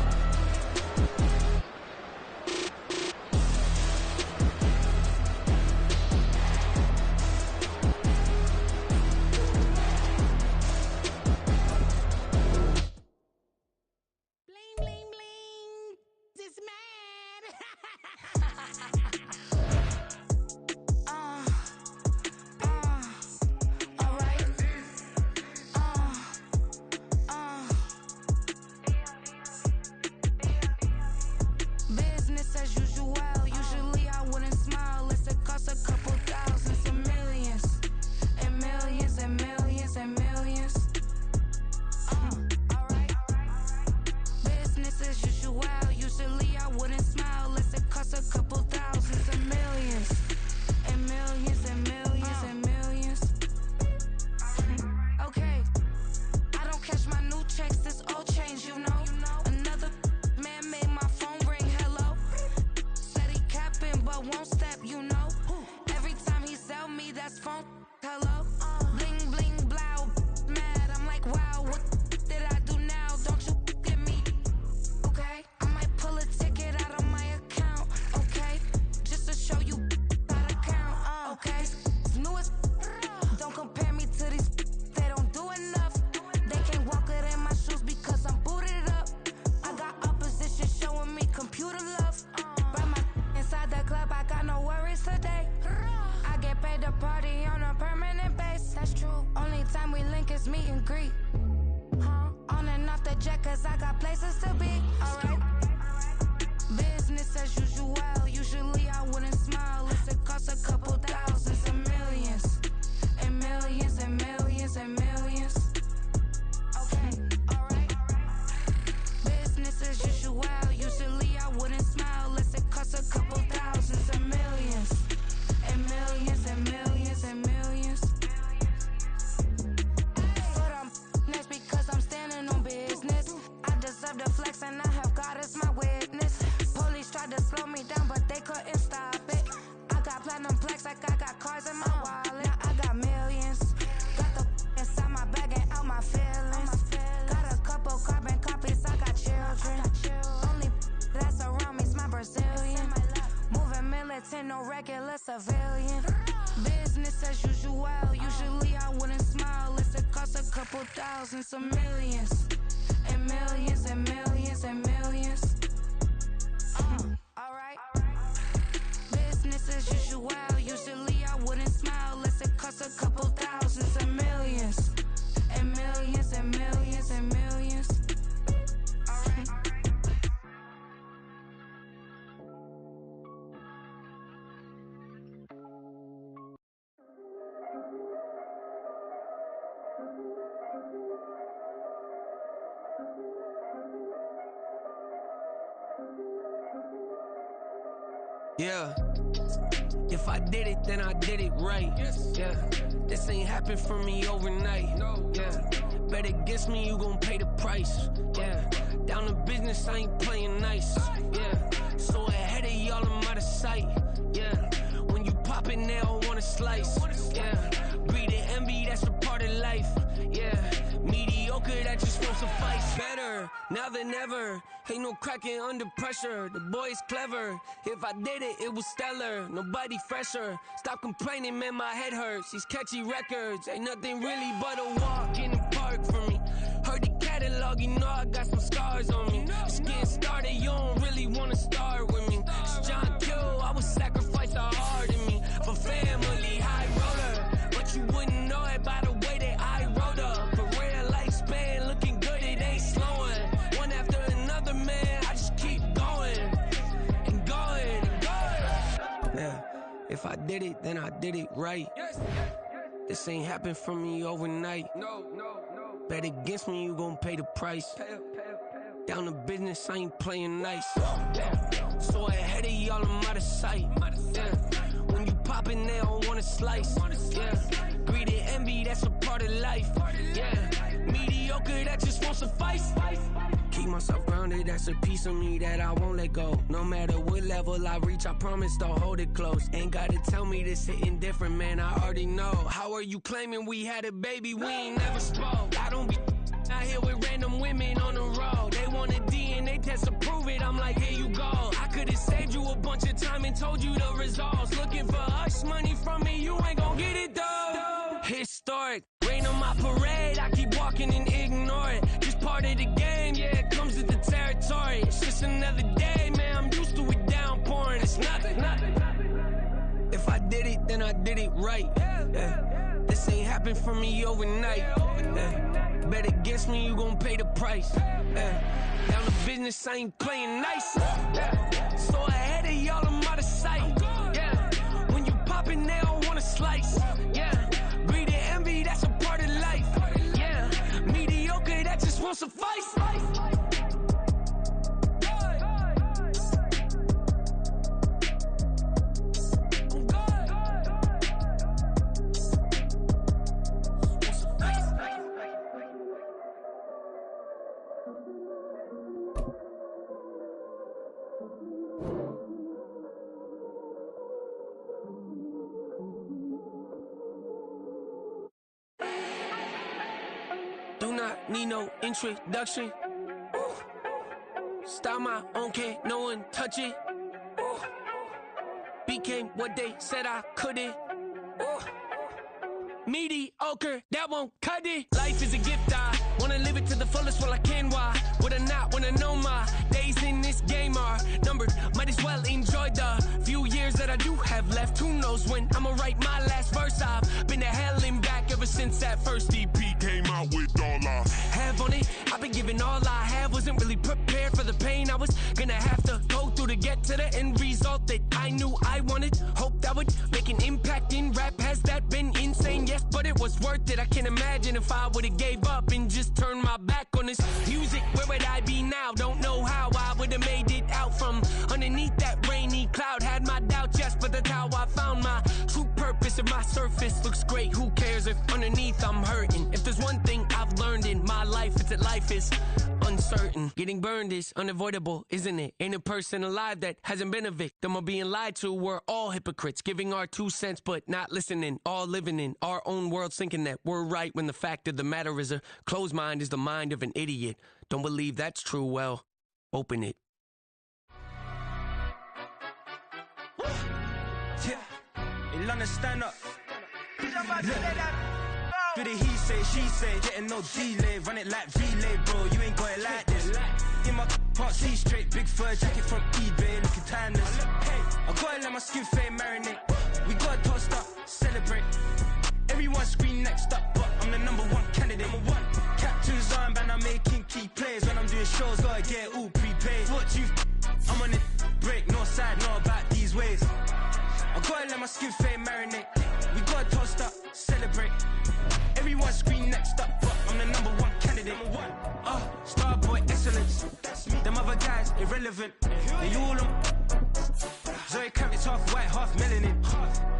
Speaker 18: Some millions and millions and millions and millions. All right. Business as usual. Usually I wouldn't smile unless it costs a couple thousands and millions and millions and millions and millions. All right.
Speaker 19: Yeah. If I did it, then I did it right. Yeah. This ain't happened for me overnight. Yeah. Bet against me, you gon' pay the price. Yeah. Down to business, I ain't playing nice. Yeah. So ahead of y'all, I'm out of sight. Yeah. When you pop it, they don't wanna slice. Yeah. Breathe the envy, that's a part of Mediocre, that just won't suffice. Better, now than ever. Ain't no cracking under pressure. The boy's clever. If I did it, it was stellar. Nobody fresher. Stop complaining, man, my head hurts. These catchy records ain't nothing really but a walk in the park for me. Heard the catalog, you know I got some scars on me. Just getting started, you don't really wanna start with me. It's John Kill, I would sacrifice a heart in me for family, high roller. But you wouldn't know it by the way that I wrote up. Career lifespan looking good, it ain't slowing. One after another, man, I just keep going and going and going. Yeah, if I did it, then I did it right. This ain't happened for me overnight. No. Bet against me, you gon' pay the price. Down to business, I ain't playing nice. So ahead of y'all, I'm out of sight. When you poppin', they don't wanna slice. Greed and envy, that's a part of life. Mediocre, that just won't suffice. Keep myself grounded, that's a piece of me that I won't let go. No matter what level I reach, I promise to hold it close. Ain't gotta tell me this hitting different, man, I already know. How are you claiming we had a baby, we ain't never spoke? I don't be out here with random women on the road. They want a DNA test to prove it, I'm like, here you go. I could've saved you a bunch of time and told you the results. Looking for hush money from me, you ain't gon' get it though. Historic, rain on my parade, I keep walking and ignore it. Just part of the game, yeah, it comes with the territory. It's just another day, man, I'm used to it downpouring. It's nothing. If I did it, then I did it right. This ain't happened for me overnight. Bet against me, you gon' pay the price. Down to business, I ain't playing nice. So ahead of y'all, I'm out of sight. When you poppin', they don't wanna slice. Greed and envy, that's a part of life. Mediocre, that just won't suffice. Do not need no introduction. Style my own, can't no one touch it. Became what they said I couldn't. Mediocre, that won't cut it. Life is a gift, I wanna live it to the fullest while I can. Why would I not wanna know my days in this game are numbered? Might as well enjoy the few years that I do have left. Who knows when I'ma write my last verse? I've been to hell and back ever since that first EP came out with all I have on it. I've been giving all I have, wasn't really prepared for the pain I was gonna have to go through to get to the end result that I knew I wanted. Hoped I would make an impact in rap. Has that been insane? Yes, but it was worth it. I can't imagine if I would've gave up and just turned my back on this music. Where would I be now? Don't know how I would've made it out from underneath that rainy cloud. Had my doubts, yes, but that's how I found my true purpose. If my surface looks great, who cares if underneath I'm hurting? If there's one thing I've learned in my life, it's that life is uncertain. Getting burned is unavoidable, isn't it? Ain't a person alive that hasn't been a victim of being lied to. We're all hypocrites, giving our 2 cents but not listening. All living in our own world, thinking that we're right when the fact of the matter is a closed mind is the mind of an idiot. Don't believe that's true? Well, open it.
Speaker 11: In London, stand up. Do the he say, she say, getting no delay, run it like relay, bro. You ain't got it like this. In my can't see straight, big fur jacket from eBay, looking timeless. I gotta let my skin fade marinate. We gotta toast up, celebrate. Everyone scream next up, but I'm the #1 candidate. Captain's armband, I'm making key plays. When I'm doing shows, gotta get all prepaid. What you I'm on it, break, no side, no about these ways. I gotta let my skin fade marinate. We gotta toast up, celebrate. Everyone scream next up, but I'm the #1 candidate. Starboy excellence. Them other guys irrelevant. They all on. Zoe Kravitz half white, half melanin.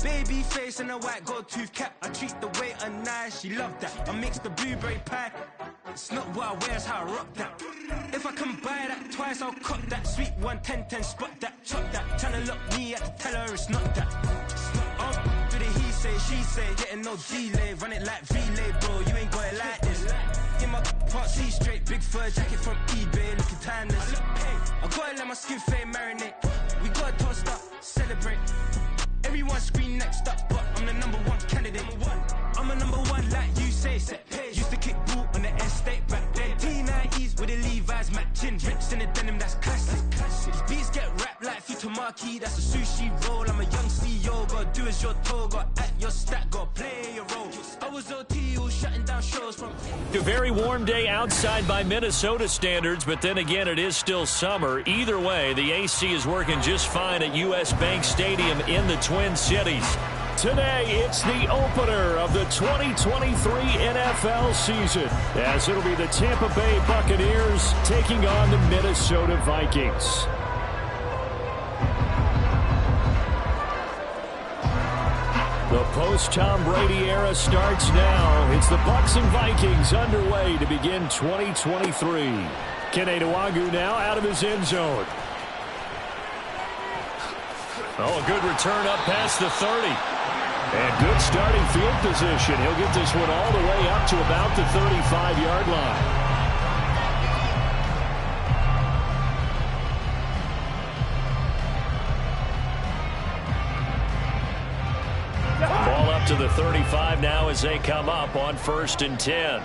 Speaker 11: Baby face and a white gold tooth cap. I treat the waiter nice, she love that. I mix the blueberry pie. It's not what I wear, it's how I rock that. If I can buy that twice, I'll cop that. Sweet 110, spot that, chop that. Tryna lock me at the teller, it's not that. Do the he say, she say, getting no delay, run it like relay, bro. You ain't got it like this. In my
Speaker 12: see straight, big fur jacket from eBay, looking timeless. Hey, I gotta let my skin fade marinate. We gotta toast up, celebrate. Everyone scream next up, but I'm the #1 candidate. I'm a #1 like you say, set pace. Used to kick boot on the estate back then. T90s with the Levi's matching. Rips in the denim, that's classic. These beats get wrapped like Futamaki, that's a sushi roll. I'm a young CEO, gotta do as you're told. Gotta act your stat, gotta play your role. I was OT, all shutting down shows from...
Speaker 17: A very warm day outside by Minnesota standards, but then again, it is still summer. Either way, the AC is working just fine at U.S. Bank Stadium in the Twin Cities. Today, it's the opener of the 2023 NFL season, as it'll be the Tampa Bay Buccaneers taking on the Minnesota Vikings. The post-Tom Brady era starts now. It's the Bucs and Vikings underway to begin 2023. Kene Nwangwu now out of his end zone. Oh, a good return up past the 30. And good starting field position. He'll get this one all the way up to about the 35-yard line. Ball up to the 35 now as they come up on 1st and 10.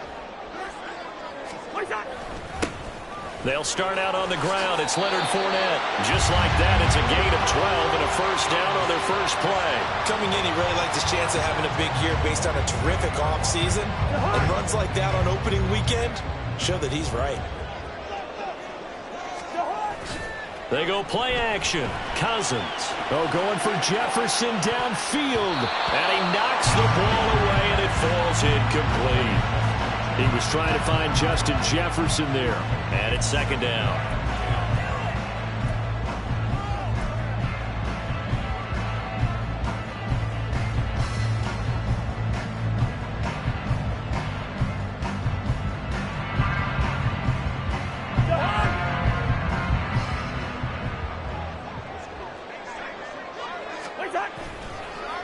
Speaker 17: They'll start out on the ground. It's Leonard Fournette. Just like that, it's a gain of 12 and a first down on their first play.
Speaker 2: Coming in, he really liked his chance of having a big year based on a terrific offseason. And runs like that on opening weekend show that he's right.
Speaker 17: They go play action. Cousins. Oh, going for Jefferson downfield. And he knocks the ball away, and it falls incomplete. He was trying to find Justin Jefferson there. And it's 2nd down.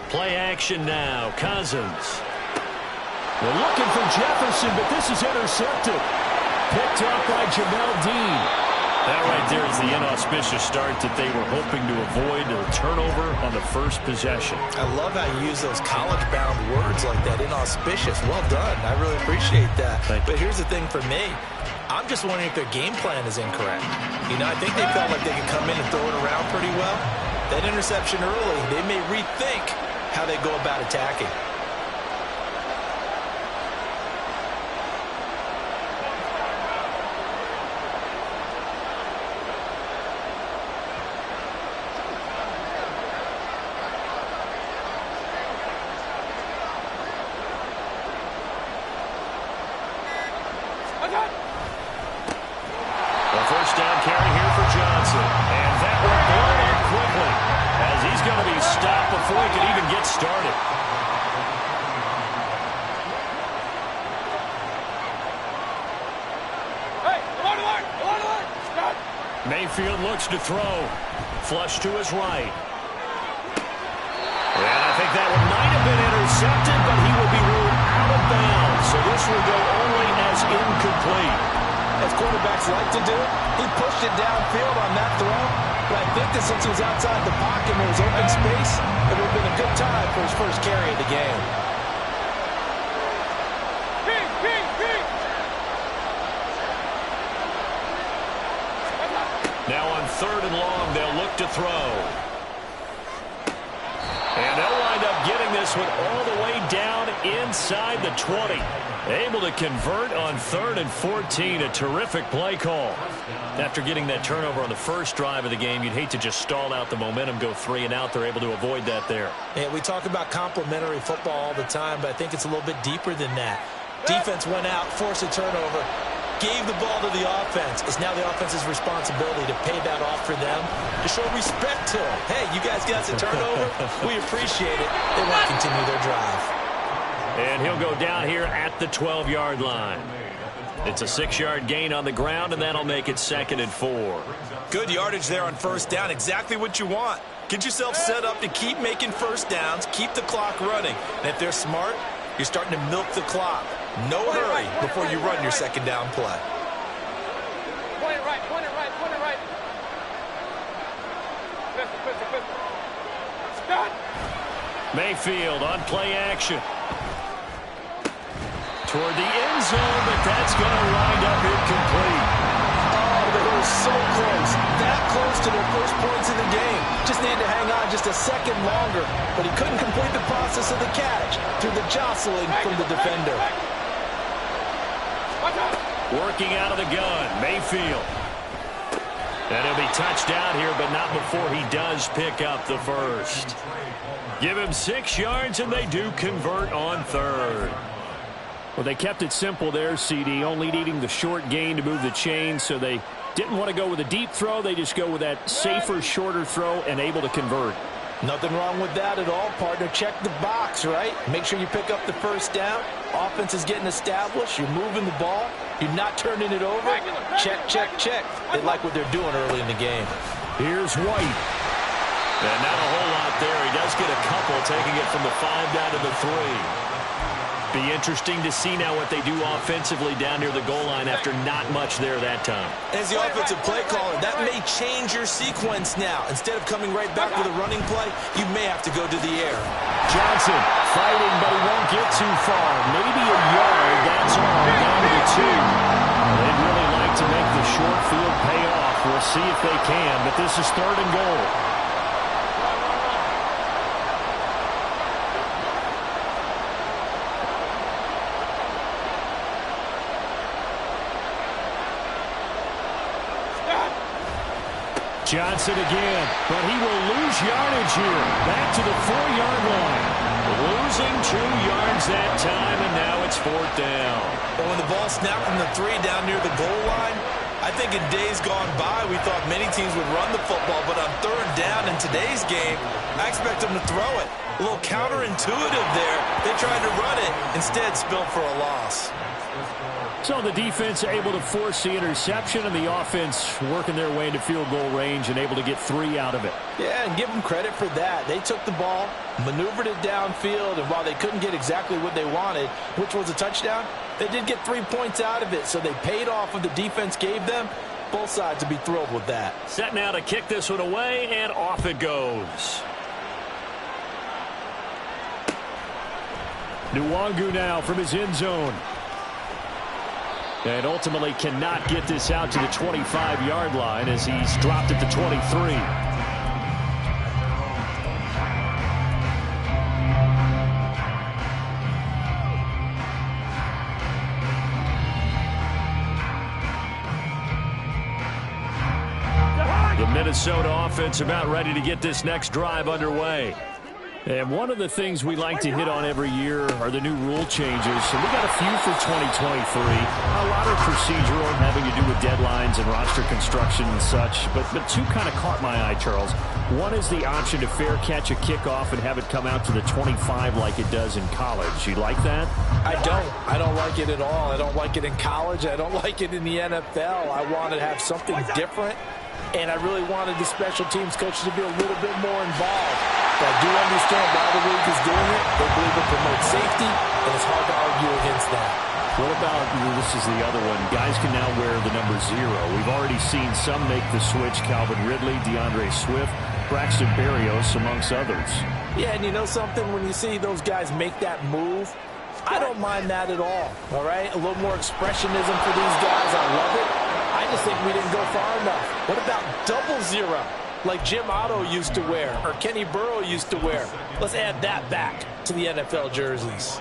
Speaker 17: Play action now. Cousins. They're looking for Jefferson, but this is intercepted. Picked up by Jamel Dean. That right there is the inauspicious start that they were hoping to avoid, a turnover on the first possession.
Speaker 2: I love how you use those college-bound words like that, inauspicious. Well done. I really appreciate that. But here's the thing for me. I'm just wondering if their game plan is incorrect. You know, I think they felt like they could come in and throw it around pretty well. That interception early, they may rethink how they go about attacking.
Speaker 17: A first down carry here for Johnson. And that will blow up quickly, as he's going to be stopped before he can even get started. Mayfield looks to throw. Flush to his right. And I think that one might have been intercepted, but he will be ruled out of bounds. So this will go only as incomplete.
Speaker 2: As quarterbacks like to do, he pushed it downfield on that throw. But I think that since he was outside the pocket and there was open space, it would have been a good time for his first carry of the game.
Speaker 17: Now on 3rd and long, they'll look to throw. And they'll wind up getting this one all the way down inside the 20. Able to convert on 3rd and 14. A terrific play call. After getting that turnover on the first drive of the game, you'd hate to just stall out the momentum, go 3 and out. They're able to avoid that there.
Speaker 2: Yeah, we talk about complementary football all the time, but I think it's a little bit deeper than that. Defense went out, forced a turnover, gave the ball to the offense. It's now the offense's responsibility to pay that off for them, to show respect to them. Hey, you guys got a turnover? We appreciate it. They want to continue their drive.
Speaker 17: And he'll go down here at the 12-yard line. It's a 6-yard gain on the ground, and that'll make it 2nd and 4.
Speaker 2: Good yardage there on first down. Exactly what you want. Get yourself set up to keep making first downs, keep the clock running. And if they're smart, you're starting to milk the clock. No hurry before you run your second down play.
Speaker 3: Point it right, point it right, point it right. Pistol. Stop.
Speaker 1: Mayfield on play action. Toward the end zone, but that's going to wind up incomplete.
Speaker 2: Oh, they were so close. That close to their first points in the game. Just needed to hang on just a second longer, but he couldn't complete the process of the catch through the jostling from the defender.
Speaker 1: Working out of the gun, Mayfield. And he'll be touched down here, but not before he does pick up the first. Give him 6 yards, and they do convert on third.
Speaker 17: Well, they kept it simple there, CD, only needing the short gain to move the chain, so they didn't want to go with a deep throw. They just go with that safer, shorter throw and able to convert.
Speaker 2: Nothing wrong with that at all, partner. Check the box, right? Make sure you pick up the first down. Offense is getting established. You're moving the ball. You're not turning it over. Check. They like what they're doing early in the game.
Speaker 1: Here's White. And not a whole lot there. He does get a couple, taking it from the 5 down to the 3. Be interesting to see now what they do offensively down near the goal line after not much there that time.
Speaker 2: As the offensive play caller, that may change your sequence now. Instead of coming right back with a running play, you may have to go to the air.
Speaker 17: Johnson fighting, but he won't get too far. Maybe a yard, that's all, down to the 2. They'd really like to make the short field pay off. We'll see if they can, but this is 3rd and goal. Johnson again, but he will lose yardage here. Back to the 4-yard line.
Speaker 1: Losing 2 yards that time, and now it's 4th down.
Speaker 2: But when the ball snapped from the 3 down near the goal line, I think in days gone by, we thought many teams would run the football, but on 3rd down in today's game, I expect them to throw it. A little counterintuitive there. They tried to run it, instead spilled for a loss.
Speaker 17: So the defense able to force the interception, and the offense working their way into field goal range and able to get 3 out of it.
Speaker 2: Yeah, and give them credit for that. They took the ball, maneuvered it downfield, and while they couldn't get exactly what they wanted, which was a touchdown, they did get 3 points out of it, so they paid off what the defense gave them. Both sides would be thrilled with that.
Speaker 1: Set now to kick this one away, and off it goes.
Speaker 17: Nwangu now from his end zone. And ultimately cannot get this out to the 25-yard line as he's dropped at the 23.
Speaker 1: The Minnesota offense about ready to get this next drive underway.
Speaker 17: And one of the things we like to hit on every year are the new rule changes. And we got a few for 2023. A lot of procedural having to do with deadlines and roster construction and such. But 2 kind of caught my eye, Charles. One is the option to fair catch a kickoff and have it come out to the 25 like it does in college. You like that?
Speaker 2: I don't. I don't like it at all. I don't like it in college. I don't like it in the NFL. I want to have something different. And I really wanted the special teams coaches to be a little bit more involved. But I do understand why the league is doing it. They believe it promotes safety, and it's hard to argue against that.
Speaker 17: What about, this is the other one, guys can now wear the number 0. We've already seen some make the switch, Calvin Ridley, DeAndre Swift, Braxton Berrios, amongst others.
Speaker 2: Yeah, and you know something? When you see those guys make that move, I don't mind that at all right? A little more expressionism for these guys. I love it. I just think we didn't go far enough. What about 00, like Jim Otto used to wear or Kenny Burrow used to wear? Let's add that back to the NFL jerseys.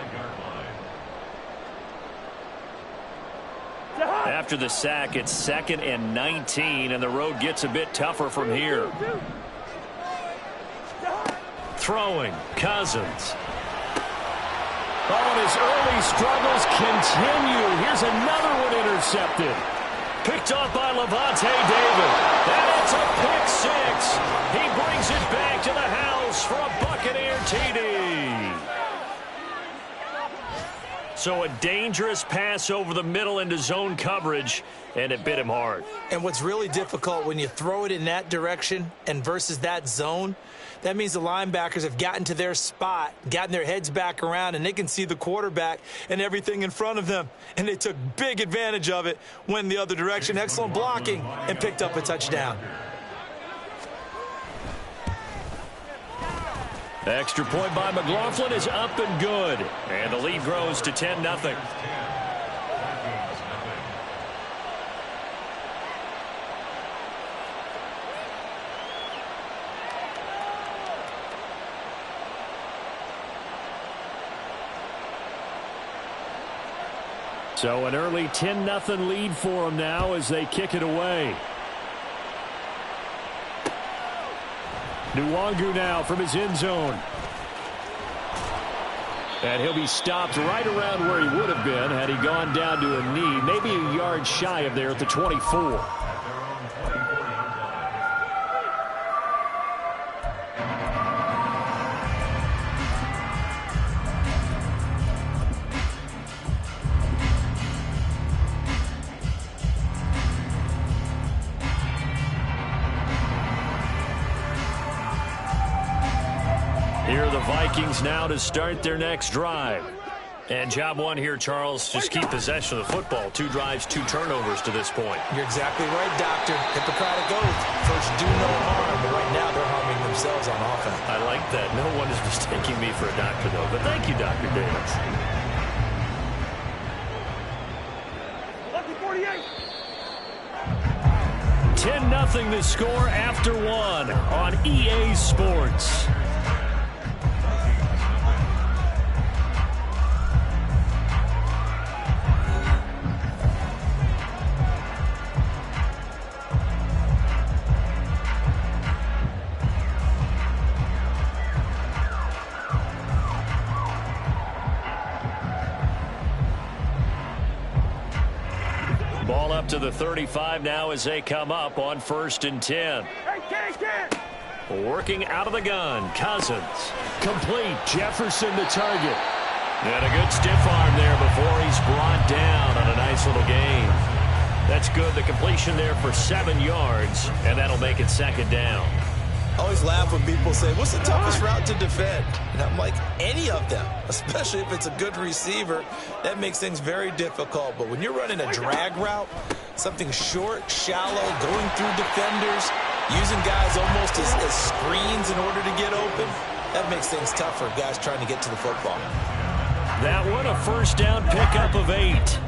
Speaker 1: After the sack, it's 2nd and 19, and the road gets a bit tougher from here. Throwing, Cousins.
Speaker 17: Oh, and his early struggles continue. Here's another one intercepted.
Speaker 1: Picked off by Levante David. And it's a pick 6. He brings it back to the house for a Buccaneer TD. So a dangerous pass over the middle into zone coverage, and it bit him hard.
Speaker 2: And what's really difficult when you throw it in that direction and versus that zone, that means the linebackers have gotten to their spot, gotten their heads back around, and they can see the quarterback and everything in front of them. And they took big advantage of it, went the other direction. Excellent blocking, and picked up a touchdown.
Speaker 1: Extra point by McLaughlin is up and good. And the lead grows to 10-0. So an early 10-0 lead for them now as they kick it away. Nwangu now from his end zone. And he'll be stopped right around where he would have been had he gone down to a knee, maybe a yard shy of there at the 24. Here are the Vikings now to start their next drive. And job one here, Charles, just keep possession of the football. 2 drives, 2 turnovers to this point.
Speaker 2: You're exactly right, Doctor. Hippocratic oath. First, do no harm. But right now, they're harming themselves on offense.
Speaker 1: I like that. No one is mistaking me for a doctor, though. But thank you, Dr. Davis.
Speaker 3: Lucky 48.
Speaker 1: 10-0 the score after 1 on EA Sports. Ball up to the 35 now as they come up on 1st and 10. Working out of the gun, Cousins. Complete, Jefferson the target. And a good stiff arm there before he's brought down on a nice little gain. That's good, the completion there for 7 yards, and that'll make it 2nd down.
Speaker 2: I always laugh when people say, what's the toughest route to defend? And I'm like, any of them, especially if it's a good receiver. That makes things very difficult. But when you're running a drag route, something short, shallow, going through defenders, using guys almost as screens in order to get open, that makes things tough for guys trying to get to the football.
Speaker 1: That one, a 1st down pickup of 8.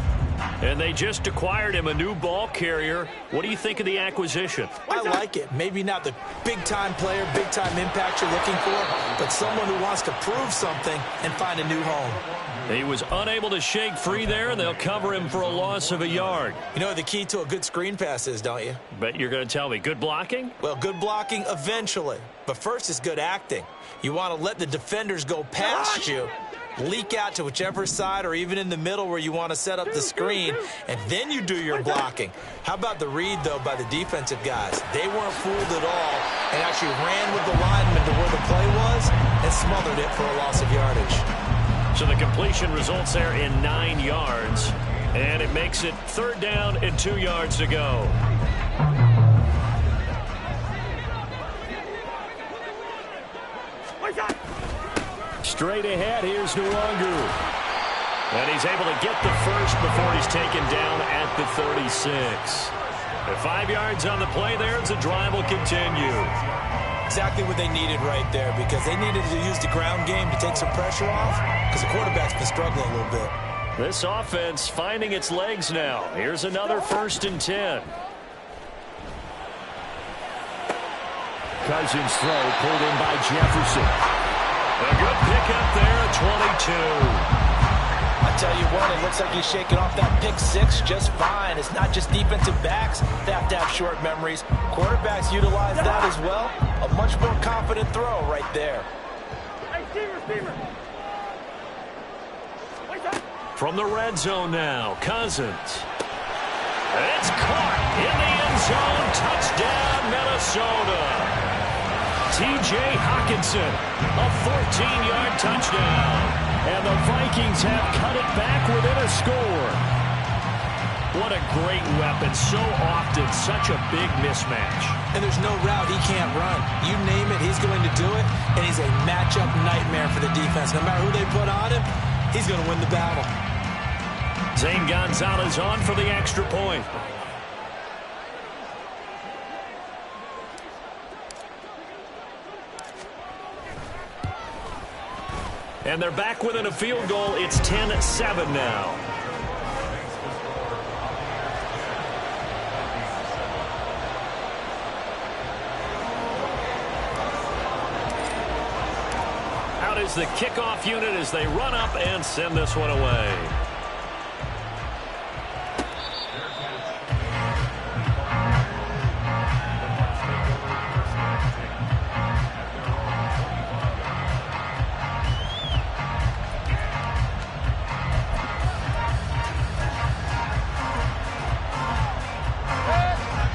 Speaker 1: And they just acquired him a new ball carrier. What do you think of the acquisition?
Speaker 2: I like it. Maybe not the big-time player, big-time impact you're looking for, but someone who wants to prove something and find a new home.
Speaker 1: He was unable to shake free there, and they'll cover him for a loss of a yard.
Speaker 2: You know what the key to a good screen pass is, don't you?
Speaker 1: Bet you're going to tell me. Good blocking?
Speaker 2: Well, good blocking eventually. But first is good acting. You want to let the defenders go past you, leak out to whichever side or even in the middle where you want to set up the screen, and then you do your blocking. How about the read, though, by the defensive guys? They weren't fooled at all and actually ran with the lineman to where the play was and smothered it for a loss of yardage.
Speaker 1: So the completion results there in 9 yards, and it makes it 3rd down and 2 yards to go. Straight ahead, here's Nwangu. And he's able to get the first before he's taken down at the 36. The 5 yards on the play there as the drive will continue.
Speaker 2: Exactly what they needed right there, because they needed to use the ground game to take some pressure off, because the quarterback's been struggling a little bit.
Speaker 1: This offense finding its legs now. Here's another 1st and 10. Cousins throw pulled in by Jefferson. A good pickup there at 22.
Speaker 2: I tell you what, it looks like he's shaking off that pick 6 just fine. It's not just defensive backs that have to have short memories. Quarterbacks utilize that as well. A much more confident throw right there.
Speaker 1: From the red zone now, Cousins. It's caught in the end zone. Touchdown, Minnesota. T.J. Hockenson, a 14-yard touchdown.
Speaker 17: And the Vikings have cut it back within a score. What a great weapon. So often, such a big mismatch.
Speaker 2: And there's no route he can't run. You name it, he's going to do it. And he's a matchup nightmare for the defense. No matter who they put on him, he's going to win the battle.
Speaker 17: Zane Gonzalez on for the extra point. And they're back within a field goal. It's 10-7 now. Out is the kickoff unit as they run up and send this one away.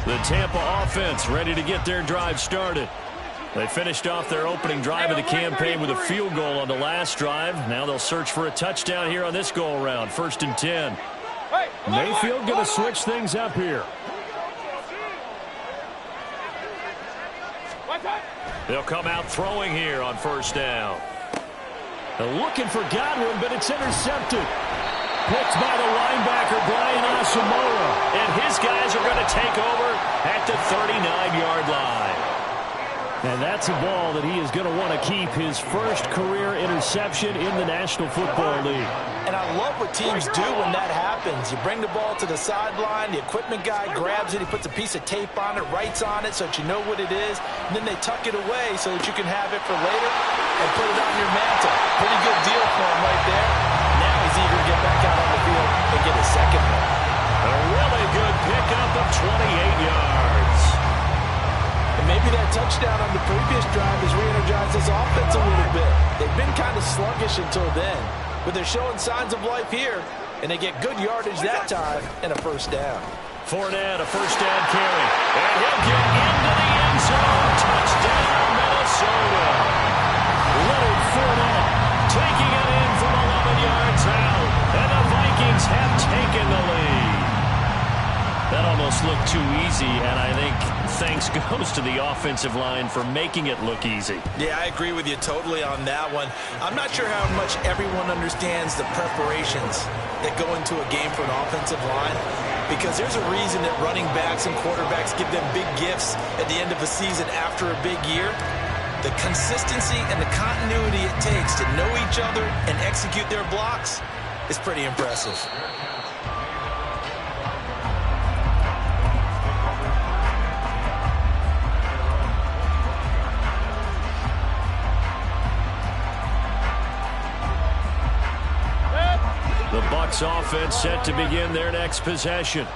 Speaker 17: The Tampa offense ready to get their drive started. They finished off their opening drive of the campaign with a field goal on the last drive. Now they'll search for a touchdown here on this go-around. 1st and 10. Mayfield going to switch things up here. They'll come out throwing here on 1st down. They're looking for Godwin, but it's intercepted. Picked by the linebacker, Brian Asamoah. And his guys are going to take over at the 39-yard line. And that's a ball that he is going to want to keep, his first career interception in the National Football League.
Speaker 2: And I love what teams do when that happens. You bring the ball to the sideline, the equipment guy grabs it, he puts a piece of tape on it, writes on it so that you know what it is, and then they tuck it away so that you can have it for later and put it on your mantle. Pretty good deal for him right there. Now he's eager to get back out on the field and get his second one.
Speaker 17: A really good pickup of 28 yards.
Speaker 2: And maybe that touchdown on the previous drive has re-energized this offense a little bit. They've been kind of sluggish until then, but they're showing signs of life here, and they get good yardage that time and a 1st down.
Speaker 17: Fournette, a 1st down carry. And he'll get into the end zone. Touchdown, Minnesota. Leonard Fournette taking it in from 11 yards out, and the Vikings have taken the lead. That almost looked too easy, and I think thanks goes to the offensive line for making it look easy.
Speaker 2: Yeah, I agree with you totally on that one. I'm not sure how much everyone understands the preparations that go into a game for an offensive line, because there's a reason that running backs and quarterbacks give them big gifts at the end of a season after a big year. The consistency and the continuity it takes to know each other and execute their blocks is pretty impressive.
Speaker 17: The Bucs offense set to begin their next possession.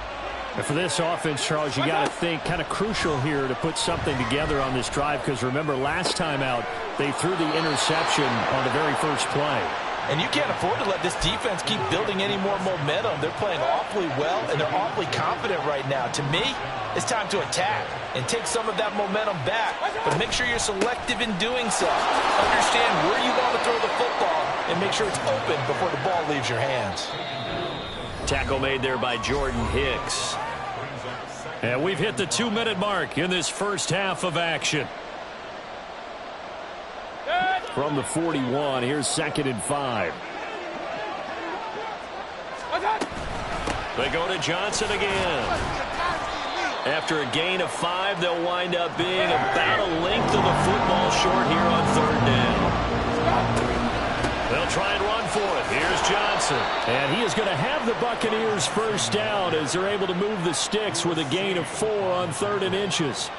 Speaker 17: And for this offense, Charles, you got to think kind of crucial here to put something together on this drive, because remember last time out they threw the interception on the very first play.
Speaker 2: And you can't afford to let this defense keep building any more momentum. They're playing awfully well, and they're awfully confident right now. To me, it's time to attack and take some of that momentum back. But make sure you're selective in doing so. Understand where you want to throw the football and make sure it's open before the ball leaves your hands.
Speaker 17: Tackle made there by Jordan Hicks. And we've hit the 2-minute mark in this first half of action. From the 41, here's 2nd and 5. They go to Johnson again. After a gain of 5, they'll wind up being about a length of the football short here on 3rd down. They'll try and run for it. Here's Johnson. And he is going to have the Buccaneers 1st down as they're able to move the sticks with a gain of 4 on 3rd and inches.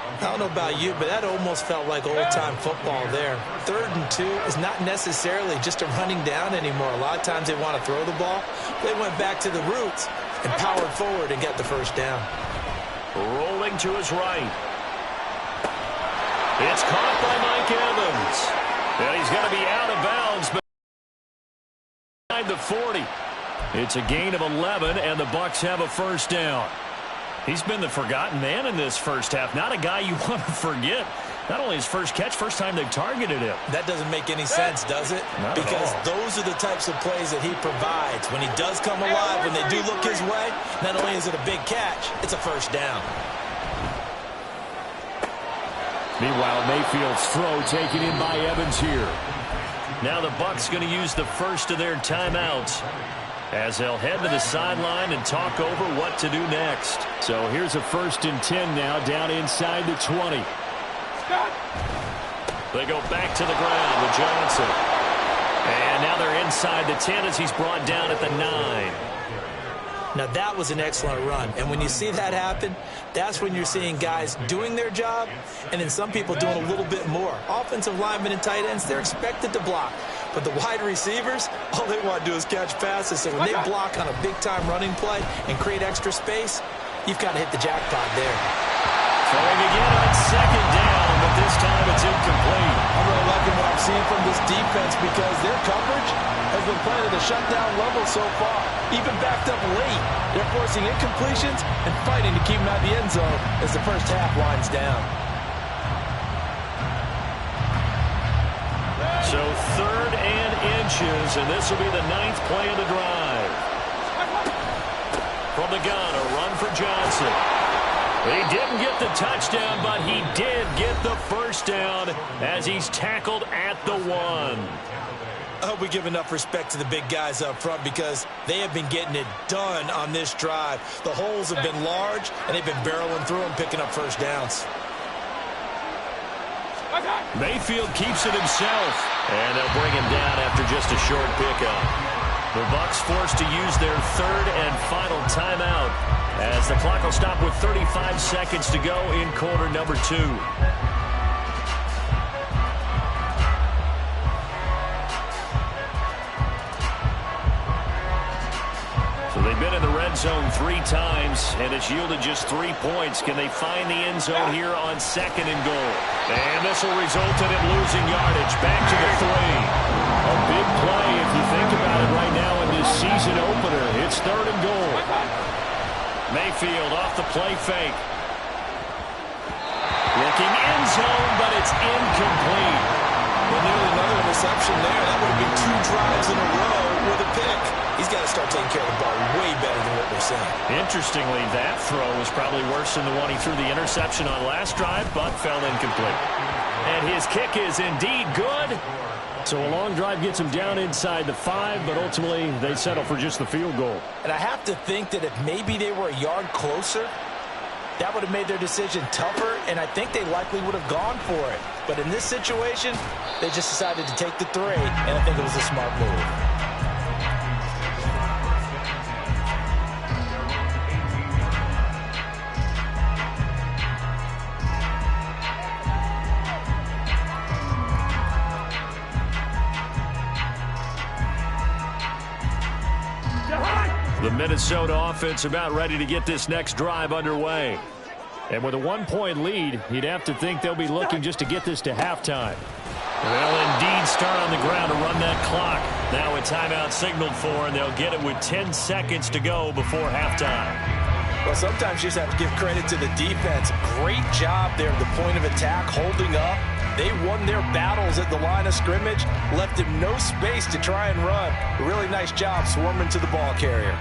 Speaker 2: I don't know about you, but that almost felt like old-time football there. 3rd and 2 is not necessarily just a running down anymore. A lot of times they want to throw the ball. They went back to the roots and powered forward and got the 1st down.
Speaker 17: Rolling to his right. It's caught by Mike Evans. And he's going to be out of bounds, but behind the 40. It's a gain of 11, and the Bucs have a 1st down. He's been the forgotten man in this first half. Not a guy you want to forget
Speaker 1: Not only his first catch, first time they've targeted him.
Speaker 2: That doesn't make any sense, does it?
Speaker 1: Not
Speaker 2: because
Speaker 1: at all.
Speaker 2: those are the types of plays that he provides. When he does come alive, when they do look his way, not only is it a big catch, it's a first down.
Speaker 1: Meanwhile, Mayfield's throw taken in by Evans here. Now the Bucs going to use the first of their timeouts as they'll head to the sideline and talk over what to do next. So here's a 1st and 10 now down inside the 20. They go back to the ground with Johnson. And now they're inside the 10 as he's brought down at the 9.
Speaker 2: Now, that was an excellent run. And when you see that happen, that's when you're seeing guys doing their job and then some people doing a little bit more. Offensive linemen and tight ends, they're expected to block. But the wide receivers, all they want to do is catch passes. So when they block on a big-time running play and create extra space, you've got to hit the jackpot there.
Speaker 1: Throwing again on 2nd down, but this time it's incomplete.
Speaker 2: I'm really liking what I'm seeing from this defense because their coverage has been playing at a shutdown level so far. Even backed up late, they're forcing incompletions and fighting to keep them out of the end zone as the first half winds down.
Speaker 1: So 3rd and inches, and this will be the 9th play of the drive. From the gun, a run for Johnson. He didn't get the touchdown, but he did get the first down as he's tackled at the 1.
Speaker 2: I hope we give enough respect to the big guys up front because they have been getting it done on this drive. The holes have been large, and they've been barreling through them, picking up first downs.
Speaker 1: Mayfield keeps it himself, and they'll bring him down after just a short pickup. The Bucs forced to use their 3rd and final timeout as the clock will stop with 35 seconds to go in quarter number 2. So they've been in the red zone 3 times, and it's yielded just 3 points. Can they find the end zone here on 2nd and goal? And this will result in him losing yardage. Back to the 3. A big play if you think about it right now in this season opener. It's 3rd and goal. Mayfield off the play fake. Looking end zone, but it's incomplete.
Speaker 2: Well, nearly another interception there. That would have been 2 drives in a row with a pick. He's got to start taking care of the ball way better than what we're seeing.
Speaker 1: Interestingly, that throw was probably worse than the one he threw the interception on last drive, but fell incomplete. And his kick is indeed good. So a long drive gets him down inside the 5, but ultimately they settle for just the field goal.
Speaker 2: And I have to think that if maybe they were a yard closer, that would have made their decision tougher, and I think they likely would have gone for it. But in this situation, they just decided to take the 3, and I think it was a smart move.
Speaker 1: The Minnesota offense about ready to get this next drive underway. And with a 1-point lead, you'd have to think they'll be looking just to get this to halftime. They'll indeed start on the ground to run that clock. Now a timeout signaled for, and they'll get it with 10 seconds to go before halftime.
Speaker 2: Well, sometimes you just have to give credit to the defense. Great job there at the point of attack, holding up. They won their battles at the line of scrimmage, left him no space to try and run. A really nice job swarming to the ball carrier.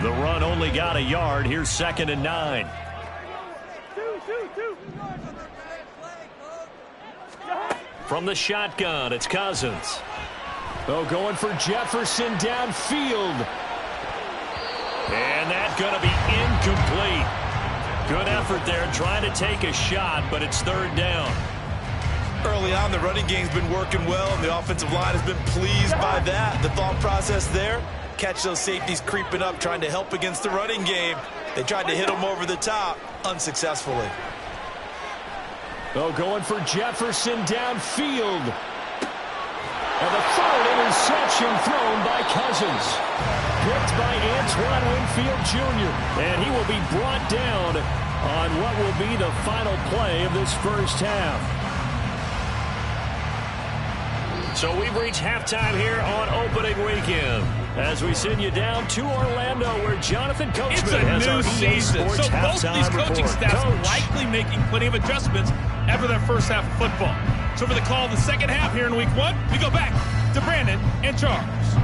Speaker 1: The run only got a yard. Here's 2nd and 9. From the shotgun, it's Cousins. Oh, going for Jefferson downfield. And that's going to be incomplete. Good effort there, trying to take a shot, but it's 3rd down.
Speaker 2: Early on, the running game's been working well, and the offensive line has been pleased by that. The thought process there, catch those safeties creeping up, trying to help against the running game. They tried to hit them over the top, unsuccessfully.
Speaker 1: Oh, going for Jefferson downfield. And the 3rd interception thrown by Cousins. Picked by Antoine Winfield Jr. And he will be brought down on what will be the final play of this first half. So we've reached halftime here on opening weekend as we send you down to Orlando where Jonathan Coachman has our EA Sports
Speaker 20: so both of these
Speaker 1: halftime
Speaker 20: coaching
Speaker 1: report.
Speaker 20: staffs
Speaker 1: Coach.
Speaker 20: likely making plenty of adjustments after their first half of football. So for the call of the second half here in week one, we go back to Brandon and Charles.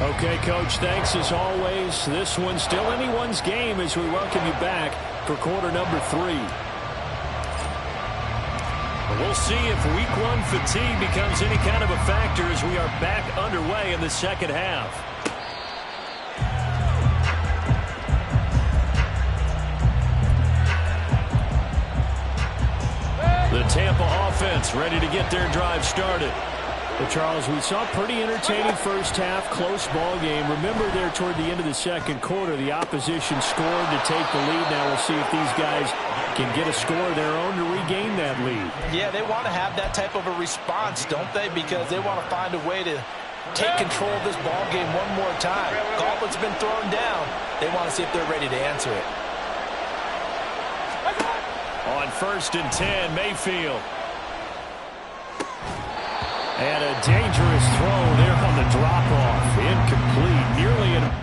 Speaker 1: Okay, Coach, thanks as always. This one's still anyone's game as we welcome you back for quarter number 3. We'll see if week one fatigue becomes any kind of a factor as we are back underway in the second half. The Tampa offense ready to get their drive started. Well, Charles, we saw a pretty entertaining first half, close ball game. Remember there toward the end of the second quarter, the opposition scored to take the lead. Now we'll see if these guys can get a score of their own to regain that lead.
Speaker 2: Yeah, they want to have that type of a response, don't they? Because they want to find a way to take control of this ball game one more time. Gauntlet's been thrown down. They want to see if they're ready to answer it.
Speaker 1: On 1st and 10, Mayfield. And a dangerous throw there on the drop-off. Incomplete. Nearly an...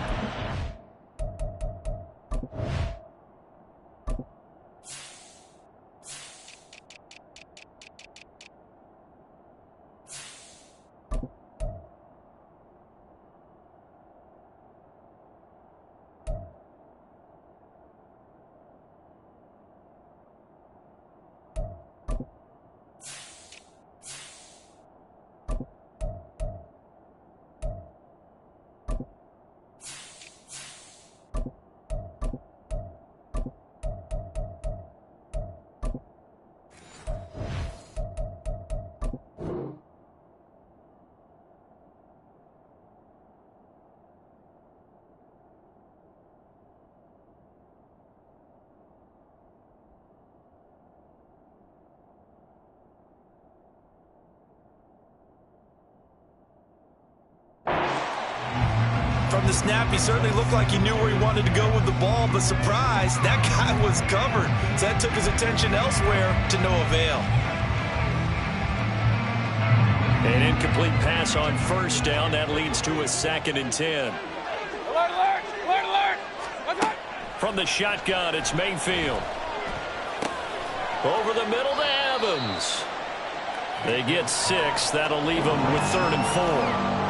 Speaker 2: From the snap, he certainly looked like he knew where he wanted to go with the ball, but surprise, that guy was covered. So that took his attention elsewhere to no avail.
Speaker 1: An incomplete pass on 1st down. That leads to a 2nd and 10.
Speaker 3: Alert, alert, alert, alert. Okay.
Speaker 1: From the shotgun, it's Mayfield. Over the middle to Evans. They get 6. That'll leave them with 3rd and 4.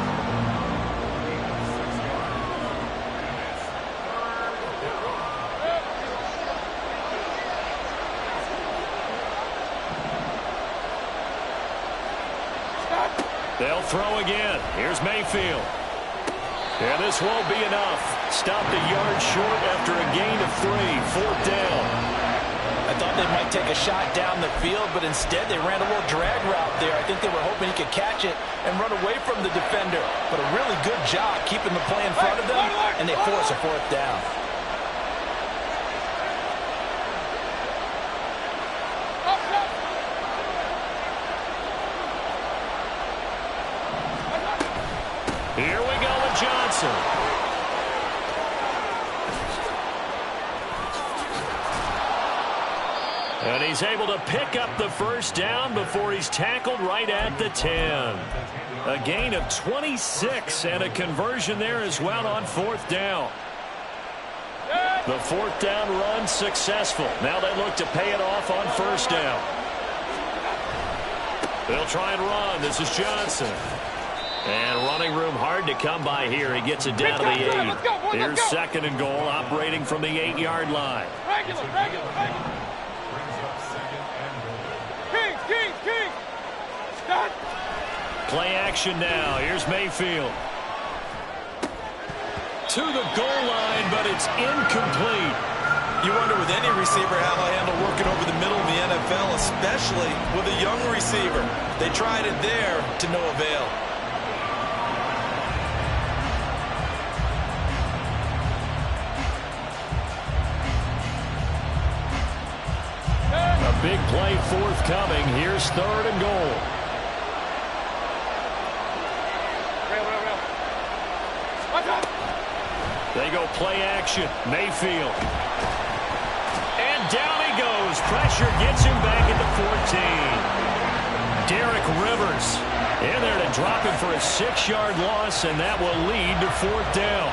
Speaker 1: They'll throw again. Here's Mayfield. And this won't be enough. Stopped a yard short after a gain of 3. 4th down.
Speaker 2: I thought they might take a shot down the field, but instead they ran a little drag route there. I think they were hoping he could catch it and run away from the defender. But a really good job keeping the play in front of them, and they force a 4th down.
Speaker 1: Here we go with Johnson. And he's able to pick up the 1st down before he's tackled right at the 10. A gain of 26 and a conversion there as well on 4th down. The 4th down run successful. Now they look to pay it off on 1st down. They'll try and run. This is Johnson. And running room hard to come by here. He gets it down to the 8. Here's 2nd and goal, operating from the 8-yard line.
Speaker 3: Regular. King. Stop.
Speaker 1: Play action now. Here's Mayfield. To the goal line, but it's incomplete.
Speaker 2: You wonder with any receiver how they'll handle working over the middle of the NFL, especially with a young receiver. They tried it there to no avail.
Speaker 1: A
Speaker 17: big play forthcoming. Here's 3rd and goal. They go play action. Mayfield. And down he goes. Pressure gets him back at the 14. Derek Rivers in there to drop him for a 6-yard loss, and that will lead to 4th down.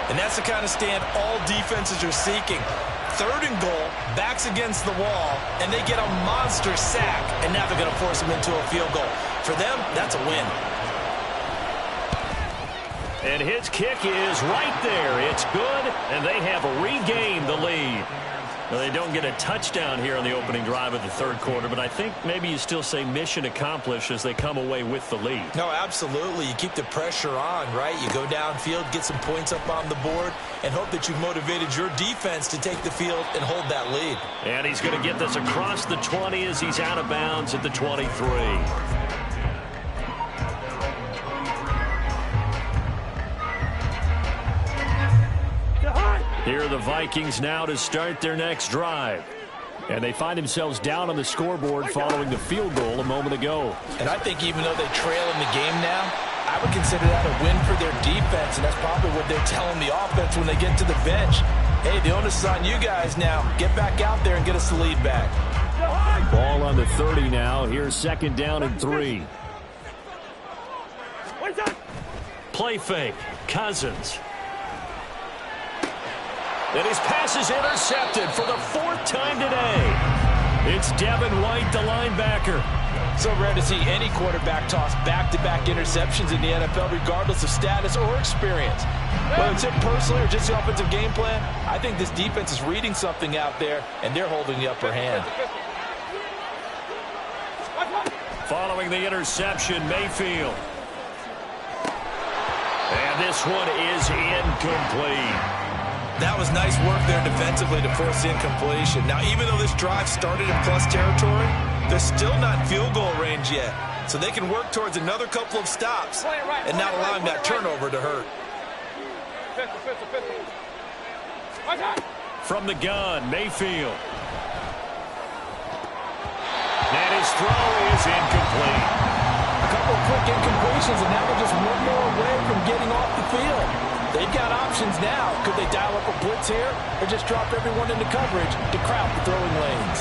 Speaker 2: And that's the kind of stand all defenses are seeking. 3rd and goal, backs against the wall, and they get a monster sack, and now they're going to force them into a field goal. For them, that's a win.
Speaker 17: And his kick is right there. It's good, and they have regained the lead. Well, they don't get a touchdown here on the opening drive of the 3rd quarter, but I think maybe you still say mission accomplished as they come away with the lead.
Speaker 2: No, absolutely. You keep the pressure on, right? You go downfield, get some points up on the board, and hope that you've motivated your defense to take the field and hold that lead.
Speaker 17: And he's going to get this across the 20 as he's out of bounds at the 23. Here are the Vikings now to start their next drive. And they find themselves down on the scoreboard following the field goal a moment ago.
Speaker 2: And I think even though they trail in the game now, I would consider that a win for their defense, and that's probably what they're telling the offense when they get to the bench. Hey, the onus is on you guys now. Get back out there and get us the lead back.
Speaker 17: Ball on the 30 now. Here's 2nd down and 3. Play fake. Cousins. And his pass is intercepted for the 4th time today. It's Devin White, the linebacker.
Speaker 2: So rare to see any quarterback toss back-to-back interceptions in the NFL, regardless of status or experience. Whether it's him personally or just the offensive game plan, I think this defense is reading something out there, and they're holding the upper hand.
Speaker 17: Following the interception, Mayfield. And this one is incomplete.
Speaker 2: That was nice work there defensively to force the incompletion. Now, even though this drive started in plus territory, they're still not in field goal range yet. So they can work towards another couple of stops and not allowing that turnover to hurt.
Speaker 17: From the gun, Mayfield. And his throw is incomplete.
Speaker 2: A couple of quick incompletions, and now they're just one more away from getting off the field. They've got options now. Could they dial up a blitz here or just drop everyone into coverage to crowd the throwing lanes?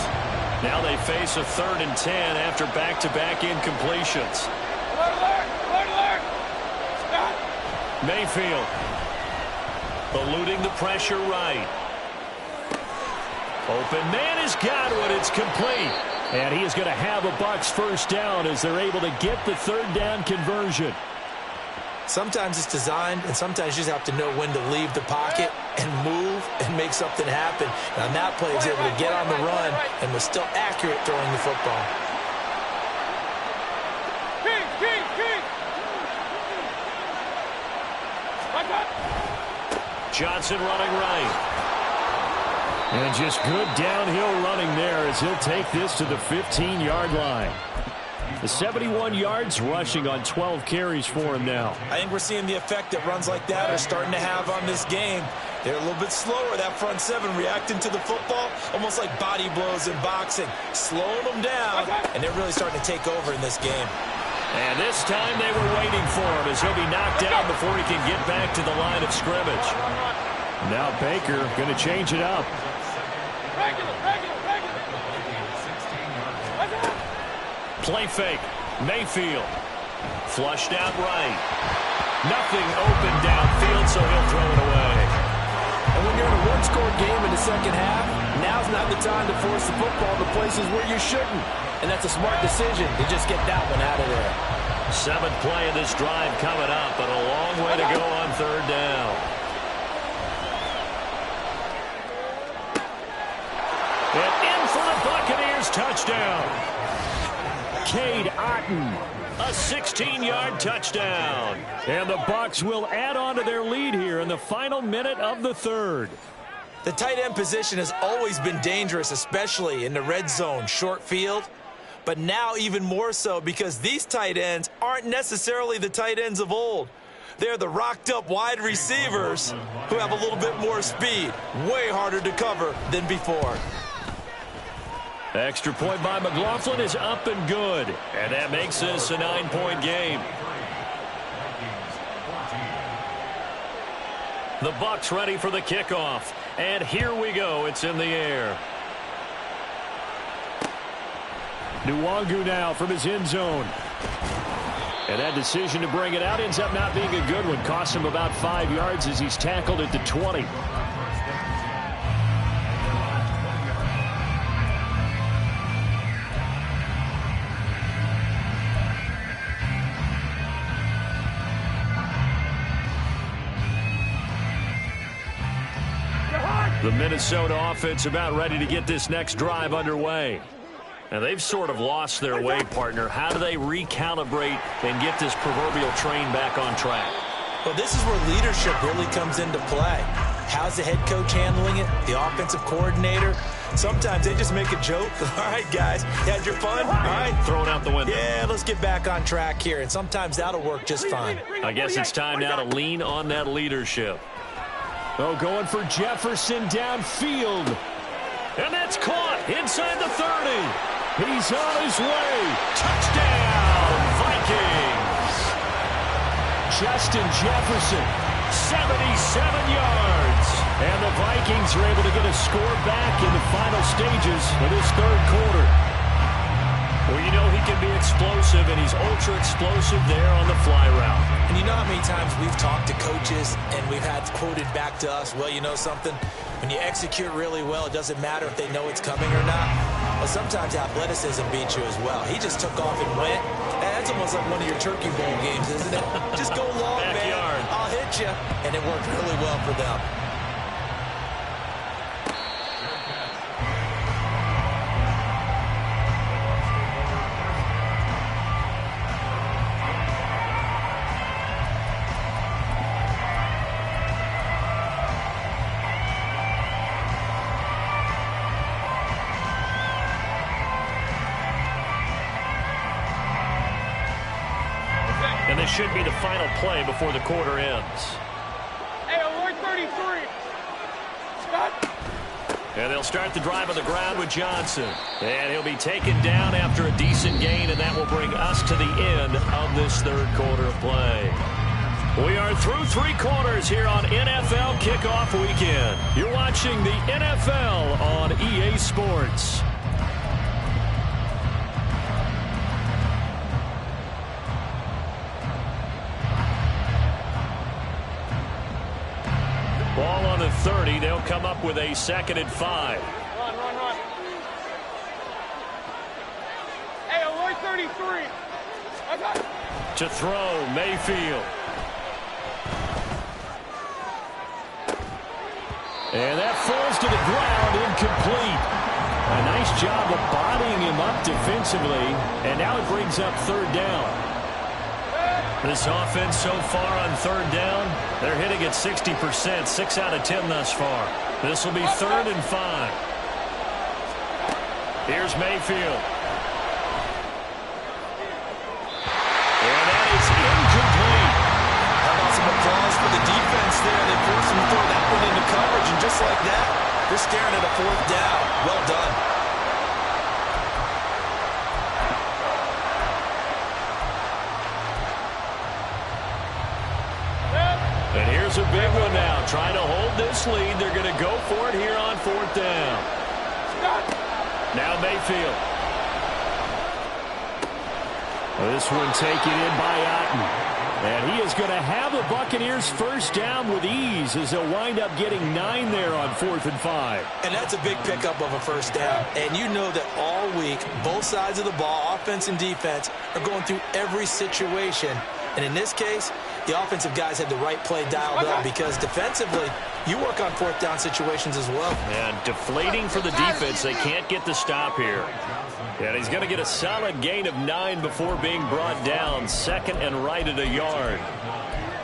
Speaker 17: Now they face a 3rd and 10 after back-to-back incompletions. Mayfield eluding the pressure right. Open man has got it. It's complete. And he is going to have a Bucs 1st down as they're able to get the 3rd down conversion.
Speaker 2: Sometimes it's designed, and sometimes you just have to know when to leave the pocket and move and make something happen. And on that play, he was able to get on the run and was still accurate throwing the football.
Speaker 17: Johnson running right. And just good downhill running there as he'll take this to the 15-yard line. The 71 yards rushing on 12 carries for him now.
Speaker 2: I think we're seeing the effect that runs like that are starting to have on this game. They're a little bit slower, that front 7 reacting to the football, almost like body blows in boxing, slowing them down, and they're really starting to take over in this game.
Speaker 17: And this time they were waiting for him as he'll be knocked down before he can get back to the line of scrimmage. Now Baker going to change it up. Play fake. Mayfield. Flushed out right. Nothing open downfield, so he'll throw it away.
Speaker 2: And when you're in a one-score game in the second half, now's not the time to force the football to places where you shouldn't. And that's a smart decision to just get that one out of there.
Speaker 17: 7th play of this drive coming up, but a long way to go on 3rd down. And in for the Buccaneers touchdown. Cade Otton, a 16-yard touchdown. And the Bucs will add on to their lead here in the final minute of the 3rd.
Speaker 2: The tight end position has always been dangerous, especially in the red zone, short field. But now even more so because these tight ends aren't necessarily the tight ends of old. They're the rocked-up wide receivers who have a little bit more speed, way harder to cover than before.
Speaker 1: Extra point by McLaughlin is up and good. And that makes this a 9-point game. The Bucs ready for the kickoff. And here we go. It's in the air. Nwangu now from his end zone. And that decision to bring it out ends up not being a good one. Costs him about 5 yards as he's tackled at the 20. The Minnesota offense about ready to get this next drive underway. And they've sort of lost their way, partner. How do they recalibrate and get this proverbial train back on track?
Speaker 2: Well, this is where leadership really comes into play. How's the head coach handling it? The offensive coordinator? Sometimes they just make a joke. All right, guys, you had your fun? All right.
Speaker 1: Throw it out the window.
Speaker 2: Yeah, let's get back on track here. And sometimes that'll work just fine.
Speaker 1: I guess it's time now to lean on that leadership. Oh, going for Jefferson downfield. And that's caught inside the 30. He's on his way. Touchdown, Vikings. Justin Jefferson, 77 yards. And the Vikings are able to get a score back in the final stages of this third quarter. Well, you know he can be explosive, and he's ultra-explosive there on the fly route.
Speaker 2: And you know how many times we've talked to coaches and we've had quoted back to us, well, you know something? When you execute really well, it doesn't matter if they know it's coming or not. But sometimes athleticism beats you as well. He just took off and went. That's almost like one of your Turkey Bowl games, isn't it? Just go long,
Speaker 1: Backyard.
Speaker 2: man. I'll hit you. And it worked really well for them.
Speaker 1: And this should be the final play before the quarter ends.
Speaker 3: Hey, alert 33. Stop.
Speaker 1: And they'll start the drive on the ground with Johnson. And he'll be taken down after a decent gain, and that will bring us to the end of this third quarter of play. We are through 3 quarters here on NFL Kickoff Weekend. You're watching the NFL on EA Sports. Ball on the 30. They'll come up with a 2nd and 5.
Speaker 3: Run. Hey, alert 33. Okay.
Speaker 1: To throw, Mayfield. And that falls to the ground, incomplete. A nice job of bodying him up defensively. And now it brings up 3rd down. This offense so far on 3rd down, they're hitting at 60%, 6 out of 10 thus far. This will be 3rd and 5. Here's Mayfield. And that is incomplete.
Speaker 2: How about some applause for the defense there? They forced him to throw that one into coverage, and just like that, they're staring at a 4th down. Well done.
Speaker 1: And here's a big one now. Trying to hold this lead. They're going to go for it here on 4th down. Now Mayfield. Well, this one taken in by Otten. And he is going to have the Buccaneers 1st down with ease as they'll wind up getting 9 there on 4th and 5.
Speaker 2: And that's a big pickup of a 1st down. And you know that all week, both sides of the ball, offense and defense, are going through every situation. And in this case, the offensive guys had the right play dialed up because defensively, you work on 4th down situations as well.
Speaker 1: And deflating for the defense. They can't get the stop here. And he's going to get a solid gain of 9 before being brought down. 2nd and right at a yard.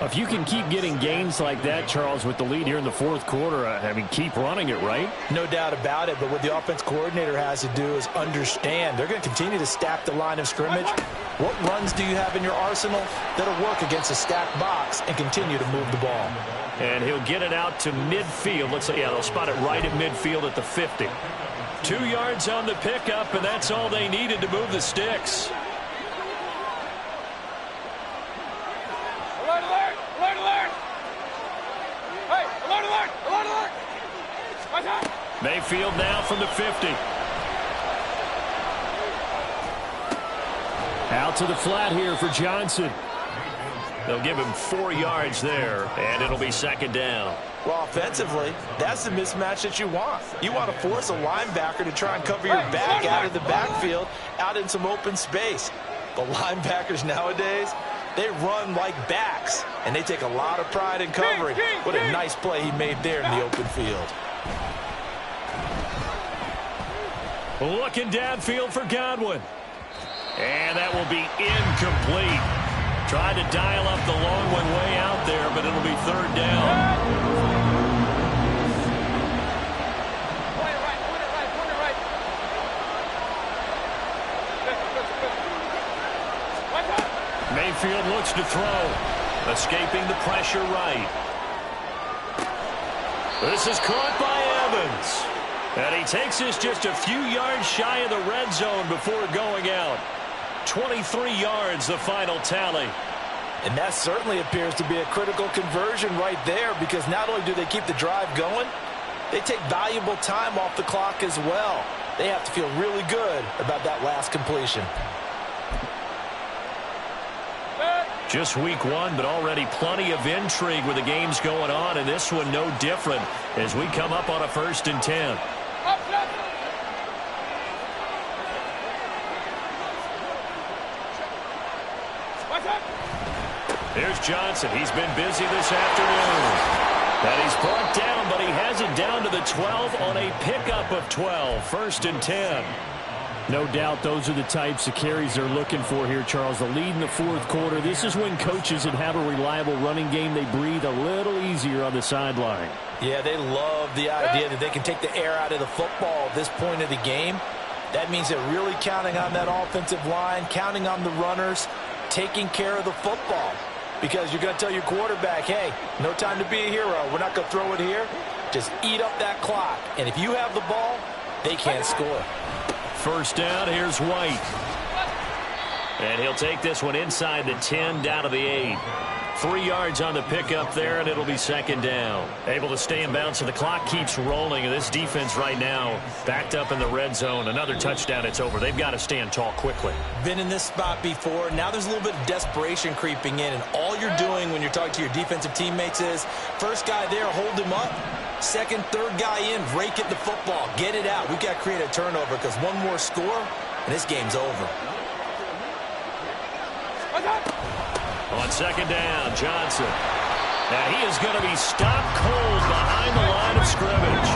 Speaker 1: If you can keep getting gains like that, Charles, with the lead here in the 4th quarter, I mean, keep running it, right?
Speaker 2: No doubt about it, but what the offense coordinator has to do is understand. They're going to continue to stack the line of scrimmage. What runs do you have in your arsenal that'll work against a stacked box and continue to move the ball?
Speaker 1: And he'll get it out to midfield. Looks like, yeah, they'll spot it right at midfield at the 50. 2 yards on the pickup, and that's all they needed to move the sticks.
Speaker 3: Alert, alert! Alert, alert! Hey, alert, alert! Alert, alert! Watch out!
Speaker 1: Mayfield now from the 50. Out to the flat here for Johnson. They'll give him 4 yards there, and it'll be second down.
Speaker 2: Well, offensively, that's the mismatch that you want. You want to force a linebacker to try and cover your back out of the backfield, out in some open space. But linebackers nowadays, they run like backs, and they take a lot of pride in covering. What a nice play he made there in the open field.
Speaker 1: Looking downfield for Godwin. And that will be incomplete. Tried to dial up the long one way out there, but it'll be third down. Mayfield looks to throw. Escaping the pressure right. This is caught by Evans. And he takes us just a few yards shy of the red zone before going out. 23 yards, the final tally.
Speaker 2: And that certainly appears to be a critical conversion right there, because not only do they keep the drive going, they take valuable time off the clock as well. They have to feel really good about that last completion.
Speaker 1: Just week 1, but already plenty of intrigue with the games going on, and this one no different as we come up on a 1st and 10. Here's Johnson. He's been busy this afternoon. And he's brought down, but he has it down to the 12 on a pickup of 12. 1st and 10. No doubt those are the types of carries they're looking for here, Charles. The lead in the 4th quarter. This is when coaches that have a reliable running game, they breathe a little easier on the sideline.
Speaker 2: Yeah, they love the idea that they can take the air out of the football at this point of the game. That means they're really counting on that offensive line, counting on the runners, taking care of the football. Because you're going to tell your quarterback, hey, no time to be a hero. We're not going to throw it here. Just eat up that clock. And if you have the ball, they can't score.
Speaker 1: 1st down, here's White. And he'll take this one inside the 10, down to the 8. 3 yards on the pickup there, and it'll be 2nd down. Able to stay in bounds, so the clock keeps rolling. And this defense right now backed up in the red zone. Another touchdown, it's over. They've got to stand tall quickly.
Speaker 2: Been in this spot before. Now there's a little bit of desperation creeping in, and all you're doing when you're talking to your defensive teammates is, first guy there, hold him up. Second, third guy in, rake at the football. Get it out. We've got to create a turnover, because one more score, and this game's over.
Speaker 1: On 2nd down, Johnson. Now he is going to be stopped cold behind the line of scrimmage.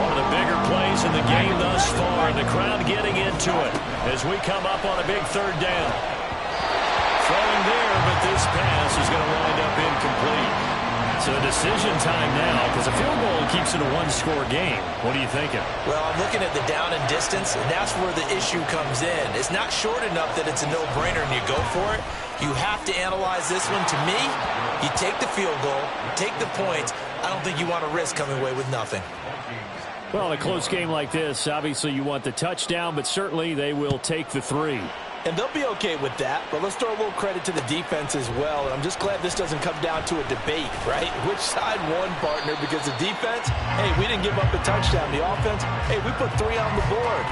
Speaker 1: One of the bigger plays in the game thus far. The crowd getting into it as we come up on a big 3rd down. Throwing there, but this pass is going to wind up incomplete. So decision time now, because a field goal keeps it a 1-score game. What are you thinking?
Speaker 2: Well, I'm looking at the down and distance, and that's where the issue comes in. It's not short enough that it's a no-brainer and you go for it. You have to analyze this one. To me, you take the field goal, take the points. I don't think you want to risk coming away with nothing.
Speaker 1: Well, in a close game like this, obviously you want the touchdown, but certainly they will take the 3.
Speaker 2: And they'll be okay with that, but let's throw a little credit to the defense as well. And I'm just glad this doesn't come down to a debate, right? Which side won, partner? Because the defense, hey, we didn't give up a touchdown. The offense, hey, we put 3 on the board.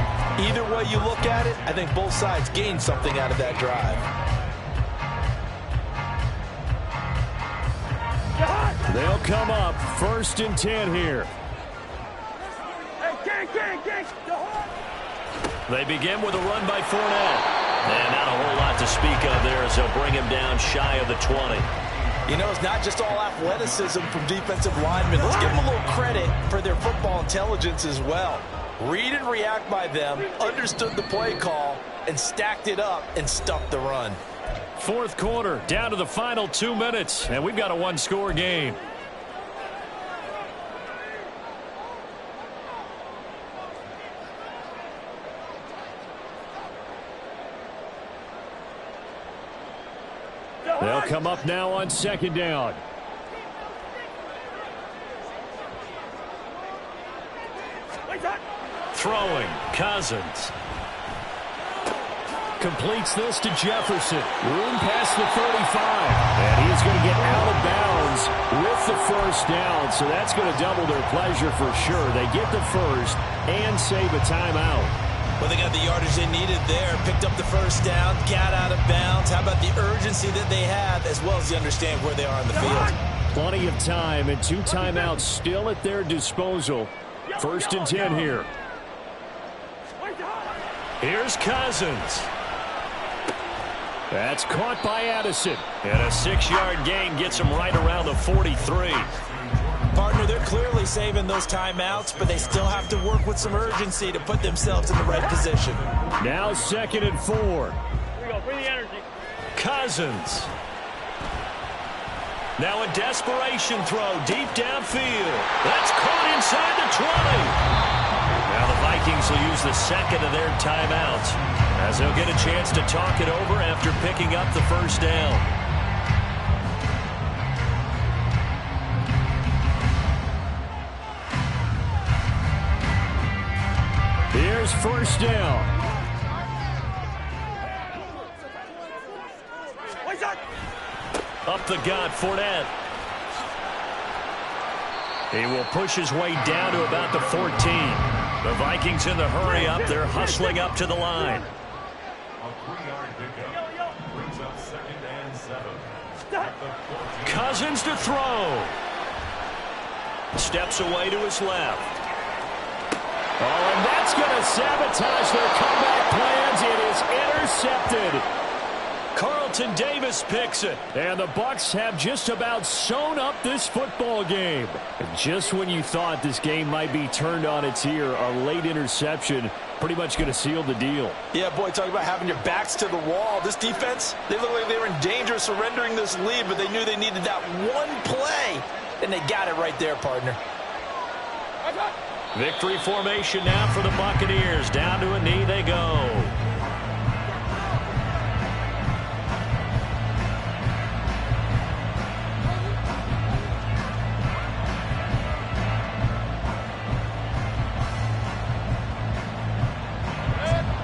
Speaker 2: Either way you look at it, I think both sides gained something out of that drive.
Speaker 1: They'll come up 1st and 10 here. They begin with a run by Fournette. And not a whole lot to speak of there as they'll bring him down shy of the 20.
Speaker 2: You know, it's not just all athleticism from defensive linemen. Let's give them a little credit for their football intelligence as well. Read and react by them, understood the play call, and stacked it up and stuffed the run.
Speaker 1: 4th quarter, down to the final 2 minutes, and we've got a 1-score game. They'll come up now on 2nd down. throwing. Cousins. Completes this to Jefferson. Room past the 35. And he's going to get out of bounds with the first down. So that's going to double their pleasure for sure. They get the first and save a timeout.
Speaker 2: Well, they got the yardage they needed there. Picked up the first down, got out of bounds. How about the urgency that they have, as well as the understanding where they are on the field?
Speaker 17: Plenty of time and 2 timeouts still at their disposal. 1st and 10 here.
Speaker 1: Here's Cousins. That's caught by Addison. And a 6-yard gain gets him right around the 43.
Speaker 2: Partner, they're clearly saving those timeouts, but they still have to work with some urgency to put themselves in the right position.
Speaker 17: Now 2nd and 4.
Speaker 3: Here we go. Bring the energy.
Speaker 1: Cousins. Now a desperation throw deep downfield. That's caught inside the 20. Now the Vikings will use the second of their timeouts as they'll get a chance to talk it over after picking up the first down.
Speaker 17: Here's first down.
Speaker 1: Up the gut, Fournette. He will push his way down to about the 14. The Vikings in the hurry up. They're hustling up to the line.
Speaker 4: A 3-yard pickup brings up 2nd and 7.
Speaker 1: Cousins to throw. Steps away to his left.
Speaker 17: Oh, and that's going to sabotage their comeback plans. It is intercepted.
Speaker 1: Carlton Davis picks it.
Speaker 17: And the Bucs have just about sewn up this football game. And just when you thought this game might be turned on its ear, a late interception pretty much going to seal the deal.
Speaker 2: Yeah, boy, talk about having your backs to the wall. This defense, they look like they were in danger of surrendering this lead, but they knew they needed that one play, and they got it right there, partner.
Speaker 1: Victory formation now for the Buccaneers. Down to a knee they go.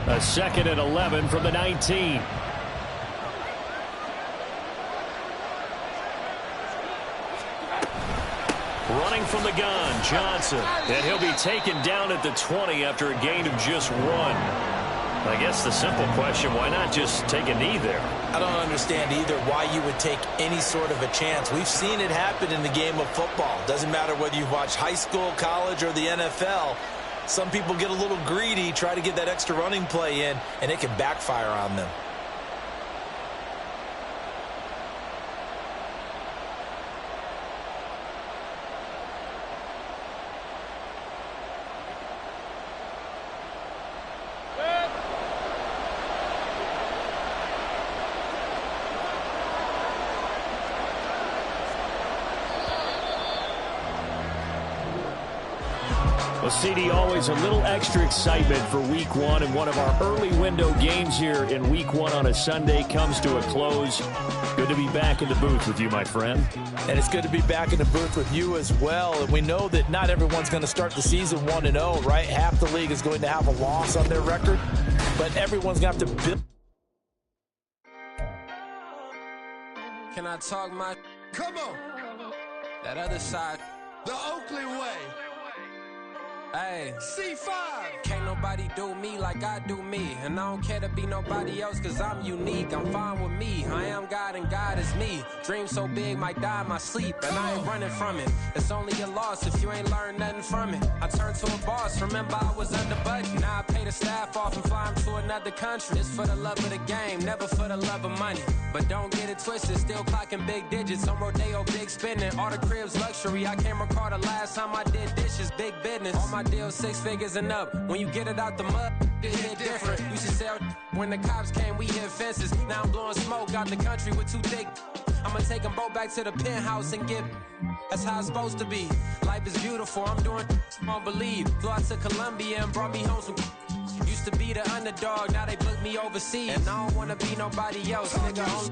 Speaker 17: A 2nd and 11 from the 19.
Speaker 1: Running from the gun, Johnson. And he'll be taken down at the 20 after a gain of just 1. I guess the simple question, why not just take a knee there?
Speaker 2: I don't understand either why you would take any sort of a chance. We've seen it happen in the game of football. Doesn't matter whether you watch high school, college, or the NFL. Some people get a little greedy, try to get that extra running play in, and it can backfire on them.
Speaker 17: Well, CD, always a little extra excitement for Week 1, and one of our early window games here in Week 1 on a Sunday comes to a close. Good to be back in the booth with you, my friend.
Speaker 2: And it's good to be back in the booth with you as well. And we know that not everyone's going to start the season 1-0, right? Half the league is going to have a loss on their record, but everyone's going to have to build.
Speaker 19: Can I talk my...
Speaker 8: Come on.
Speaker 19: That other side.
Speaker 8: The Oakley way.
Speaker 19: Hey,
Speaker 8: C5.
Speaker 19: Can't nobody do me like I do me. And I don't care to be nobody else, cause I'm unique. I'm fine with me. I am God and God is me. Dream so big, might die in my sleep. And I ain't running from it. It's only a loss if you ain't learned nothing from it. I turned to a boss. Remember I was under budget. Now I pay the staff off and fly them to another country. It's for the love of the game, never for the love of money. But don't get it twisted, still clocking big digits. On Rodeo, big spending. All the cribs luxury. I can't recall the last time I did dishes. Big business. All my deals 6 figures and up. When you get it out the mud, it hit different. Used to sell when the cops came, we hit fences. Now I'm blowing smoke out the country with 2 thick. I'ma take them both back to the penthouse and get. That's how it's supposed to be. Life is beautiful. I'm doing won't believe. Flew out to Colombia and brought me home some. Used to be the underdog, now they book me overseas. And I don't wanna be nobody else, nigga.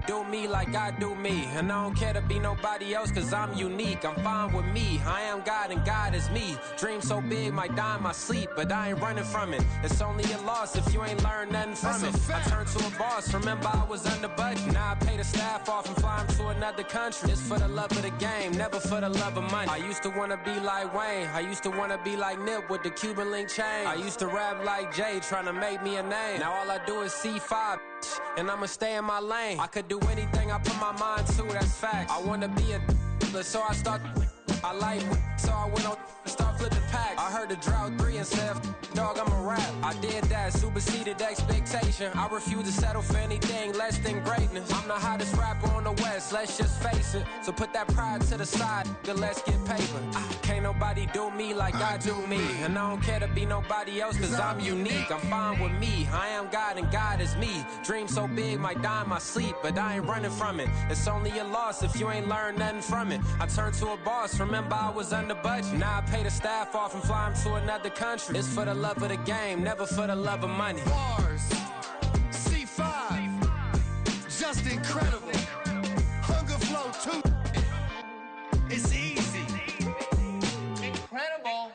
Speaker 19: do me like I do me. And I don't care to be nobody else, cause I'm unique. I'm fine with me. I am God and God is me. Dream so big, might die in my sleep, but I ain't running from it. It's only a loss if you ain't learned nothing from it. I turned to a boss, remember I was under budget. Now I pay the staff off and fly them to another country. It's for the love of the game, never for the love of money. I used to wanna be like Wayne. I used to wanna be like Nip with the Cuban link chain. I used to rap like Jay, trying to make me a name. Now all I do is C5, and I'ma stay in my lane. I could do anything I put my mind to, that's fact. I wanna be a so I start. I like so I went on and start flipping packs. I heard the drought 3 and said, dog, I'm a rap. I did that, superseded expectation. I refuse to settle for anything less than greatness. I'm the hottest rapper on the West, let's just face it. So put that pride to the side, then let's get paper. Can't nobody do me like I do me. And I don't care to be nobody else, cause I'm unique. I'm fine with me, I am God and God is me. Dream so big, might die in my sleep, but I ain't running from it. It's only a loss if you ain't learned nothing from it. I turned to a boss, remember I was under budget. Now I pay the staff off and fly them to another country. It's for the love of the game, never for the love of money.
Speaker 21: Bars, C5, just incredible. Hunger flow too. It's easy. Incredible.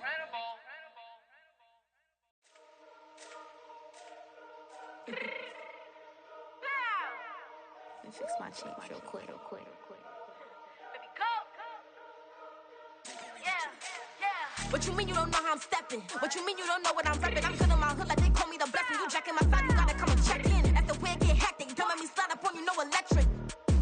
Speaker 22: Let me fix my change real quick.
Speaker 23: What you mean you don't know how I'm stepping? What you mean you don't know what I'm repping? I'm good in my hood like they call me the blessing. You jacking my side, you gotta come and check in. After where get hectic, don't let me slide up on you, no electric.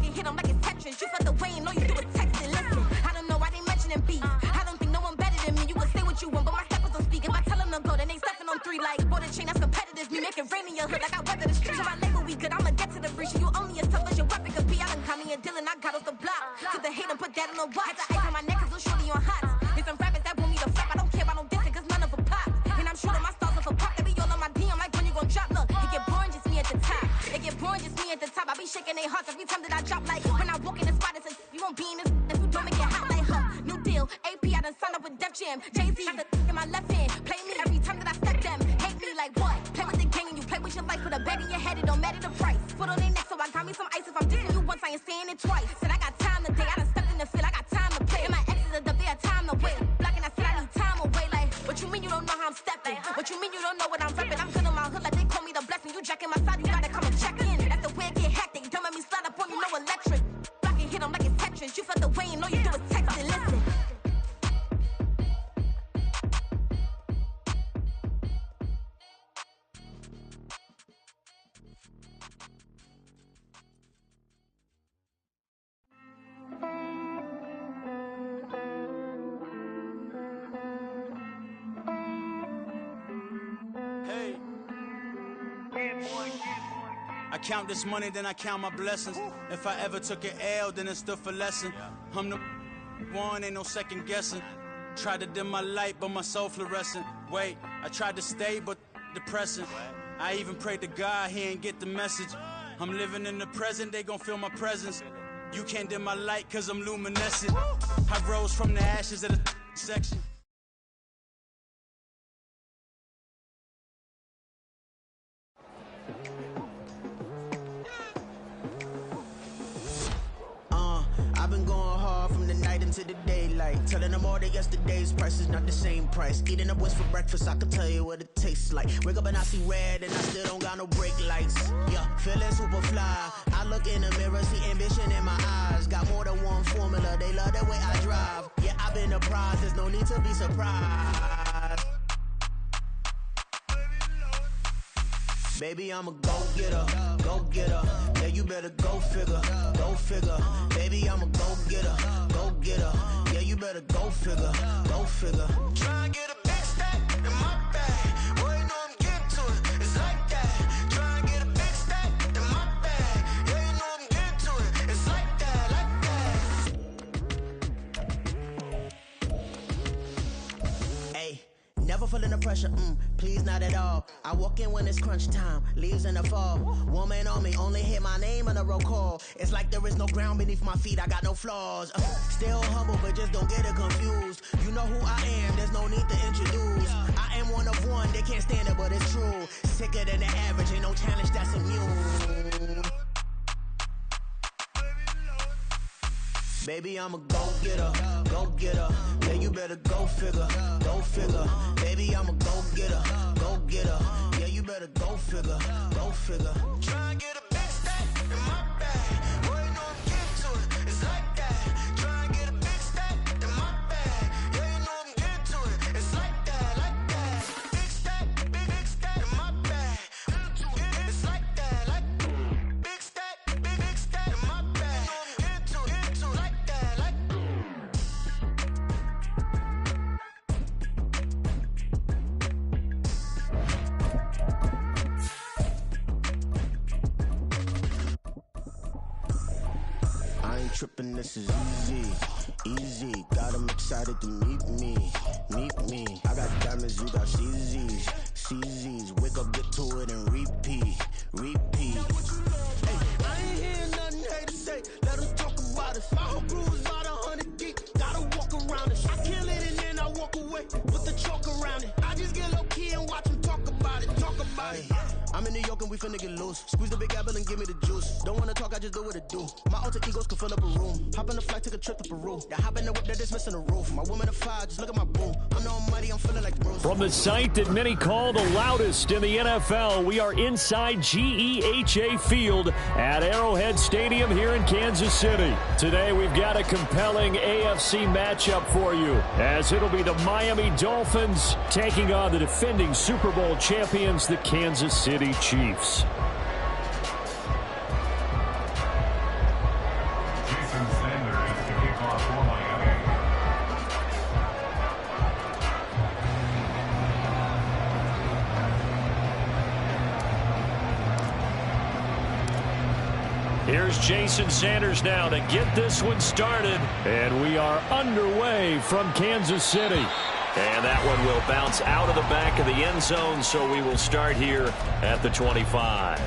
Speaker 23: You hit them like it's Tetris. You felt the way and all you do is text it. Listen, I don't know why they mentioning beef. I don't think no one better than me. You can say what you want, but my steppers don't speak. If I tell them to go, then they stepping on 3 like border chain. That's competitive. Me make it rain in your hood like I weather the street. So I label we good. I'ma get to the breach. You only as tough as your weapon could be. I done call me a Dylan. I got off the block. To the hate and put that on the watch. Had the ice on my neck 'cause little shorty on hot. There's some rappers that want me to flap. I don't care about no dissing 'cause none of them pop. And I'm shooting my stars off a pop. They be all on my DM like when you gon' drop. Look, it get boring just me at the top. It get boring just me at the top. I be shaking their hearts every time that I drop. Like when I walk in the spot, it's a you won't be in this if you don't make it hot like new deal. AP, I done signed up with Def Jam. Jay-Z got the in my left hand. Play me every time that I step them. Hate me like what? Play with the gang and you play with your life. Put a bag in your head, it don't matter the price. Put on their neck, so I got me some ice. If I'm dissing you once, I ain't saying it twice. Said I got time today. I done stepped in the field. I got time to play. And my exes are up there, time to wait. Blocking, I said I need time away. Like what you mean you don't know how I'm stepping? What you mean you don't know what I'm repping? I'm good in my hood like they call me the blessing. You jacking my side, you gotta come and check in. After where get hectic, don't let me slide up on you, no electric. Blocking, hit them like it's Tetris. You felt the way and all you do is text it. Listen.
Speaker 13: I count this money, then I count my blessings. If I ever took an L, then it stood for lesson. I'm the one, ain't no second guessing. Tried to dim my light, but my soul fluorescent. Wait, I tried to stay, but depressing. I even prayed to God, he ain't get the message. I'm living in the present, they gon' feel my presence. You can't dim my light, cause I'm luminescent. I rose from the ashes of the section.
Speaker 9: I've been going hard from the night into the daylight. Telling them all that yesterday's price is not the same price. Eating up what's for breakfast, I can tell you what it tastes like. Wake up and I see red and I still don't got no brake lights. Yeah, feeling super fly. I look in the mirror, see ambition in my eyes. Got more than one formula, they love the way I drive. Yeah, I've been a prize, there's no need to be surprised. Baby, I'm a go-getter, go-getter. Yeah, you better go figure, go figure. Baby, I'm a go-getter, go-getter. Yeah, you better go figure, go figure. Try and get a big stack in my bag. Boy, you know I'm getting to it, it's like that. Try and get a big stack in my bag. Yeah, you know I'm getting to it, it's like that, like that. Hey. Never feeling the pressure, please not at all. I walk in when it's crunch time, leaves in the fall. Woman on me, only hit my name on a roll call. It's like there is no ground beneath my feet, I got no flaws. Still humble, but just don't get it confused. You know who I am, there's no need to introduce. I am one of one, they can't stand it, but it's true. Sicker than the average, ain't no challenge that's immune. Baby, I'm a go-getter, go-getter. Yeah, you better go figure, go figure. Baby, I'm a go-getter, go-getter. Yeah, you better go figure, go figure. Try and get a big stack in my bag. Boy, you know I'm getting to it. It's like that. Try and get a big stack in my bag. Yeah, you know I'm getting to it. It's like that, like that. Big stack in my bag. It's like that, like big stack in my bag. You know I'm getting to it, like that, like. I ain't tripping, this is easy, easy. Got 'em excited to meet me. I got diamonds, you got CZs. Wake up, get to it, and repeat. Hey, I ain't hearing nothing haters say. Let 'em talk about us. My whole crew is about 100 deep. Gotta walk around it. I kill it and then I walk away with the chalk around it. I just get low key and watch 'em talk about it. I'm in New York and we finna get loose. Squeeze the big apple and give me the juice. Don't wanna talk, I just do what it do. My alter egos can fill up a room. Hop on the flight, take a trip to Peru. Yeah, hop in the whip, they're just missing the roof. My woman of fire, just look at my boom. I'm the almighty, I'm feeling like Bruce.
Speaker 17: From the site that many call the loudest in the NFL, we are inside GEHA Field at Arrowhead Stadium here in Kansas City. Today we've got a compelling AFC matchup for you, as it'll be the Miami Dolphins taking on the defending Super Bowl champions, the Kansas City Chiefs.
Speaker 4: Jason Sanders to kick off for Miami.
Speaker 17: Here's Jason Sanders now to get this one started. And we are underway from Kansas City.
Speaker 1: And that one will bounce out of the back of the end zone, so we will start here at the 25.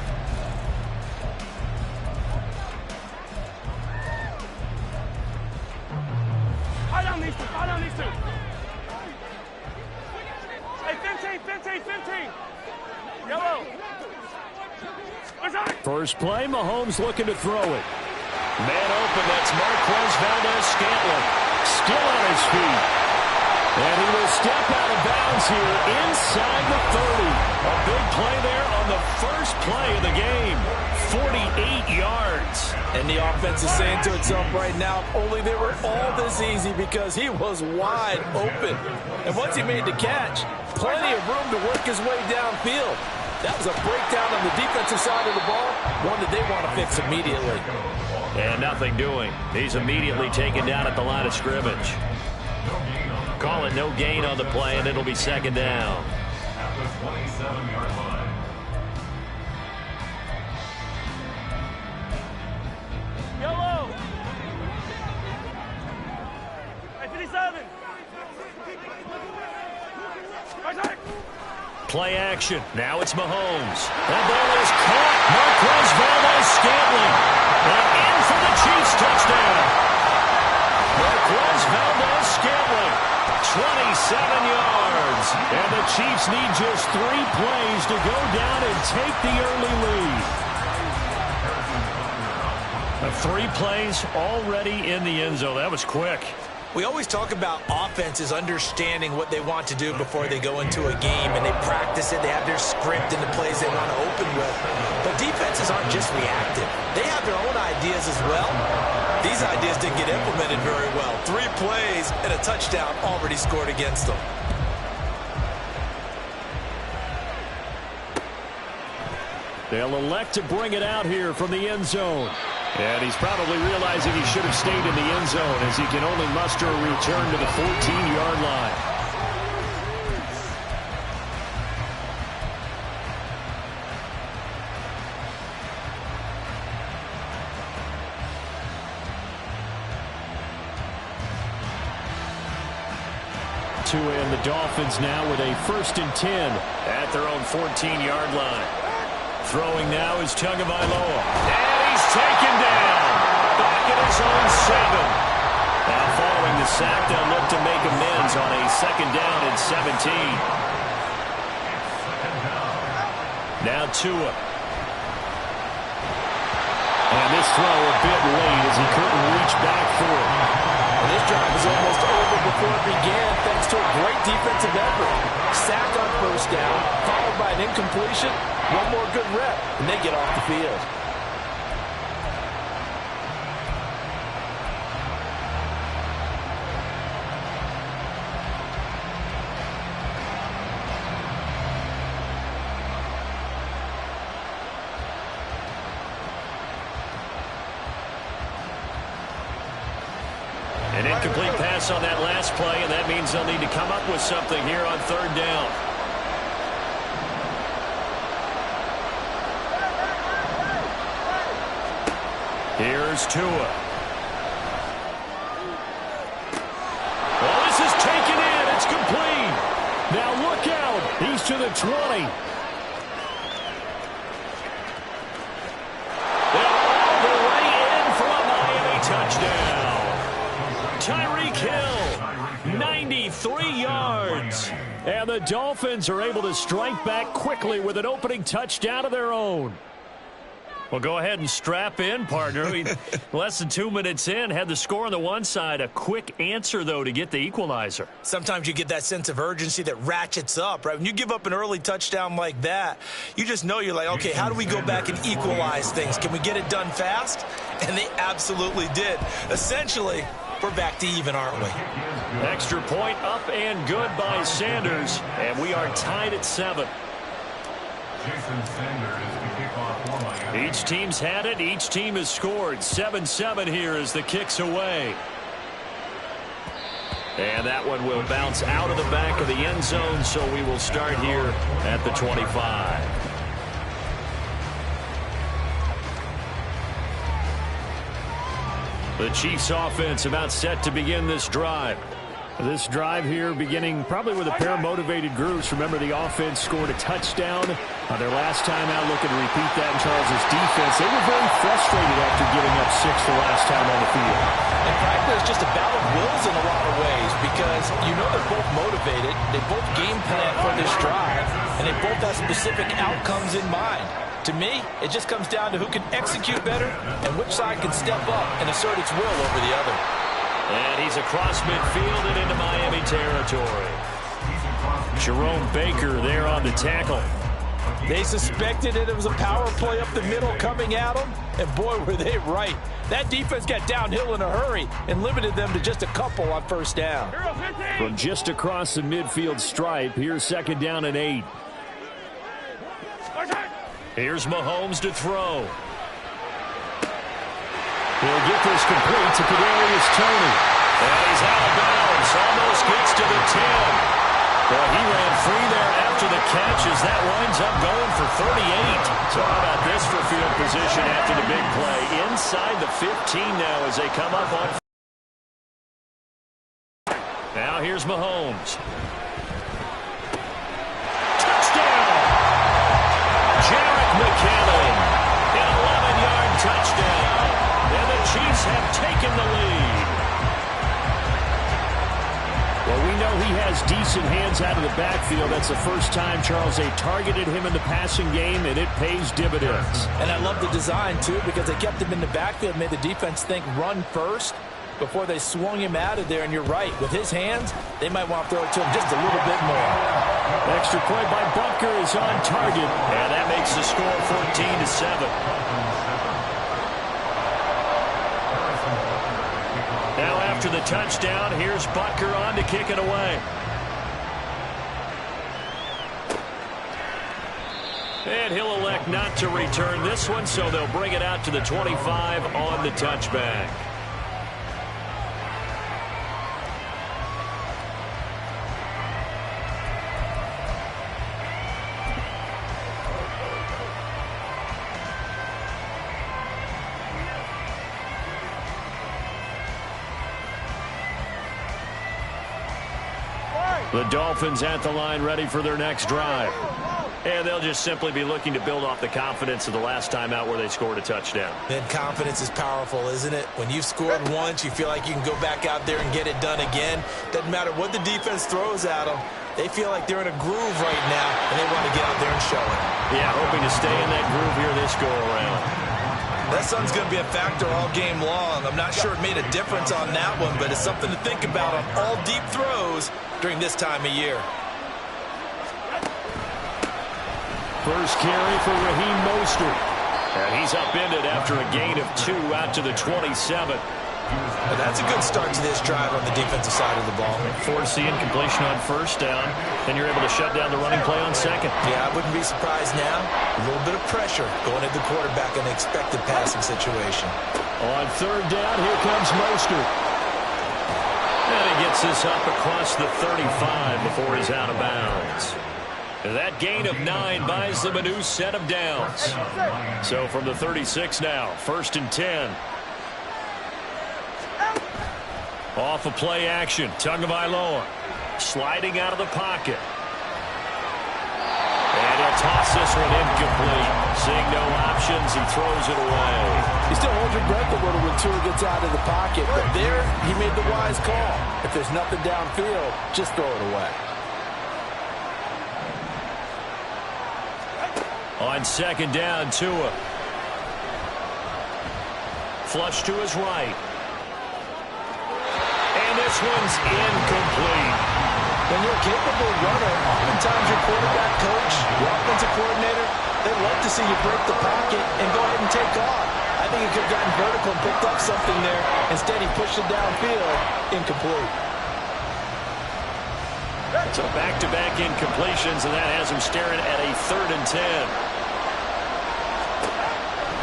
Speaker 3: Hold on these two. Hey, 15. Yellow.
Speaker 17: First play, Mahomes looking to throw it. Man open, that's Marquez Valdez-Scantling. Still on his feet. And he will step out of bounds here inside the 30. A big play there on the first play of the game. 48 yards.
Speaker 2: And the offense is saying to itself right now, only they were all this easy because he was wide open. And once he made the catch, plenty of room to work his way downfield. That was a breakdown on the defensive side of the ball, one that they want to fix immediately.
Speaker 1: And nothing doing. He's immediately taken down at the line of scrimmage. Call it no gain on the play, and it'll be second down.
Speaker 4: At the 27-yard line.
Speaker 3: Yellow. Hey, 57.
Speaker 17: Play action. Now it's Mahomes. That ball is caught. Marquez Valdez-Scantling. And in for the Chiefs touchdown. Marquez Valdez-Scantling. 27 yards. And the Chiefs need just 3 plays to go down and take the early lead. 3 plays already in the end zone. That was quick.
Speaker 2: We always talk about offenses understanding what they want to do before they go into a game, and they practice it. They have their script and the plays they want to open with. But defenses aren't just reactive. They have their own ideas as well. These ideas didn't get implemented very well. 3 plays and a touchdown already scored against them.
Speaker 17: They'll elect to bring it out here from the end zone. And he's probably realizing he should have stayed in the end zone, as he can only muster a return to the 14-yard line. And the Dolphins now with a 1st and 10 at their own 14-yard line. Throwing now is Tagovailoa. And he's taken down. Back at his own 7. Now following the sack, they'll look to make amends on a 2nd down and 17. Now Tua. And this throw a bit late as he couldn't reach back for it.
Speaker 2: And this drive was almost over before it began thanks to a great defensive effort. Sack on first down, followed by an incompletion. One more good rep, and they get off the field.
Speaker 17: An incomplete pass on that last play, and that means they'll need to come up with something here on third down. Here's Tua. Well, this is taken in. It's complete. Now look out. He's to the 20. They're all the way in for a Miami touchdown. Tyreek Hill, 93 yards. And the Dolphins are able to strike back quickly with an opening touchdown of their own. Well, go ahead and strap in, partner. Less than 2 minutes in, had the score on the one side. A quick answer, though, to get the equalizer.
Speaker 2: Sometimes you get that sense of urgency that ratchets up, right? When you give up an early touchdown like that, you just know you're like, okay, how do we go back and equalize things? Can we get it done fast? And they absolutely did. Essentially, we're back to even, aren't we?
Speaker 17: Extra point up and good by Sanders, and we are tied at 7.
Speaker 4: Jason Sanders is the kickoff for Miami.
Speaker 17: Each team's had it. Each team has scored. 7-7 here as the kick's away. And that one will bounce out of the back of the end zone, so we will start here at the 25. The Chiefs offense about set to begin this drive. This drive here beginning probably with a pair of motivated groups. Remember, the offense scored a touchdown their last time out, looking to repeat that in Charles' defense. They were very frustrated after giving up 6 the last time on the field.
Speaker 2: And frankly, it's just a battle of wills in a lot of ways because you know they're both motivated. They both game plan for this drive, and they both have specific outcomes in mind. To me, it just comes down to who can execute better and which side can step up and assert its will over the other.
Speaker 17: And he's across midfield and into Miami territory. Jerome Baker there on the tackle.
Speaker 2: They suspected it was a power play up the middle coming at them, and boy, were they right. That defense got downhill in a hurry and limited them to just a couple on first down.
Speaker 17: From just across the midfield stripe, here's 2nd down and 8. Here's Mahomes to throw. He'll get this complete to Kadarius Toney. And he's out of bounds. Almost gets to the 10. Well, he ran free there after the catch as that winds up going for 38. So how about this for field position after the big play? Inside the 15 now as they come up on. Now here's Mahomes. Touchdown! Jarek McKinnon. An 11-yard touchdown. And the Chiefs have taken the lead. Well, we know he has decent hands out of the backfield. That's the first time, Charles, they targeted him in the passing game, and it pays dividends.
Speaker 2: And I love the design, too, because they kept him in the backfield, made the defense think run first before they swung him out of there. And you're right, with his hands, they might want to throw it to him just a little bit more.
Speaker 17: Extra point by Butker is on target, and that makes the score 14-7. Now after the touchdown, here's Butker on to kick it away. And he'll elect not to return this one, so they'll bring it out to the 25 on the touchback. The Dolphins at the line ready for their next drive. And they'll just simply be looking to build off the confidence of the last time out where they scored a touchdown.
Speaker 2: And confidence is powerful, isn't it? When you've scored once, you feel like you can go back out there and get it done again. Doesn't matter what the defense throws at them. They feel like they're in a groove right now, and they want to get out there and show it.
Speaker 17: Yeah, hoping to stay in that groove here this go-around.
Speaker 2: That sun's going to be a factor all game long. I'm not sure it made a difference on that one, but it's something to think about on all deep throws during this time of year.
Speaker 17: First carry for Raheem Mostert. And he's upended after a gain of 2 out to the 27.
Speaker 2: Well, that's a good start to this drive on the defensive side of the ball.
Speaker 1: Force the incompletion on first down, then you're able to shut down the running play on second.
Speaker 2: Yeah, I wouldn't be surprised now. A little bit of pressure going at the quarterback in an expected passing situation.
Speaker 17: On third down, here comes Mostert.
Speaker 1: And he gets this up across the 35 before he's out of bounds. That gain of 9 buys them a new set of downs. So from the 36 now, 1st and 10. Off of play action, Tagovailoa sliding out of the pocket. And he'll toss this one incomplete. Seeing no options, he throws it away.
Speaker 6: You still hold your breath a little when Tua gets out of the pocket, but there he made the wise call. If there's nothing downfield, just throw it away.
Speaker 1: On second down, Tua. Flush to his right. And this one's incomplete.
Speaker 2: When you're a capable runner, oftentimes your quarterback coach, your offensive coordinator, they'd love to see you break the pocket and go ahead and take off. I think he could have gotten vertical and picked up something there. Instead, he pushed it downfield, incomplete.
Speaker 1: So back-to-back incompletions, and that has him staring at a 3rd and 10.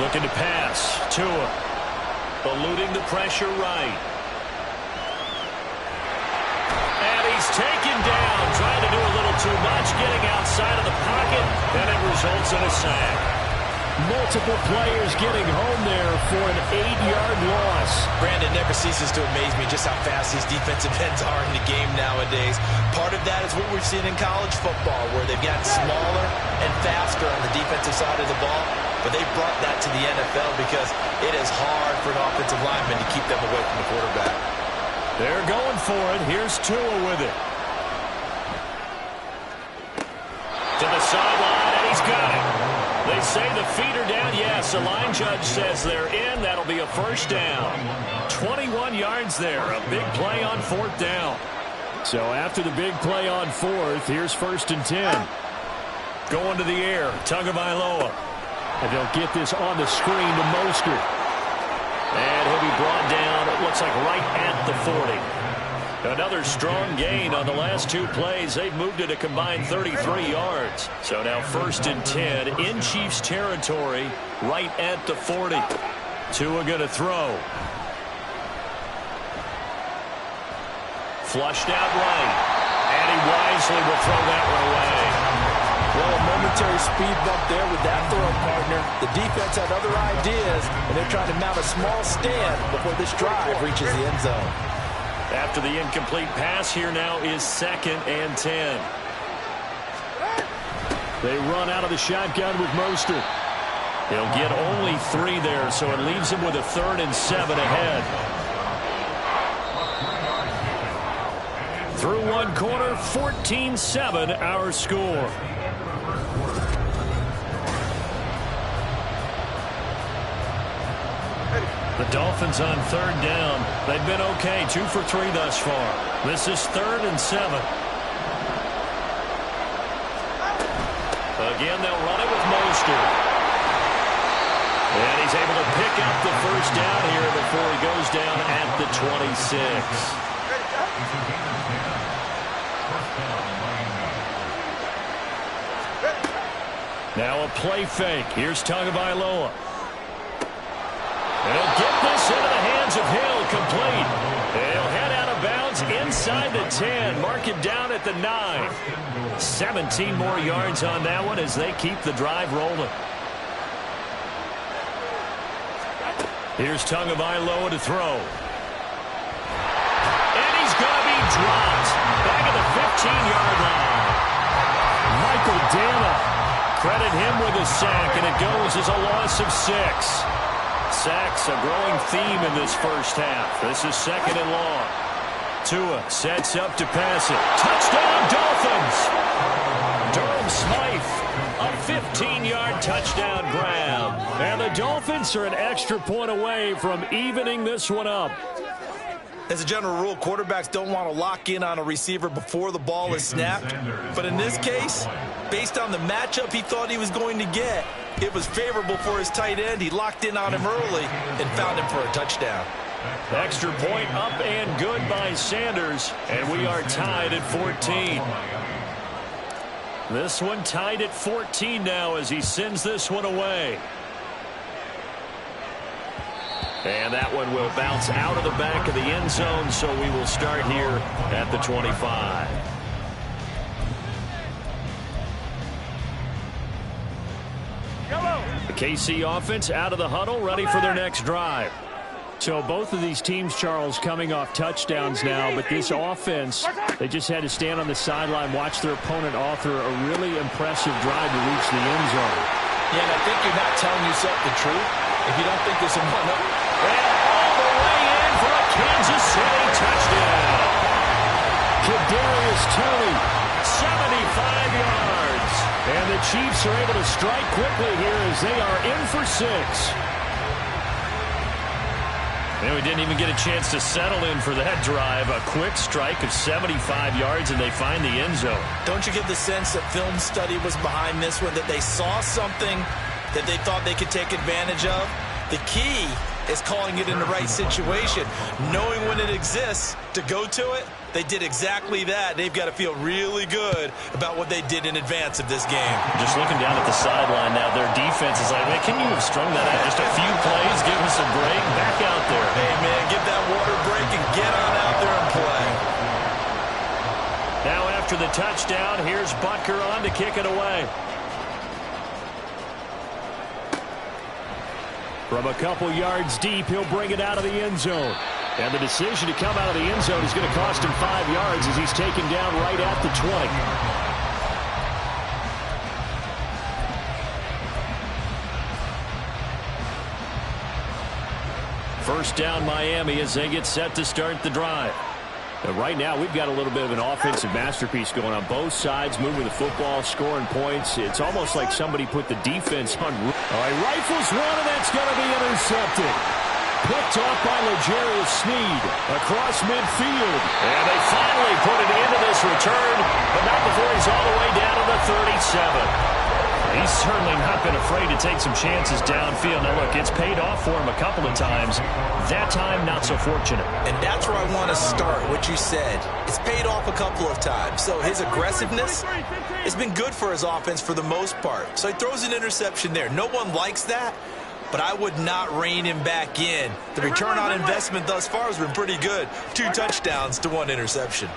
Speaker 1: Looking to pass. Tua eluding the pressure right. And he's taken down, trying to do a little too much, getting outside of the pocket, and it results in a sack.
Speaker 17: Multiple players getting home there for an 8-yard loss.
Speaker 2: Brandon, never ceases to amaze me just how fast these defensive ends are in the game nowadays. Part of that is what we've seen in college football, where they've gotten smaller and faster on the defensive side of the ball. But they brought that to the NFL because it is hard for an offensive lineman to keep them away from the quarterback.
Speaker 1: They're going for it. Here's Tua with it. To the sideline, and he's got it. They say the feet are down. Yes, the line judge says they're in. That'll be a first down. 21 yards there. A big play on 4th down.
Speaker 17: So after the big play on 4th, here's 1st and 10.
Speaker 1: Going to the air, Tagovailoa.
Speaker 17: And they'll get this on the screen to Mostert.
Speaker 1: And he'll be brought down, it looks like right at the 40. Another strong gain on the last 2 plays. They've moved it a combined 33 yards. So now 1st and 10 in Chiefs territory, right at the 40. Tua going to throw. Flushed out right. And he wisely will throw that one away.
Speaker 6: Well, a momentary speed bump there with that throw, partner. The defense had other ideas, and they're trying to mount a small stand before this drive reaches the end zone.
Speaker 1: After the incomplete pass, here now is 2nd and 10.
Speaker 17: They run out of the shotgun with Mostert.
Speaker 1: He'll get only 3 there, so it leaves him with a 3rd and 7 ahead. Through 1 quarter, 14-7 our score. The Dolphins on 3rd down. They've been okay, 2 for 3 thus far. This is 3rd and 7. Again, they'll run it with Mostert. And he's able to pick up the first down here before he goes down at the 26. Now a play fake. Here's Tagovailoa. And he'll get this into the hands of Hill, complete. He'll head out of bounds inside the 10. Mark it down at the 9. 17 more yards on that one as they keep the drive rolling. Here's Tagovailoa to throw. And he's going to be dropped. Back at the 15-yard line. Michael Dana. Credit him with a sack, and it goes as a loss of 6. Sacks a growing theme in this first half. This is 2nd and long. Tua sets up to pass it. Touchdown, Dolphins! Durham Smythe, a 15-yard touchdown grab.
Speaker 17: And the Dolphins are an extra point away from evening this one up.
Speaker 2: As a general rule, quarterbacks don't want to lock in on a receiver before the ball is snapped. But in this case, based on the matchup he thought he was going to get, it was favorable for his tight end. He locked in on him early and found him for a touchdown.
Speaker 17: Extra point up and good by Sanders. And we are tied at 14. This one tied at 14 now as he sends this one away. And that one will bounce out of the back of the end zone, so we will start here at the 25. The KC offense out of the huddle, ready for their next drive. So both of these teams, Charles, coming off touchdowns now, but this offense, they just had to stand on the sideline, watch their opponent author a really impressive drive to reach the end zone.
Speaker 2: Yeah, and I think you're not telling yourself the truth if you don't think there's a one-up.
Speaker 17: And all the way in for a Kansas City touchdown. Kadarius Toney, 75 yards. And the Chiefs are able to strike quickly here as they are in for 6. And we didn't even get a chance to settle in for that drive. A quick strike of 75 yards, and they find the end zone.
Speaker 2: Don't you get the sense that film study was behind this one, that they saw something that they thought they could take advantage of? The key is calling it in the right situation, knowing when it exists to go to it. They did exactly that. They've got to feel really good about what they did in advance of this game.
Speaker 17: Just looking down at the sideline now, their defense is like, man, can you have strung that out? Just a few plays, give us a break, back out there.
Speaker 2: Hey, man, get that water break and get on out there and play.
Speaker 17: Now after the touchdown, here's Butker on to kick it away. From a couple yards deep, he'll bring it out of the end zone. And the decision to come out of the end zone is going to cost him 5 yards as he's taken down right at the 20. First down Miami as they get set to start the drive. And right now we've got a little bit of an offensive masterpiece going on both sides, moving the football, scoring points. It's almost like somebody put the defense on. All right, rifles one, and that's going to be intercepted. Picked off by L'Jarius Sneed across midfield. And they finally put it into this return, but not before he's all the way down to the 37. He's certainly not been afraid to take some chances downfield. Now, look, it's paid off for him a couple of times. That time, not so fortunate.
Speaker 2: And that's where I want to start, what you said. It's paid off a couple of times. So his aggressiveness has been good for his offense for the most part. So he throws an interception there. No one likes that, but I would not rein him back in. The return on investment thus far has been pretty good. 2 touchdowns to 1 interception.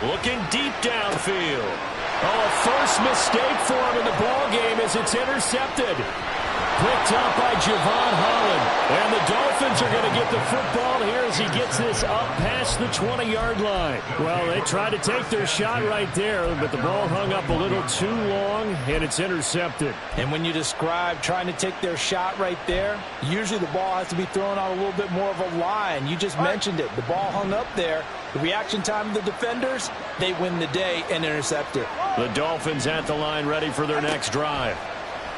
Speaker 17: Looking deep downfield. Oh, a first mistake for him in the ball game as it's intercepted. Picked up by Javon Holland. And the Dolphins are going to get the football here as he gets this up past the 20-yard line. Well, they tried to take their shot right there, but the ball hung up a little too long, and it's intercepted.
Speaker 6: And when you describe trying to take their shot right there, usually the ball has to be thrown on a little bit more of a line. You just mentioned it. The ball hung up there. The reaction time of the defenders, they win the day and intercept it.
Speaker 17: The Dolphins at the line ready for their next drive.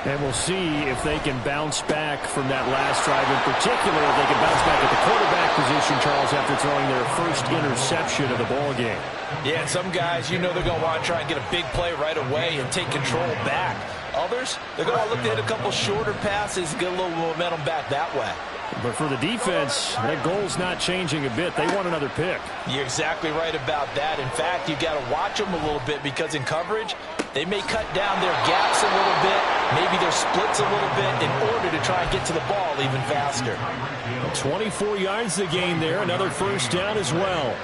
Speaker 17: And we'll see if they can bounce back from that last drive. In particular, if they can bounce back at the quarterback position, Charles, after throwing their first interception of the ball game.
Speaker 2: Yeah, and some guys, you know they're going to want to try and get a big play right away and take control back. Others, they're going to look to hit a couple shorter passes and get a little momentum back that way.
Speaker 17: But for the defense, that goal's not changing a bit. They want another pick.
Speaker 2: You're exactly right about that. In fact, you've got to watch them a little bit because in coverage, they may cut down their gaps a little bit, maybe their splits a little bit in order to try and get to the ball even faster.
Speaker 17: 24 yards the game there, another first down as well.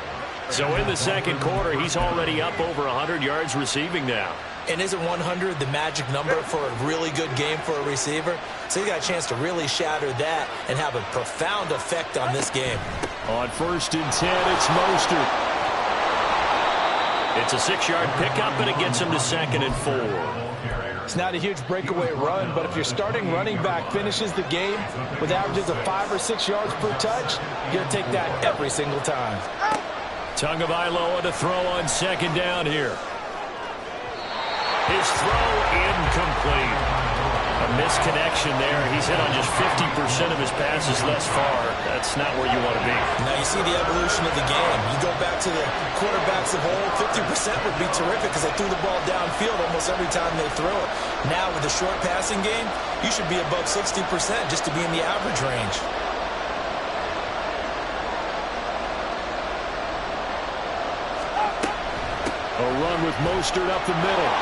Speaker 17: So in the second quarter, he's already up over 100 yards receiving now.
Speaker 2: And isn't 100 the magic number for a really good game for a receiver? So he got a chance to really shatter that and have a profound effect on this game.
Speaker 17: On 1st and 10, it's Mostert. It's a 6-yard pickup, and it gets him to 2nd and 4.
Speaker 6: It's not a huge breakaway run, but if your starting running back finishes the game with averages of 5 or 6 yards per touch, you're going to take that every single time.
Speaker 17: Tagovailoa to throw on 2nd down here. His throw incomplete. A
Speaker 1: misconnection there. He's hit on just 50% of his passes thus far. That's not where you want to be.
Speaker 2: Now you see the evolution of the game. You go back to the quarterbacks of old, 50% would be terrific because they threw the ball downfield almost every time they throw it. Now with the short passing game, you should be above 60% just to be in the average range.
Speaker 1: A run with Mostert up the middle.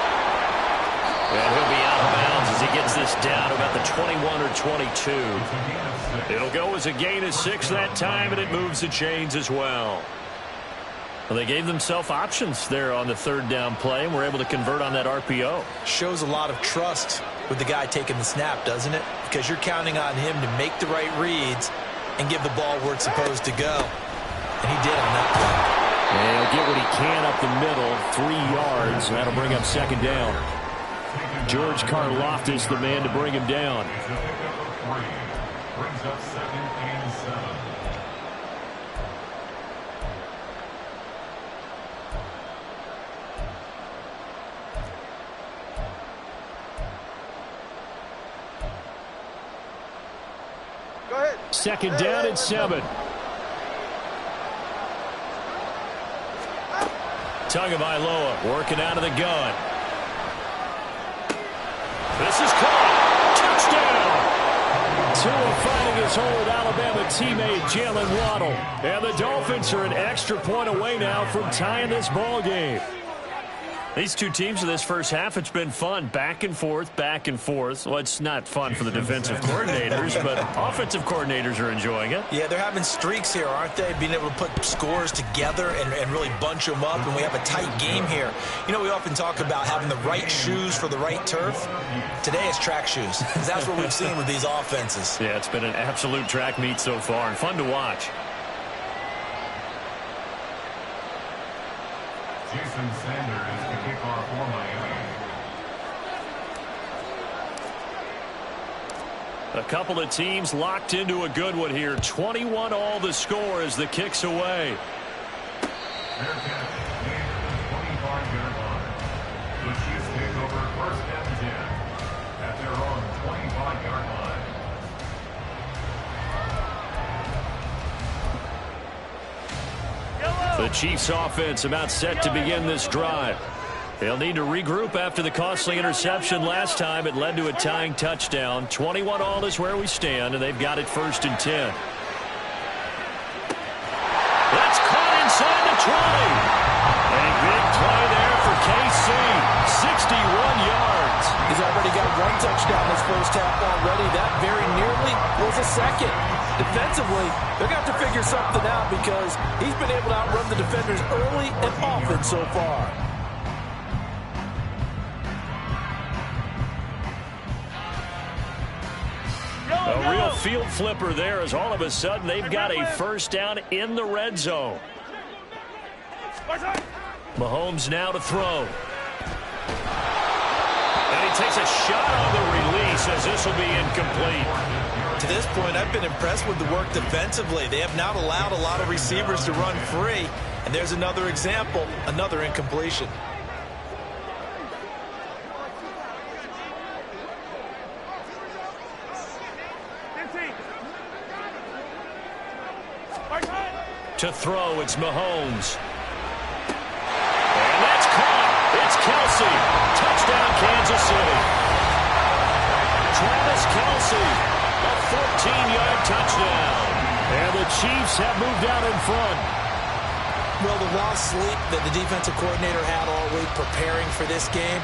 Speaker 1: And he'll be out of bounds as he gets this down about the 21 or 22. It'll go as a gain of 6 that time, and it moves the chains as well. Well, they gave themselves options there on the third down play and were able to convert on that RPO.
Speaker 2: Shows a lot of trust with the guy taking the snap, doesn't it? Because you're counting on him to make the right reads and give the ball where it's supposed to go. And he did on that play.
Speaker 1: And he'll get what he can up the middle, 3 yards. That'll bring up second down. George Karlaftis, the man to bring him down.
Speaker 4: Brings up 2nd and 7.
Speaker 3: Go ahead.
Speaker 1: Second down and 7. Tagovailoa working out of the gun. This is caught. Touchdown. Tua finding his hole with Alabama teammate Jalen Waddle. And the Dolphins are an extra point away now from tying this ball game. These two teams in this first half, it's been fun. Back and forth, back and forth. Well, it's not fun for the defensive coordinators, but offensive coordinators are enjoying it.
Speaker 2: Yeah, they're having streaks here, aren't they? Being able to put scores together and really bunch them up, and we have a tight game here. You know, we often talk about having the right shoes for the right turf. Today it's track shoes. That's what we've seen with these offenses.
Speaker 1: Yeah, it's been an absolute track meet so far, and fun to watch.
Speaker 4: Jason Sanders, the kickoff for Miami.
Speaker 1: A couple of teams locked into a good one here. 21 all the score as the kick's away.
Speaker 4: Fair catch, near the 25-yard line. The Chiefs take over 1st and 10 at their own 25-yard line.
Speaker 1: The Chiefs offense about set to begin this drive. They'll need to regroup after the costly interception last time. It led to a tying touchdown. 21 all is where we stand, and they've got it 1st and 10. That's caught inside the 20. A big play there for KC. 61 yards.
Speaker 6: He's already got 1 touchdown this first half already. That very nearly was a second. Defensively, they're going to have to figure something out because he's been able to outrun the defenders early and often so far.
Speaker 1: A real field flipper there as all of a sudden they've got a first down in the red zone. Mahomes now to throw. And he takes a shot on the release as this will be incomplete.
Speaker 2: To this point, I've been impressed with the work defensively. They have not allowed a lot of receivers to run free. And there's another example, another incompletion.
Speaker 1: To throw, it's Mahomes. And that's caught. It's Kelsey. Touchdown, Kansas City. Travis Kelsey, a 14-yard touchdown. And the Chiefs have moved out in front.
Speaker 2: Well, the lost sleep that the defensive coordinator had all week preparing for this game,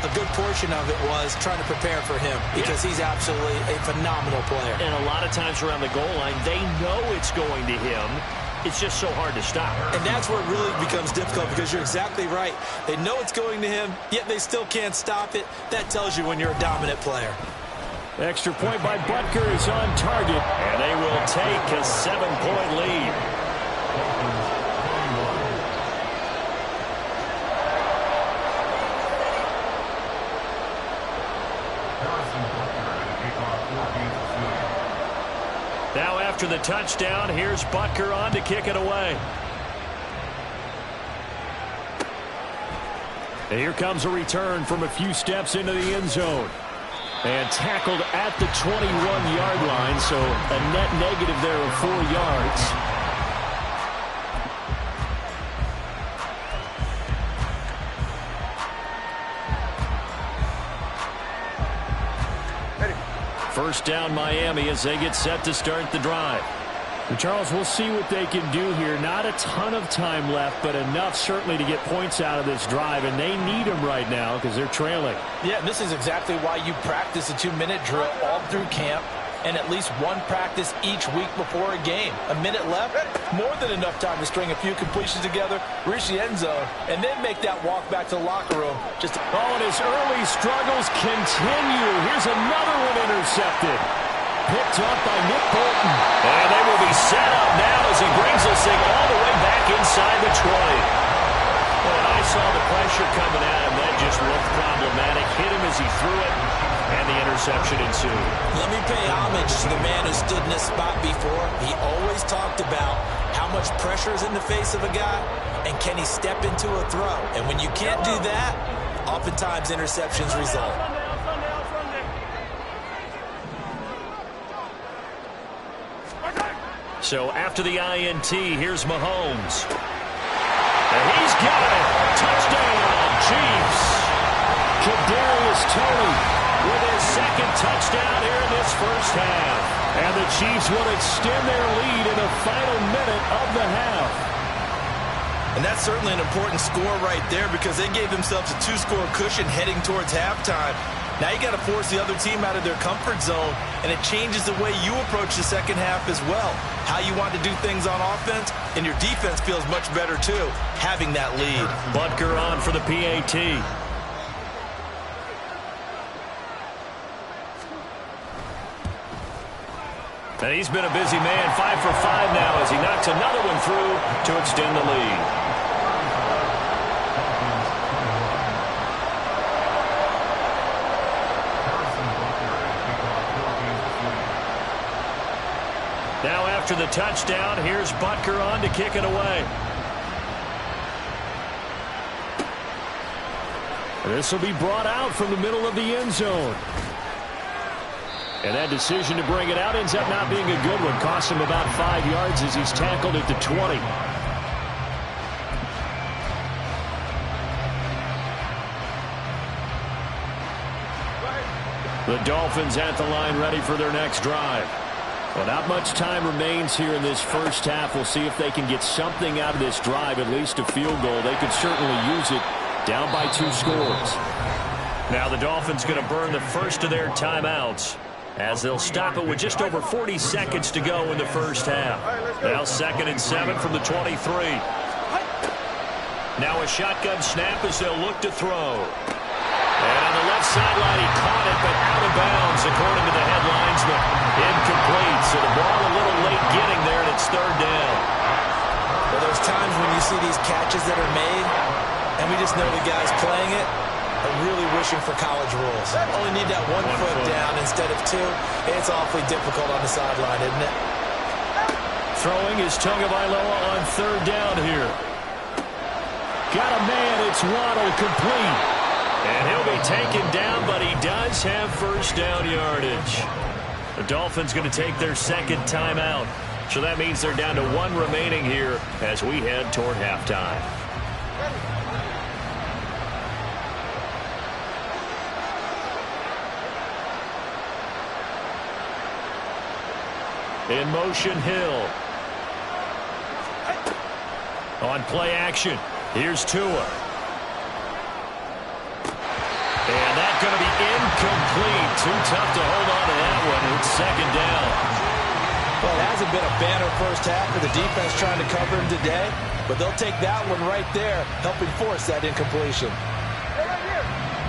Speaker 2: a good portion of it was trying to prepare for him because he's absolutely a phenomenal player.
Speaker 1: And a lot of times around the goal line, they know it's going to him. It's just so hard to stop.
Speaker 2: And that's where it really becomes difficult because you're exactly right. They know it's going to him, yet they still can't stop it. That tells you when you're a dominant player.
Speaker 1: Extra point by Butker is on target, and they will take a 7-point lead. Now after the touchdown, here's Butker on to kick it away. And here comes a return from a few steps into the end zone.
Speaker 17: And tackled at the 21-yard line, so a net negative there of 4 yards. First down Miami as they get set to start the drive. And Charles, we'll see what they can do here. Not a ton of time left, but enough certainly to get points out of this drive, and they need them right now because they're trailing.
Speaker 6: Yeah, this is exactly why you practice a 2-minute drill all through camp and at least one practice each week before a game. A minute left, more than enough time to string a few completions together, reach the end zone, and then make that walk back to the locker room.
Speaker 17: And his early struggles continue. Here's another one intercepted. Picked up by Nick Bolton. And they will be set up now as he brings this thing all the way back inside the 20. When I saw the pressure coming at him, that just looked problematic. Hit him as he threw it, and the interception ensued.
Speaker 2: Let me pay homage to the man who stood in this spot before. He always talked about how much pressure is in the face of a guy, and can he step into a throw. And when you can't do that, oftentimes interceptions result.
Speaker 17: So after the INT, here's Mahomes. And he's got it. Touchdown, Chiefs. Kadarius Toney with his second touchdown here in this first half. And the Chiefs will extend their lead in the final minute of the half.
Speaker 2: And that's certainly an important score right there because they gave themselves a 2-score cushion heading towards halftime. Now you got to force the other team out of their comfort zone, and it changes the way you approach the second half as well. How you want to do things on offense, and your defense feels much better too, having that lead.
Speaker 17: Butker on for the PAT. And he's been a busy man, 5 for 5 now as he knocks another one through to extend the lead. Now after the touchdown, here's Butker on to kick it away. This will be brought out from the middle of the end zone. And that decision to bring it out ends up not being a good one. Cost him about 5 yards as he's tackled at the 20. The Dolphins at the line ready for their next drive. Well, not much time remains here in this first half. We'll see if they can get something out of this drive, at least a field goal. They could certainly use it down by 2 scores. Now the Dolphins going to burn the first of their timeouts as they'll stop it with just over 40 seconds to go in the first half. Now 2nd and 7 from the 23. Now a shotgun snap as they'll look to throw. And on the left sideline, he caught it, but out of bounds, according to the head linesman. Incomplete, so the ball a little late getting there, and it's 3rd down.
Speaker 2: Well, there's times when you see these catches that are made, and we just know the guys playing it are really wishing for college rules. Only need that one foot down instead of 2. It's awfully difficult on the sideline, isn't it?
Speaker 17: Throwing is Tagovailoa on 3rd down here. Got a man, it's Waddle, complete. And he'll be taken down, but he does have first down yardage. The Dolphins going to take their 2nd timeout. So that means they're down to 1 remaining here as we head toward halftime. In motion, Hill. On play action, here's Tua. And that's going to be incomplete. Too tough to hold on to that one. It's 2nd down.
Speaker 6: Well, it hasn't been a banner first half for the defense trying to cover him today, but they'll take that one right there, helping force that incompletion.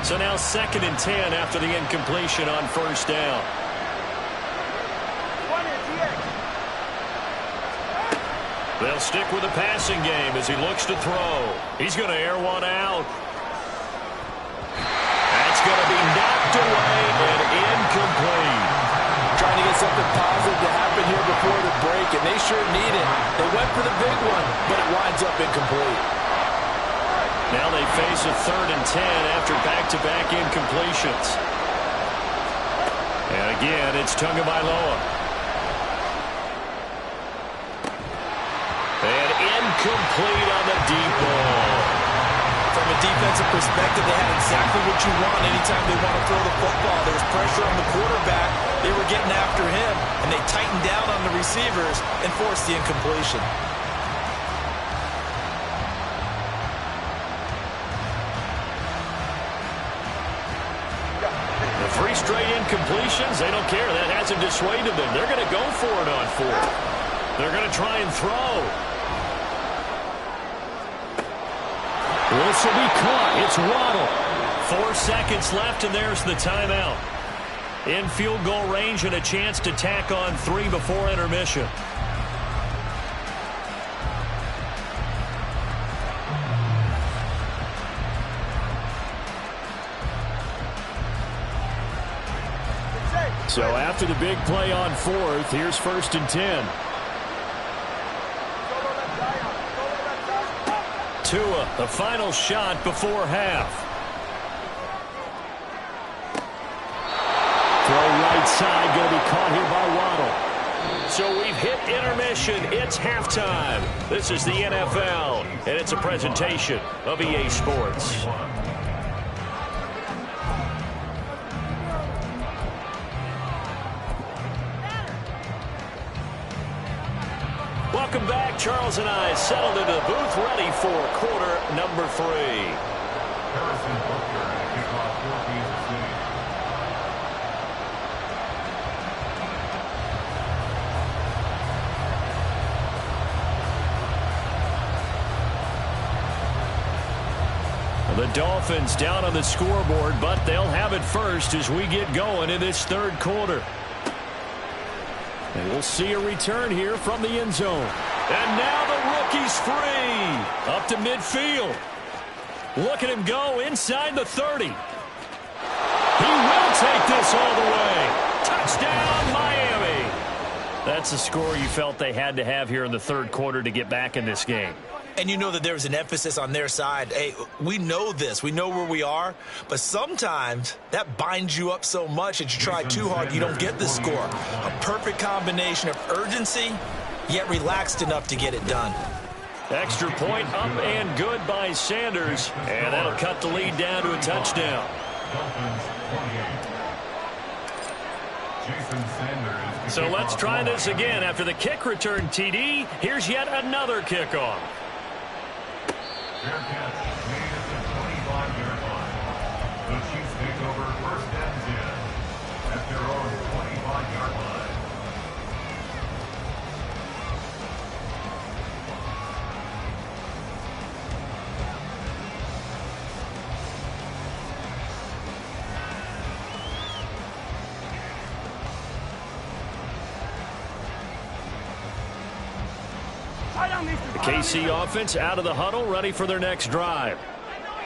Speaker 17: So now 2nd and 10 after the incompletion on 1st down. They'll stick with the passing game as he looks to throw. He's going to air one out. That's going to be knocked away and incomplete.
Speaker 6: Trying to get something positive to happen here before the break, and they sure need it. They went for the big one, but it winds up incomplete.
Speaker 17: Now they face a 3rd and 10 after back-to-back incompletions.
Speaker 1: And again, it's Tagovailoa. And incomplete on the deep ball.
Speaker 2: From a defensive perspective, they had exactly what you want anytime they want to throw the football. There was pressure on the quarterback. They were getting after him, and they tightened down on the receivers and forced the incompletion.
Speaker 1: The 3 straight incompletions, they don't care. That hasn't dissuaded them. They're going to go for it on 4th. They're going to try and throw. This will be caught. It's Waddle. 4 seconds left, and there's the timeout. In field goal range and a chance to tack on 3 before intermission. So after the big play on 4th, here's 1st and 10. Tua, the final shot before half. Throw right side, going to be caught here by Waddle. So we've hit intermission. It's halftime. This is the NFL, and it's a presentation of EA Sports. Welcome back. Charles and I settled into the booth, ready for quarter number 3.
Speaker 4: Harrison Butker to kick off for Kansas City.
Speaker 1: The Dolphins down on the scoreboard, but they'll have it first as we get going in this 3rd quarter. And we'll see a return here from the end zone. And now the rookie's free. Up to midfield. Look at him go inside the 30. He will take this all the way. Touchdown, Miami. That's the score you felt they had to have here in the 3rd quarter to get back in this game.
Speaker 2: And you know that there was an emphasis on their side. Hey, we know this. We know where we are. But sometimes that binds you up so much that you try too hard, you don't get the score. A perfect combination of urgency, yet relaxed enough to get it done.
Speaker 1: Extra point up and good by Sanders. And that'll cut the lead down to a touchdown. So let's try this again. After the kick return TD, here's yet another kickoff.
Speaker 4: Fair catch made at the 25-yard line. The Chiefs take over 1st and 10 at their own 25-yard line.
Speaker 1: The KC offense out of the huddle, ready for their next drive.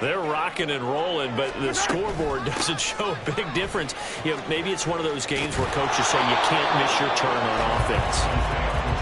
Speaker 1: They're rocking and rolling, but the scoreboard doesn't show a big difference. You know, maybe it's one of those games where coaches say you can't miss your turn on offense.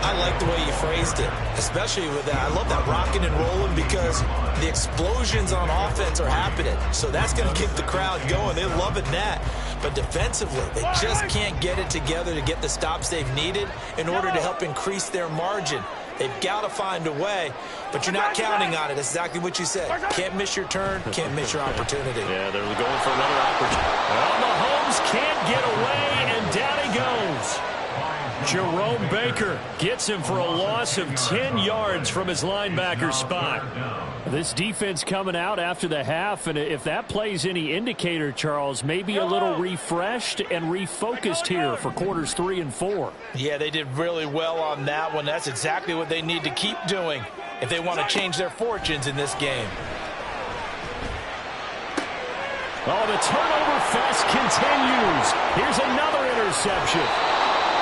Speaker 2: I like the way you phrased it, especially with that. I love that rocking and rolling because the explosions on offense are happening. So that's going to keep the crowd going. They love it that. But defensively, they just can't get it together to get the stops they've needed in order to help increase their margin. They've got to find a way, but you're not counting on it. That's exactly what you said. Can't miss your turn, can't miss your opportunity.
Speaker 1: Yeah, they're going for another opportunity. Well, Mahomes can't get away, and down he goes. Jerome Baker gets him for a loss of 10 yards from his linebacker spot. This defense coming out after the half, and if that plays any indicator, Charles, maybe a little refreshed and refocused here for quarters 3 and 4.
Speaker 2: Yeah, they did really well on that one. That's exactly what they need to keep doing if they want to change their fortunes in this game.
Speaker 1: Oh, the turnover fest continues. Here's another interception.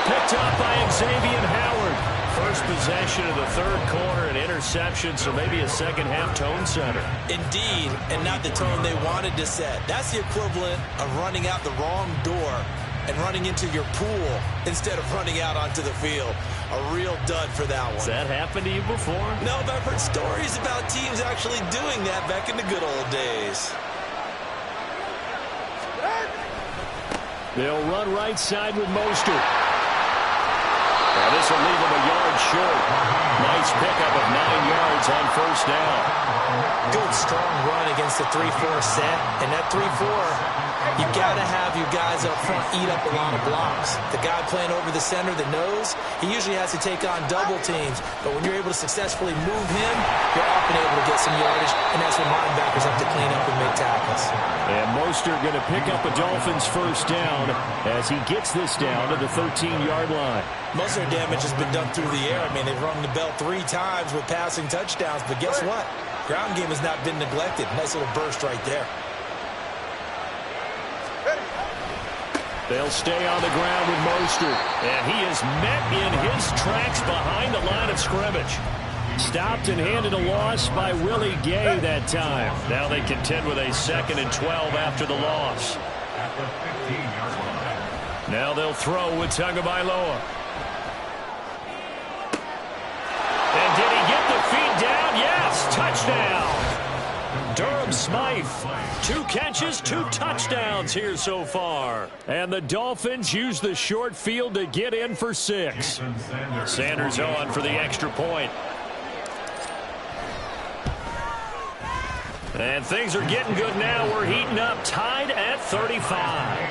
Speaker 1: Picked up by Xavier Howard. First possession of the 3rd quarter, an interception, so maybe a second-half tone setter.
Speaker 2: Indeed, and not the tone they wanted to set. That's the equivalent of running out the wrong door and running into your pool instead of running out onto the field. A real dud for that one.
Speaker 1: Has that happened to you before?
Speaker 2: No, but I've heard stories about teams actually doing that back in the good old days.
Speaker 17: They'll run right side with Mostert. Now this will leave him a yard short. Nice pickup of 9 yards on first down.
Speaker 2: Good, strong run against the 3-4 set. And that 3-4, you got to have your guys up front eat up a lot of blocks. The guy playing over the center, the nose, he usually has to take on double teams. But when you're able to successfully move him, you're often able to get some yardage. And that's when linebackers have to clean up and make tackles.
Speaker 17: And Mostert going to pick up a Dolphins first down as he gets this down to the 13-yard line.
Speaker 2: Most of their damage has been done through the air. I mean, they've rung the bell 3 times with passing touchdowns. But guess what? Ground game has not been neglected. Nice little burst right there.
Speaker 17: They'll stay on the ground with Mostert. And he is met in his tracks behind the line of scrimmage. Stopped and handed a loss by Willie Gay that time. Now they contend with a 2nd and 12 after the loss.
Speaker 4: At the 15-yard line.
Speaker 17: Now they'll throw with Tagovailoa. And did he get the feet down? Yes, touchdown. Durham Smythe, 2 catches, 2 touchdowns here so far. And the Dolphins use the short field to get in for 6. Sanders on for the extra point. And things are getting good now. We're heating up, tied at 35.
Speaker 4: 35-35.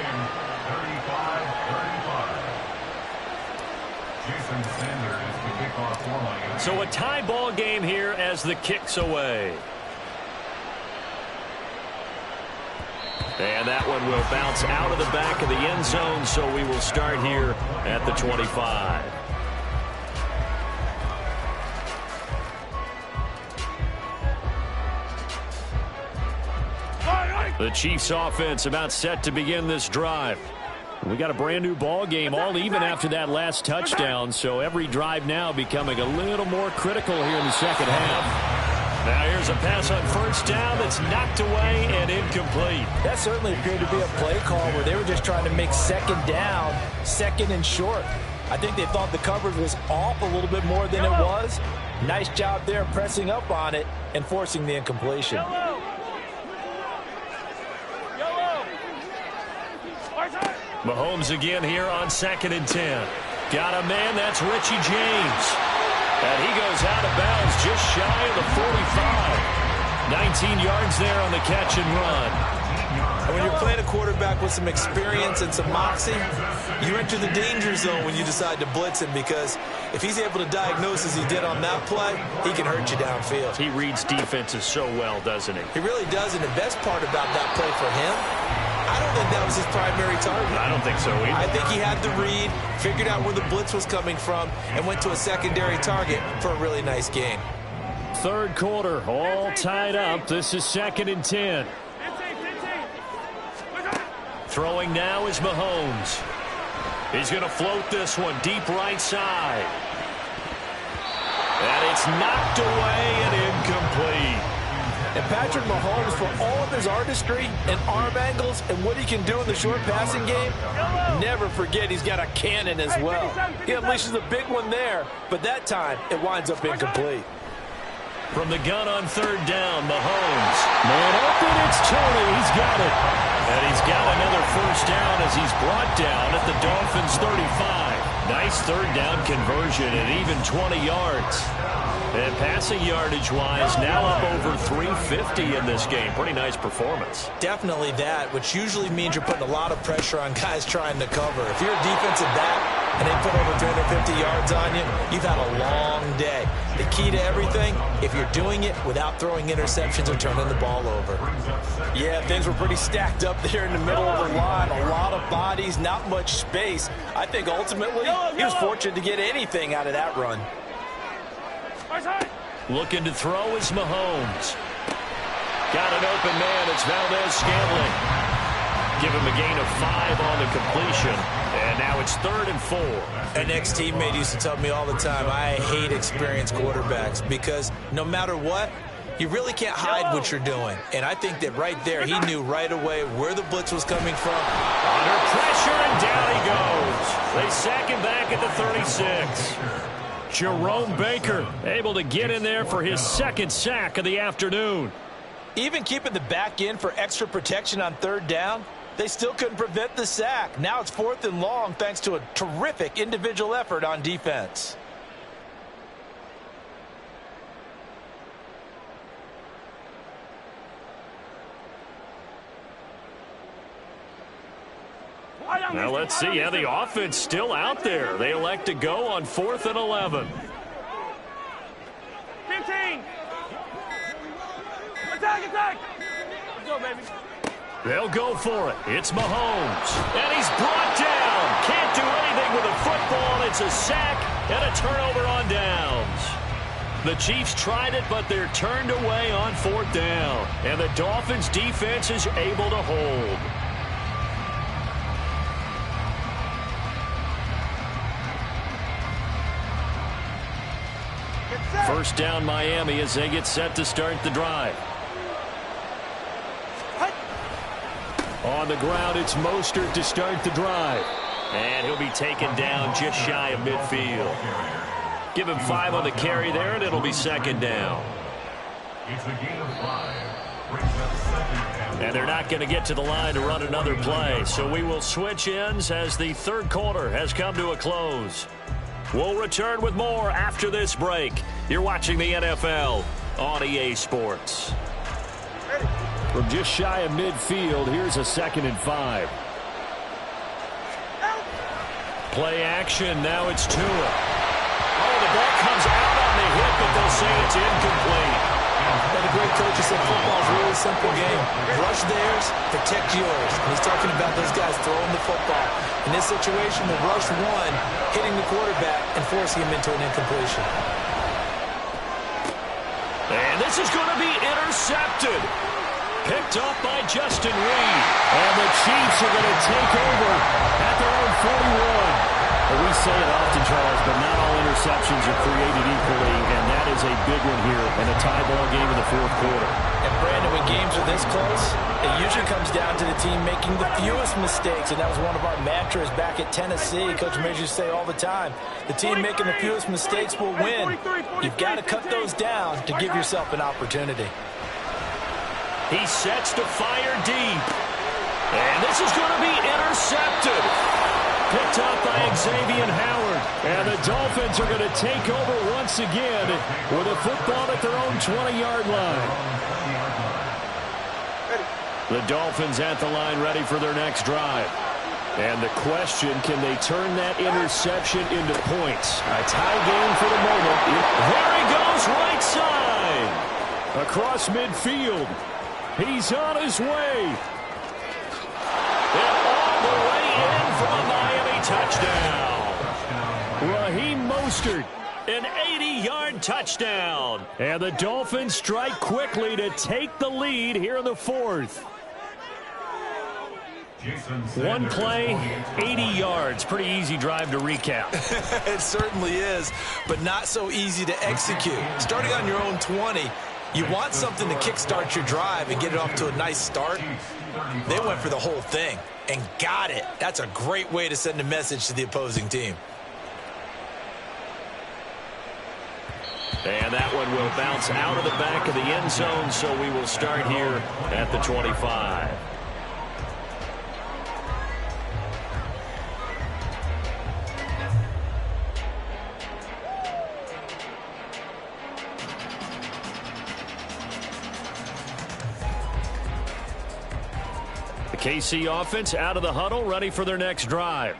Speaker 4: Jason Sanders is the kickoff for Miami.
Speaker 17: So a tie ball game here as the kick's away. And that one will bounce out of the back of the end zone, so we will start here at the 25. The Chiefs offense about set to begin this drive. We got a brand new ball game, all even after that last touchdown, so every drive now becoming a little more critical here in the second half. Now here's a pass on first down that's knocked away and incomplete.
Speaker 2: That certainly appeared to be a play call where they were just trying to make second down, 2nd and short. I think they thought the coverage was off a little bit more than it was. Nice job there pressing up on it and forcing the incompletion.
Speaker 17: Mahomes again here on 2nd and 10. Got a man, that's Richie James. And he goes out of bounds just shy of the 45. 19 yards there on the catch and run.
Speaker 2: And when you're playing a quarterback with some experience and some moxie, you enter the danger zone when you decide to blitz him, because if he's able to diagnose as he did on that play, he can hurt you downfield.
Speaker 17: He reads defenses so well, doesn't he?
Speaker 2: He really does, and the best part about that play for him, I don't think that was his primary target.
Speaker 17: I don't think so either.
Speaker 2: I think he had the read, figured out where the blitz was coming from, and went to a secondary target for a really nice gain.
Speaker 17: Third quarter, all tied up. This is 2nd and 10. Throwing now is Mahomes. He's going to float this one deep right side. And it's knocked away and incomplete.
Speaker 2: And Patrick Mahomes, for all of his artistry and arm angles and what he can do in the short passing game, never forget he's got a cannon as well. He unleashes a big one there, but that time it winds up incomplete.
Speaker 17: From the gun on 3rd down, Mahomes. Man open, it's Tony. He's got it. And he's got another first down as he's brought down at the Dolphins' 35. Nice 3rd down conversion at even 20 yards. And passing yardage-wise, now up over 350 in this game. Pretty nice performance.
Speaker 2: Definitely that, which usually means you're putting a lot of pressure on guys trying to cover. If you're a defensive back and they put over 350 yards on you, you've had a long day. The key to everything, if you're doing it without throwing interceptions or turning the ball over. Yeah, things were pretty stacked up there in the middle of the line. A lot of bodies, not much space. I think ultimately he was fortunate to get anything out of that run.
Speaker 17: Looking to throw is Mahomes. Got an open man. It's Valdez-Scantling. Give him a gain of 5 on the completion. And now it's 3rd and 4.
Speaker 2: An ex-teammate used to tell me all the time, I hate experienced quarterbacks because no matter what, you really can't hide what you're doing. And I think that right there, he knew right away where the blitz was coming from.
Speaker 17: Under pressure, and down he goes. They sack him back at the 36. Jerome Baker able to get in there for his 2nd sack of the afternoon.
Speaker 2: Even keeping the back in for extra protection on 3rd down, They still couldn't prevent the sack. Now it's 4th and long thanks to a terrific individual effort on defense.
Speaker 17: Now let's see how the offense still out there. They elect to go on 4th and 11.
Speaker 3: 15. Attack. Let's go, baby.
Speaker 17: They'll go for it. It's Mahomes. And he's brought down. Can't do anything with a football. It's a sack and a turnover on downs. The Chiefs tried it, but they're turned away on 4th down. And the Dolphins' defense is able to hold. First down Miami as they get set to start the drive. On the ground, it's Mostert to start the drive. And he'll be taken down just shy of midfield. Give him 5 on the carry there, and it'll be 2nd down.
Speaker 4: It's a gain of 5. Brings up 2nd and
Speaker 17: And they're not going to get to the line to run another play. So we will switch ends as the 3rd quarter has come to a close. We'll return with more after this break. You're watching the NFL on EA Sports. From just shy of midfield, here's a 2nd and 5. Play action, now it's Tua. Oh, the ball comes out on the hit, but they'll say it's incomplete.
Speaker 6: And the great coach said football is a really simple game. Rush theirs, protect yours. And he's talking about those guys throwing the football. In this situation, the rush one, hitting the quarterback and forcing him into an incompletion.
Speaker 17: And this is going to be intercepted. Picked up by Justin Reed. And the Chiefs are going to take over at their own 41. Well, we say it often, Charles, but not all interceptions are created equally, and that is a big one here in a tie ball game in the 4th quarter.
Speaker 2: And, Brandon, when games are this close, it usually comes down to the team making the fewest mistakes, and that was one of our mantras back at Tennessee. Coach Major used to say all the time, the team making the fewest mistakes will win. You've got to cut those down to give yourself an opportunity.
Speaker 17: He sets to fire deep. And this is going to be intercepted. Picked up by Xavier Howard. And the Dolphins are going to take over once again with a football at their own 20-yard line. The Dolphins at the line ready for their next drive. And the question, can they turn that interception into points? A tie game for the moment. There he goes, right side. Across midfield. He's on his way. And all the way in for a Miami touchdown. Raheem Mostert, an 80-yard touchdown. And the Dolphins strike quickly to take the lead here in the 4th. One play, 80 yards. Pretty easy drive to recap.
Speaker 2: It certainly is, but not so easy to execute. Starting on your own 20, you want something to kickstart your drive and get it off to a nice start. They went for the whole thing and got it. That's a great way to send a message to the opposing team.
Speaker 17: And that one will bounce out of the back of the end zone, so we will start here at the 25. KC offense out of the huddle, ready for their next drive.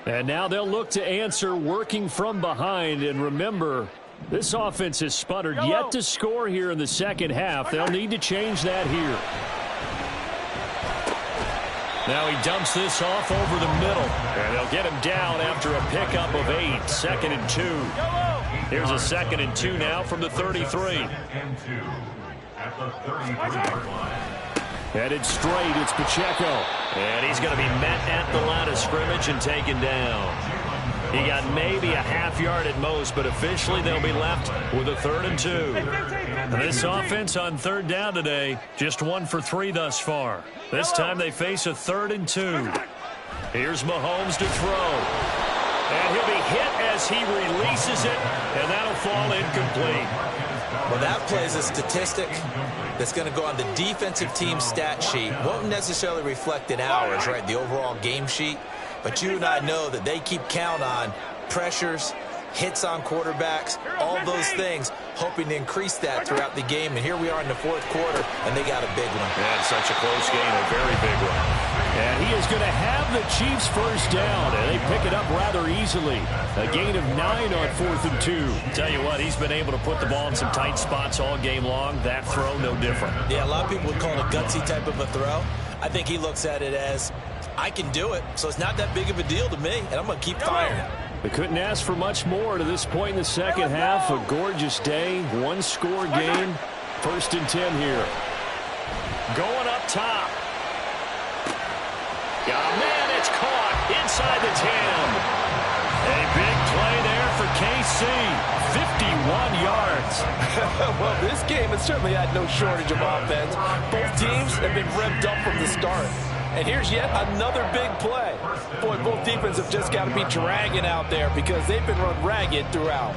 Speaker 17: And now they'll look to answer working from behind. And remember, this offense has sputtered yet to score here in the 2nd half. They'll need to change that here. Now he dumps this off over the middle. And they'll get him down after a pickup of 8. 2nd and 2. Here's a 2nd and 2 now from the 33.
Speaker 4: 2nd and 2 at the 33-yard line.
Speaker 17: Headed straight, it's Pacheco. And he's going to be met at the line of scrimmage and taken down. He got maybe a half yard at most, but officially they'll be left with a 3rd and 2. This offense on 3rd down today, just 1 for 3 thus far. This time they face a 3rd and 2. Here's Mahomes to throw.
Speaker 1: And he'll be hit as he releases it, and that'll fall incomplete.
Speaker 2: Well, that plays a statistic that's going to go on the defensive team stat sheet. Won't necessarily reflect in ours, right, the overall game sheet. But you and I know that they keep count on pressures, hits on quarterbacks, all those things, hoping to increase that throughout the game. And here we are in the fourth quarter, and they got a big one.
Speaker 1: Yeah, such a close game, a very big one. And he is going to have the Chiefs first down, and they pick it up rather easily. A gain of 9 on 4th and 2. Tell you what, he's been able to put the ball in some tight spots all game long. That throw, no different.
Speaker 2: Yeah, a lot of people would call it a gutsy type of a throw. I think he looks at it as, I can do it, so it's not that big of a deal to me, and I'm going to keep firing.
Speaker 1: They couldn't ask for much more to this point in the second half. A gorgeous day, one-score game. 1st and 10 here. Going up top. Oh, man, it's caught inside the 10. A big play there for KC. 51 yards.
Speaker 6: Well, this game has certainly had no shortage of offense. Both teams have been revved up from the start. And here's yet another big play. Boy, both defenses have just got to be dragging out there because they've been run ragged throughout.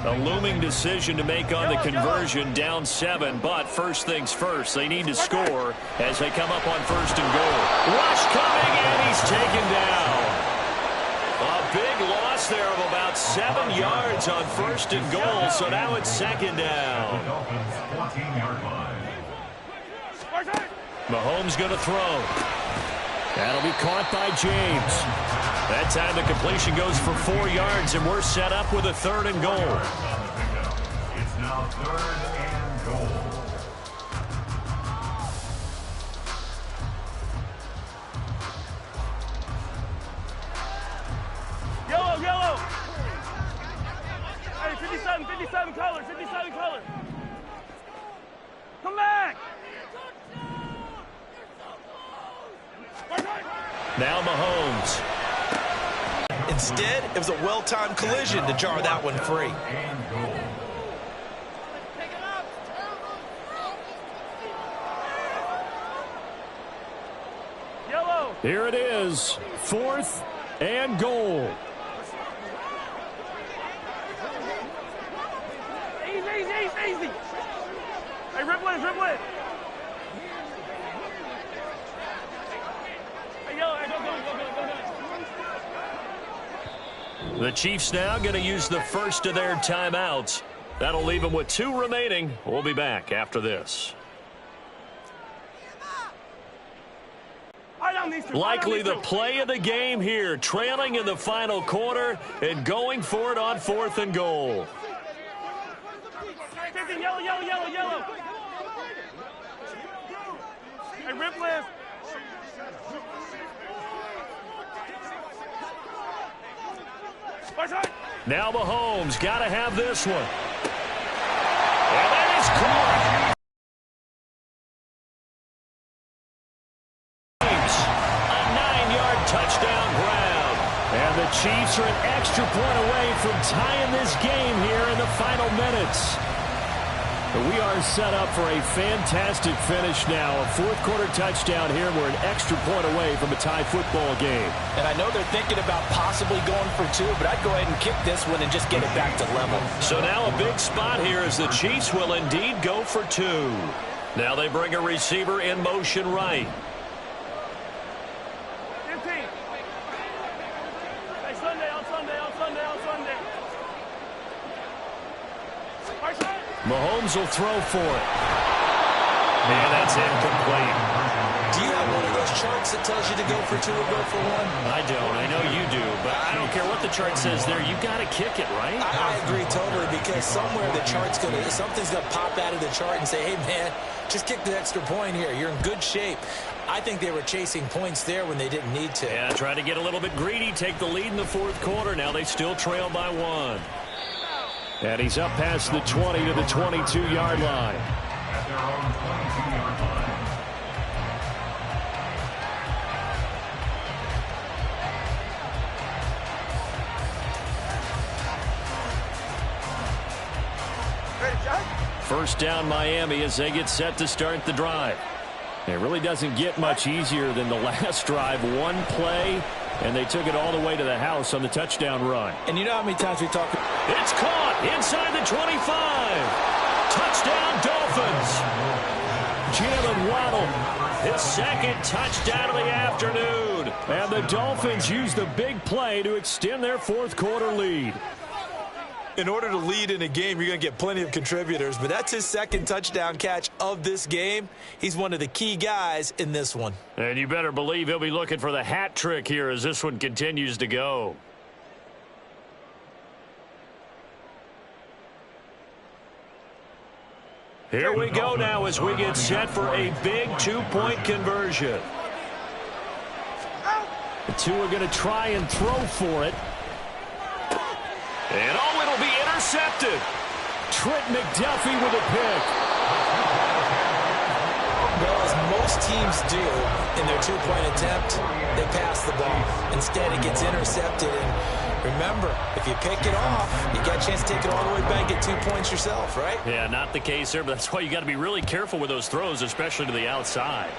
Speaker 1: A looming decision to make on the conversion, down 7. But first things first, they need to score as they come up on 1st and goal. Rush coming, and he's taken down. A big loss there of about 7 yards on 1st and goal, so now it's 2nd down. Mahomes going to throw. That'll be caught by James. That time the completion goes for 4 yards, and we're set up with a 3rd and goal.
Speaker 4: It's now 3rd and goal.
Speaker 3: Yellow, yellow. Hey, 57 color, 57 color. Come back.
Speaker 1: Now Mahomes.
Speaker 2: Instead, it was a well-timed collision to jar that one free.
Speaker 3: Yellow.
Speaker 1: Here it is, 4th and goal.
Speaker 3: Easy. Hey, rip it. Hey, yellow, hey, go.
Speaker 1: The Chiefs now going to use the first of their timeouts. That'll leave them with 2 remaining. We'll be back after this. Likely the play of the game here, trailing in the final quarter and going for it on 4th and goal.
Speaker 3: Yellow. Hey, rip left.
Speaker 1: Now Mahomes got to have this one. And that is caught. A 9-yard touchdown ground. And the Chiefs are an extra point away from tying this game here in the final minutes. We are set up for a fantastic finish now. A 4th quarter touchdown here. We're an extra point away from a tie football game.
Speaker 6: And I know they're thinking about possibly going for 2, but I'd go ahead and kick this one and just get it back to level.
Speaker 1: So now a big spot here as the Chiefs will indeed go for 2. Now they bring a receiver in motion right.
Speaker 3: 15. Hey, Sunday.
Speaker 1: Mahomes will throw for it. And that's incomplete.
Speaker 2: Do you have one of those charts that tells you to go for 2 or go for 1?
Speaker 1: I don't. I know you do. But I don't care what the chart says there. You got to kick it, right?
Speaker 2: I agree totally, because somewhere the chart's something's going to pop out of the chart and say, hey, man, just kick the extra point here. You're in good shape. I think they were chasing points there when they didn't need to.
Speaker 1: Yeah, try to get a little bit greedy, take the lead in the 4th quarter. Now they still trail by 1. And he's up past the 20 to the 22-yard line.
Speaker 4: At their own 22-yard line.
Speaker 1: First down Miami as they get set to start the drive. It really doesn't get much easier than the last drive. One play, and they took it all the way to the house on the touchdown run.
Speaker 6: And you know how many times we talk?
Speaker 1: It's caught inside the 25. Touchdown Dolphins. Jalen Waddle, his second touchdown of the afternoon. And the Dolphins use the big play to extend their fourth quarter lead.
Speaker 2: In order to lead in a game, you're going to get plenty of contributors, but that's his second touchdown catch of this game. He's one of the key guys in this one.
Speaker 1: And you better believe he'll be looking for the hat trick here as this one continues to go. Here we go now as we get set for a big two-point conversion. The two are going to try and throw for it. And oh, it'll be intercepted. Trent McDuffie with a pick.
Speaker 2: Well, as most teams do in their two-point attempt, they pass the ball. Instead, it gets intercepted. And remember, if you pick it off, you got a chance to take it all the way back, get 2 points yourself, right?
Speaker 1: Yeah, not the case there, but that's why you got to be really careful with those throws, especially to the outside.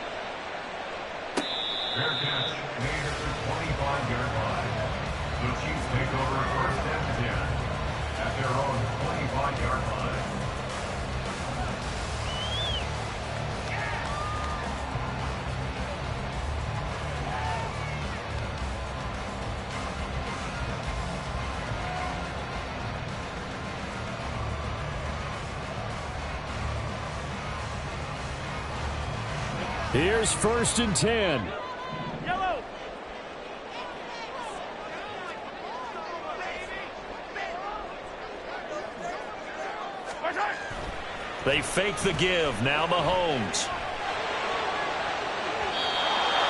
Speaker 4: Fair catch made at the 25-yard line. The Chiefs take over first and 10 at their own 25-yard line.
Speaker 1: Here's first and 10.
Speaker 3: Yellow.
Speaker 1: They fake the give. Now Mahomes.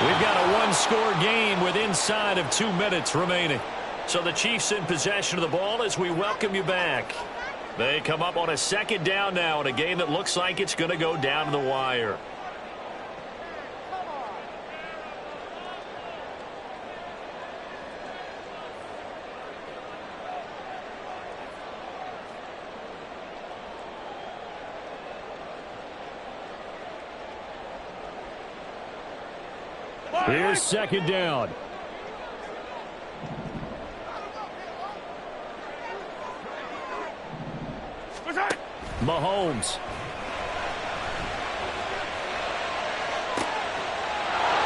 Speaker 1: We've got a one-score game with inside of 2 minutes remaining. So the Chiefs in possession of the ball as we welcome you back. They come up on a second down now in a game that looks like it's going to go down to the wire. Here's second down. Mahomes.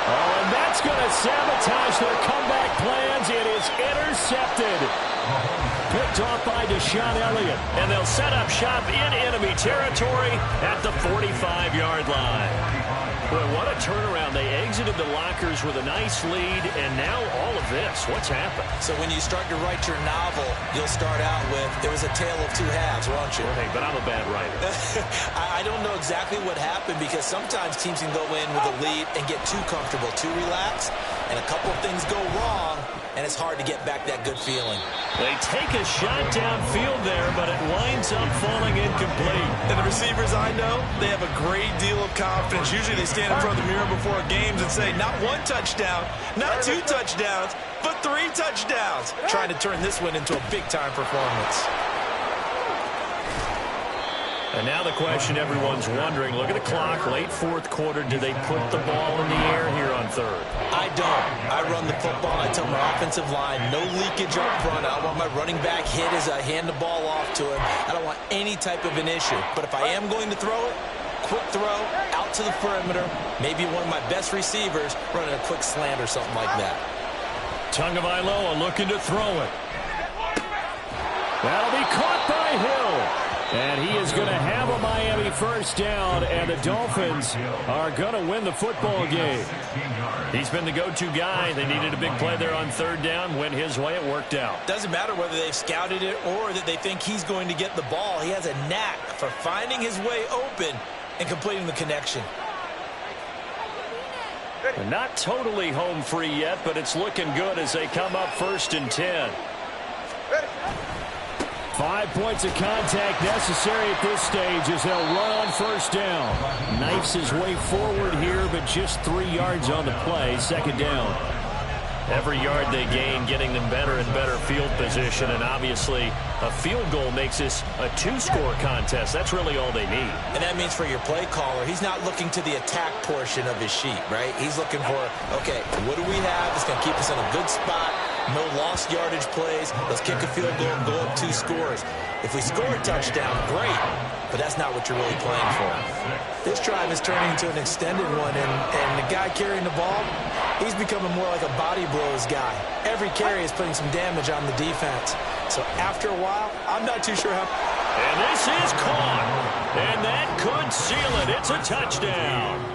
Speaker 1: Oh, and that's going to sabotage their comeback plans. It is intercepted. Picked off by Deshaun Elliott. And they'll set up shop in enemy territory at the 45-yard line. Boy, what a turnaround. They exited the lockers with a nice lead, and now all of this. What's happened?
Speaker 2: So when you start to write your novel, you'll start out with, there was a tale of two halves, won't you?
Speaker 1: Hey, but I'm a bad writer.
Speaker 2: I don't know exactly what happened because sometimes teams can go in with a lead and get too comfortable, too relaxed, and a couple of things go wrong, and it's hard to get back that good feeling.
Speaker 1: They take a shot downfield there, but it winds up falling incomplete.
Speaker 2: And the receivers I know, they have a great deal of confidence. Usually they stand in front of the mirror before games and say, not one touchdown, not 2 touchdowns, but 3 touchdowns. Trying to turn this one into a big-time performance.
Speaker 1: And now the question everyone's wondering, look at the clock, late fourth quarter, do they put the ball in the air here on third?
Speaker 2: I don't. I run the football, and I tell my offensive line, no leakage up front. I don't want my running back hit as I hand the ball off to him. I don't want any type of an issue. But if I am going to throw it, quick throw, out to the perimeter, maybe one of my best receivers running a quick slant or something like that.
Speaker 1: Tagovailoa looking to throw it. That'll be caught by Hill. And he is going to have a Miami first down, and the Dolphins are going to win the football game. He's been the go-to guy. They needed a big play there on third down. Went his way. It worked out.
Speaker 2: Doesn't matter whether they've scouted it or that they think he's going to get the ball. He has a knack for finding his way open and completing the connection.
Speaker 1: They're not totally home free yet, but it's looking good as they come up first and 10. 5 points of contact necessary at this stage as they'll run on first down. Knifes his way forward here, but just 3 yards on the play. Second down. Every yard they gain, getting them better and better field position, and obviously a field goal makes this a two-score contest. That's really all they need.
Speaker 2: And that means for your play caller, he's not looking to the attack portion of his sheet, right? He's looking for, okay, what do we have that's going to keep us in a good spot? No lost yardage plays. Let's kick a field goal and go up 2 scores. If we score a touchdown, great, but that's not what you're really playing for. This drive is turning into an extended one, and the guy carrying the ball, he's becoming more like a body blows guy. Every carry is putting some damage on the defense. So after a while, I'm not too sure how.
Speaker 1: And this is caught, and that could seal it. It's a touchdown.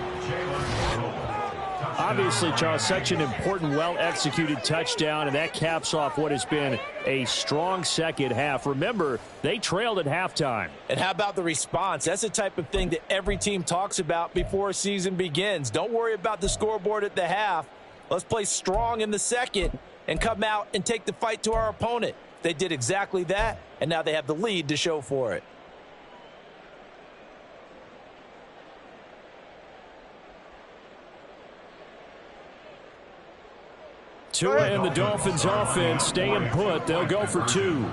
Speaker 17: Obviously, Charles, such an important, well-executed touchdown, and that caps off what has been a strong second half. Remember, they trailed at halftime.
Speaker 6: And how about the response? That's the type of thing that every team talks about before a season begins. Don't worry about the scoreboard at the half. Let's play strong in the second and come out and take the fight to our opponent. They did exactly that, and now they have the lead to show for it.
Speaker 17: Tua and the Dolphins offense staying put. They'll go for 2.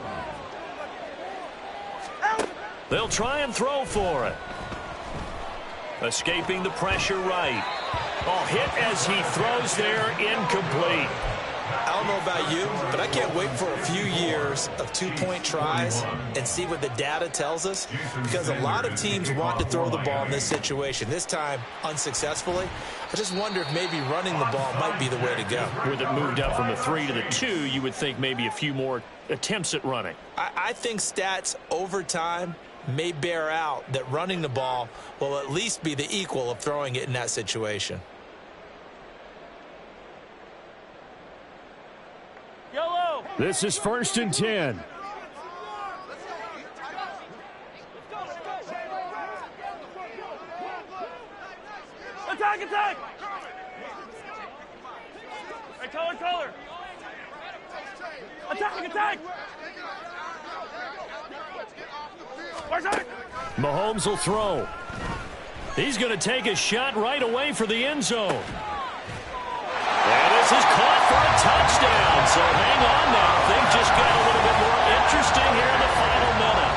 Speaker 1: They'll try and throw for it. Escaping the pressure right. Oh, hit as he throws there, incomplete.
Speaker 2: I don't know about you, but I can't wait for a few years of 2-point tries and see what the data tells us, because a lot of teams want to throw the ball in this situation. This time, unsuccessfully. I just wonder if maybe running the ball might be the way to go.
Speaker 1: With it moved up from the 3 to the 2, you would think maybe a few more attempts at running.
Speaker 2: I think stats over time may bear out that running the ball will at least be the equal of throwing it in that situation.
Speaker 17: This is 1st and 10.
Speaker 3: Attack, attack! Hey, color! Attack, attack!
Speaker 1: Mahomes will throw. He's going to take a shot right away for the end zone. And this is caught for a touchdown. So hang on now. Things just got a little bit more interesting here in the final minute.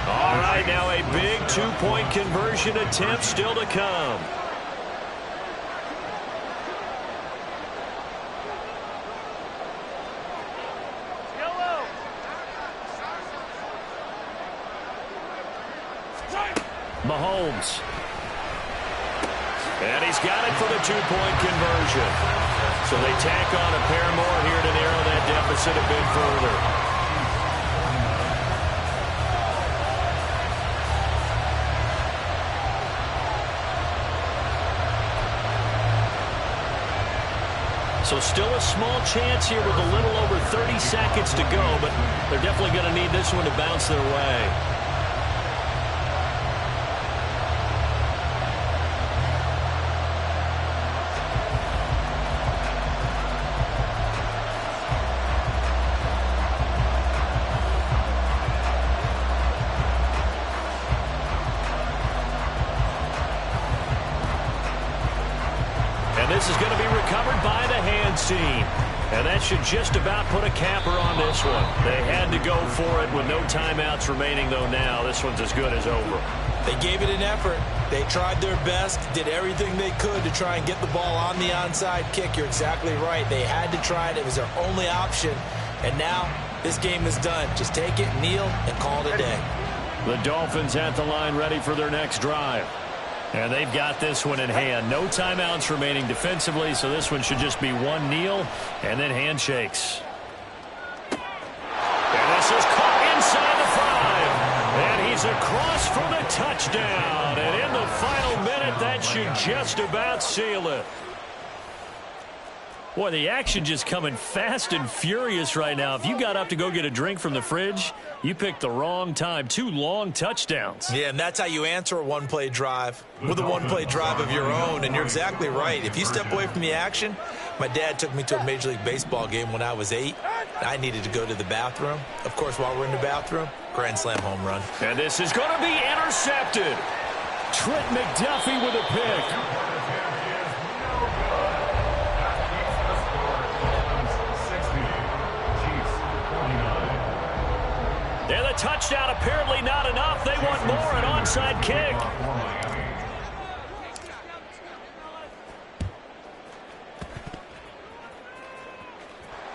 Speaker 1: All right, now a big 2-point conversion attempt still to come. Mahomes. And he's got it for the 2-point conversion. So they tack on a pair more here to narrow that deficit a bit further. So still a small chance here with a little over 30 seconds to go, but they're definitely going to need this one to bounce their way. This is going to be recovered by the hands team. And that should just about put a capper on this one. They had to go for it with no timeouts remaining, though now this one's as good as over.
Speaker 2: They gave it an effort. They tried their best, did everything they could to try and get the ball on the onside kick. You're exactly right. They had to try it. It was their only option. And now this game is done. Just take it, kneel, and call it a day.
Speaker 1: The Dolphins at the line ready for their next drive. And they've got this one in hand. No timeouts remaining defensively, so this one should just be one kneel and then handshakes. And this is caught inside the 5. And he's across for the touchdown. And in the final minute, that should just about seal it. Boy, the action just coming fast and furious right now. If you got up to go get a drink from the fridge, you picked the wrong time. 2 long touchdowns.
Speaker 2: Yeah, and that's how you answer a one-play drive with a one-play drive of your own. And you're exactly right. If you step away from the action, my dad took me to a Major League Baseball game when I was 8. I needed to go to the bathroom. Of course, while we're in the bathroom, grand slam home run.
Speaker 1: And this is going to be intercepted. Trent McDuffie with a pick. And the touchdown apparently not enough. They want more, an onside kick.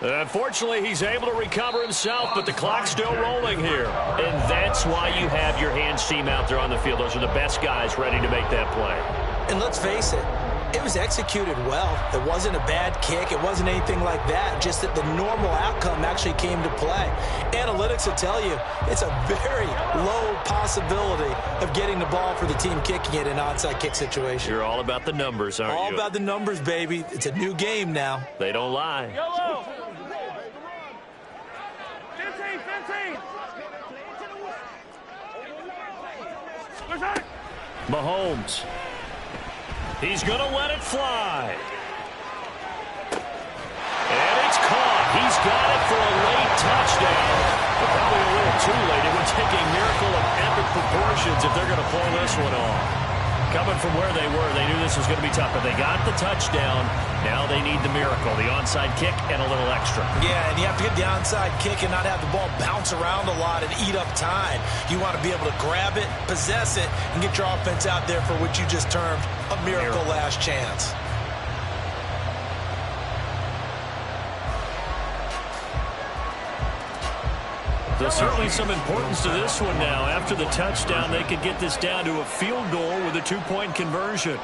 Speaker 1: Unfortunately, he's able to recover himself, but the clock's still rolling here. And that's why you have your hands team out there on the field. Those are the best guys ready to make that play.
Speaker 2: And let's face it, it was executed well. It wasn't a bad kick. It wasn't anything like that. Just that the normal outcome actually came to play. Analytics will tell you it's a very low possibility of getting the ball for the team kicking it in an onside kick situation.
Speaker 1: You're all about the numbers, aren't you?
Speaker 2: All about the numbers, baby. It's a new game now.
Speaker 1: They don't lie.
Speaker 3: Yellow. 15.
Speaker 1: Mahomes. He's going to let it fly. And it's caught. He's got it for a late touchdown. But probably a little too late. It would take a miracle of epic proportions if they're going to pull this one off. Coming from where they were, they knew this was going to be tough, but they got the touchdown. Now they need the miracle, the onside kick and a little extra.
Speaker 2: Yeah, and you have to get the onside kick and not have the ball bounce around a lot and eat up time. You want to be able to grab it, possess it, and get your offense out there for what you just termed a miracle last chance.
Speaker 1: There's certainly some importance to this one now. After the touchdown, they could get this down to a field goal with a 2-point conversion.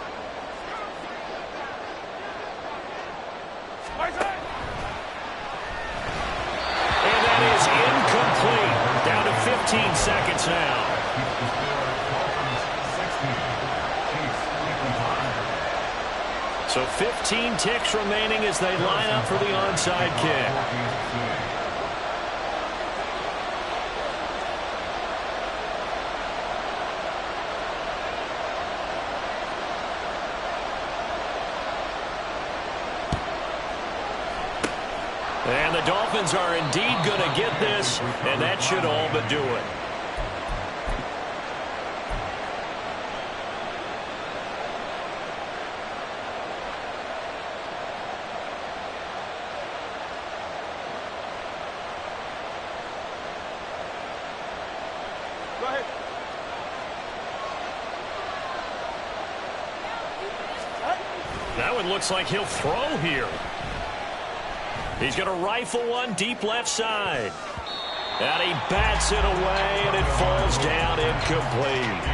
Speaker 1: And that is incomplete. Down to 15 seconds now. So 15 ticks remaining as they line up for the onside kick. And the Dolphins are indeed going to get this, and that should all but do it.
Speaker 3: Go ahead.
Speaker 1: That one looks like he'll throw here. He's going to rifle one deep left side. And he bats it away, and it falls down incomplete.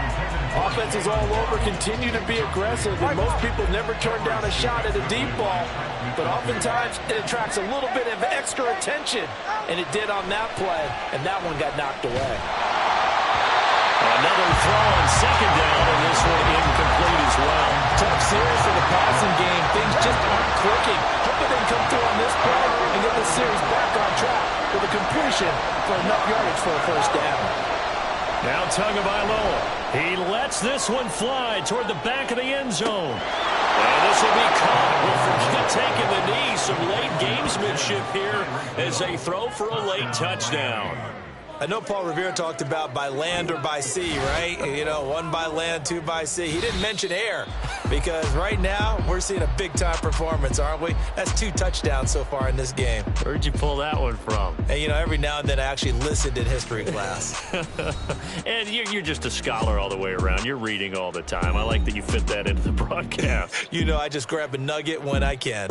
Speaker 6: Offenses all over continue to be aggressive, and most people never turn down a shot at a deep ball. But oftentimes, it attracts a little bit of extra attention, and it did on that play, and that one got knocked away.
Speaker 1: Another throw on second down, and this one incomplete as well.
Speaker 6: Tough series for the passing game. Things just aren't clicking. Hoping they can come through on this play and get the series back on track with a completion for enough yardage for a first down.
Speaker 1: Now Tagovailoa. He lets this one fly toward the back of the end zone. And this will be caught. Well, forget taking the knee. Some late gamesmanship here as they throw for a late touchdown.
Speaker 2: I know Paul Revere talked about by land or by sea, right? You know, 1 by land, 2 by sea. He didn't mention air because right now we're seeing a big-time performance, aren't we? That's 2 touchdowns so far in this game.
Speaker 1: Where'd you pull that one from?
Speaker 2: And, you know, every now and then I actually listened in history class.
Speaker 1: And you're just a scholar all the way around. You're reading all the time. I like that you fit that into the broadcast.
Speaker 2: You know, I just grab a nugget when I can.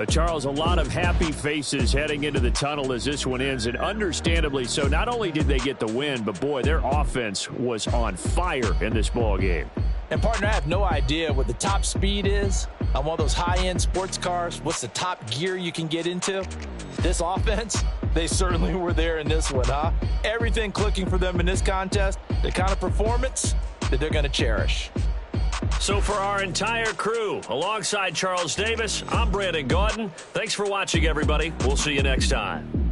Speaker 17: Charles, a lot of happy faces heading into the tunnel as this one ends, and understandably so. Not only did they get the win, but, boy, their offense was on fire in this ball game.
Speaker 6: And, partner, I have no idea what the top speed is on one of those high-end sports cars. What's the top gear you can get into? This offense, they certainly were there in this one, huh? Everything clicking for them in this contest, the kind of performance that they're going to cherish.
Speaker 1: So for our entire crew, alongside Charles Davis, I'm Brandon Gaudin. Thanks for watching, everybody. We'll see you next time.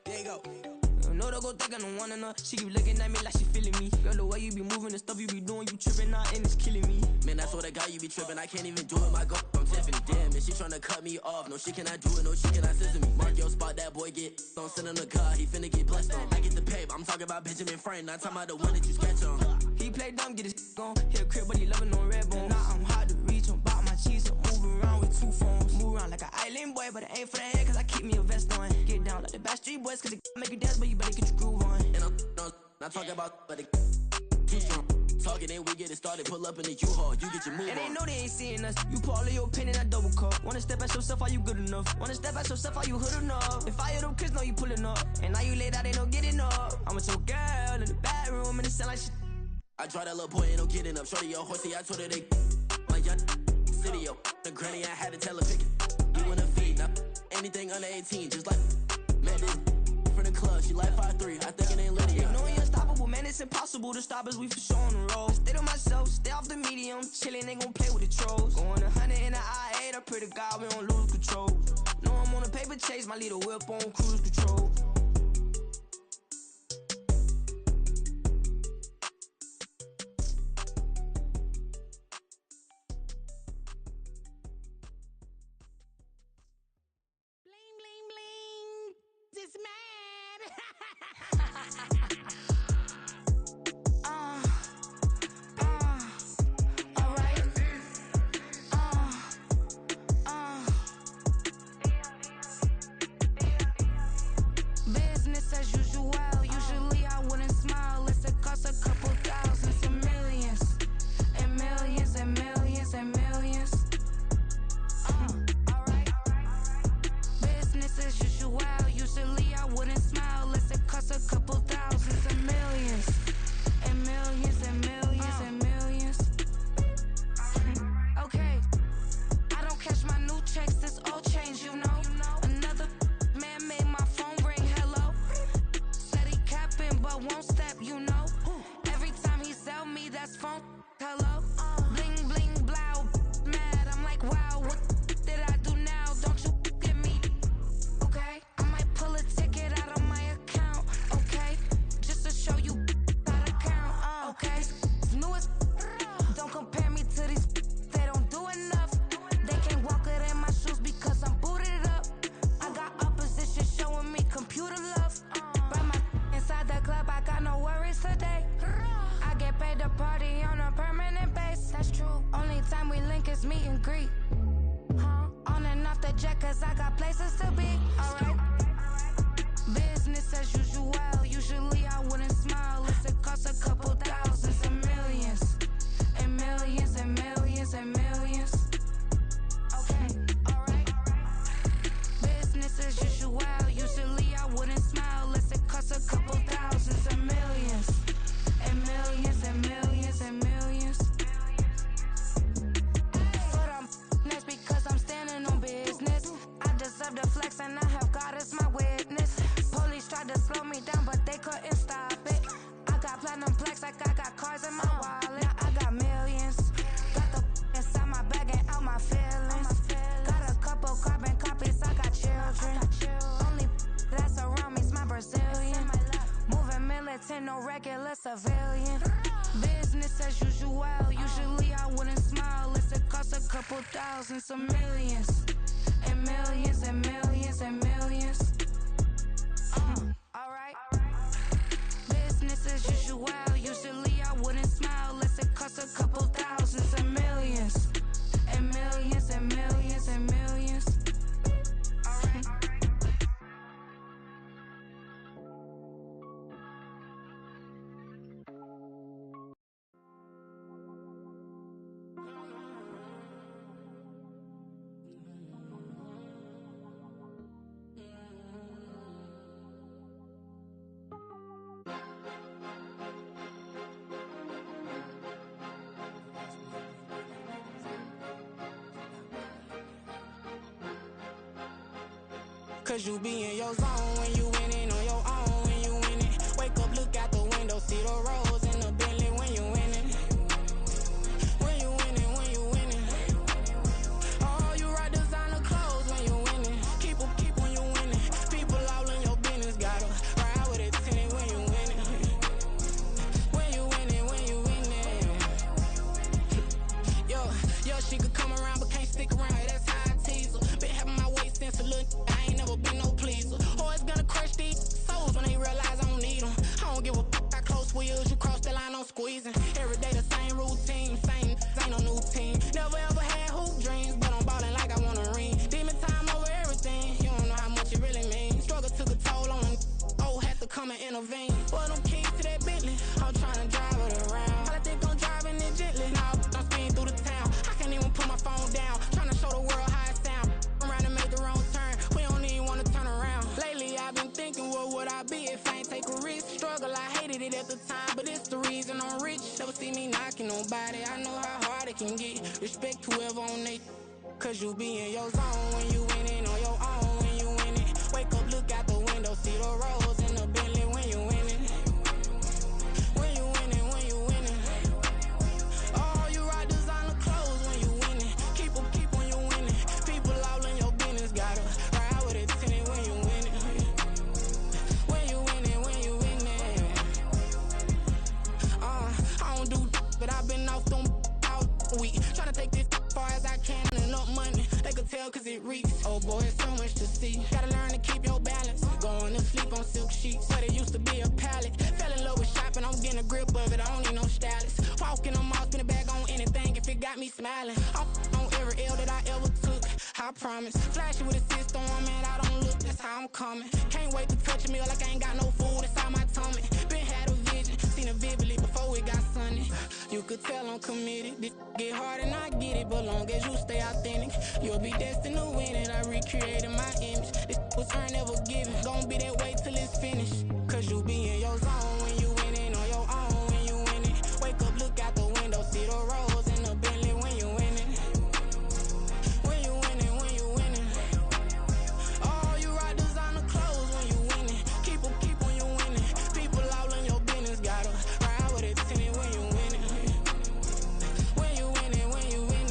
Speaker 5: There you go. No, don't go think I don't want enough. She keep looking at me like she feeling me. Girl, the way you be moving, the stuff you be doing, you tripping out and it's killing me.
Speaker 10: Man, that's what I got, you be tripping. I can't even do it, my go from Tiffany. Damn, and she tryna cut me off. No, she cannot do it, no, she cannot scissor me. Mark your spot, that boy get on. Send him to God, he finna get blessed on. I get the pay, I'm talking about Benjamin Franklin, not talking about the one that you sketch on.
Speaker 5: He play dumb, get his on. Hit a crib, but he loving on red bone. Now I'm hard to reach, I'm about my cheese. I'm moving around with 2 phones. Move around like an island boy, but it ain't for the head, cause I keep me a vest on. Get down like the Backstreet Boys, cause it make you dance, but you better get your groove on.
Speaker 10: And I'm not talking about, but it too strong. Talking and we get it started, pull up in the U-Haul, you get your move
Speaker 5: and
Speaker 10: on.
Speaker 5: they know they ain't seeing us. You pull all of your opinion, I double cup. Wanna step at yourself, are you good enough? Wanna step at yourself, are you hood enough? If I hear them kids, know you pulling up. And now you laid out, they don't get enough. I'm with your girl in the bedroom, and it sound like shit.
Speaker 10: I draw that little boy, ain't no getting up. Shorty, your horsey, I told her they my young city, yo. The granny, I had to tell her pick it. You wanna feed, now anything under 18, just like met this from the club. She like 5'3", I think it ain't Lydia.
Speaker 5: You know you're unstoppable, man, it's impossible to stop us, we for sure on the road. Stay to myself, stay off the medium, chillin', they gon' play with the trolls. Going 100 in the I-8, I pray to God we don't lose control. Know I'm on a paper chase, my little whip on cruise control.
Speaker 8: This man.
Speaker 18: Alright. Business as usual. Usually I wouldn't smile unless it costs a couple thousands and millions. And millions and millions and millions. Alright. Business as usual. Usually I wouldn't smile unless it costs a couple thousands and millions. And millions and millions and millions. Okay. I don't cash my new checks, this old change, you know. Another man made my phone ring, hello. Said he capping but won't step, you know. Every time he sell me, that's phone, hello. Bling, bling, blow, mad, I'm like, wow, what did I do now? Don't you get me, okay? I might pull a ticket out of my account, okay? Just to show you how to count, okay? Newest, don't compare me to these, they don't do enough. They can't walk it in my shoes because I'm booted up. I got opposition showing me computer love. By my inside the club, I got no worries today. I get paid to party on a permanent base. That's true. Only time we link is meet and greet. On and off the jet, cause I got places to be. Alright. Business as usual. Usually I wouldn't smile unless it costs a couple thousands and millions. And millions and millions and millions. Okay, alright. Business as usual. Usually I wouldn't smile unless it costs a couple thousands and millions. And millions and millions and millions. But I'm next because I'm standing on business. I deserve the flex and I have God as my witness. Police tried to slow me down but they couldn't stop it. I got platinum plaques like I got cars in my wallet. Now I got millions. Got the inside my bag and out my feelings. Got a couple carbon copies, I got children. Only that's around me's my Brazilian. Moving militant, no regular civilian. Business as usual. Usually I wouldn't smile unless it costs a couple thousands of millions. And millions and millions and millions. Alright. Business as usual. Usually I wouldn't smile unless it costs a couple thousands and millions. And millions and millions and millions. Alright.
Speaker 14: Cause you be in your zone when you winning on your own when you winning. Wake up, look out the window, see the rose in the Bentley when you winning. When you winning, when you winning. Oh, you rock designer clothes when you winning. Keep when you winning. People all in your business, gotta her she could come around, but can't stick around. Hey, that's how I tease her. Been having my way since a little. I ain't never been no pleaser. Always gonna crush these souls when they realize I don't need them. I don't give a fuck how close we is. You cross the line, I'm squeezing. Every day the same routine, same ain't no new team. Never ever had hoop dreams, but I'm ballin' like I want a ring. Demon time over everything. You don't know how much it really means. Struggle took a toll on them. Oh, had to come and intervene. Boy, them keys to that Bentley, I'm tryna drive it around. I think I'm driving it gently. Now I'm speeding through the town. I can't even put my phone down. Tryna show the world how it sound. Around and make the wrong turn. We don't even wanna turn around. Lately I've been thinking, what would I be if I ain't take a risk? Struggle, I hated it at the time, but it's the reason I'm rich. Never see me knocking nobody. I know how hard it can get. Respect whoever on they. Cause you be in your zone when you winning on your own when you winning. Wake up, look out the window, see the rose in the Bentley when you winning. When you winning, when you winning. Oh, you ride designer clothes when you winning. Keep when you winning. People all in your business, gotta ride with it tinted when you winning. When you winning, when you winning. I don't do but I've been off them all week. Tryna take this far as I can and up money. They could tell cause it reeks. Oh boy, it's so much to see. Gotta learn to keep your balance. Going to sleep on silk sheets. But it used to be a pallet. Fell in love with shopping, I'm getting a grip of it. I don't need no stylist. Walking on mall, spin a bag on anything if it got me smiling. I'm on every L that I ever took. I promise. Flashy with a system on, man, I don't look. That's how I'm coming. Can't wait to touch a meal like I ain't got no food inside my tummy. Been had a vision, seen it vividly before it got sunny. You could tell I'm committed. This get hard and I get it, but long as you stay authentic, you'll be destined to win it. I recreated my image. This was earned, never given. Gonna be that way till it's finished. Cause you be in your zone when you winning on your own when you winning. Wake up, look out the window, see the rose in the Bentley when you winning. When you winning, when you winning. Oh, you ride designer clothes when you winning. Keep when you winning. People all in your business, gotta ride with it tinted when you winning. When you winning, when you winning.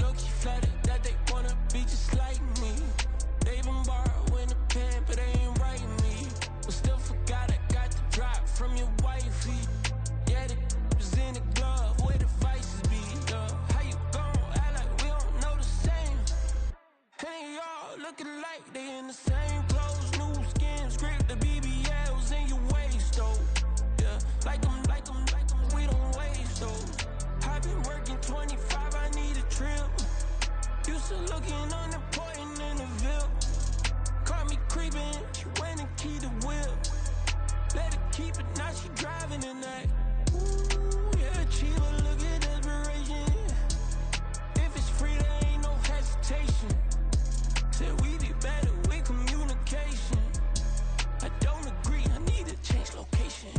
Speaker 19: Low-key flattered that they wanna be just like me. They been borrowing a pen, but they ain't writing me. But still forgot I got the drop from your wifey. Yeah, the was in the glove, where the vices be. How you gon' act like we don't know the same? Hey, y'all looking like they in the same clothes, new skin, script, the BBLs in your waist, though. Yeah, like them, we don't waste, though. I've been working 25, I need a trip. Used to looking unimportant in the Ville. Caught me creeping, she went and keyed the whip. Let her keep it, now she driving in that. Ooh, yeah, Chiva, look at desperation. If it's free, there ain't no hesitation. Said we be better with communication. I don't agree, I need to change location.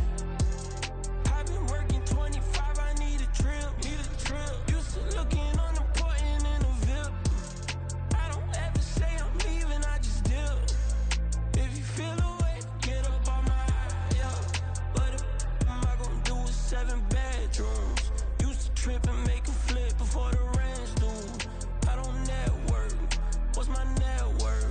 Speaker 19: I've been working 25, I need a trip. Used to looking unimportant in the VIP. I don't ever say I'm leaving, I just dip. If you feel away, get up on my yeah. What am I gonna do with 7 bedrooms? Used to trip and make a flip before the rent's due. I don't network, what's my net worth?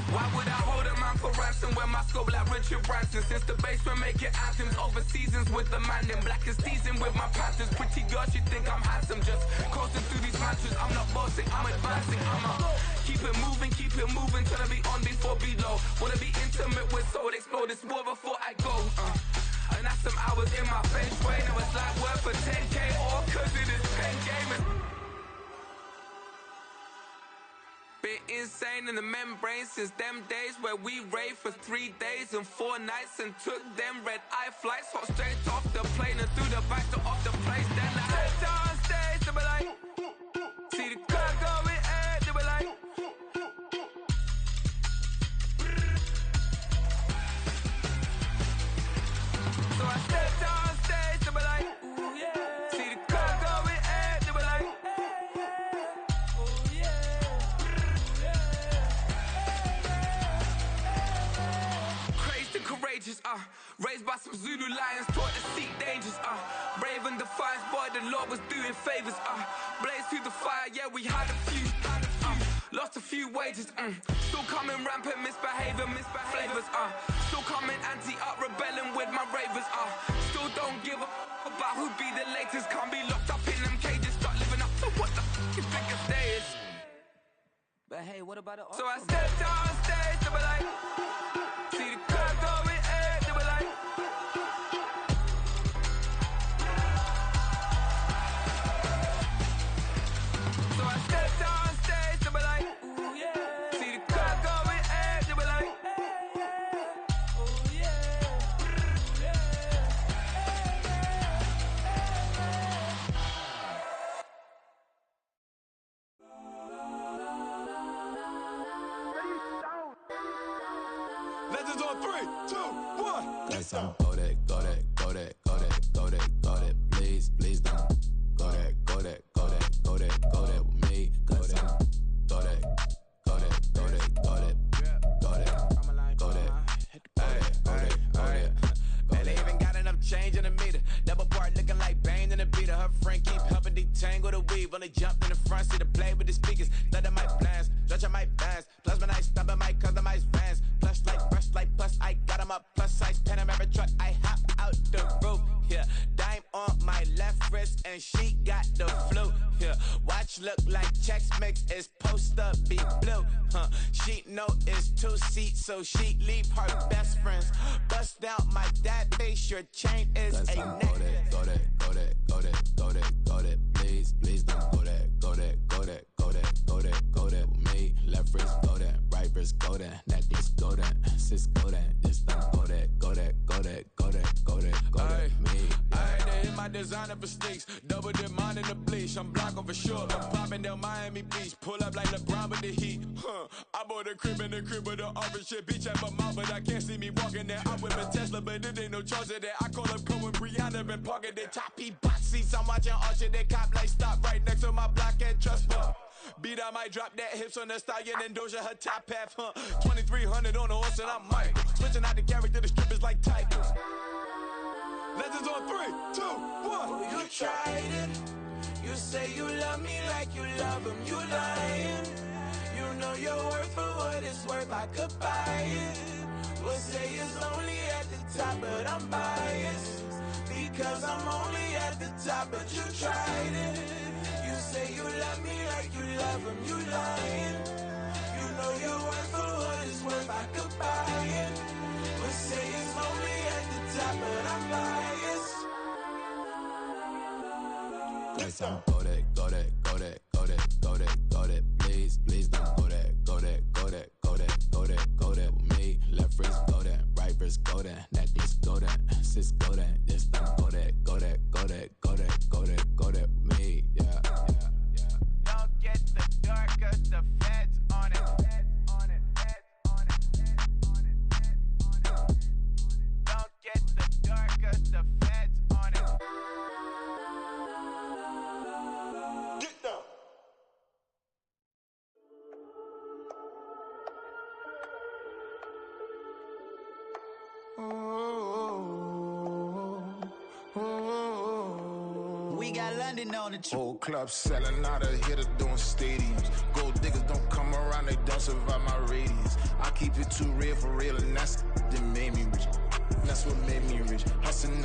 Speaker 15: Why would I hold a man for ransom when my scope like Richard Branson? Since the basement making anthems over seasons with the man, then black is seasoned with my panthers. Pretty girl, she think I'm handsome, just coasting through these mantras. I'm not bossing, I'm advancing, keep it moving, trying to be on before below. Wanna be intimate with soul, explode this war before I go. And that's some hours in my feng shui. Now it's like work for 10K, all cause it is pen gaming. Been insane in the membrane since them days where we raved for 3 days and 4 nights and took them red eye flights, hot straight off the plane and through the back door of the place. Then I stepped on stage, they were like, see the crowd going ahead, they were like, so I stepped on stage, they were like, ooh yeah, see the crowd going ahead, they were like, ooh yeah. Courageous, raised by some Zulu lions, taught to seek dangers, brave and defiant, boy, the Lord was doing favors, blaze through the fire, yeah, we had a few, lost a few wages, still coming rampant, misbehavior, flavors, still coming anti-up, rebelling with my ravers, still don't give a about who be the latest, can't be locked up in them cages, start living up to what the f*** you think a day is.
Speaker 10: But hey, what about the
Speaker 15: So I stepped on stage, they were like, see the crowd going ahead, they were like, so I stepped on stage, they were like, ooh yeah, see the crowd going ahead, they were like, ooh yeah,
Speaker 21: Legends on 3, 2, 1.
Speaker 7: Got some go that, please don't go that with me. Got some go that,
Speaker 11: Man, they even got enough change in the meter. Double part looking like Bane in the beater. Her friend keep helping detangle the weave. Only jumped in the front seat to play with the speakers. Thunder my plans, stretching my bands. Plus when I stumble my customized vans. Plush like brush like plus I got 'em up. Plus size Panamera truck. I hop out the roof. Yeah, dime on my left wrist and she got the flu. Yeah, watch look like checks mix is post up be blue. She know it's 2 seats, so she leave her best friends. Bust down my dad face. Your chain is a neck. Go that, please don't go that with me. Left wrist go that, right wrist go that, necklace go that, sis go that, just don't go that me. I had to hit my designer for sneaks, double the mine in the bleach. I'm blocking for sure. I'm popping down Miami Beach, pull up like LeBron with the heat. I bought a crib in the crib with the orange shit. Beach at my mouth, but I can't see me walking there. I whip a Tesla, but it ain't no charge of that. I call up Cohen, Brianna, and parking the top box seats. I'm watching Archer, they cop like stop right next to my block at Trust Bar. Beat, I might drop that hips on the stallion and Doja her top half, 2300 on the horse and I'm Mike. Switching out the character, the strippers like Tigers. Legends on 3, 2, 1.
Speaker 8: You tried it. You say you love me like you love him. You lying. You know your worth for what it's worth. I could buy it. We'll say it's only at the top, but I'm biased because I'm only at the top. But you tried it. You say you love me like you love him. You lying. You know your worth for what it's worth. I could buy it. We'll say it's only at the top, but I'm biased.
Speaker 7: Got some go that, please don't go that with me. Left wrist go that, right wrist go that, necklace go that, sis go that, just don't go that with me. Yeah.
Speaker 11: Don't get the dark 'cause the feds on it. Don't get the dark 'cause the feds on it.
Speaker 21: Get down.
Speaker 8: We got London on the
Speaker 16: Whole club selling out of hitter doing stadiums. Gold diggers don't come around, they don't survive my radius. I keep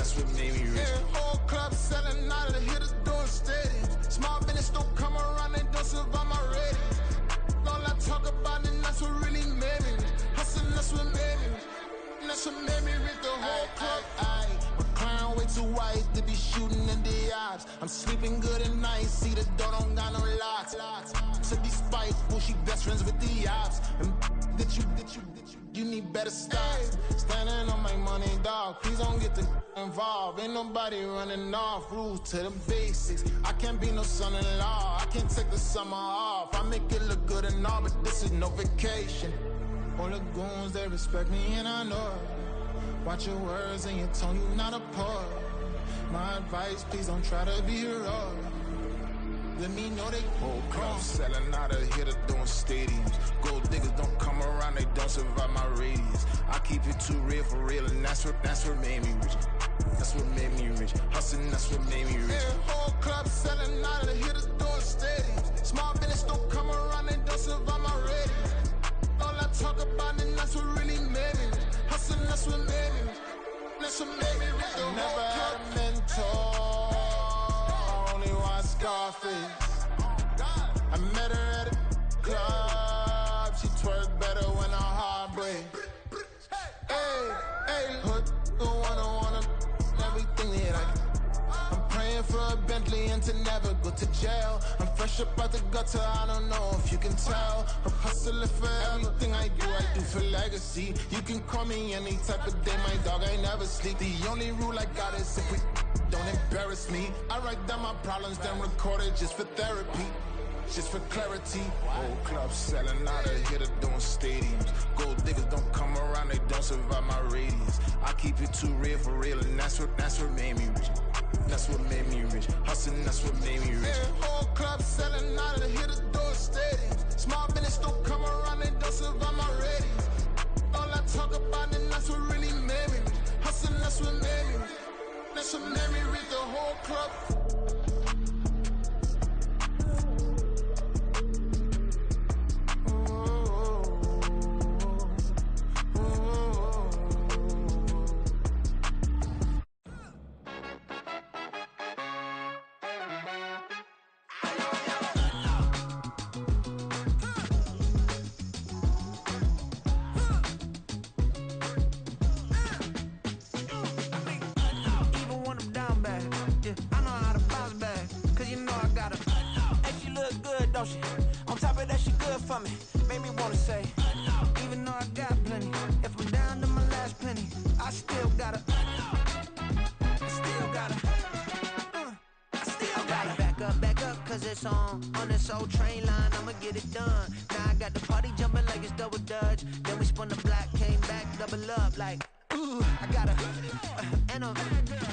Speaker 11: that's what made me rich.
Speaker 8: Yeah, whole club selling out of the hitters doing stadiums. Small business don't come around, they don't survive my ratings. All I talk about it, that's what really made me rich. Hustling, that's what made me rich. And that's what made me rich, the whole club. My crown way too white to be shooting in the eyes. I'm sleeping good at night, see the door don't got no locks. To be spiteful, she best friends with the ops. And you need better stop. Standing on my money, dog. Please don't get the involved. Ain't nobody running off. Rules to the basics. I can't be no son-in-law. I can't take the summer off. I make it look good and all, but this is no vacation. All the goons, they respect me and I know it. Watch your words and your tone, you not a poet. My advice, please don't try to be heroic. Let me know they
Speaker 11: whole club selling out of here to doing stadiums. Gold diggers don't come around, they don't survive my radius. I keep it too real for real, and that's what made me rich. That's what made me rich. Hustling, that's what made me rich.
Speaker 8: Yeah, whole club selling out of here to doing stadiums. Small business don't come around, they don't survive my radius. All I talk about it, that's what really made me rich. Hustling, that's what made me rich. That's what made me rich.
Speaker 11: I never had a mentor. Scarface. I met her at a club. She twerk better when her heart breaks. Hey, hood, the wanna everything that I'm praying for a Bentley and to never go to jail. I'm fresh up out the gutter, I don't know if you can tell. I'm hustling for everything I do for legacy. You can call me any type of day, my dog, I never sleep. The only rule I got is if we don't embarrass me. I write down my problems, then record it just for therapy, just for clarity. Whole club selling out of here to doing stadiums. Gold diggers don't come around, they don't survive my radius. I keep it too real for real, and that's what made me rich. That's what made me rich. Hustling, that's what made me rich.
Speaker 8: Yeah, whole club selling out of here to doing stadiums. Small business don't come around, they don't survive my radius. All I talk about it, that's what really made me rich. Hustling, that's what made me rich. That's what made me read the whole club. On top of that, she good for me. Made me wanna say, even though I got plenty, if I'm down to my last penny, I still gotta back up, cause it's on this old train line, I'ma get it done. Now I got the party jumping like it's double dutch. Then we spun the block, came back, double up like, ooh, I got a,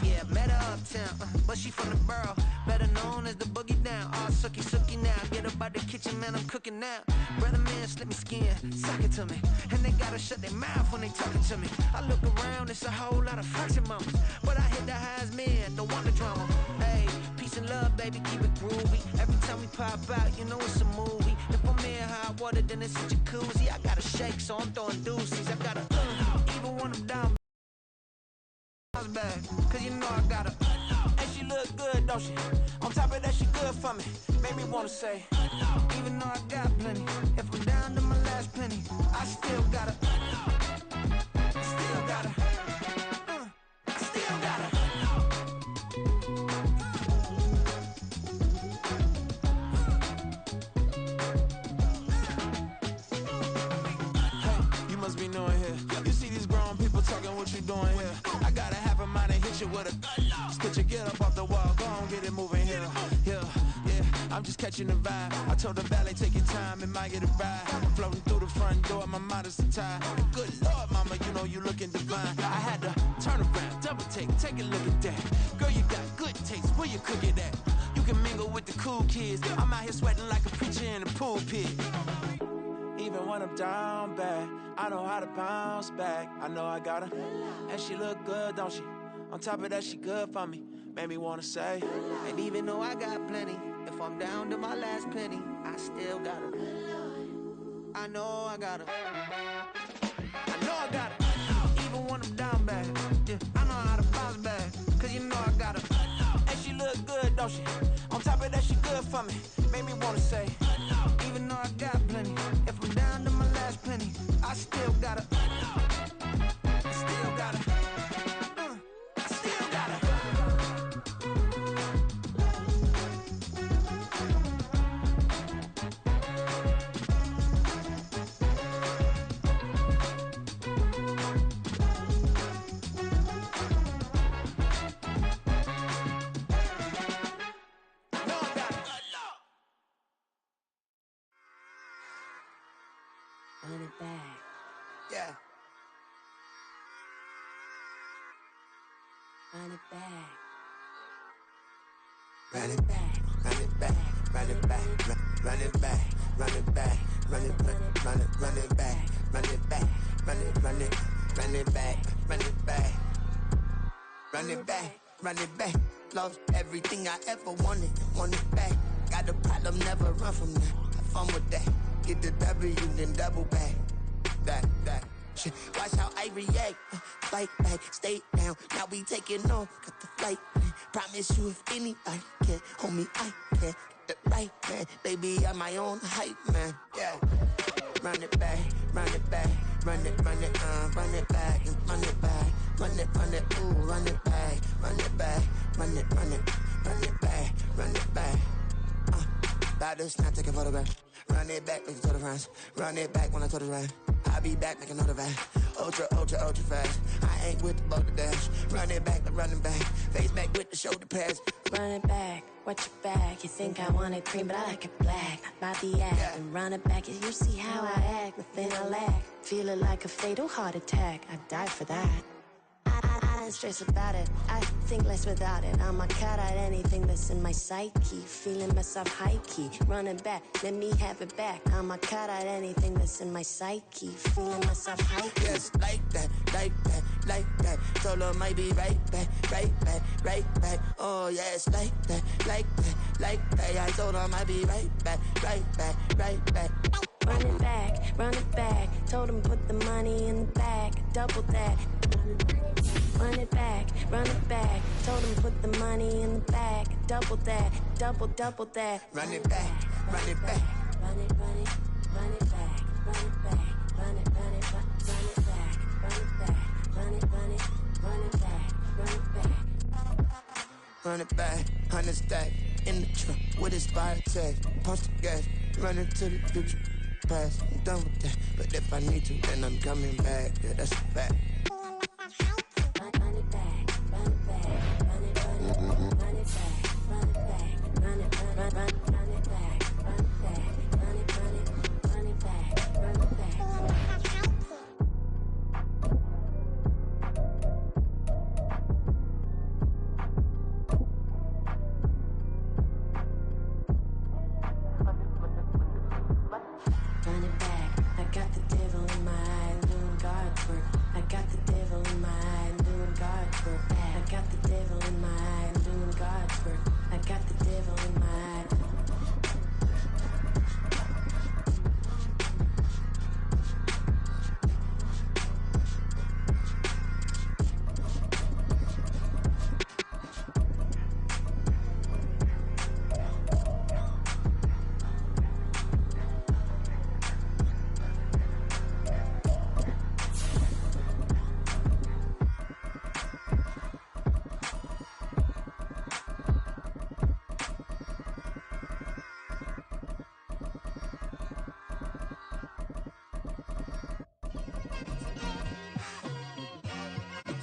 Speaker 8: yeah, met her uptown, but she from the borough, better known as the boogie down. All sucky now, get up out the kitchen, man, I'm cooking now. Brother man, slip me skin, suck it to me, and they gotta shut their mouth when they talking to me. I look around, it's a whole lot of flirting mamas, but I hit the highs, man, don't want the drama. Hey, peace and love, baby, keep it groovy. Every time we pop out, you know it's a movie. If I'm in hot water, then it's a jacuzzi. I gotta shake, so I'm throwing deuces. I gotta, even when I'm down bad, cause you know I gotta. And she look good, don't she? On top of that, she good for me. Made me wanna say, even though I got plenty, if I'm down to my last penny, I still gotta. Still gotta. Still gotta. Hey, you must be new in here. You see these grown people talking, what you doing here? I gotta have a mind and hit you with a stitch you, get up off the wall, go on, get it moving here. Yeah, I'm just catching the vibe. I told the valet, take your time, it might get a ride. Floating through the front door, my mind is a tie. Good Lord, mama, you know you looking divine. I had to turn around, double take a look at that. Girl, you got good taste, where you cook it at? You can mingle with the cool kids. I'm out here sweating like a preacher in a pulpit. Even when I'm down bad, I know how to bounce back. I know I got her, and she look good, don't she? On top of that, she good for me. Made me wanna say, and even though I got plenty, if I'm down to my last penny, I still got her. I know I got her. I know I got her. Even when I'm down bad, yeah, I know how to bounce back. don't she? On top of that, she good for me. Made me wanna say, even though I got plenty, if I'm down to my last penny, I still gotta, I still gotta, I still gotta.
Speaker 18: Run it back.
Speaker 8: Yeah.
Speaker 18: Run it back.
Speaker 8: Run it back, run it back, run it back, run it back, run it back, run it back, run it back, run it back, run it back, run it back, run it back, run it back. Lost everything I ever wanted, want it back. Got a problem, never run from that. Have fun with that. Get the W, then double back. That shit. Watch how I react. Fight back, stay down. Now we taking off. Got the flight. Promise you if anybody can, homie, I can. Get the right man. Baby, I'm my own hype man. Yeah. Run it back, run it back, run it back, run it back, run it back, ooh, run it back, run it back, run it back, run it back. About to snap, take a photograph. Run it back, make it to the friends. Run it back when I told it right. I'll be back, make another back. Ultra, ultra, ultra fast. I ain't with the boulder dash. Run it back, running back. Face back with the shoulder pads.
Speaker 18: Run it back, watch your back. You think I want it cream, but I like it black. Not by the act. And run it back, you see how I act. Nothing I lack. Feel it like a fatal heart attack. I'd die for that. I don't stress about it. I think less without it. I'ma cut out anything that's in my psyche. Feeling myself high key. Running back, let me have it back. I'ma cut out anything that's in my psyche. Feeling myself high key.
Speaker 8: Yes, like that, like that, like that. Solo might be right back, right back, right back. Oh yes, like that, like that, like that. I told her I might be right back, right back, right back.
Speaker 18: Run it back, run it back. Told him put the money in the bag, double that. Run it back, run it back. Told him put the money in the bag, double that, double that.
Speaker 8: Run it back, run it back.
Speaker 18: Run it, run it, run it back, run it back, run it, run it, run it back, run it back, run it, run it, run it back, run it back.
Speaker 8: Run it back, 100 stack in the trunk with his fire tag. Punch the gas, running to the future. Past, I'm done with that. But if I need to, then I'm coming back. Yeah, that's a fact.
Speaker 18: Run it back, run it back, run it, run it, run it back, run it back, run it, run it back, run it back, run it, run it, run it back, run it back. Run it back, I got the devil in my eye, doing God's work. I got the devil in my eye, doing God's work. I got the devil in my eye, doing God's work. I got the devil in my eye.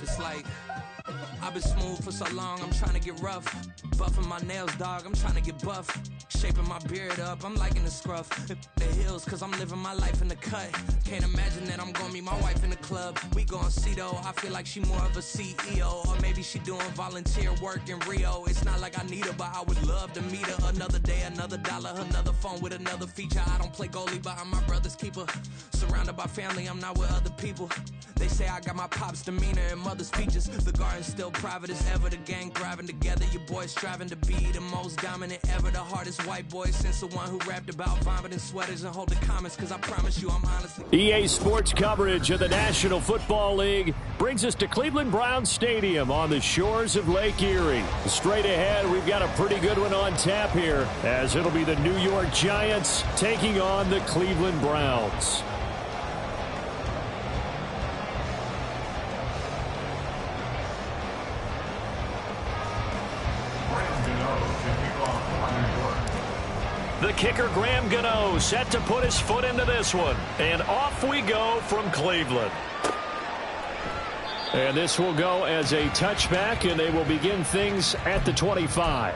Speaker 10: It's like I've been smooth for so long, I'm trying to get rough. Buffing my nails, dog, I'm trying to get buff. Shaping my beard up, I'm liking the scruff. The hills, cause I'm living my life in the cut. Can't imagine that I'm gonna meet my wife in the club. We gon' see though, I feel like she more of a CEO. Or maybe she doing volunteer work in Rio. It's not like I need her, but I would love to meet her. Another day, another dollar, another phone with another feature. I don't play goalie, but I'm my brother's keeper. Surrounded by family, I'm not with other people.
Speaker 5: They say I got my pop's demeanor and mother's features. The garden's still private as ever. The gang thriving together. Your boys striving to be the most dominant ever. The hardest white boy since the one who rapped about vomiting sweaters and holding comments. Cause I promise you I'm honestly.
Speaker 17: EA Sports coverage of the National Football League brings us to Cleveland Browns Stadium on the shores of Lake Erie. Straight ahead, we've got a pretty good one on tap here, as it'll be the New York Giants taking on the Cleveland Browns. The kicker, Graham Gano, set to put his foot into this one. And off we go from Cleveland. And this will go as a touchback, and they will begin things at the 25.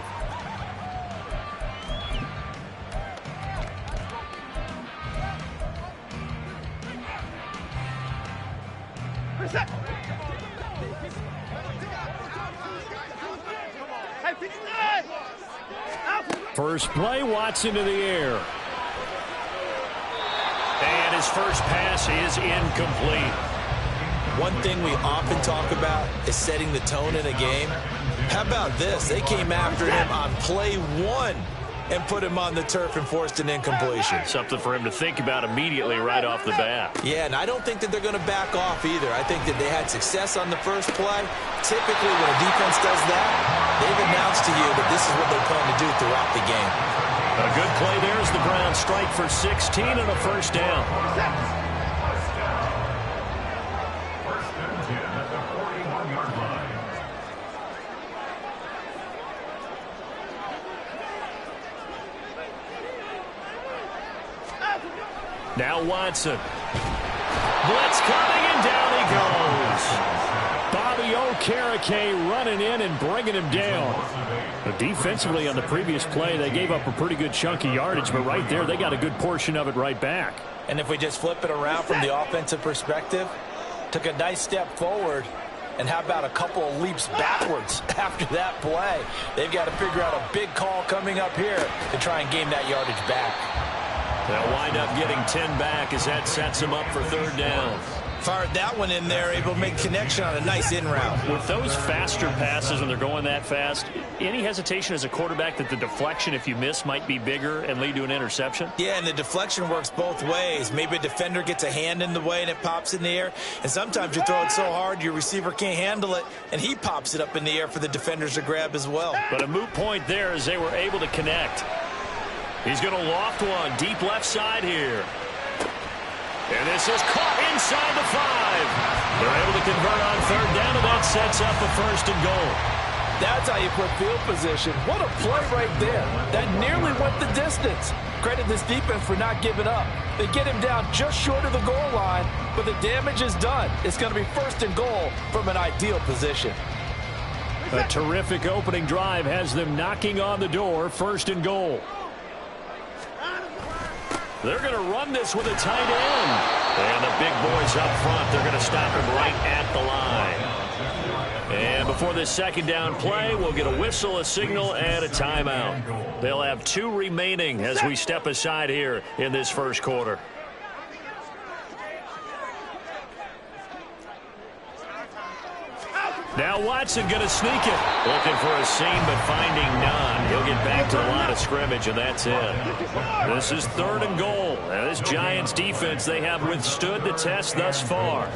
Speaker 17: First play, Watson to the air.
Speaker 1: And his first pass is incomplete.
Speaker 2: One thing we often talk about is setting the tone in a game. How about this? They came after him on play one and put him on the turf and forced an incompletion.
Speaker 17: Something for him to think about immediately right off the bat.
Speaker 2: Yeah, and I don't think that they're going to back off either. I think that they had success on the first play. Typically, when a defense does that, they've announced to you that this is what they plan to do throughout the game.
Speaker 17: A good play there as the Browns strike for 16 and a first down.
Speaker 4: First and 10 at the 41-yard line.
Speaker 17: Now Watson. Blitz coming, and down he goes. Bobby Okereke running in and bringing him down. Defensively on the previous play, they gave up a pretty good chunk of yardage, but right there, they got a good portion of it right back.
Speaker 2: And if we just flip it around from the offensive perspective, took a nice step forward, and how about a couple of leaps backwards after that play? They've got to figure out a big call coming up here to try and gain that yardage back.
Speaker 17: They'll wind up getting 10 back as that sets them up for third down.
Speaker 2: Fired that one in there, able to make connection on a nice in route.
Speaker 17: With those faster passes when they're going that fast, any hesitation as a quarterback that the deflection, if you miss, might be bigger and lead to an interception?
Speaker 2: Yeah, and the deflection works both ways. Maybe a defender gets a hand in the way and it pops in the air. And sometimes you throw it so hard your receiver can't handle it, and he pops it up in the air for the defenders to grab as well.
Speaker 17: But a moot point there as they were able to connect. He's going to loft one deep left side here. And this is caught inside the 5. They're able to convert on third down, and that sets up a first and goal.
Speaker 2: That's how you put field position. What a play right there. That nearly went the distance. Credit this defense for not giving up. They get him down just short of the goal line, but the damage is done. It's going to be first and goal from an ideal position.
Speaker 17: A terrific opening drive has them knocking on the door, first and goal. They're going to run this with a tight end. And the big boys up front, they're going to stop him right at the line. And before this second down play, we'll get a whistle, a signal, and a timeout. They'll have 2 remaining as we step aside here in this first quarter. Now Watson going to sneak it. Looking for a seam, but finding none. He'll get back to the line of scrimmage, and that's it. This is third and goal. Now this Giants defense, they have withstood the test thus far.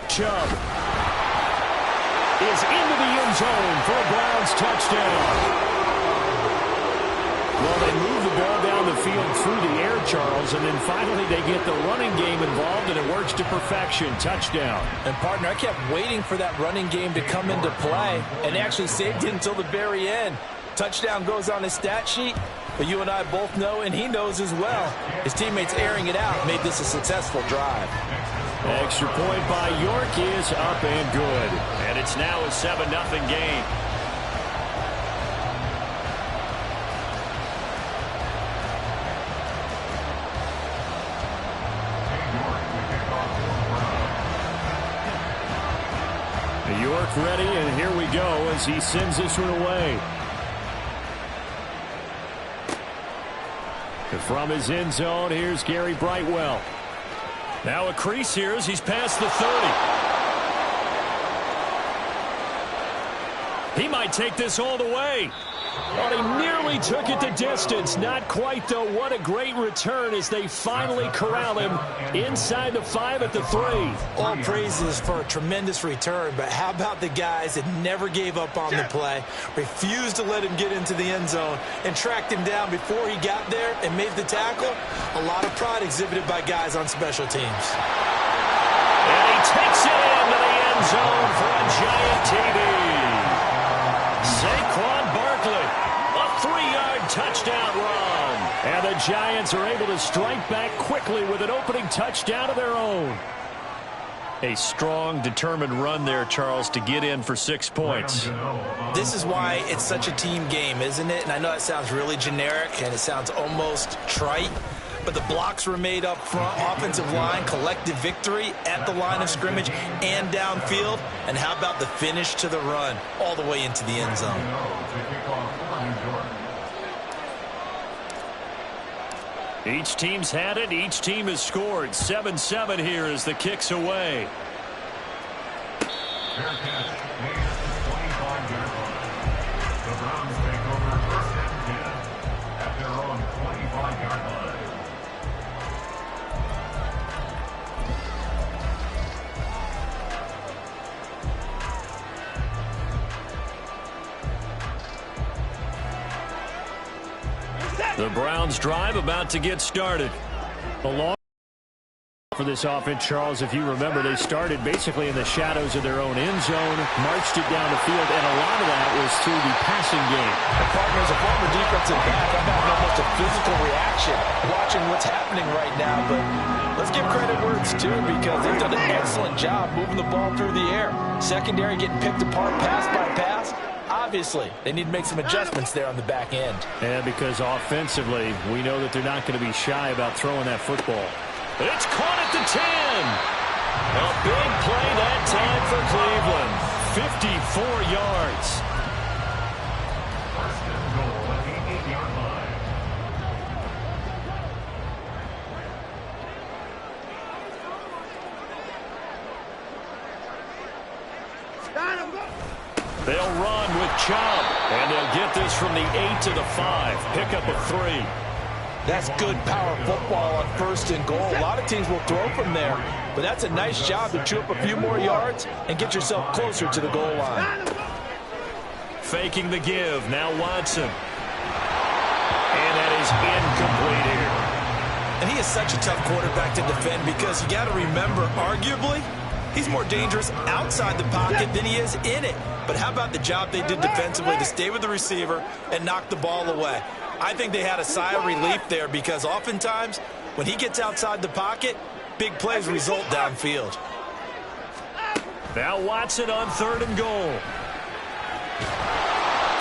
Speaker 17: Chubb is into the end zone for a Browns touchdown. Well, they move the ball down the field through the air, Charles, and then finally they get the running game involved, and it works to perfection. Touchdown.
Speaker 2: And, partner, I kept waiting for that running game to come into play and actually saved it until the very end. Touchdown goes on his stat sheet, but you and I both know, and he knows as well, his teammates airing it out made this a successful drive.
Speaker 17: Extra point by York is up and good. And it's now a 7-0 game. York ready, and here we go as he sends this one away. And from his end zone, here's Gary Brightwell.
Speaker 1: Now a crease here as he's past the 30. He might take this all the way. Well, he nearly took it the distance. Not quite, though. What a great return as they finally corral him inside the 5 at the 3.
Speaker 2: All praises for a tremendous return, but how about the guys that never gave up on the play, refused to let him get into the end zone, and tracked him down before he got there and made the tackle? A lot of pride exhibited by guys on special teams.
Speaker 1: And he takes it into the end zone for a giant TD. Saquon Barkley, a 3-yard touchdown run. And the Giants are able to strike back quickly with an opening touchdown of their own. A strong, determined run there, Charles, to get in for 6 points.
Speaker 2: This is why it's such a team game, isn't it? And I know that sounds really generic and it sounds almost trite, but the blocks were made up front, offensive line, collective victory at the line of scrimmage and downfield. And how about the finish to the run all the way into the end zone?
Speaker 1: Each team's had it. Each team has scored. 7-7 here as the kick's away.
Speaker 4: The Browns take over first and 10 at their own 25-yard line.
Speaker 1: The Browns drive about to get started. Along for this offense, Charles, if you remember, they started basically in the shadows of their own end zone, marched it down the field, and a lot of that was through the passing game.
Speaker 2: Partner, as a former defensive back, I'm having almost a physical reaction watching what's happening right now, but let's give credit where it's due because they've done an excellent job moving the ball through the air. Secondary getting picked apart pass by pass. Obviously, they need to make some adjustments there on the back end.
Speaker 1: And because offensively, we know that they're not going to be shy about throwing that football. It's caught at the 10. A big play that time for Cleveland. 54 yards.
Speaker 4: First and goal at the 8-yard line.
Speaker 1: They'll run with Chubb, and they'll get this from the 8 to the 5. Pick up a 3.
Speaker 2: That's good power football on first and goal. A lot of teams will throw from there, but that's a nice job to chew up a few more yards and get yourself closer to the goal line.
Speaker 1: Faking the give. Now Watson. And that is incomplete here.
Speaker 2: And he is such a tough quarterback to defend because you got to remember, arguably, he's more dangerous outside the pocket than he is in it. But how about the job they did defensively to stay with the receiver and knock the ball away? I think they had a sigh of relief there because oftentimes when he gets outside the pocket, big plays result downfield.
Speaker 1: Now Watson on 3rd and goal.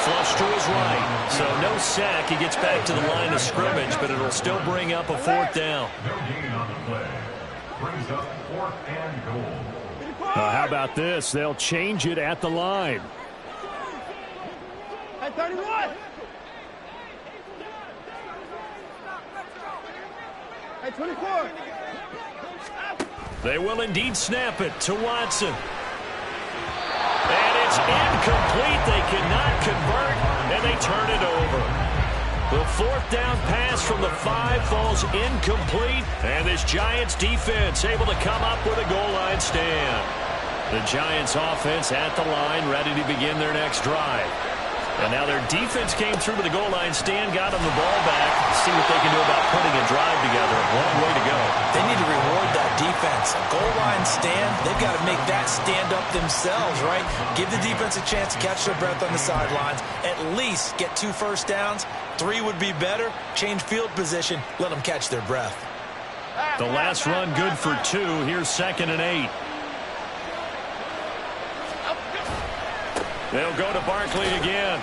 Speaker 1: Flush to his right. So no sack. He gets back to the line of scrimmage, but it'll still bring up a 4th down.
Speaker 4: No gain on the play. Brings up 4th and goal.
Speaker 1: How about this? They'll change it at the line.
Speaker 3: Hey, 31. Hey, 24.
Speaker 1: They will indeed snap it to Watson. And it's incomplete. They cannot convert, and they turn it over. The 4th down pass from the 5 falls incomplete, and this Giants defense able to come up with a goal line stand. The Giants offense at the line, ready to begin their next drive. And now their defense came through to the goal line stand, got them the ball back. See what they can do about putting a drive together. Long way to go.
Speaker 2: They need to reward that defense. A goal line stand, they've got to make that stand up themselves, right? Give the defense a chance to catch their breath on the sidelines. At least get 2 first downs. 3 would be better. Change field position. Let them catch their breath.
Speaker 1: The last run good for 2. Here's 2nd and 8. They'll go to Barkley again.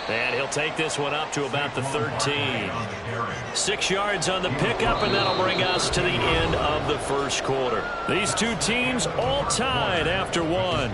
Speaker 1: And he'll take this one up to about the 13. 6 yards on the pickup, and that'll bring us to the end of the first quarter. These two teams all tied after 1.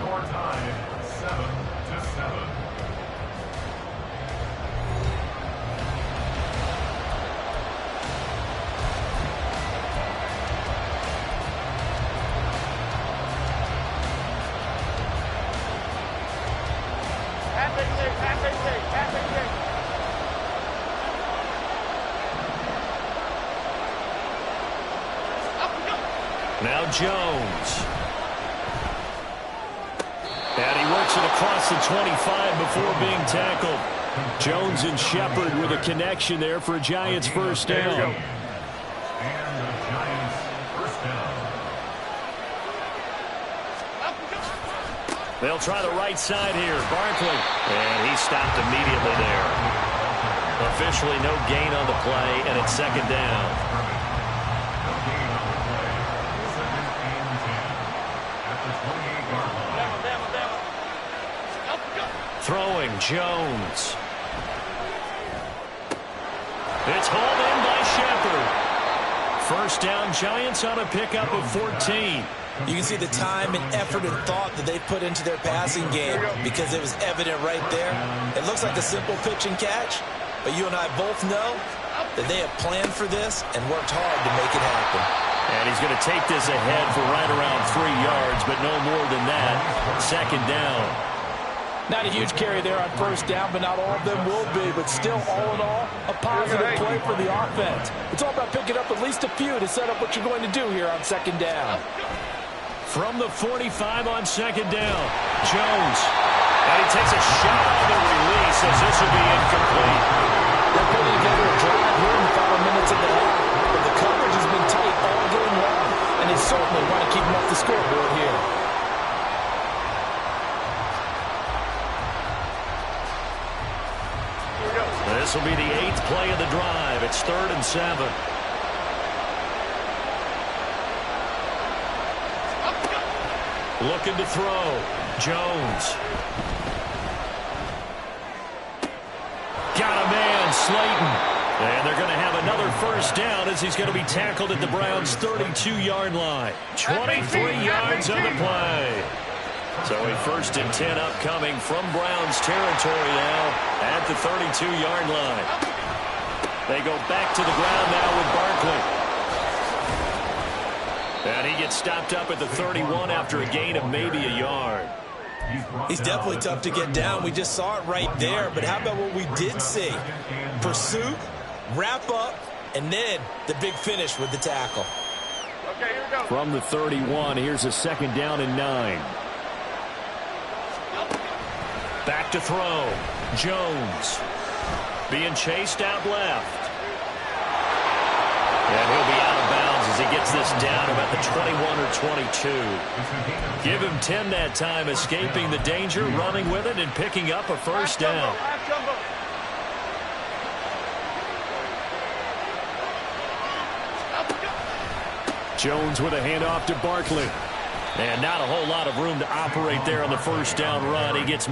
Speaker 1: Now Jones. And he works it across the 25 before being tackled. Jones and Shepard with a connection there for a Giants first down.
Speaker 4: And the Giants first down.
Speaker 1: They'll try the right side here. Barkley. And he stopped immediately there. Officially no gain on the play, and it's second down. Throwing Jones. It's hauled in by Shepard. First down, Giants on a pickup of 14.
Speaker 2: You can see the time and effort and thought that they put into their passing game because it was evident right there. It looks like a simple pitch and catch, but you and I both know that they have planned for this and worked hard to make it happen.
Speaker 1: And he's going to take this ahead for right around 3 yards, but no more than that. Second down.
Speaker 6: Not a huge carry there on first down, but not all of them will be. But still, all in all, a positive play for the offense. It's all about picking up at least a few to set up what you're going to do here on second down.
Speaker 1: From the 45 on second down, Jones. And he takes a shot on the release as this will be incomplete.
Speaker 6: They're putting together a drive here in the final minutes of the half, but the coverage has been tight all game long, and they certainly want to keep them off the scoreboard here.
Speaker 1: This will be the 8th play of the drive. It's 3rd and 7. Looking to throw. Jones. Got a man, Slayton. And they're going to have another first down as he's going to be tackled at the Browns' 32-yard line. 23 yards on the play. So a 1st and 10 upcoming from Browns territory now at the 32-yard line. They go back to the ground now with Barkley. And he gets stopped up at the 31 after a gain of maybe a yard.
Speaker 2: He's definitely tough to get down. We just saw it right there. But how about what we did see? Pursuit, wrap up, and then the big finish with the tackle.
Speaker 3: Okay, here we go.
Speaker 1: From the 31, here's a 2nd down and 9. Back to throw. Jones. Being chased out left. And he'll be out of bounds as he gets this down about the 21 or 22. Give him 10 that time, escaping the danger, running with it, and picking up a first down. Jones with a handoff to Barkley. And not a whole lot of room to operate there on the first down run. He gets...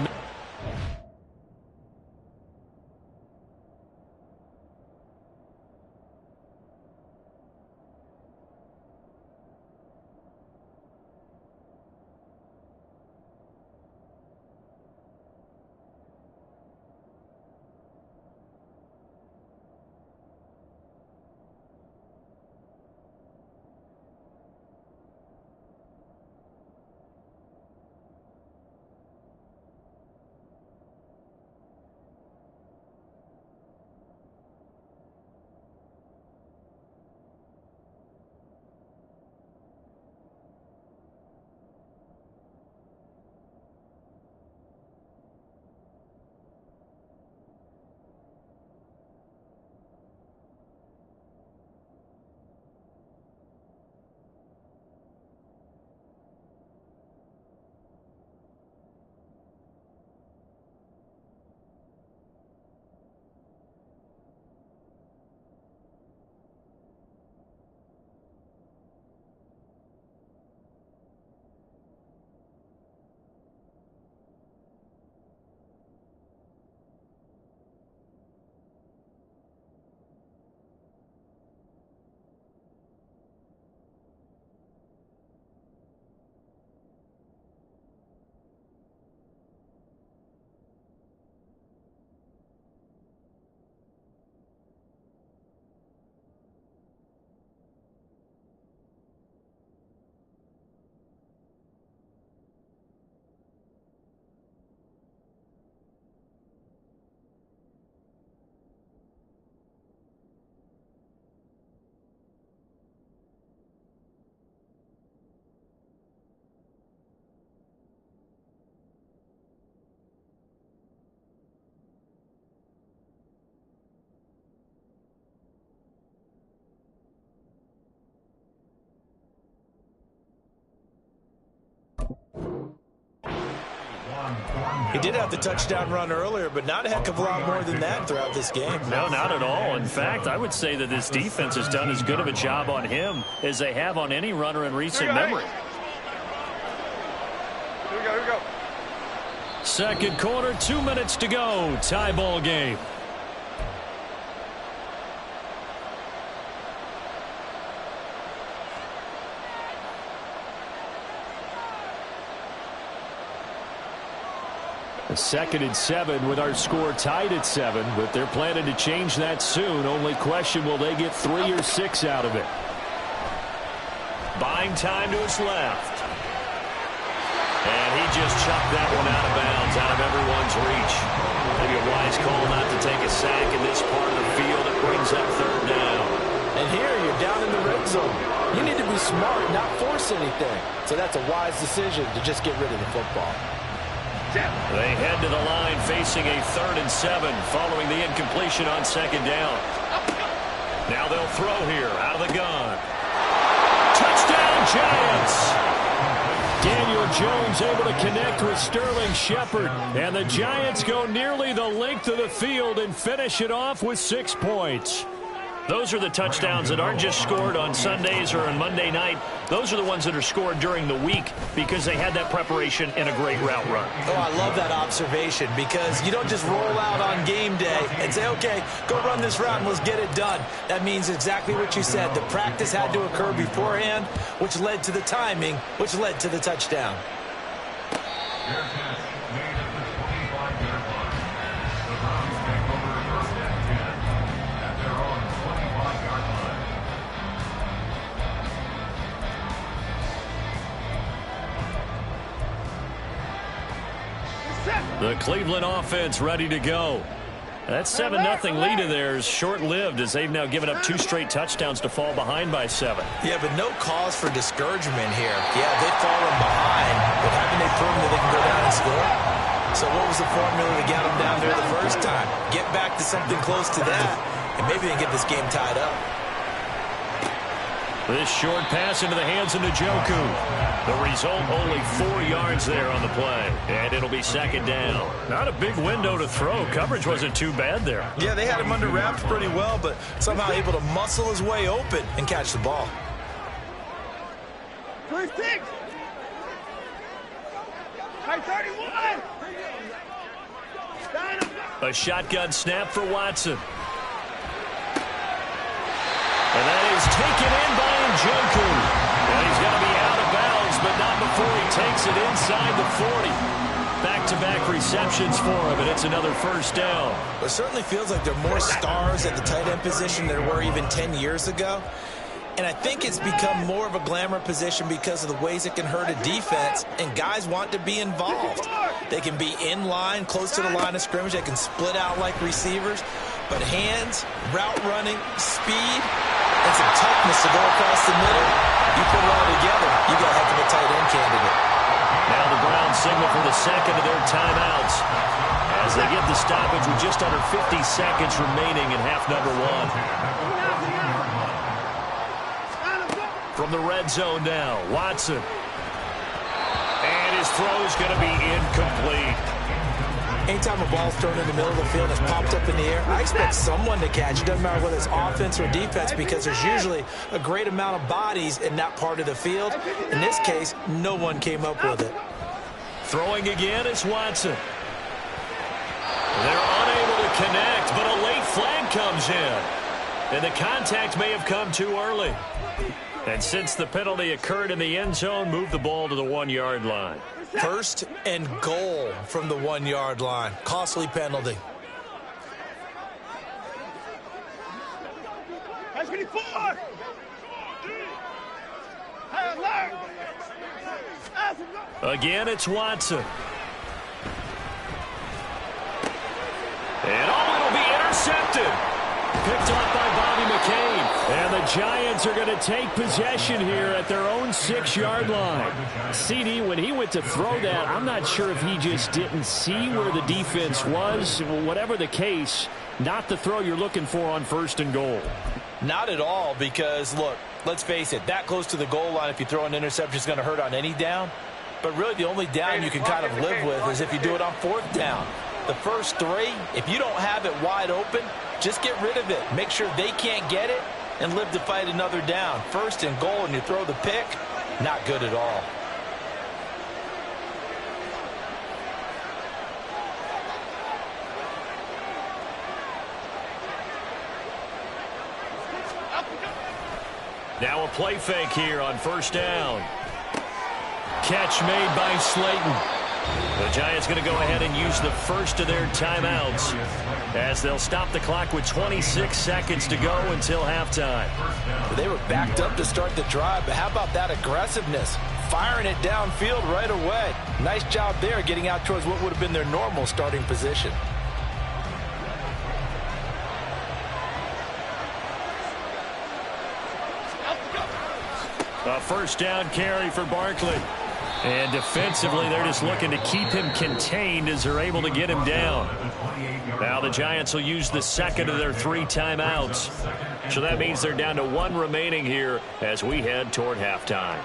Speaker 6: He did have the touchdown run earlier, but not a heck of a lot more than that throughout this game.
Speaker 17: No, not at all. In fact, I would say that this defense has done as good of a job on him as they have on any runner in recent memory.
Speaker 3: Here we go.
Speaker 17: Second quarter, 2 minutes to go. Tie ball game. A 2nd and 7 with our score tied at 7, but they're planning to change that soon. Only question, will they get 3 or 6 out of it? Buying time to his left. And he just chucked that one out of bounds, out of everyone's reach. Maybe a wise call not to take a sack in this part of the field. It brings up 3rd down.
Speaker 6: And here you're down in the red zone. You need to be smart, not force anything. So that's a wise decision to just get rid of the football.
Speaker 17: They head to the line facing a 3rd and 7 following the incompletion on 2nd down. Now they'll throw here out of the gun. Touchdown, Giants! Daniel Jones able to connect with Sterling Shepard. And the Giants go nearly the length of the field and finish it off with 6 points. Those are the touchdowns that aren't just scored on Sundays or on Monday night. Those are the ones that are scored during the week because they had that preparation and a great route run.
Speaker 6: Oh, I love that observation because you don't just roll out on game day and say, okay, go run this route and let's get it done. That means exactly what you said. The practice had to occur beforehand, which led to the timing, which led to the touchdown.
Speaker 17: The Cleveland offense ready to go. That 7-0 lead of theirs short-lived as they've now given up 2 straight touchdowns to fall behind by 7.
Speaker 6: Yeah, but no cause for discouragement here. Yeah, they've fallen behind, but haven't they proven that they can go down and score? So what was the formula to get them down there the first time? Get back to something close to that, and maybe they can get this game tied up.
Speaker 17: This short pass into the hands of Njoku. The result, only 4 yards there on the play. And it'll be 2nd down. Not a big window to throw. Coverage wasn't too bad there.
Speaker 6: Yeah, they had him under wraps pretty well, but somehow able to muscle his way open and catch the ball.
Speaker 3: 26. Hey, 31.
Speaker 17: A shotgun snap for Watson. And that is taken in by Njoku. And he's going to be out of bounds, but not before he takes it inside the 40. Back-to-back receptions for him, and it's another 1st down.
Speaker 6: It certainly feels like there are more stars at the tight end position than there were even 10 years ago. And I think it's become more of a glamour position because of the ways it can hurt a defense, and guys want to be involved. They can be in line, close to the line of scrimmage. They can split out like receivers. But hands, route running, speed, and some toughness to go across the middle, you put it all together, you got a heck of a tight end candidate.
Speaker 17: Now the ground signal for the 2nd of their timeouts as they get the stoppage with just under 50 seconds remaining in half number 1. From the red zone now, Watson. And his throw is going to be incomplete.
Speaker 6: Anytime a ball's thrown in the middle of the field and it's popped up in the air, I expect someone to catch it. Doesn't matter whether it's offense or defense because there's usually a great amount of bodies in that part of the field. In this case, no one came up with it.
Speaker 17: Throwing again is Watson. They're unable to connect, but a late flag comes in. And the contact may have come too early. And since the penalty occurred in the end zone, move the ball to the 1-yard line.
Speaker 6: 1st and goal from the 1-yard line. Costly penalty.
Speaker 17: Again, it's Watson. And it'll be intercepted. Picked off by Bobby McCain. And the Giants are going to take possession here at their own 6-yard line. CD, when he went to throw that, I'm not sure if he just didn't see where the defense was. Whatever the case, not the throw you're looking for on 1st and goal.
Speaker 6: Not at all because, look, let's face it, that close to the goal line, if you throw an interception, is going to hurt on any down.
Speaker 2: But really the only down you can kind of live with is if you do it on 4th down. The first 3, if you don't have it wide open, just get rid of it. Make sure they can't get it and live to fight another down. 1st and goal and you throw the pick, not good at all.
Speaker 1: Now a play fake here on 1st down. Catch made by Slayton. The Giants going to go ahead and use the first of their timeouts as they'll stop the clock with 26 seconds to go until halftime.
Speaker 2: They were backed up to start the drive, but how about that aggressiveness? Firing it downfield right away. Nice job there getting out towards what would have been their normal starting position.
Speaker 1: A 1st down carry for Barkley. And defensively, they're just looking to keep him contained as they're able to get him down. Now the Giants will use the second of their 3 timeouts. So that means they're down to 1 remaining here as we head toward halftime.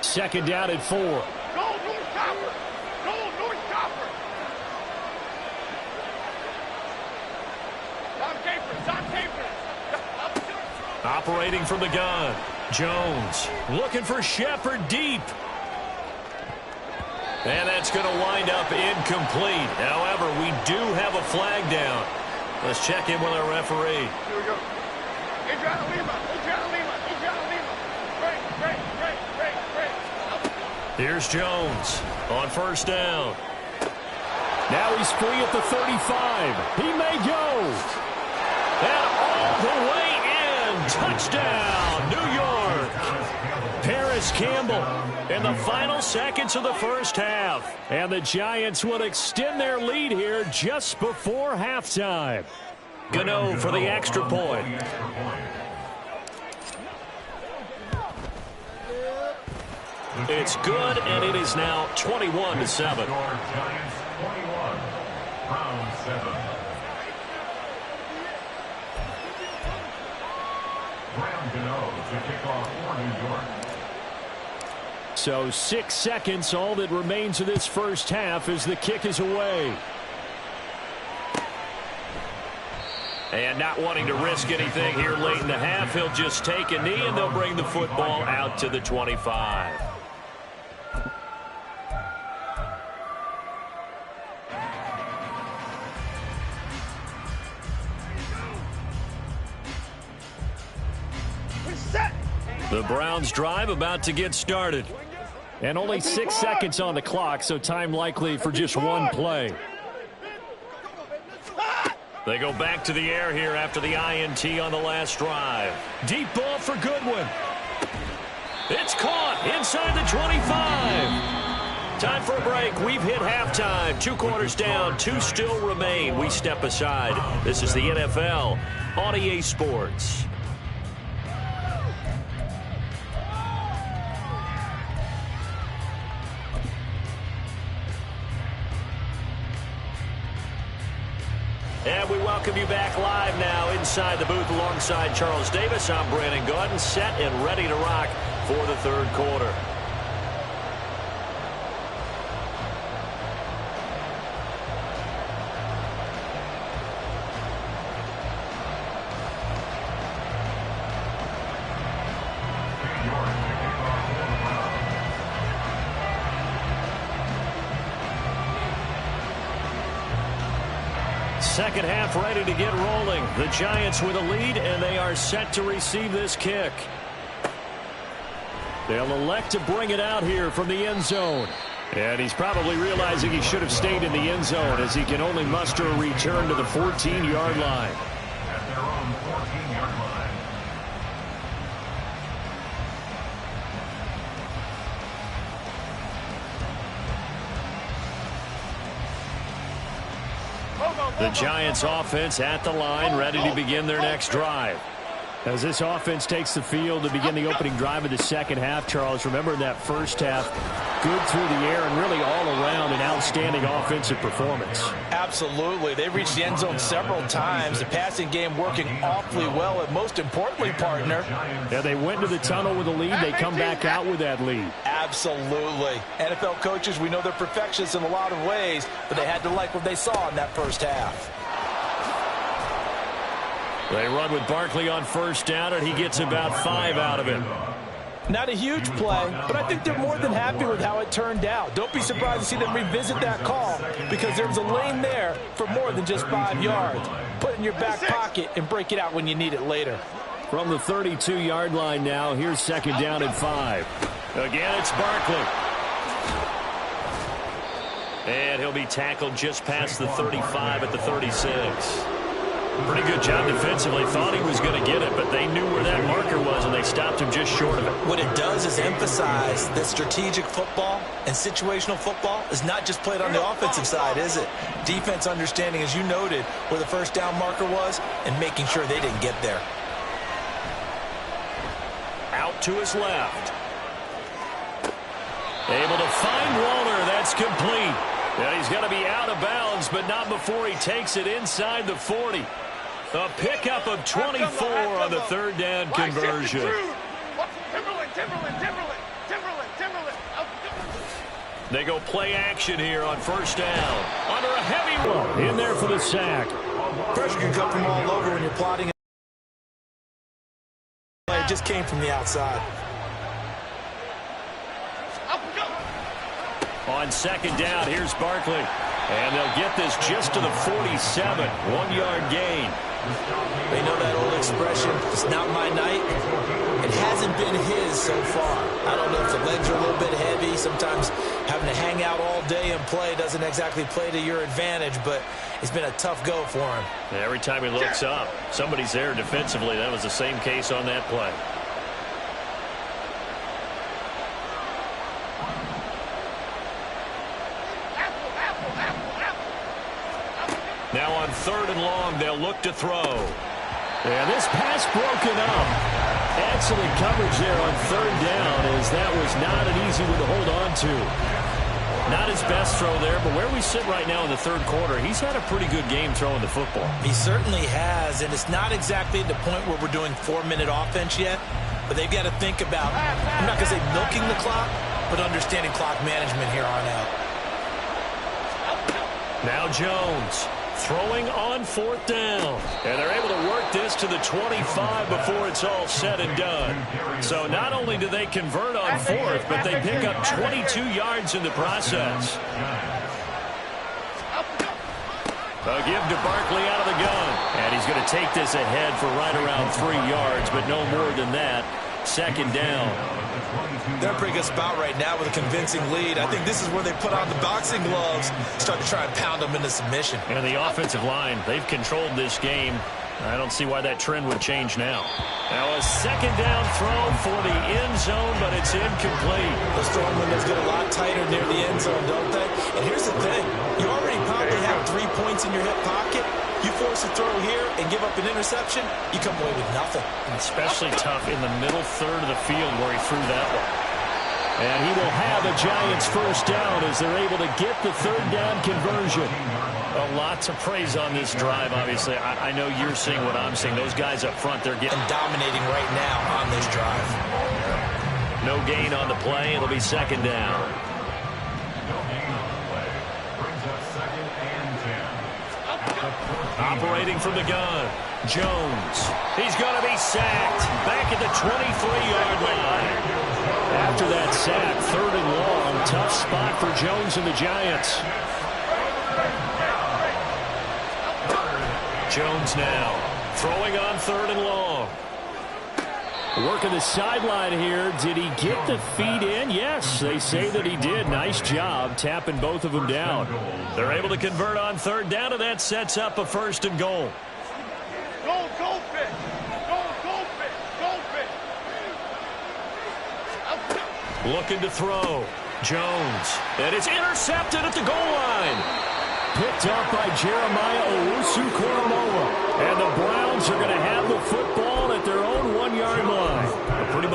Speaker 1: 2nd down at 4.
Speaker 3: Go, North Chopper! Go, North Chopper! Tom Capers!
Speaker 1: Operating from the gun. Jones looking for Shepard deep. And that's going to wind up incomplete. However, we do have a flag down. Let's check in with our referee.
Speaker 3: Here we go. Adriana Lima.
Speaker 1: Here's Jones on 1st down. Now he's free at the 35. He may go. And all the way in. Touchdown, New York. Paris Campbell in the final seconds of the 1st half. And the Giants will extend their lead here just before halftime. Gano for the extra point. It's good, and it is now 21-7.
Speaker 4: Giants 21, round 7. Graham Gano to kick off for New York.
Speaker 1: So 6 seconds, all that remains of this 1st half as the kick is away. And not wanting to risk anything here late in the half, he'll just take a knee and they'll bring the football out to the 25. The Browns drive about to get started. And only 6 seconds on the clock, so time likely for just 1 play. They go back to the air here after the INT on the last drive. Deep ball for Goodwin. It's caught inside the 25. Time for a break. We've hit halftime. 2 quarters down, 2 still remain. We step aside. This is the NFL on EA Sports. And we welcome you back live now inside the booth alongside Charles Davis. I'm Brandon Gaudin, set and ready to rock for the 3rd quarter. Second half ready to get rolling. The Giants with a lead, and they are set to receive this kick. They'll elect to bring it out here from the end zone. And he's probably realizing he should have stayed in the end zone as he can only muster a return to the 14-yard line.
Speaker 4: At their own 14-yard line.
Speaker 1: The Giants offense at the line, ready to begin their next drive.
Speaker 17: As this offense takes the field to begin the opening drive of the second half, Charles, remember in that first half, good through the air and really all around an outstanding offensive performance.
Speaker 2: Absolutely. They reached the end zone several times. The passing game working awfully well, and most importantly, partner.
Speaker 17: Yeah, they went to the tunnel with a lead. They come back out with that lead.
Speaker 2: Absolutely. NFL coaches, we know they're perfectionists in a lot of ways, but they had to like what they saw in that first half.
Speaker 17: They run with Barkley on first down, and he gets about 5 out of it.
Speaker 6: Not a huge play, but I think they're more than happy with how it turned out. Don't be surprised to see them revisit that call because there was a lane there for more than just 5 yards. Put it in your back pocket and break it out when you need it later.
Speaker 17: From the 32-yard line now, here's second down and 5. Again, it's Barkley. And he'll be tackled just past the 35 at the 36. Pretty good job defensively. Thought he was going to get it, but they knew where that marker was, and they stopped him just short of it.
Speaker 2: What it does is emphasize that strategic football and situational football is not just played on the offensive side, is it? Defense understanding, as you noted, where the first down marker was and making sure they didn't get there.
Speaker 17: Out to his left. Able to find Waller. That's complete. Yeah, he's going to be out of bounds, but not before he takes it inside the 40. A pickup of 24 on the third down conversion. They go play action here on first down. Under a heavy one. In there for the sack.
Speaker 2: Pressure can come from all over when you're plotting. It just came from the outside.
Speaker 17: On second down, here's Barkley. And they'll get this just to the 47. 1-yard gain.
Speaker 2: They know that old expression, it's not my night. It hasn't been his so far. I don't know if the legs are a little bit heavy. Sometimes having to hang out all day and play doesn't exactly play to your advantage, but it's been a tough go for him.
Speaker 17: Every time he looks up, somebody's there defensively. That was the same case on that play. Now on third and long, they'll look to throw. And this pass broken up. Excellent coverage there on third down, as that was not an easy one to hold on to. Not his best throw there, but where we sit right now in the third quarter, he's had a pretty good game throwing the football.
Speaker 2: He certainly has, and it's not exactly at the point where we're doing 4-minute offense yet, but they've got to think about, I'm not going to say milking the clock, but understanding clock management here on out.
Speaker 17: Now Jones. Throwing on fourth down. And they're able to work this to the 25 before it's all said and done. So not only do they convert on fourth, but they pick up 22 yards in the process. A give to Barkley out of the gun. And he's going to take this ahead for right around 3 yards, but no more than that. Second down.
Speaker 2: They're in a pretty good spot right now with a convincing lead. I think this is where they put on the boxing gloves, start to try and pound them into submission.
Speaker 17: And the offensive line, they've controlled this game. I don't see why that trend would change now. Now a second down throw for the end zone, but it's incomplete.
Speaker 2: Those throwing windows get a lot tighter near the end zone, don't they? And here's the thing. You already probably have 3 points in your hip pocket. You force a throw here and give up an interception, you come away with nothing.
Speaker 17: Especially tough in the middle third of the field where he threw that one. And he will have a Giants first down as they're able to get the third down conversion. A lot to praise on this drive, obviously. I know you're seeing what I'm seeing. Those guys up front, they're getting
Speaker 2: dominating right now on this drive.
Speaker 17: No gain on the play. It'll be second down. Operating from the gun, Jones. He's going to be sacked back at the 23-yard line. After that sack, third and long, tough spot for Jones and the Giants. Jones now throwing on third and long. Working the sideline here. Did he get the feet in? Yes, they say that he did. Nice job tapping both of them down. They're able to convert on third down, and that sets up a first and goal.
Speaker 3: Goldfish! Goldfish!
Speaker 17: Looking to throw. Jones. And it's intercepted at the goal line. Picked up by Jeremiah Owusu-Koramoah. And the Browns are going to have the football at their own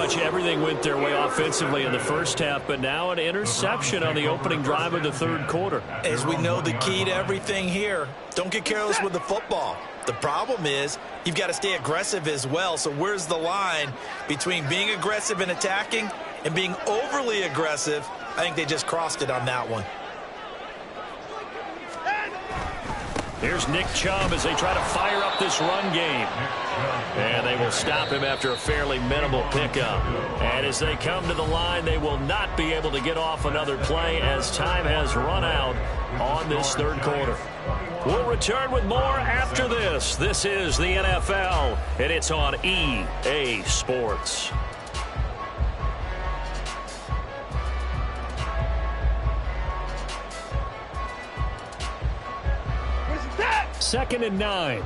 Speaker 1: much everything went their way offensively in the first half, but now an interception on the opening drive of the third quarter.
Speaker 2: As we know, the key to everything here, don't get careless with the football. The problem is you've got to stay aggressive as well. So where's the line between being aggressive and attacking and being overly aggressive? I think they just crossed it on that one.
Speaker 1: Here's Nick Chubb as they try to fire up this run game. And they will stop him after a fairly minimal pickup. And as they come to the line, they will not be able to get off another play as time has run out on this third quarter. We'll return with more after this. This is the NFL, and it's on EA Sports. Second and 9.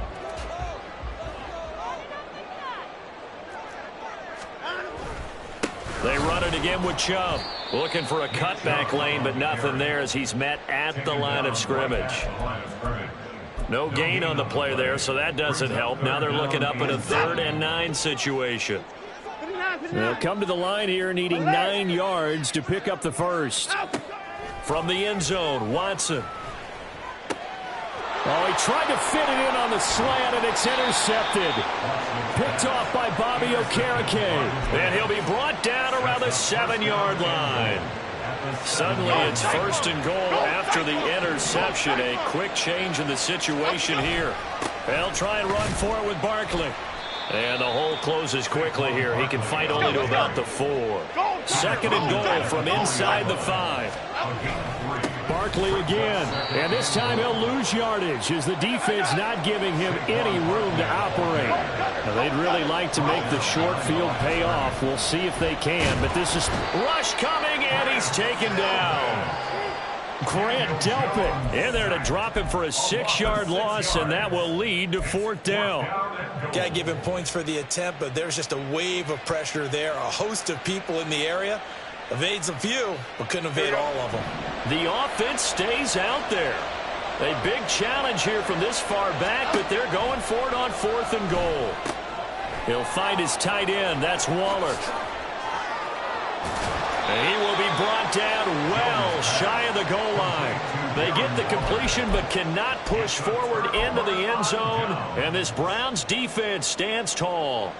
Speaker 1: They run it again with Chubb. Looking for a cutback lane, but nothing there as he's met at the line of scrimmage. No gain on the play there, so that doesn't help. Now they're looking up at a 3rd and 9 situation. They'll come to the line here needing 9 yards to pick up the first. From the end zone, Watson. Oh, he tried to fit it in on the slant, and it's intercepted. Picked off by Bobby Okereke. And he'll be brought down around the 7-yard line. Suddenly, it's 1st and goal after the interception. A quick change in the situation here. They'll try and run for it with Barkley. And the hole closes quickly here. He can fight only to about the 4. 2nd and goal from inside the 5. Barkley again, and this time he'll lose yardage as the defense not giving him any room to operate. Now, they'd really like to make the short field pay off. We'll see if they can, but this is rush coming, and he's taken down. Grant Delpit in there to drop him for a 6-yard loss, and that will lead to 4th down.
Speaker 2: Got to give him points for the attempt, but there's just a wave of pressure there. A host of people in the area. Evades a few, but couldn't evade all of them.
Speaker 1: The offense stays out there. A big challenge here from this far back, but they're going for it on 4th and goal. He'll find his tight end. That's Waller. And he will be brought down well shy of the goal line. They get the completion but cannot push forward into the end zone. And this Browns defense stands tall.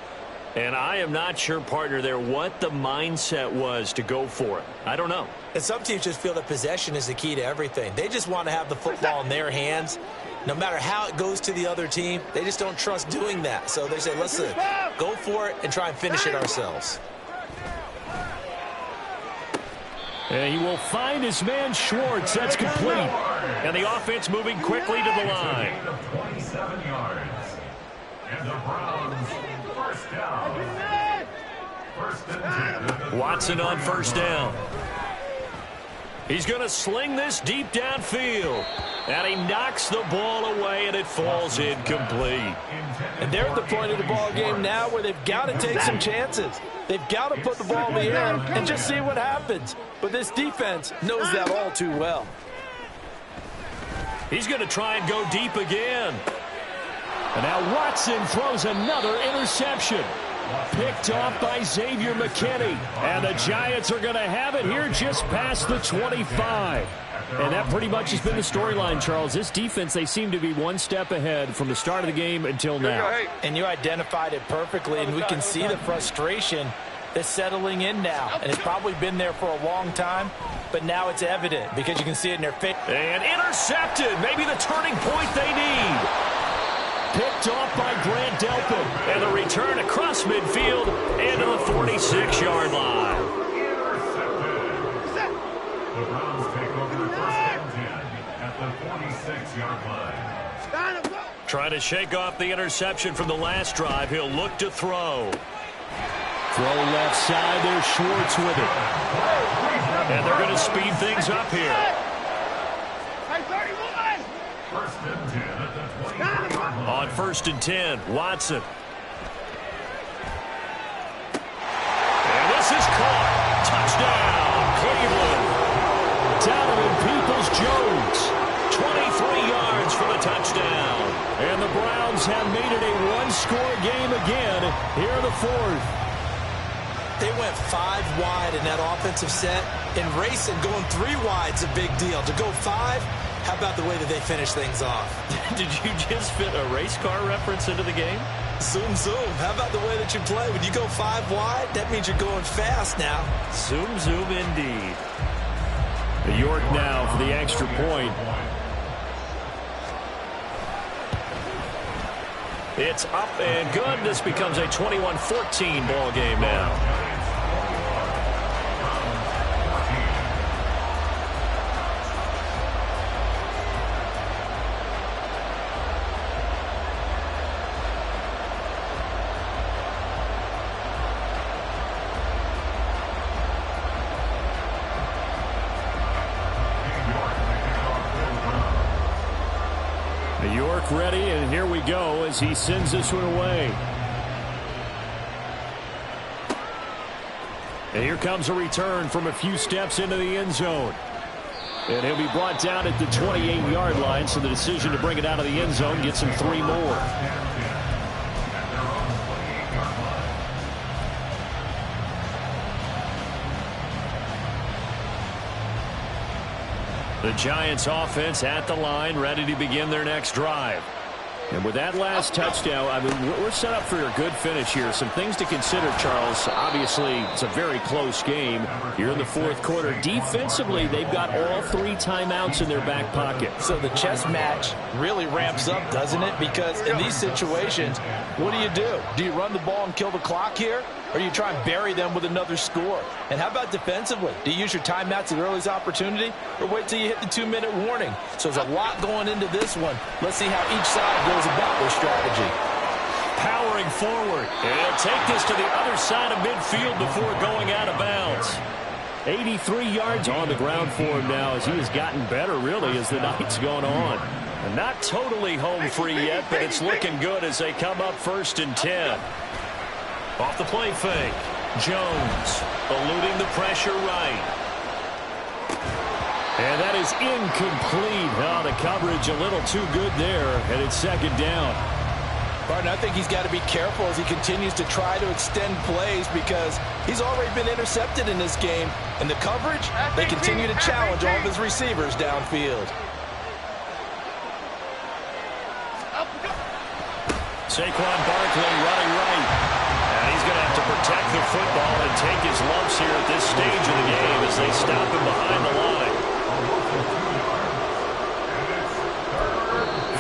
Speaker 1: And I am not sure, partner, there what the mindset was to go for it. I don't know.
Speaker 2: And some teams just feel that possession is the key to everything. They just want to have the football in their hands. No matter how it goes to the other team, they just don't trust doing that. So they say, let's go for it and try and finish it ourselves.
Speaker 1: And he will find his man Schwartz. That's complete. And the offense moving quickly to the line.
Speaker 4: 27 yards. And the Browns, 1st down. 1st and 10.
Speaker 1: Watson on 1st down. He's going to sling this deep downfield. And he knocks the ball away, and it falls incomplete.
Speaker 6: And they're at the point of the ball game now where they've got to take some chances. They've got to put the ball in the air and just see what happens. But this defense knows that all too well.
Speaker 1: He's going to try and go deep again. And now Watson throws another interception. Picked off by Xavier McKinney. And the Giants are going to have it here just past the 25. And that pretty much has been the storyline, Charles. This defense, they seem to be one step ahead from the start of the game until now.
Speaker 6: And you identified it perfectly, and we can see the frustration that's settling in now. And it's probably been there for a long time, but now it's evident because you can see it in their face.
Speaker 1: And intercepted. Maybe the turning point they need. Picked off by Grant Delpit. And the return across midfield into the 46-yard line.
Speaker 4: The Browns take over 1st and 10 at the 46-yard line.
Speaker 1: Trying to shake off the interception from the last drive. He'll look to throw. Throw left side. There's Schwartz with it. And they're going to speed things up here.
Speaker 4: 1st and 10 at the 24-yard line.
Speaker 1: On 1st and 10, Watson. And this is caught. Touchdown, Cleveland. Donovan Peoples-Jones, 23 yards for the touchdown. And the Browns have made it a one-score game again here in the 4th.
Speaker 2: They went 5 wide in that offensive set. In racing, going 3 wide is a big deal. To go 5, how about the way that they finish things off?
Speaker 1: Did you just fit a race car reference into the game?
Speaker 2: Zoom, zoom. How about the way that you play? When you go 5 wide, that means you're going fast now.
Speaker 1: Zoom, zoom indeed. York now for the extra point. It's up and good. This becomes a 21-14 ball game now. York ready, and here we go as he sends this one away. And here comes a return from a few steps into the end zone. And he'll be brought down at the 28-yard line, so the decision to bring it out of the end zone gets him 3 more. The Giants offense at the line, ready to begin their next drive. And with that last touchdown, I mean, we're set up for a good finish here. Some things to consider, Charles. Obviously, it's a very close game. You're in the 4th quarter. Defensively, they've got all 3 timeouts in their back pocket.
Speaker 6: So the chess match really ramps up, doesn't it? Because in these situations, what do? Do you run the ball and kill the clock here? Or you try and bury them with another score? And how about defensively? Do you use your timeouts at the earliest opportunity? Or wait till you hit the 2-minute warning? So there's a lot going into this one. Let's see how each side goes about their strategy.
Speaker 1: Powering forward. And he'll take this to the other side of midfield before going out of bounds. 83 yards on the ground for him now as he has gotten better, really, as the night's gone on. And not totally home free yet, but it's looking good as they come up 1st and 10. Off the play fake. Jones eluding the pressure right. And that is incomplete. Oh, the coverage a little too good there, and it's 2nd down.
Speaker 6: Barton, I think he's got to be careful as he continues to try to extend plays because he's already been intercepted in this game. And the coverage, they continue to challenge all of his receivers downfield.
Speaker 1: Saquon Barkley running right. He's going to have to protect the football and take his lumps here at this stage of the game as they stop him behind the line.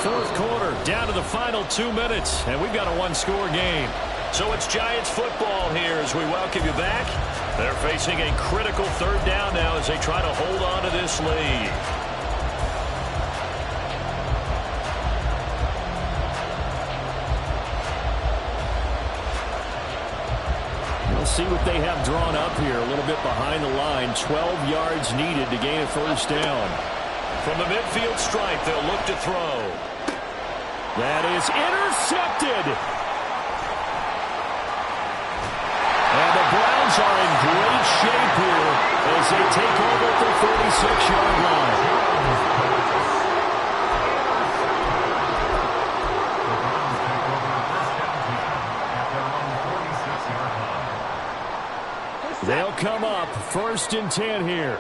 Speaker 1: 4th quarter, down to the final 2 minutes, and we've got a 1-score game. So it's Giants football here as we welcome you back. They're facing a critical 3rd down now as they try to hold on to this lead. We'll see what they have drawn up here. A little bit behind the line. 12 yards needed to gain a 1st down. From the midfield stripe, they'll look to throw. That is intercepted. And the Browns are in great shape here as they take over at the 36-yard line. They'll come up 1st and 10 here.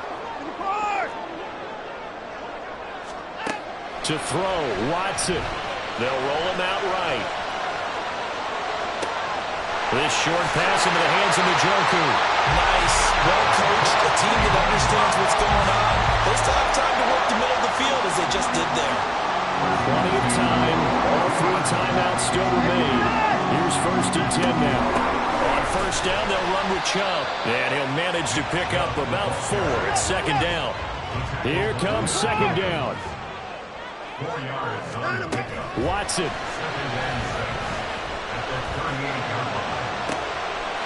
Speaker 1: To throw, Watson. They'll roll him out right. This short pass into the hands of Njoku.
Speaker 2: Nice, well coached, a team that understands what's going on. They still have time to work the middle of the field as they just did there.
Speaker 1: Plenty of time. All 3 timeouts still remain. Here's 1st and 10 now. On 1st down, they'll run with Chubb. And he'll manage to pick up about 4. It's 2nd down. Here comes 2nd down. Watson.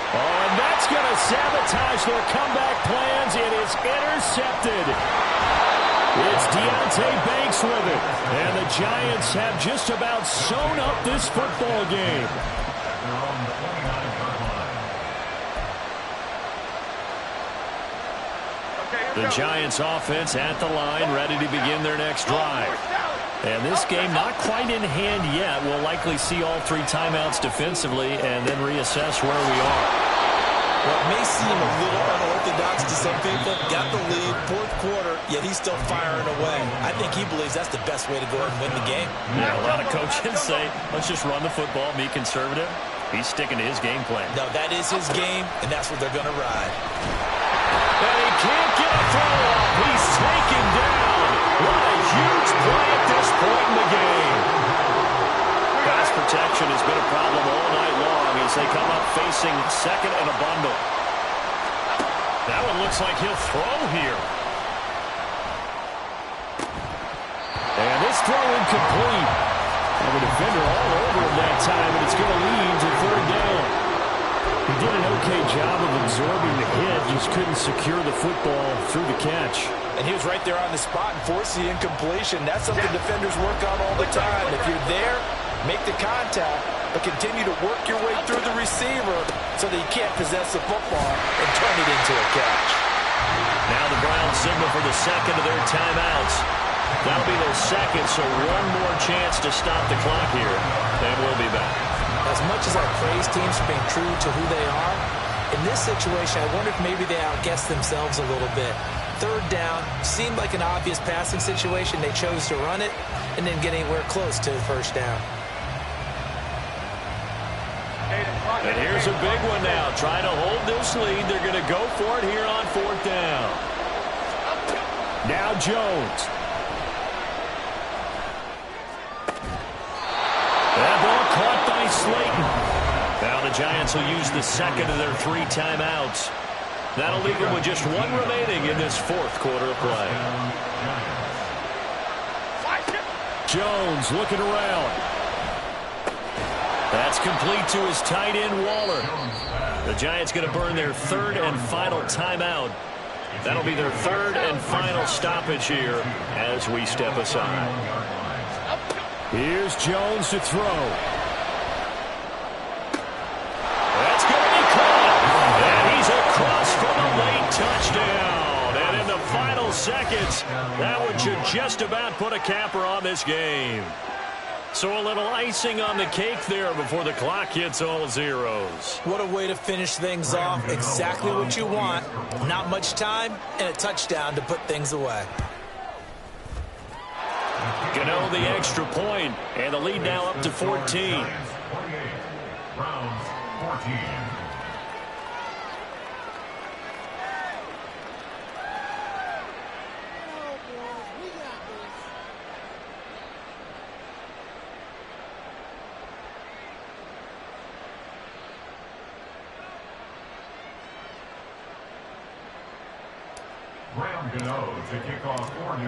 Speaker 1: Oh, and that's going to sabotage their comeback plans. It is intercepted. It's Deonte Banks with it. And the Giants have just about sewn up this football game. The Giants offense at the line, ready to begin their next drive. And this game not quite in hand yet. We'll likely see all 3 timeouts defensively and then reassess where we are.
Speaker 2: What may seem a little unorthodox to some people, got the lead, fourth quarter, yet he's still firing away. I think he believes that's the best way to go out and win the game.
Speaker 1: Yeah, a lot of coaches say, let's just run the football, be conservative. He's sticking to his game plan.
Speaker 2: No, that is his game, and that's what they're going to ride.
Speaker 1: And he can't get a throw off. He's taken down. What a huge play at this point in the game. Pass protection has been a problem all night long as they come up facing second and a bundle. That one looks like he'll throw here. And this throw incomplete. And the defender all over him that time, and it's going to lead to third down. He did an okay job of absorbing the hit, just couldn't secure the football through the catch.
Speaker 2: And he was right there on the spot and forced the incompletion. That's something defenders work on all the time. If you're there, make the contact, but continue to work your way through the receiver so that you can't possess the football and turn it into a catch.
Speaker 1: Now the Browns signal for the second of their timeouts. That'll be their second, so one more chance to stop the clock here. Then we'll be back.
Speaker 2: As much as I praise teams for being true to who they are, in this situation, I wonder if maybe they outguessed themselves a little bit. Third down seemed like an obvious passing situation. They chose to run it and didn't get anywhere close to the first down.
Speaker 1: And here's a big one now. Trying to hold this lead. They're going to go for it here on fourth down. Now Jones. That ball caught by Slayton. Now the Giants will use the second of their 3 timeouts. That'll leave them with just one remaining in this fourth quarter of play. Jones looking around. That's complete to his tight end, Waller. The Giants going to burn their third and final timeout. That'll be their third and final stoppage here as we step aside. Here's Jones to throw. That's going to be caught. And he's across for the late touchdown. And in the final seconds, that one should just about put a capper on this game. So a little icing on the cake there before the clock hits all zeros.
Speaker 2: What a way to finish things off. Exactly what you want. Not much time and a touchdown to put things away.
Speaker 1: Ghaul the extra point, and the lead now up to 14.
Speaker 4: 48, Browns 14.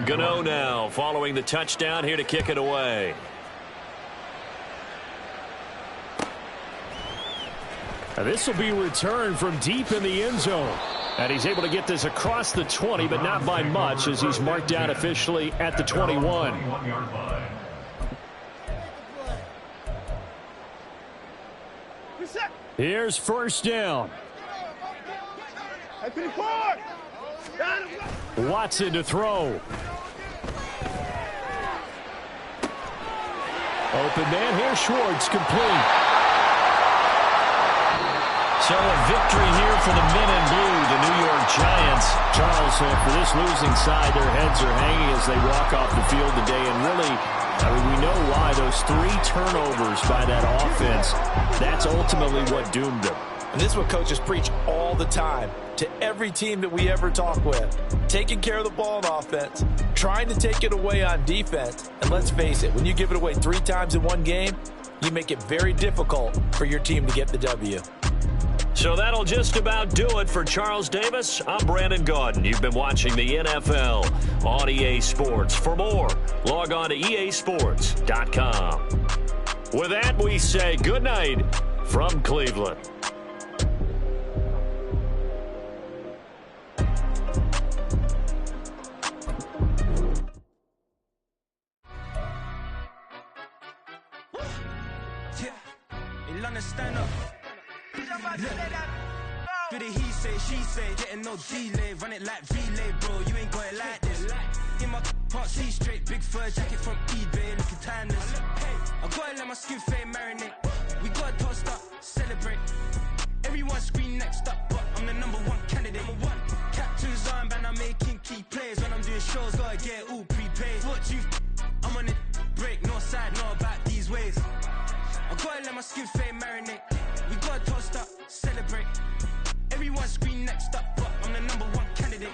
Speaker 1: Ghaul now following the touchdown here to kick it away. Now this will be returned from deep in the end zone. And he's able to get this across the 20, but not by much as he's marked down officially at the 21. Here's first down. Watson to throw. Open man here, Schwartz, complete. So a victory here for the men in blue, the New York Giants. Charles, for this losing side, their heads are hanging as they walk off the field today. And really, I mean, we know why. Those 3 turnovers by that offense, that's ultimately what doomed them.
Speaker 2: And this is what coaches preach all the time to every team that we ever talk with. Taking care of the ball on offense, trying to take it away on defense. And let's face it, when you give it away 3 times in one game, you make it very difficult for your team to get the W.
Speaker 1: So that'll just about do it for Charles Davis. I'm Brandon Gaudin. You've been watching the NFL on EA Sports. For more, log on to easports.com. With that, we say good night from Cleveland.
Speaker 10: Stand up. Do the he say, she say, getting no delay, run it like relay, bro. You ain't got it like this. In my can't see straight, big fur jacket from eBay, looking timeless. I gotta let my skin fade marinate. We gotta toast up, celebrate. Everyone scream next up, but my skin fade marinate. We gotta toast up, celebrate. Everyone scream next up, but I'm the number one candidate.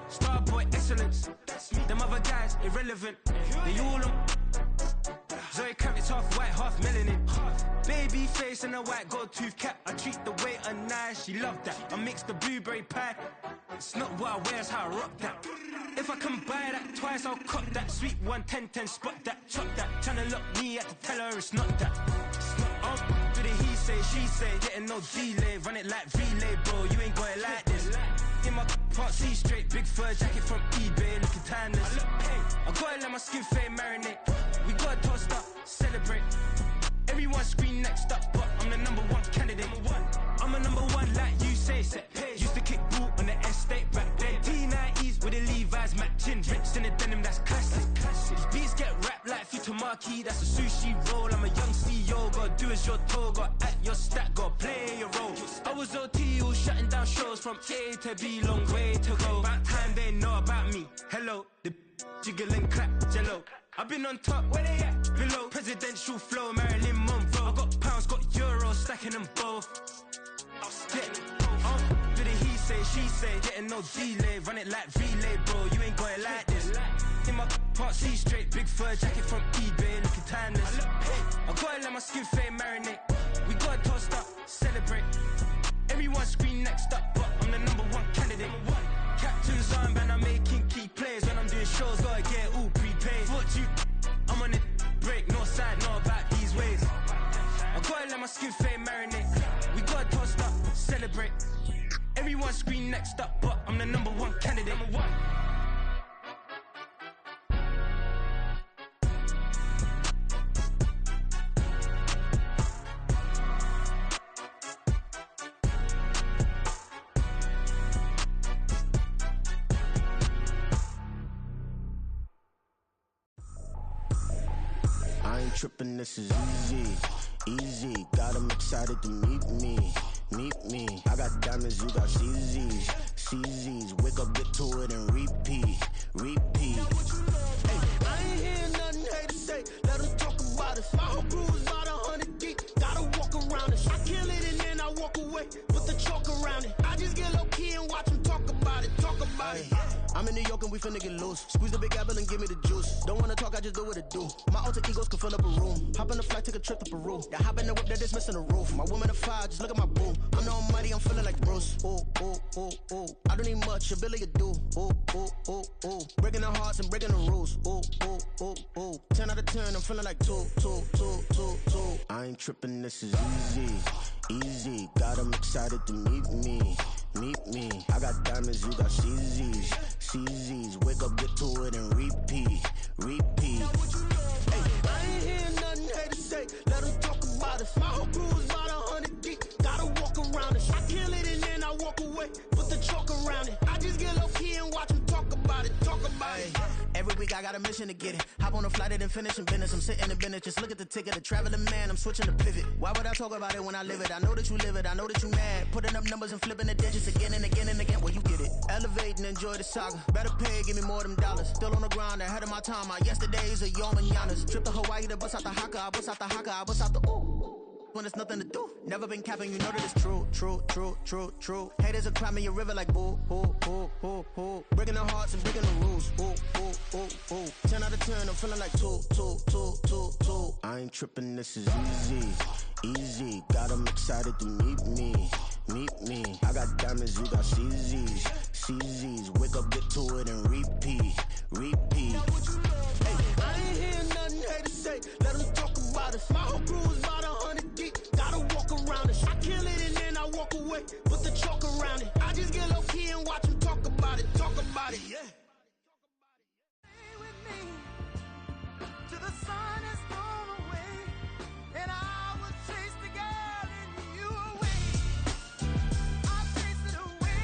Speaker 10: Star boy excellence. Them other guys irrelevant. They all on. Zoe Kravitz half white, half melanin. Baby face and a white gold tooth cap. I treat the waiter nice, she love that. I mix the blueberry pie. It's not what I wear, it's how I rock that. If I can buy that twice, I'll cut that. Sweet 110, spot that, chop that. Tryna lock me, I have to tell her it's not that. Do the he say, she say, getting no delay. Run it like relay, bro, you ain't got it like this. In my part C straight, big fur jacket from eBay, looking timeless. I gotta let my skin fade marinate. We gotta toast up, celebrate. Everyone scream next up, but I'm the number one candidate. I'm a number one like you say, set page. Used to kick boot on the estate back then. T90s with the Levi's matching. Rips in the denim, that's classic. These beats get wrapped like Futamaki, that's a sushi roll. I'm a young CEO, gotta do as you're told. Gotta act your stat, gotta play your role. I was OT, all shutting down shows from A to B, long way to go. About time they know about me. Hello, the jiggle and clap, jello. I've been on top, where they at? Below, presidential flow, Marilyn Monroe. I got pounds, got euros, stacking them both. Do the he say, she say, getting no delay. Run it like relay, bro, you ain't got it like this. In my part C straight, big fur jacket from eBay, looking timeless. I gotta let my skin fade marinate. We gotta toast up, celebrate. Everyone scream next up, but I'm the number one candidate. Captain's armband, I'm making key plays. When I'm doing shows, gotta get it all prepaid. What you, I'm on it, break, no side, know about these ways. I gotta let my skin fade marinate. We gotta toast up, celebrate. Everyone scream next up, but I'm the number one candidate.
Speaker 12: I ain't tripping, this is easy, easy. Got 'em excited to meet me. I got diamonds, you got CZs. Wake up, get to it and repeat.
Speaker 8: Hey, I ain't hear nothing hate to say. Let them talk about it. My whole crew is about 100 deep. Gotta walk around it. I kill it and then I walk away. Put the chalk around it. I just get low key and watch them talk about it.
Speaker 12: I'm in New York and we finna get loose. Squeeze the big apple and give me the juice. Don't wanna talk, I just do what it do. My alter egos can fill up a room. Hop on the flight, take a trip to Peru. Yeah, hop in the whip, that is missing the roof. My woman a fire, just look at my boo. I'm the almighty, I'm feeling like Bruce. Ooh. I don't need much, ability to do. Ooh. Breaking the hearts and breaking the rules. Ooh. 10 out of 10, I'm feeling like two. I ain't tripping, this is easy. Got 'em excited to meet me. I got diamonds, you got CZs. Wake up, get to it and repeat.
Speaker 8: Hey, I ain't hear nothing hate to say. Let them talk about it. My whole crew is about 100 deep. Gotta walk around it. I kill it and then I walk away. Put the chalk around it. I just get low key and watch them talk about it.
Speaker 12: Every week I got a mission to get it. Hop on a flight and then finish in business. I'm sitting in business, just look at the ticket. A traveling man, I'm switching to pivot. Why would I talk about it when I live it? I know that you live it, I know that you mad. Putting up numbers and flipping the digits again and again and again. Well, you get it. Elevate and enjoy the saga. Better pay, give me more than dollars. Still on the grind, ahead of my time. My yesterdays are your mananas. Trip to Hawaii to bust out the haka. I bust out the haka, I bust out the ooh. When there's nothing to do. Never been capping, you know that it's true. Haters are climbing your river like boo. Breaking the hearts and breaking the rules. Ooh. 10 out of 10, I'm feeling like two. I ain't tripping, this is easy. Got 'em excited to meet me. I got diamonds, you got CZs. Wake up, get to it and repeat.
Speaker 8: Hey, I ain't hear nothing hate to say. Let them talk about it. My whole crew is about 100 deep. Gotta walk around it. I kill it and then I walk away. Put the chalk around it. I just get low key and watch them talk about it. Yeah. Stay with me till the sun is gone away, and I will chase the girl in you away. I'll chase it away.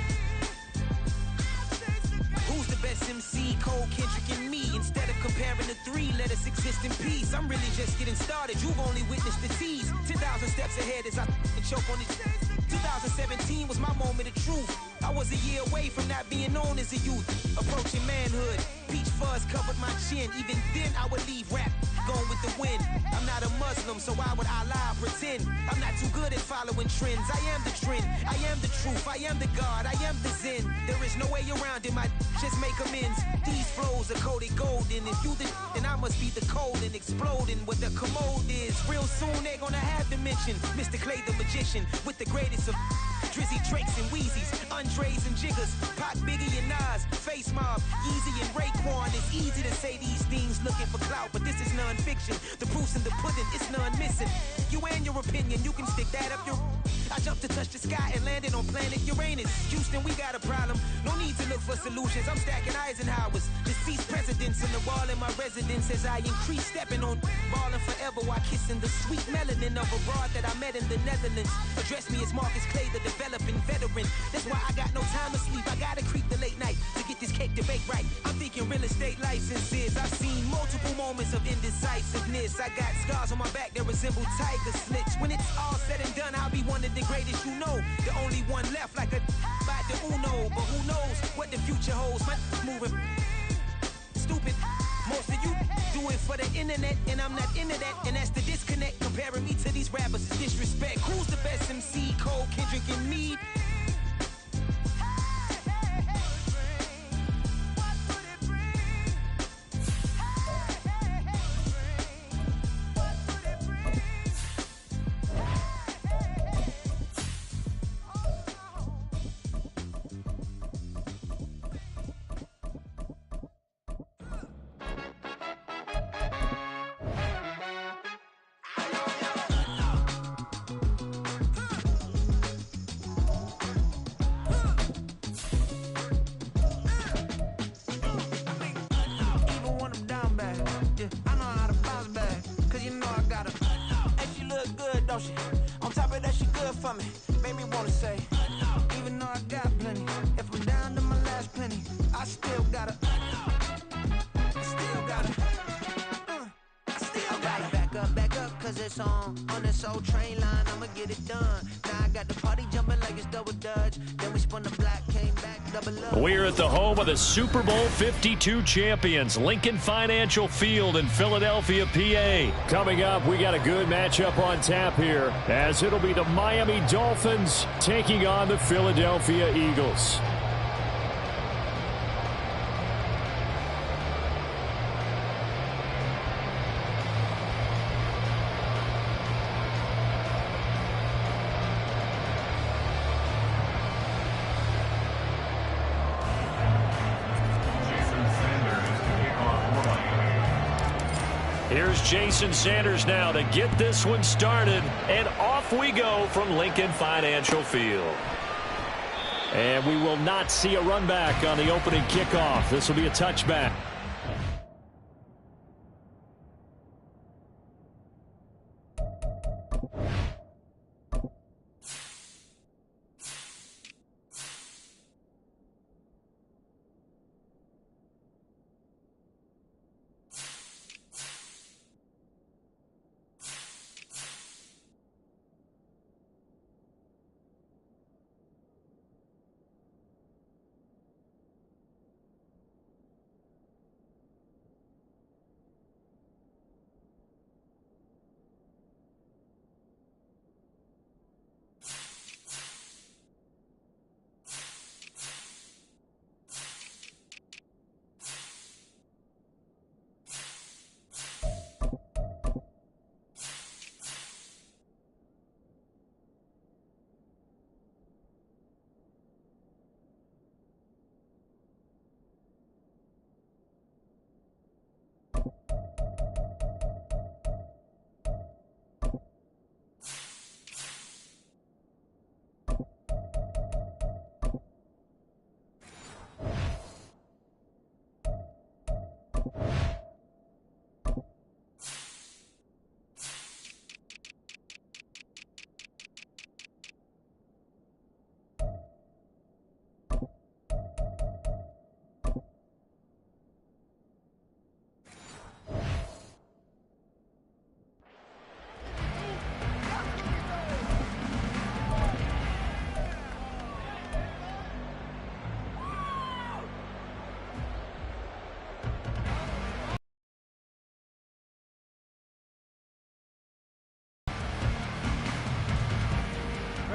Speaker 5: Who's the best MC? Cole, Kendrick, and me. Instead of comparing the three, let us exist in peace. I'm really just getting started. You've only witnessed the tease. 10,000 steps ahead as I choke on it. 2017 was my moment of truth. I was a year away from not being known as a youth. Approaching manhood.
Speaker 12: Peach fuzz covered my chin. Even then, I would leave rap going with the wind. I'm not a Muslim, so why would I lie or pretend? I'm not too good at following trends. I am the trend. I am the truth. I am the God. I am the Zen. There is no way around it. My just make amends. These flows are coated golden. If you the then I must be the cold and exploding what the commode is. Real soon they gonna have to mention Mr. Clay the magician with the greatest of Drizzy, Drakes, and Wheezies, Andres and Jiggers, Pac, Biggie, and Nas, Face Mob, Yeezy, and Raekwon. It's easy to say these things looking for clout, but this is non-fiction. The proof's in the pudding, it's none missing. You and your opinion, you can stick that up your... I jumped to touch the sky and landed on planet Uranus. Houston, we got a problem. No need to look for solutions. I'm stacking Eisenhowers. Deceased presidents in the wall in my residence as I increase stepping on ballin' forever while kissing the sweet melanin of a broad that I met in the Netherlands. Address me as Marcus Clay, the developing veteran. That's why I got no time to sleep. I gotta creep the late night to get this cake to bake right. I'm thinking real estate licenses. I've seen multiple moments of indecisiveness. I got scars on my back that resemble tiger slits. When it's all said and done, I'll be one of the greatest you know. The only one left like a by the Uno. But who knows what the future holds? My moving stupid. Most of you do it for the internet, and I'm not into that. And that's the disconnect. Comparing me to these rappers is disrespect. Who's the best MC? Cole, Kendrick, and me?
Speaker 8: On top of that, she good for me. Made me wanna say, even though I got plenty, if I'm down to my last penny, I still gotta, I still gotta back up, cause it's on this old train line, I'ma get it done. Now I got the party jumping like it's double dutch. Then we spun the block, came back, double up.
Speaker 17: We're at the home of the Super Bowl 52 champions, Lincoln Financial Field in Philadelphia, PA. Coming up, we got a good matchup on tap here, as it'll be the Miami Dolphins taking on the Philadelphia Eagles. Here's Jason Sanders now to get this one started, and off we go from Lincoln Financial Field. And we will not see a run back on the opening kickoff. This will be a touchback.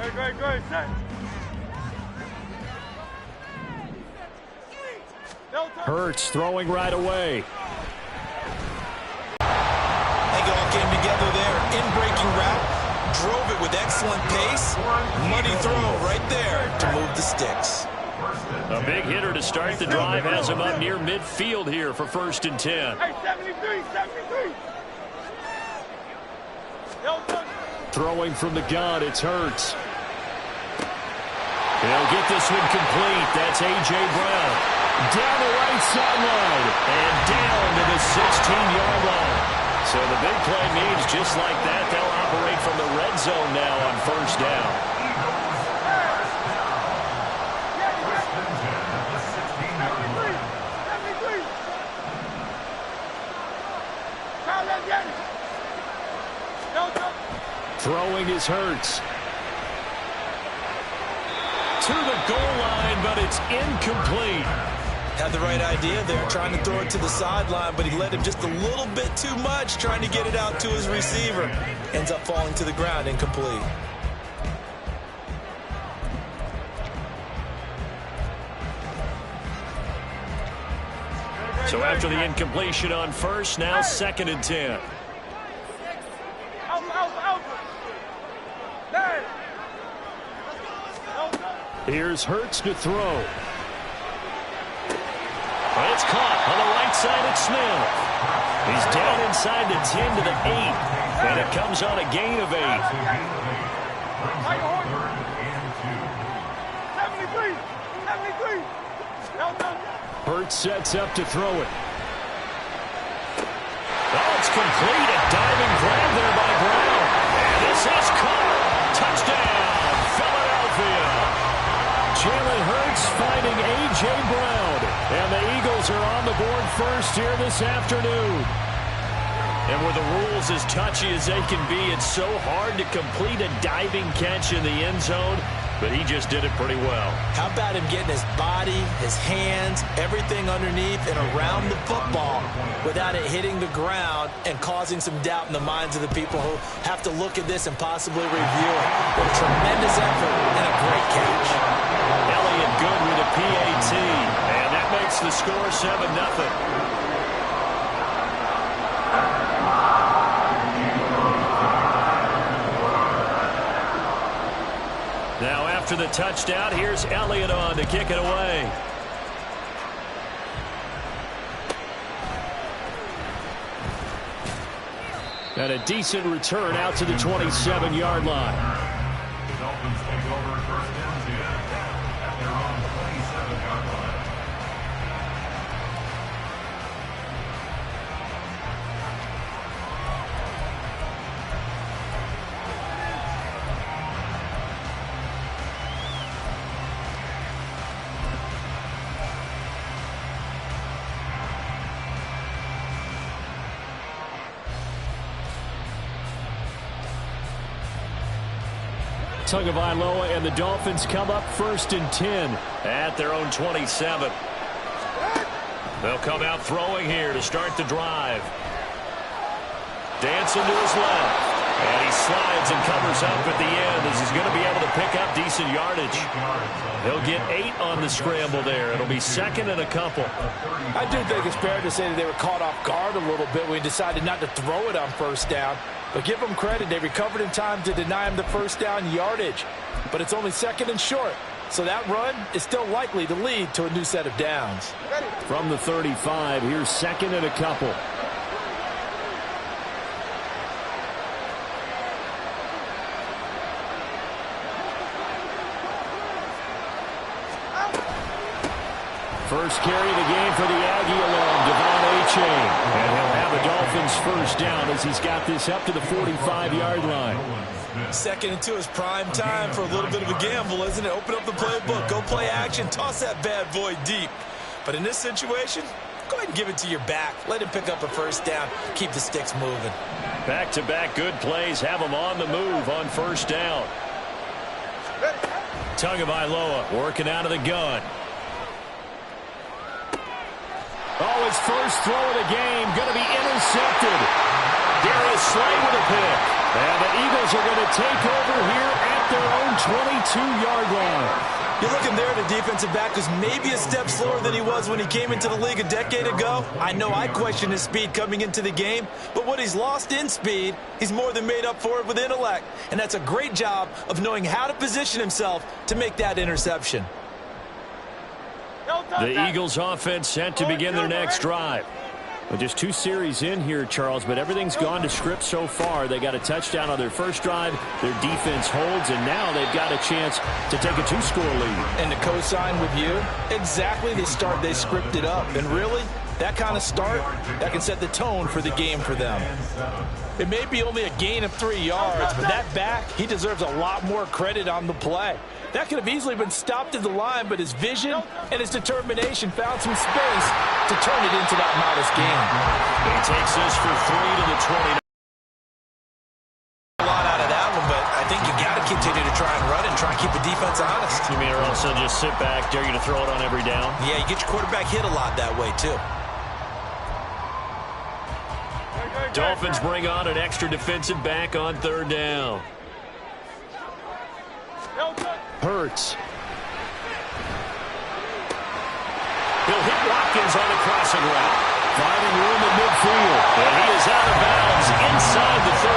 Speaker 3: Go ahead, set.
Speaker 17: Hurts throwing right away.
Speaker 2: They all came together there. In-breaking route. Drove it with excellent pace. Money throw right there to move the sticks.
Speaker 1: A big hitter to start the drive has him up near midfield here for 1st and 10.
Speaker 3: Hey, 73.
Speaker 17: Throwing from the gun, it's Hurts.
Speaker 1: He'll get this one complete. That's A.J. Brown.
Speaker 17: Down the right sideline.
Speaker 1: And down to the 16-yard line. So the big play means just like that, they'll operate from the red zone now on 1st down.
Speaker 17: Throwing is Hurts.
Speaker 1: To the goal line, but it's incomplete.
Speaker 2: Had the right idea there, trying to throw it to the sideline, but he led him just a little bit too much, trying to get it out to his receiver. Ends up falling to the ground, incomplete.
Speaker 1: So after the incompletion on 1st, now 2nd and 10.
Speaker 17: Here's Hurts to throw.
Speaker 1: It's caught on the right side at Smith. He's down inside the 10 to the 8. And it comes on a gain of 8.
Speaker 3: 73.
Speaker 17: Hurts sets up to throw it.
Speaker 1: Oh, it's complete. A diving grab there by Brown. And this is caught. Touchdown, Philadelphia.
Speaker 17: Jalen Hurts finding A.J. Brown. And the Eagles are on the board first here this afternoon.
Speaker 1: And with the rules as touchy as they can be, it's so hard to complete a diving catch in the end zone. But he just did it pretty well.
Speaker 2: How about him getting his body, his hands, everything underneath and around the football without it hitting the ground and causing some doubt in the minds of the people who have to look at this and possibly review it. What a tremendous effort and a great catch.
Speaker 1: Elliott good with a PAT. And that makes the score 7-0. Now after the touchdown, here's Elliott on to kick it away.
Speaker 17: And a decent return out to the 27-yard line.
Speaker 4: The Dolphins take over 1st and 10 at their own 27-yard line.
Speaker 17: Tagovailoa and the Dolphins come up 1st and 10
Speaker 1: at their own 27. They'll come out throwing here to start the drive. Dancing to his left. And he slides and covers up at the end as he's going to be able to pick up decent yardage. He'll get 8 on the scramble there. It'll be 2nd and a couple.
Speaker 6: I do think it's fair to say that they were caught off guard a little bit when he decided not to throw it on 1st down. But give them credit, they recovered in time to deny him the 1st down yardage. But it's only 2nd and short. So that run is still likely to lead to a new set of downs.
Speaker 17: From the 35, here's 2nd and a couple. First carry of the game for the Aggie alone, Devon Achane. And he'll have the Dolphins 1st down as he's got this up to the 45-yard line.
Speaker 2: 2nd and 2 is prime time for a little bit of a gamble, isn't it? Open up the playbook, go play action, toss that bad boy deep. But in this situation, go ahead and give it to your back. Let him pick up a 1st down, keep the sticks moving.
Speaker 1: Back-to-back good plays have him on the move on 1st down. Tagovailoa working out of the gun.
Speaker 17: Oh, his first throw of the game going to be intercepted. Darius Slay with a pick. And the Eagles are going to take over here at their own 22-yard line.
Speaker 2: You're looking there at a defensive back who's maybe a step slower than he was when he came into the league a decade ago. I know I questioned his speed coming into the game, but what he's lost in speed, he's more than made up for it with intellect. And that's a great job of knowing how to position himself to make that interception.
Speaker 1: The Eagles offense set to begin their next drive.
Speaker 17: Well, just 2 series in here, Charles, but everything's gone to script so far. They got a touchdown on their first drive. Their defense holds, and now they've got a chance to take a 2-score lead.
Speaker 6: And to co-sign with you, exactly the start they scripted up. And really, that kind of start, that can set the tone for the game for them. It may be only a gain of 3 yards, but that back, he deserves a lot more credit on the play. That could have easily been stopped at the line, but his vision and his determination found some space to turn it into that modest gain.
Speaker 1: He takes this for 3 to the 20.
Speaker 2: A lot out of that one, but I think you got to continue to try and run and try and keep the defense honest.
Speaker 1: You mean or also just sit back, dare you to throw it on every down?
Speaker 2: Yeah, you get your quarterback hit a lot that way, too.
Speaker 1: Dolphins bring on an extra defensive back on 3rd down.
Speaker 17: Hurts.
Speaker 1: He'll hit Watkins on the crossing route. Finding room in midfield. And he is out of bounds inside the 35.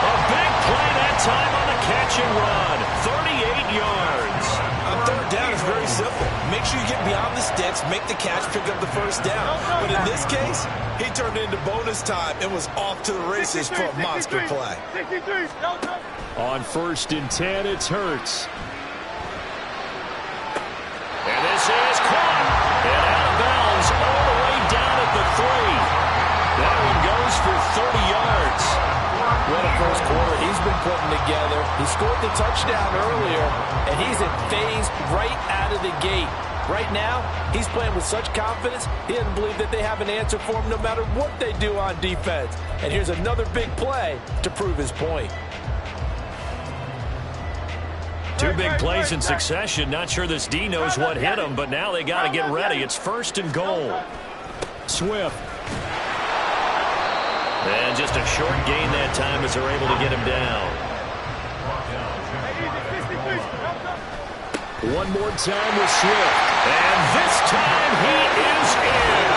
Speaker 1: A big play that time on the catch and run. 38 yards.
Speaker 2: On 3rd down, it's very simple. Make sure you get beyond the sticks, make the catch, pick up the first down. But in this case, he turned it into bonus time and was off to the races for a monster play.
Speaker 17: On 1st and 10, it's Hurts.
Speaker 1: And this is caught. And out of bounds all the way down at the 3. That one goes for 30 yards.
Speaker 6: What a first quarter he's been putting together. He scored the touchdown earlier, and he's in phase right out of the gate. Right now, he's playing with such confidence, he doesn't believe that they have an answer for him no matter what they do on defense. And here's another big play to prove his point.
Speaker 1: 2 big plays in succession. Not sure this D knows what hit him, but now they got to get ready. It's 1st and goal.
Speaker 17: Swift.
Speaker 1: And just a short gain that time as they're able to get him down.
Speaker 17: One more time with Swift.
Speaker 1: And this time he is in.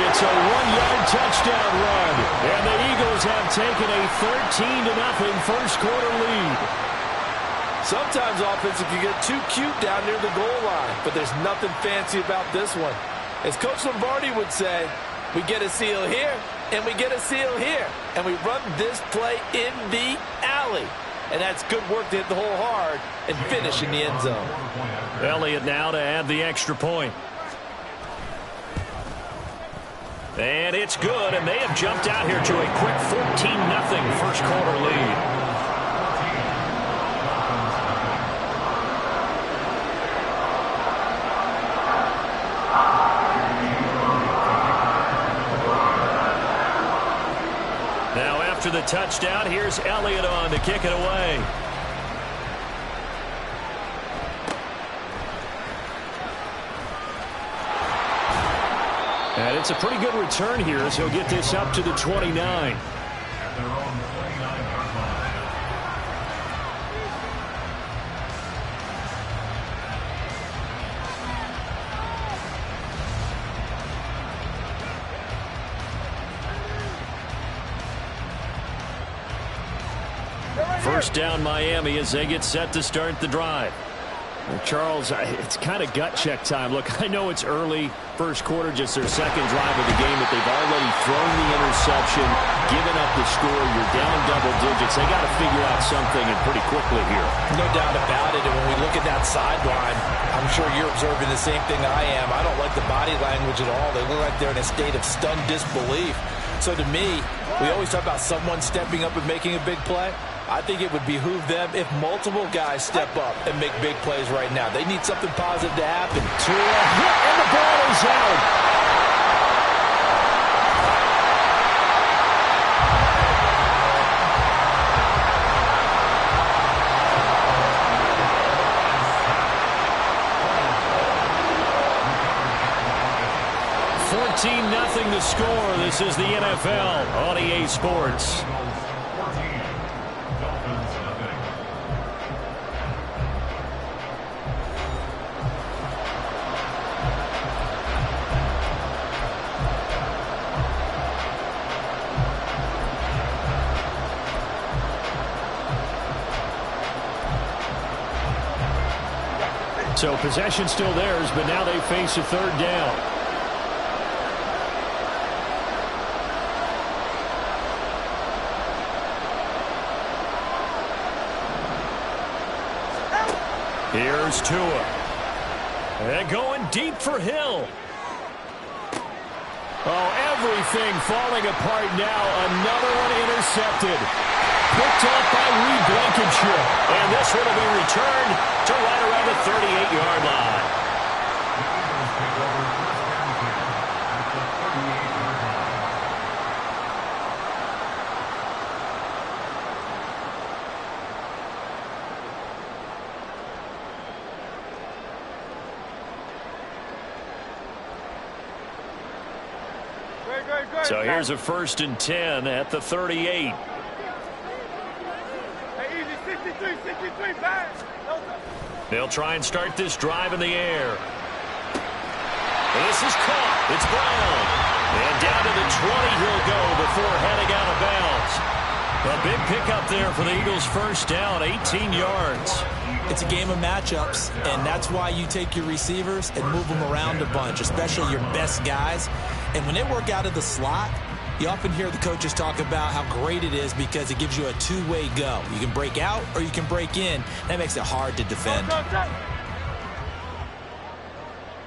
Speaker 17: It's a 1-yard touchdown run. And the Eagles have taken a 13-0 first quarter lead.
Speaker 6: Sometimes offense can get too cute down near the goal line, but there's nothing fancy about this one. As Coach Lombardi would say, we get a seal here, and we get a seal here, and we run this play in the alley. And that's good work to hit the hole hard and finish in the end zone.
Speaker 1: Elliott now to add the extra point. And it's good, and they have jumped out here to a quick 14-0 first quarter lead. After the touchdown, here's Elliott on to kick it away.
Speaker 17: And it's a pretty good return here as he'll get this up to the 29.
Speaker 1: First down Miami as they get set to start the drive.
Speaker 17: Well, Charles, it's kind of gut check time. Look, I know it's early, first quarter, just their second drive of the game, but they've already thrown the interception, given up the score. You're down double digits. They got to figure out something, and pretty quickly here.
Speaker 6: No doubt about it. And when we look at that sideline, I'm sure you're observing the same thing I am. I don't like the body language at all. They look like they're in a state of stunned disbelief. So to me, we always talk about someone stepping up and making a big play. I think it would behoove them if multiple guys step up and make big plays right now. They need something positive to happen.
Speaker 17: And the ball is out.
Speaker 1: Nothing to score. This is the NFL on EA Sports.
Speaker 17: So possession still theirs, but now they face a third down. Here's Tua. And going deep for Hill. Oh, everything falling apart now. Another one intercepted. Picked up by Reed Blankenship. And this one will be returned to right around the 38-yard line. So here's a 1st and 10 at the 38.
Speaker 3: Hey, easy, 63, back.
Speaker 17: They'll try and start this drive in the air. This is caught. It's Brown. And down to the 20 he'll go before heading out of bounds. A big pickup there for the Eagles' first down, 18 yards.
Speaker 2: It's a game of matchups, and that's why you take your receivers and move them around a bunch, especially your best guys. And when they work out of the slot, you often hear the coaches talk about how great it is because it gives you a two-way go. You can break out or you can break in. That makes it hard to defend.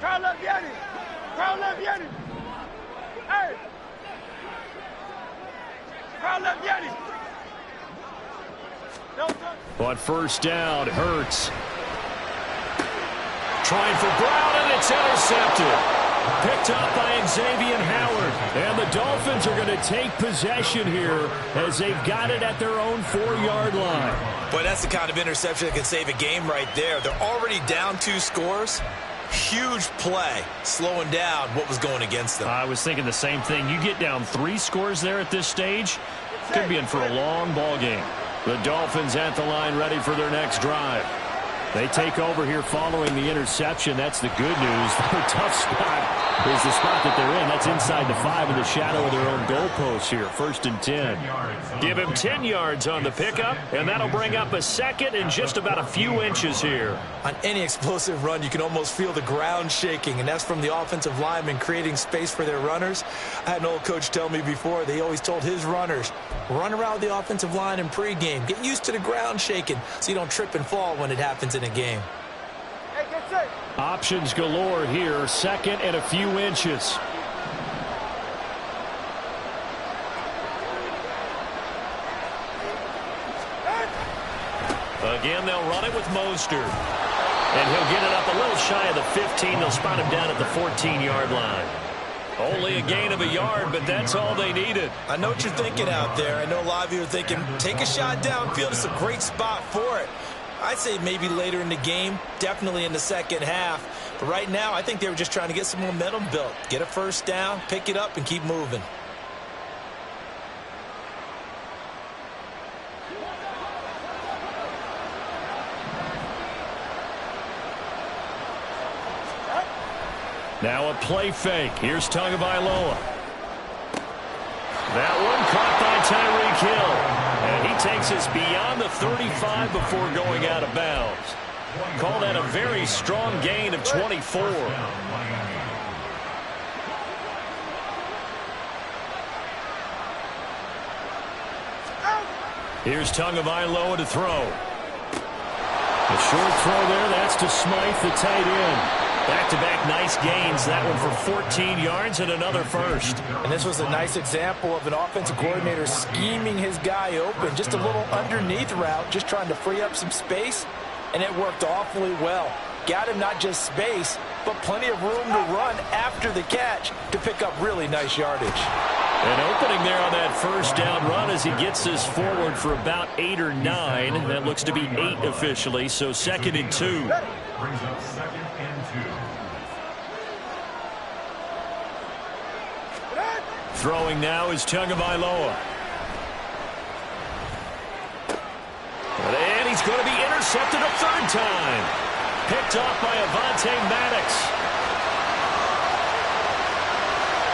Speaker 3: Carl up, Yanni. Carl up, Yanni. Hey. Carl up, Yanni.
Speaker 17: On first down, Hurts. Trying for Brown, and it's intercepted. Picked up by Xavier Howard. And the Dolphins are going to take possession here as they've got it at their own 4-yard line.
Speaker 2: Boy, that's the kind of interception that can save a game right there. They're already down 2 scores. Huge play, slowing down what was going against them.
Speaker 17: I was thinking the same thing. You get down 3 scores there at this stage, could be in for a long ball game. The Dolphins at the line ready for their next drive. They take over here following the interception. That's the good news. Their tough spot is the spot that they're in. That's inside the 5 in the shadow of their own goalpost here. 1st and 10. Give him 10 yards on the pickup, and that'll bring up a second and just about a few inches here.
Speaker 2: On any explosive run, you can almost feel the ground shaking, and that's from the offensive linemen creating space for their runners. I had an old coach tell me before, they always told his runners, run around the offensive line in pregame. Get used to the ground shaking so you don't trip and fall when it happens in a game.
Speaker 3: Hey, get set.
Speaker 17: Options galore here. 2nd and a few inches. Again, they'll run it with Mostert. And he'll get it up a little shy of the 15. They'll spot him down at the 14-yard line. Only a gain of a yard, but that's all they needed.
Speaker 2: I know what you're thinking out there. I know a lot of you are thinking, take a shot downfield. It's a great spot for it. I'd say maybe later in the game, definitely in the second half. But right now, I think they were just trying to get some momentum built. Get a first down, pick it up, and keep moving.
Speaker 17: Now a play fake. Here's Tagovailoa. That one caught by Tyreek Hill. And he takes us beyond the 35 before going out of bounds. Call that a very strong gain of 24. Here's Tagovailoa to throw. A short throw there. That's to Smythe, the tight end. Back-to-back nice gains. That one for 14 yards and another first.
Speaker 2: And this was a nice example of an offensive coordinator scheming his guy open. Just a little underneath route, just trying to free up some space, and it worked awfully well. Got him not just space, but plenty of room to run after the catch to pick up really nice yardage.
Speaker 17: An opening there on that first down run as he gets this forward for about 8 or 9. That looks to be 8 officially, so 2nd and 2.
Speaker 4: Brings up 2nd and 2.
Speaker 17: Throwing now is Tagovailoa. And he's going to be intercepted a 3rd time. Picked off by Avonte Maddox.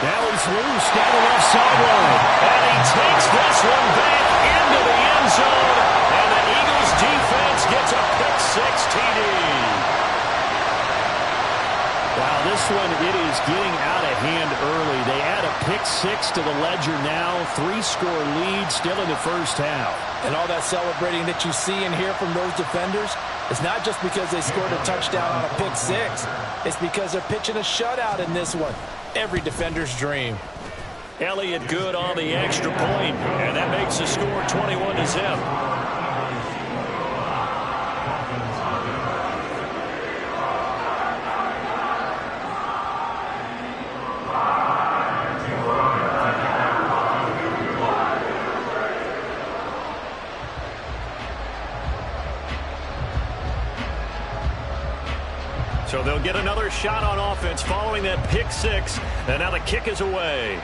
Speaker 17: Now he's loose down the left sideline. And he takes this one back into the end zone. And the Eagles defense gets a pick-6 TD. this one, it is getting out of hand early. They add a pick-6 to the ledger now. 3-score lead still in the first half.
Speaker 6: And all that celebrating that you see and hear from those defenders, it's not just because they scored a touchdown on a pick-6. It's because they're pitching a shutout in this one. Every defender's dream.
Speaker 17: Elliott good on the extra point, and that makes the score 21-0. So they'll get another shot on offense following that pick-6, and now the kick is away.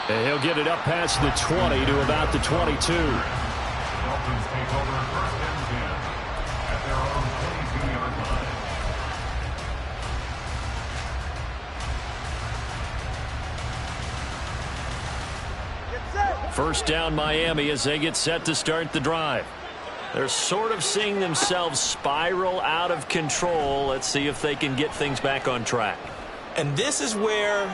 Speaker 17: And he'll get it up past the 20 to about the 22.
Speaker 4: Dolphins take over first and 10 at their own 22-yard line.
Speaker 17: First down Miami as they get set to start the drive. They're sort of seeing themselves spiral out of control. Let's see if they can get things back on track.
Speaker 2: And this is where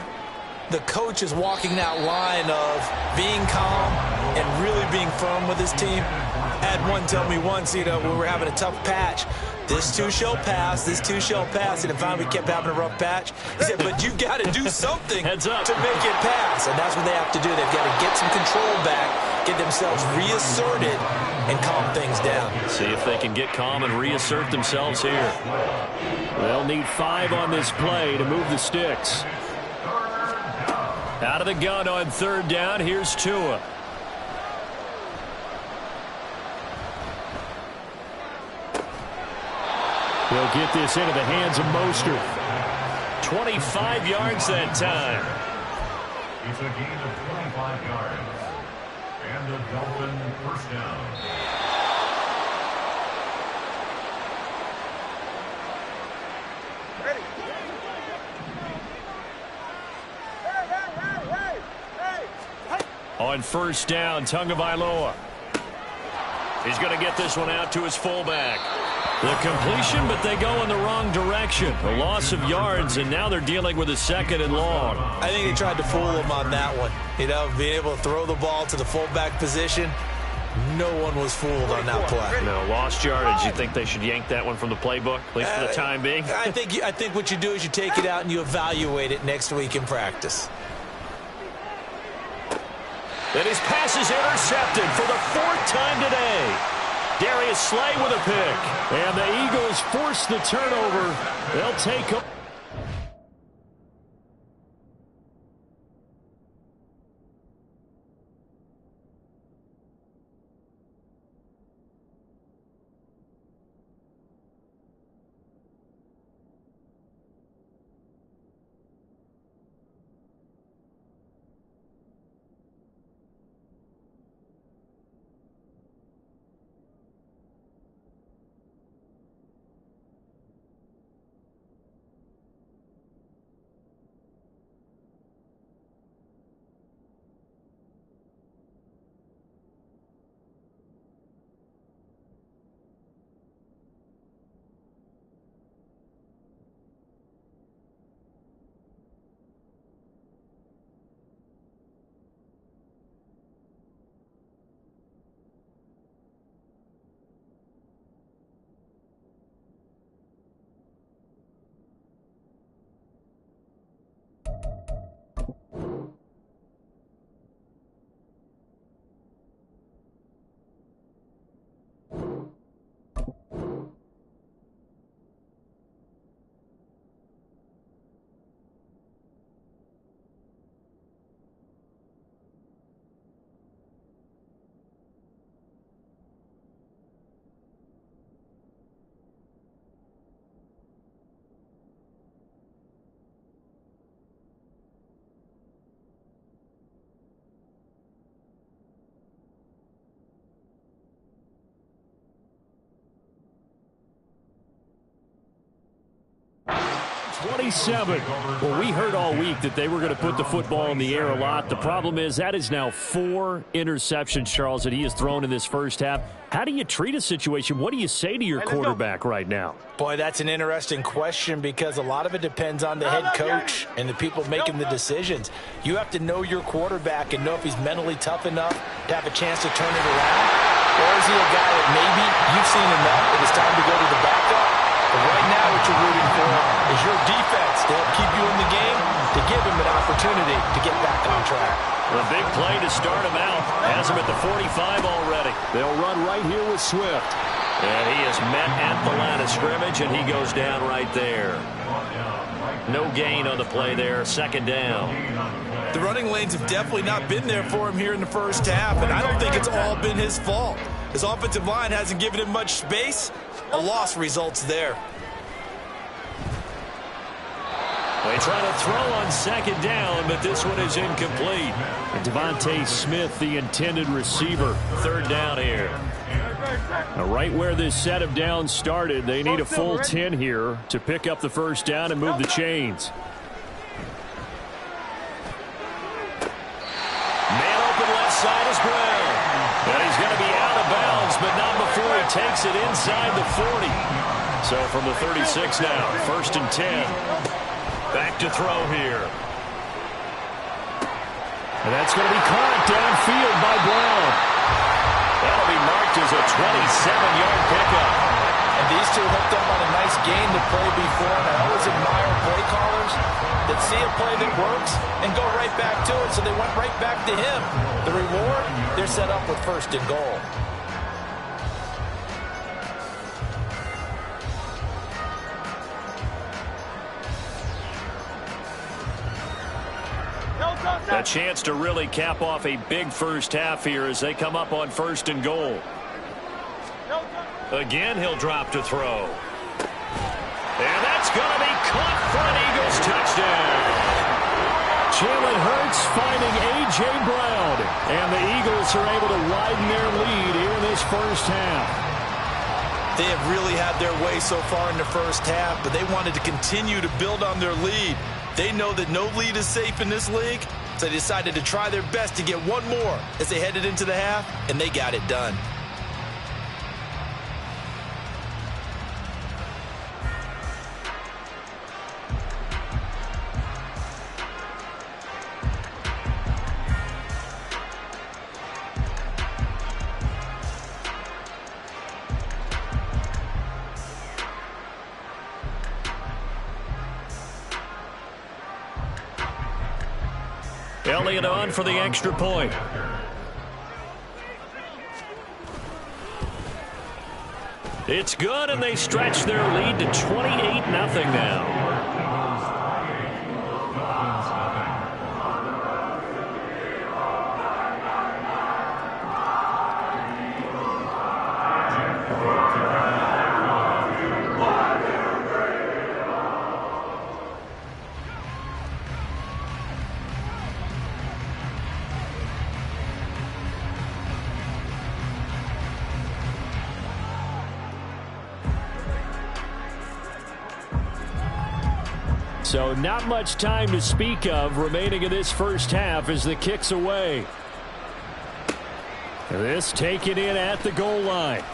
Speaker 2: the coach is walking that line of being calm and really being firm with his team. I had one tell me once, when we were having a tough patch, this too shall pass, this too shall pass, and finally we kept having a rough patch. He said, but you got to do something
Speaker 17: Heads up
Speaker 2: to make it pass, and that's what they have to do. They've got to get some control back, get themselves reasserted, and calm things down.
Speaker 17: See if they can get calm and reassert themselves here. They'll need 5 on this play to move the sticks. Out of the gun on third down, here's Tua. He'll get this into the hands of Mostert. 25 yards that time.
Speaker 4: It's a gain of 25 yards. And a Dolphin first down.
Speaker 17: On first down, Tagovailoa. He's going to get this one out to his fullback. The completion, but they go in the wrong direction. A loss of yards, and now they're dealing with a second and long.
Speaker 2: I think they tried to fool him on that one. Being able to throw the ball to the fullback position. No one was fooled on that play.
Speaker 17: No, lost yardage. You think they should yank that one from the playbook, at least for the time being?
Speaker 2: I think what you do is you take it out and you evaluate it next week in practice.
Speaker 17: And his pass is intercepted for the 4th time today. Darius Slay with a pick. And the Eagles force the turnover. They'll take up. 27.
Speaker 1: Well, we heard all week that they were going to put the football in the air a lot. The problem is that is now 4 interceptions, Charles, that he has thrown in this first half. How do you treat a situation? What do you say to your quarterback right now?
Speaker 2: Boy, that's an interesting question because a lot of it depends on the head coach and the people making the decisions. You have to know your quarterback and know if he's mentally tough enough to have a chance to turn it around. Or is he a guy that maybe you've seen enough and it's time to go to the backup? But right now what you're rooting for is your defense to help keep you in the game, to give him an opportunity to get back on track.
Speaker 1: The big play to start him out. Has him at the 45 already.
Speaker 17: They'll run right here with Swift.
Speaker 1: And he is met at the line of scrimmage, and he goes down right there. No gain on the play there. Second down.
Speaker 2: The running lanes have definitely not been there for him here in the first half, and I don't think it's all been his fault. His offensive line hasn't given him much space. A loss results there.
Speaker 1: They try to throw on second down, but this one is incomplete.
Speaker 17: And Devontae Smith, the intended receiver.
Speaker 1: Third down here.
Speaker 17: Now, right where this set of downs started, they need a full 10 here to pick up the first down and move the chains.
Speaker 1: Man open left side is Brown. And he's going to be out of bounds, but not before he takes it inside the 40. So from the 36 now, first and 10. Back to throw here.
Speaker 17: And that's going to be caught downfield by Brown.
Speaker 1: That'll be marked as a 27-yard pickup.
Speaker 2: And these two hooked up on a nice gain to play before. And I always admire play callers that see a play that works and go right back to it. So they went right back to him. The reward, they're set up with first and goal.
Speaker 1: A chance to really cap off a big first half here as they come up on first and goal. Again, he'll drop to throw. And that's going to be caught for an Eagles touchdown.
Speaker 17: Jalen Hurts finding A.J. Brown. And the Eagles are able to widen their lead here in this first half.
Speaker 2: They have really had their way so far in the first half, but they wanted to continue to build on their lead. They know that no lead is safe in this league, so they decided to try their best to get one more as they headed into the half, and they got it done.
Speaker 1: Elliott on for the extra point. It's good, and they stretch their lead to 28-0 now.
Speaker 17: So not much time to speak of remaining in this first half as the kick's away. This taken in at the goal line.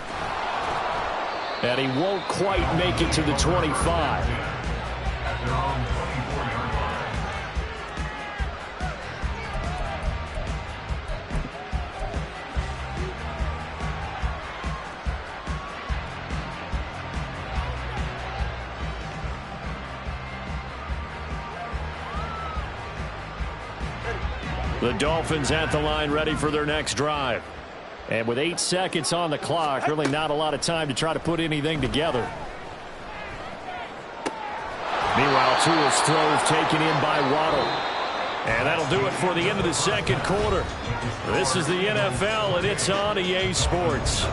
Speaker 17: And he won't quite make it to the 25.
Speaker 1: The Dolphins at the line ready for their next drive.
Speaker 17: And with 8 seconds on the clock, really not a lot of time to try to put anything together. Meanwhile, Tua's throws taken in by Waddle.
Speaker 1: And that'll do it for the end of the second quarter. This is the NFL, and it's on EA Sports.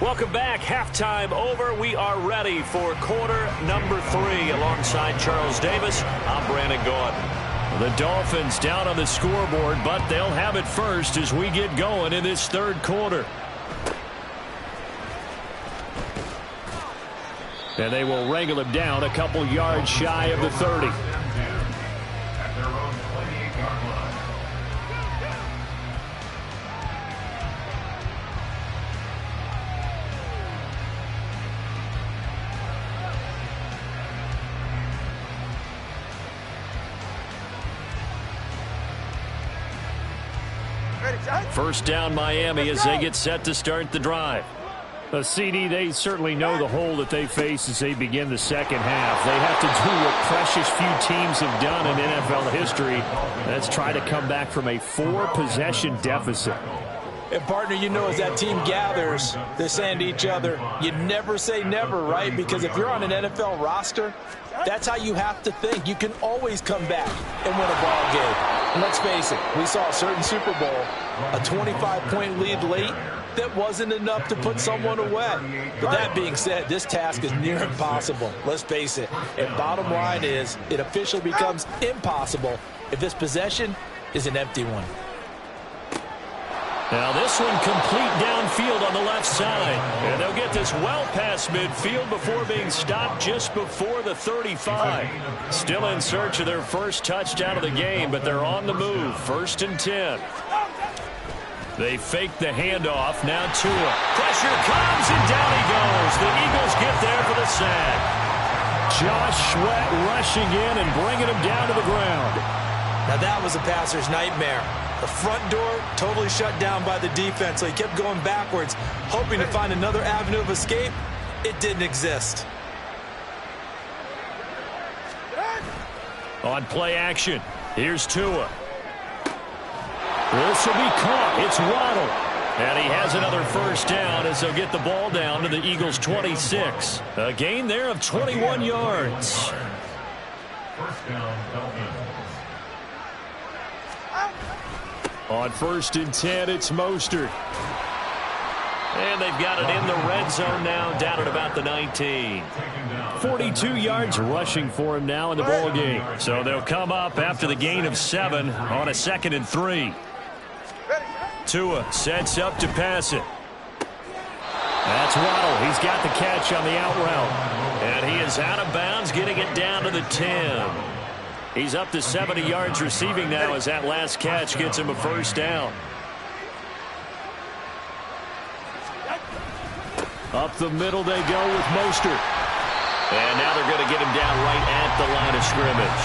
Speaker 1: Welcome back. Halftime over. We are ready for quarter number 3. Alongside Charles Davis, I'm Brandon Gaudin. The Dolphins down on the scoreboard, but they'll have it first as we get going in this third quarter. And they will wrangle him down a couple yards shy of the 30.
Speaker 4: At their own 28-yard line.
Speaker 1: First down Miami as they get set to start the drive.
Speaker 17: CD, they certainly know the hole that they face as they begin the second half. They have to do what precious few teams have done in NFL history. That's try to come back from a 4-possession deficit.
Speaker 6: And, partner, you know, as that team gathers, they're saying to each other, you never say never, right? Because if you're on an NFL roster, that's how you have to think. You can always come back and win a ball game. And let's face it, we saw a certain Super Bowl, a 25-point lead late, that wasn't enough to put someone away. But that being said, this task is near impossible. Let's face it. And bottom line is, it officially becomes impossible if this possession is an empty one.
Speaker 1: Now this one complete downfield on the left side. And they'll get this well past midfield before being stopped just before the 35. Still in search of their first touchdown of the game, but they're on the move. 1st and 10. They fake the handoff. Now Tua. Pressure comes, and down he goes. The Eagles get there for the sack.
Speaker 17: Josh Sweat rushing in and bringing him down to the ground.
Speaker 2: Now that was a passer's nightmare. The front door totally shut down by the defense, so he kept going backwards, hoping to find another avenue of escape. It didn't exist.
Speaker 1: On play action, here's Tua. This will be caught. It's Waddle. And he has another first down as they'll get the ball down to the Eagles' 26. A gain there of 21 yards.
Speaker 4: First down, Dolphins.
Speaker 1: On 1st and 10, it's Mostert. And they've got it in the red zone now, down at about the 19. 42 yards rushing for him now in the ball game. So they'll come up after the gain of 7 on a 2nd and 3. Tua sets up to pass it. That's Waddle. He's got the catch on the out route. And he is out of bounds, getting it down to the 10. He's up to 70 yards receiving now as that last catch gets him a first down. Up the middle they go with Mostert. And now they're going to get him down right at the line of scrimmage.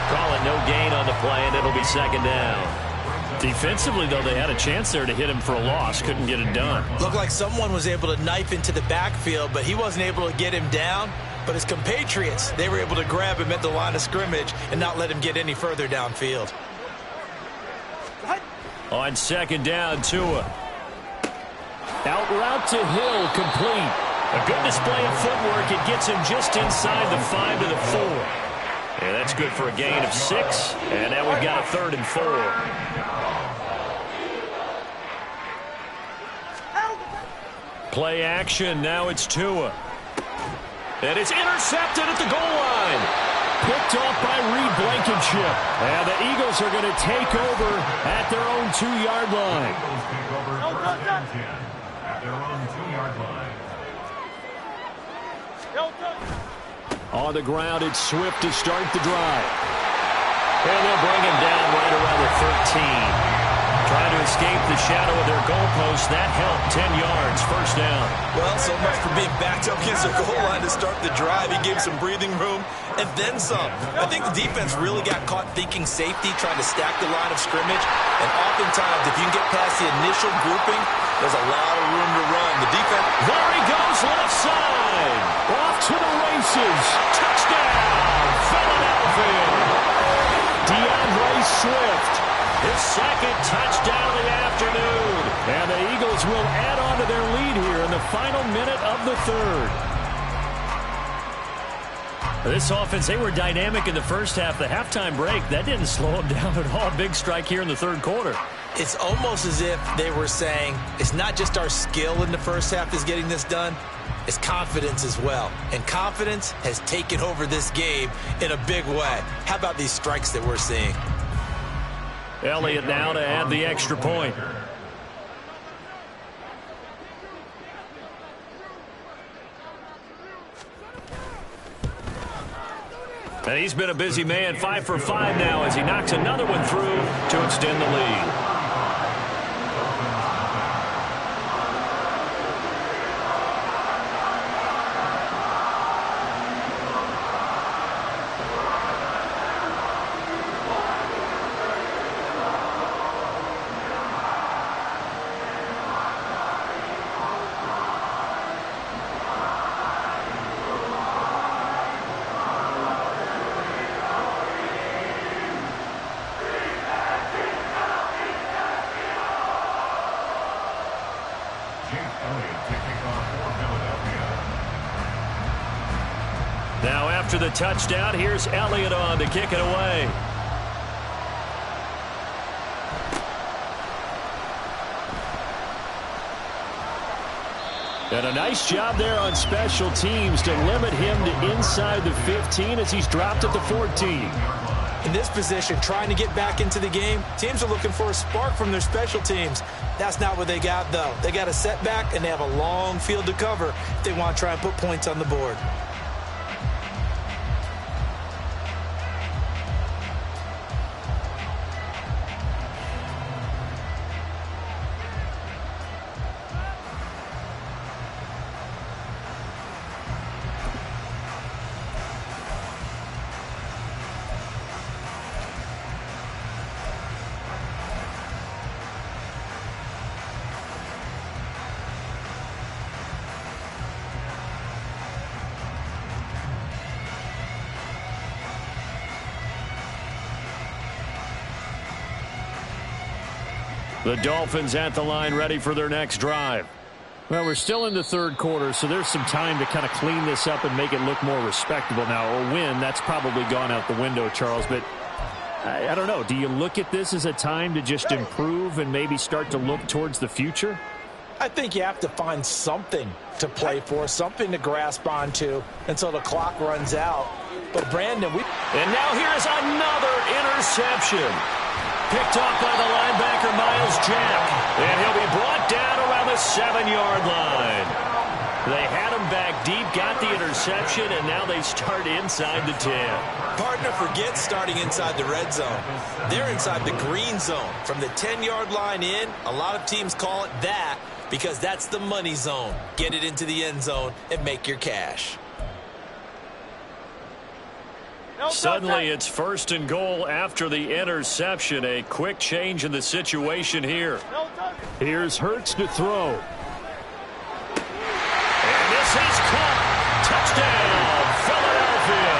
Speaker 1: Call it no gain on the play, and it'll be 2nd down. Defensively, though, they had a chance there to hit him for a loss. Couldn't get it done.
Speaker 2: Looked like someone was able to knife into the backfield, but he wasn't able to get him down. But his compatriots, they were able to grab him at the line of scrimmage and not let him get any further downfield.
Speaker 1: On 2nd down, Tua. Out route to Hill, complete. A good display of footwork. It gets him just inside the 5 to the 4. And that's good for a gain of 6. And now we've got a 3rd and 4. Play action. Now it's Tua. And it's intercepted at the goal line. Picked off by Reed Blankenship. And the Eagles are going to take over at their own 2-yard line.
Speaker 4: Eagles take over 1st and 10 at their own 2-yard line.
Speaker 1: On the ground, it's Swift to start the drive. And they'll bring him down right around the 13. Trying to escape the shadow of their goalpost. That helped. 10 yards, first down.
Speaker 2: Well, so much for being backed up against the goal line to start the drive. He gave some breathing room and then some. I think the defense really got caught thinking safety, trying to stack the line of scrimmage. And oftentimes, if you can get past the initial grouping, there's a lot of room to run. The defense...
Speaker 1: There he goes, left side. Off to the races. Touchdown, Philadelphia. DeAndre Swift. His 2nd touchdown of the afternoon. And the Eagles will add on to their lead here in the final minute of the 3rd. This offense, they were dynamic in the first half. The halftime break, that didn't slow them down at all. Big strike here in the 3rd quarter.
Speaker 2: It's almost as if they were saying, it's not just our skill in the first half is getting this done, it's confidence as well. And confidence has taken over this game in a big way. How about these strikes that we're seeing?
Speaker 1: Elliott now to add the extra point. And he's been a busy man, 5 for 5 now as he knocks another one through to extend the lead. Now after the touchdown, here's Elliott on to kick it away. And a nice job there on special teams to limit him to inside the 15 as he's dropped at the 14.
Speaker 2: In this position, trying to get back into the game, teams are looking for a spark from their special teams. That's not what they got, though. They got a setback, and they have a long field to cover if they want to try and put points on the board.
Speaker 1: The Dolphins at the line ready for their next drive.
Speaker 17: Well, we're still in the third quarter, so there's some time to kind of clean this up and make it look more respectable. Now, a win, that's probably gone out the window, Charles, but I don't know. Do you look at this as a time to just improve and maybe start to look towards the future?
Speaker 6: I think you have to find something to play for, something to grasp onto until the clock runs out. But, Brandon,
Speaker 1: And now here's another interception. Picked off by the linebacker, Miles Jack. And he'll be brought down around the 7-yard line. They had him back deep, got the interception, and now they start inside the 10.
Speaker 2: Partner, forget starting inside the red zone. They're inside the green zone. From the 10-yard line in, a lot of teams call it that because that's the money zone. Get it into the end zone and make your cash.
Speaker 1: Suddenly it's 1st and goal after the interception. A quick change in the situation here.
Speaker 17: Here's Hurts to throw.
Speaker 1: And this is caught. Touchdown, Philadelphia.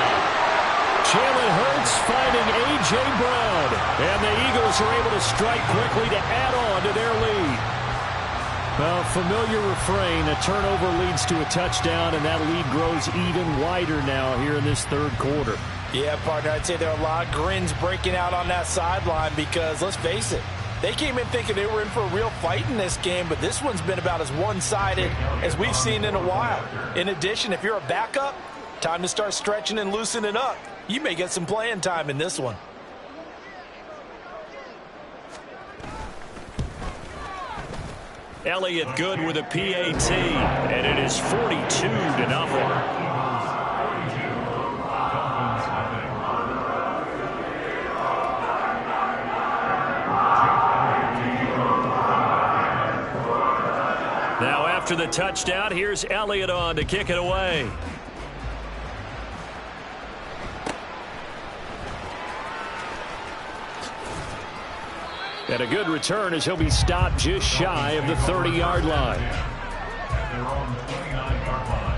Speaker 17: Jalen Hurts finding A.J. Brown. And the Eagles are able to strike quickly to add on to their lead. Well, familiar refrain, a turnover leads to a touchdown, and that lead grows even wider now here in this third quarter.
Speaker 6: Yeah, partner, I'd say there are a lot of grins breaking out on that sideline because, let's face it, they came in thinking they were in for a real fight in this game, but this one's been about as one-sided as we've seen in a while. In addition, if you're a backup, time to start stretching and loosening up. You may get some playing time in this one.
Speaker 1: Elliott good with a PAT, and it is 42-0. Now after the touchdown, here's Elliott on to kick it away.
Speaker 17: And a good return as he'll be stopped just shy of the 30-yard line.
Speaker 4: Their own 29-yard line.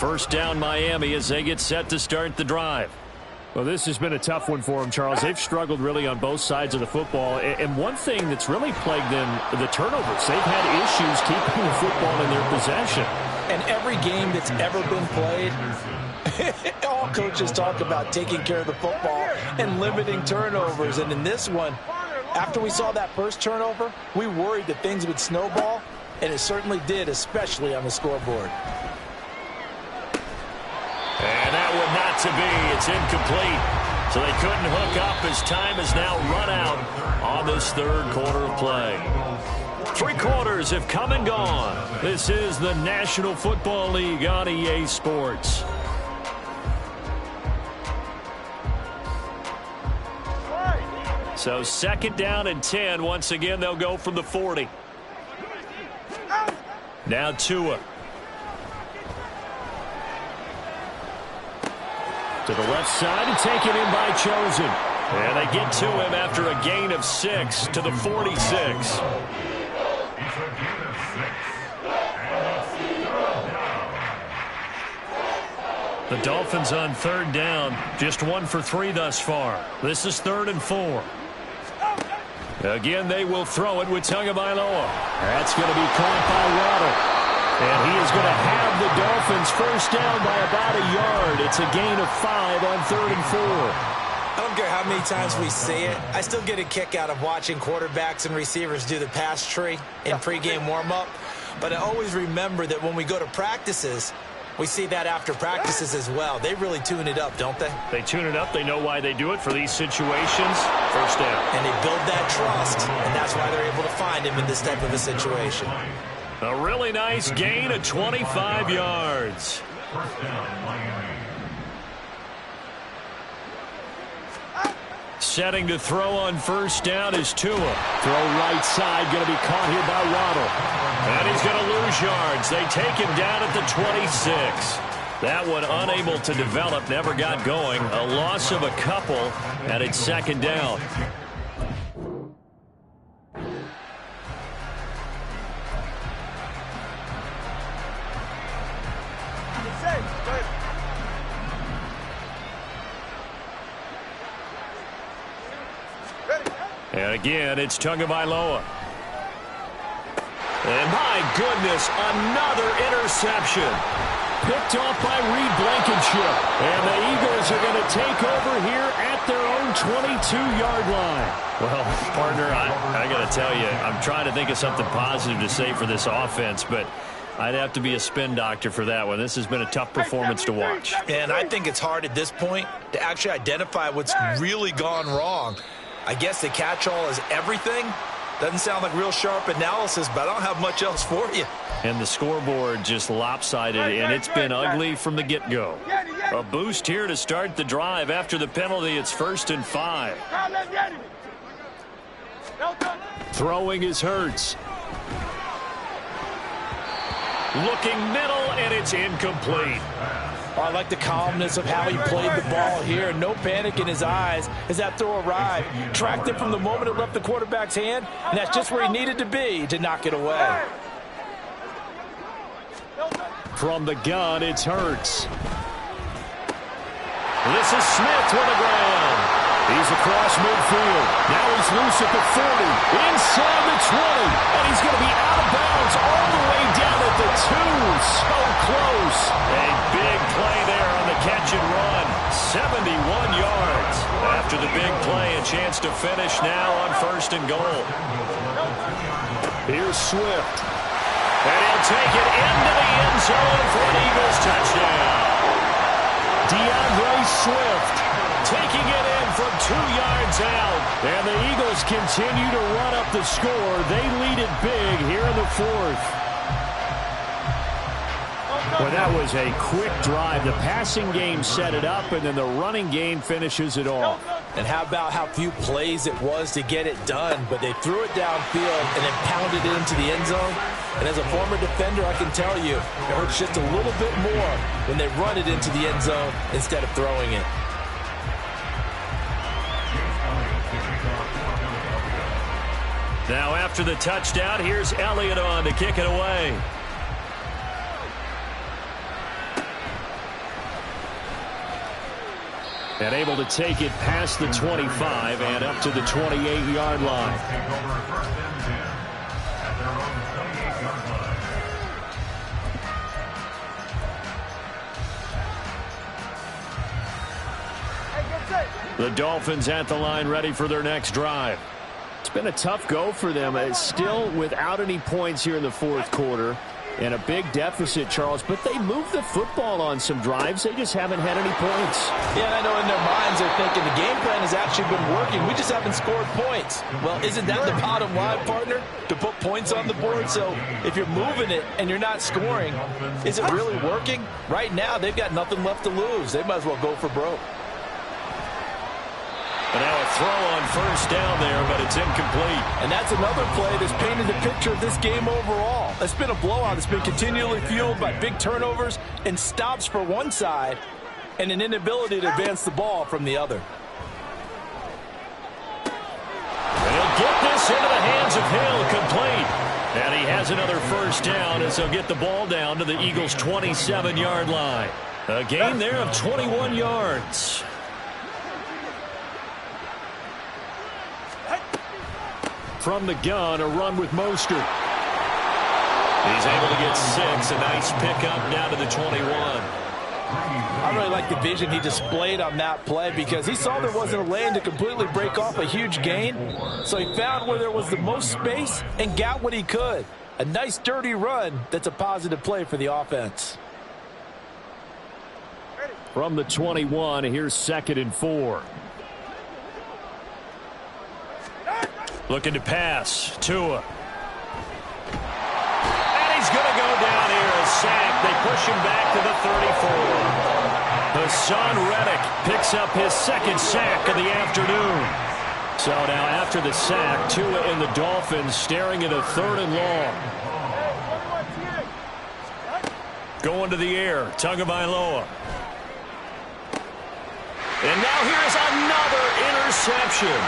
Speaker 1: First down Miami as they get set to start the drive.
Speaker 17: Well, this has been a tough one for them, Charles. They've struggled really on both sides of the football. And one thing that's really plagued them, the turnovers. They've had issues keeping the football in their possession.
Speaker 6: And every game that's ever been played, all coaches talk about taking care of the football and limiting turnovers. And in this one, after we saw that first turnover, we worried that things would snowball, and it certainly did, especially on the scoreboard.
Speaker 1: And that one not to be. It's incomplete. So they couldn't hook up as time has now run out on this third quarter of play. 3 quarters have come and gone. This is the National Football League on EA Sports. So second down and 10. Once again, they'll go from the 40. Now Tua. To the left side and taken in by Chosen. And they get to him after a gain of 6 to the 46. The Dolphins on third down, just 1 for 3 thus far. This is 3rd and 4. Again, they will throw it with Tagovailoa. That's going to be caught by Waddle. And he is going to have the Dolphins first down by about a yard. It's a gain of 5 on 3rd and 4.
Speaker 2: I don't care how many times we see it. I still get a kick out of watching quarterbacks and receivers do the pass tree in pregame warm-up. But I always remember that when we go to practices, we see that after practices as well. They really tune it up, don't they?
Speaker 1: They tune it up. They know why they do it for these situations. First down.
Speaker 2: And they build that trust, and that's why they're able to find him in this type of a situation.
Speaker 1: A really nice gain of 25 yards.
Speaker 4: First down, Miami.
Speaker 1: Setting to throw on first down is Tua. Throw right side, going to be caught here by Waddle. And he's going to lose yards. They take him down at the 26. That one unable to develop, never got going. A loss of a couple, and it's second down. And again, it's Tagovailoa. And my goodness, another interception. Picked off by Reed Blankenship. And the Eagles are going to take over here at their own 22-yard line. Well, partner, I got to tell you, I'm trying to think of something positive to say for this offense, but I'd have to be a spin doctor for that one. This has been a tough performance to watch.
Speaker 2: And I think it's hard at this point to actually identify what's really gone wrong. I guess the catch-all is everything. Doesn't sound like real sharp analysis, but I don't have much else for you.
Speaker 1: And the scoreboard just lopsided, and it's been ugly from the get-go. A boost here to start the drive. After the penalty, it's 1st and 5. Throwing is Hurts. Looking middle, and it's incomplete.
Speaker 6: I like the calmness of how he played the ball here. No panic in his eyes as that throw arrived. Tracked it from the moment it left the quarterback's hand, and that's just where he needed to be to knock it away.
Speaker 1: From the gun, it's Hurts. This is Smith with the ground. He's across midfield. Now he's loose at the 40. Inside the 20. And he's going to be out of bounds all the way down at the 2. So close. A big play there on the catch and run. 71 yards. After the big play, a chance to finish now on 1st and goal. Here's Swift. And he'll take it into the end zone for an Eagles touchdown. DeAndre Swift taking it in from 2 yards out. And the Eagles continue to run up the score. They lead it big here in the 4th. Well, that was a quick drive. The passing game set it up, and then the running game finishes it off.
Speaker 6: And how about how few plays it was to get it done, but they threw it downfield and then pounded it into the end zone. And as a former defender, I can tell you, it hurts just a little bit more when they run it into the end zone instead of throwing it.
Speaker 1: Now after the touchdown, here's Elliott on to kick it away.
Speaker 17: And able to take it past the 25 and up to the 28-yard line. The Dolphins at the line, ready for their next drive. It's been a tough go for them. It's still without any points here in the fourth quarter. And a big deficit, Charles, but they moved the football on some drives. They just haven't had any points.
Speaker 6: Yeah, I know in their minds they're thinking the game plan has actually been working. We just haven't scored points. Well, isn't that the bottom line, partner? To put points on the board? So if you're moving it and you're not scoring, is it really working? Right now, they've got nothing left to lose. They might as well go for broke.
Speaker 17: And now a throw on first down there, but it's incomplete.
Speaker 6: And that's another play that's painted the picture of this game overall. It's been a blowout. It's been continually fueled by big turnovers and stops for one side and an inability to advance the ball from the other.
Speaker 17: And he'll get this into the hands of Hill, complete. And he has another first down as they'll get the ball down to the Eagles' 27-yard line. A gain there of 21 yards. From the gun, a run with Mostert. He's able to get 6. A nice pickup down to the 21.
Speaker 6: I really like the vision he displayed on that play because he saw there wasn't a lane to completely break off a huge gain. So he found where there was the most space and got what he could. A nice, dirty run that's a positive play for the offense.
Speaker 17: From the 21, here's 2nd and 4. Looking to pass. Tua. And he's going to go down here. A sack. They push him back to the 34. Hassan Reddick picks up his 2nd sack of the afternoon. So now after the sack, Tua and the Dolphins staring at a 3rd and long. Going to the air. Tagovailoa. And now here's another interception.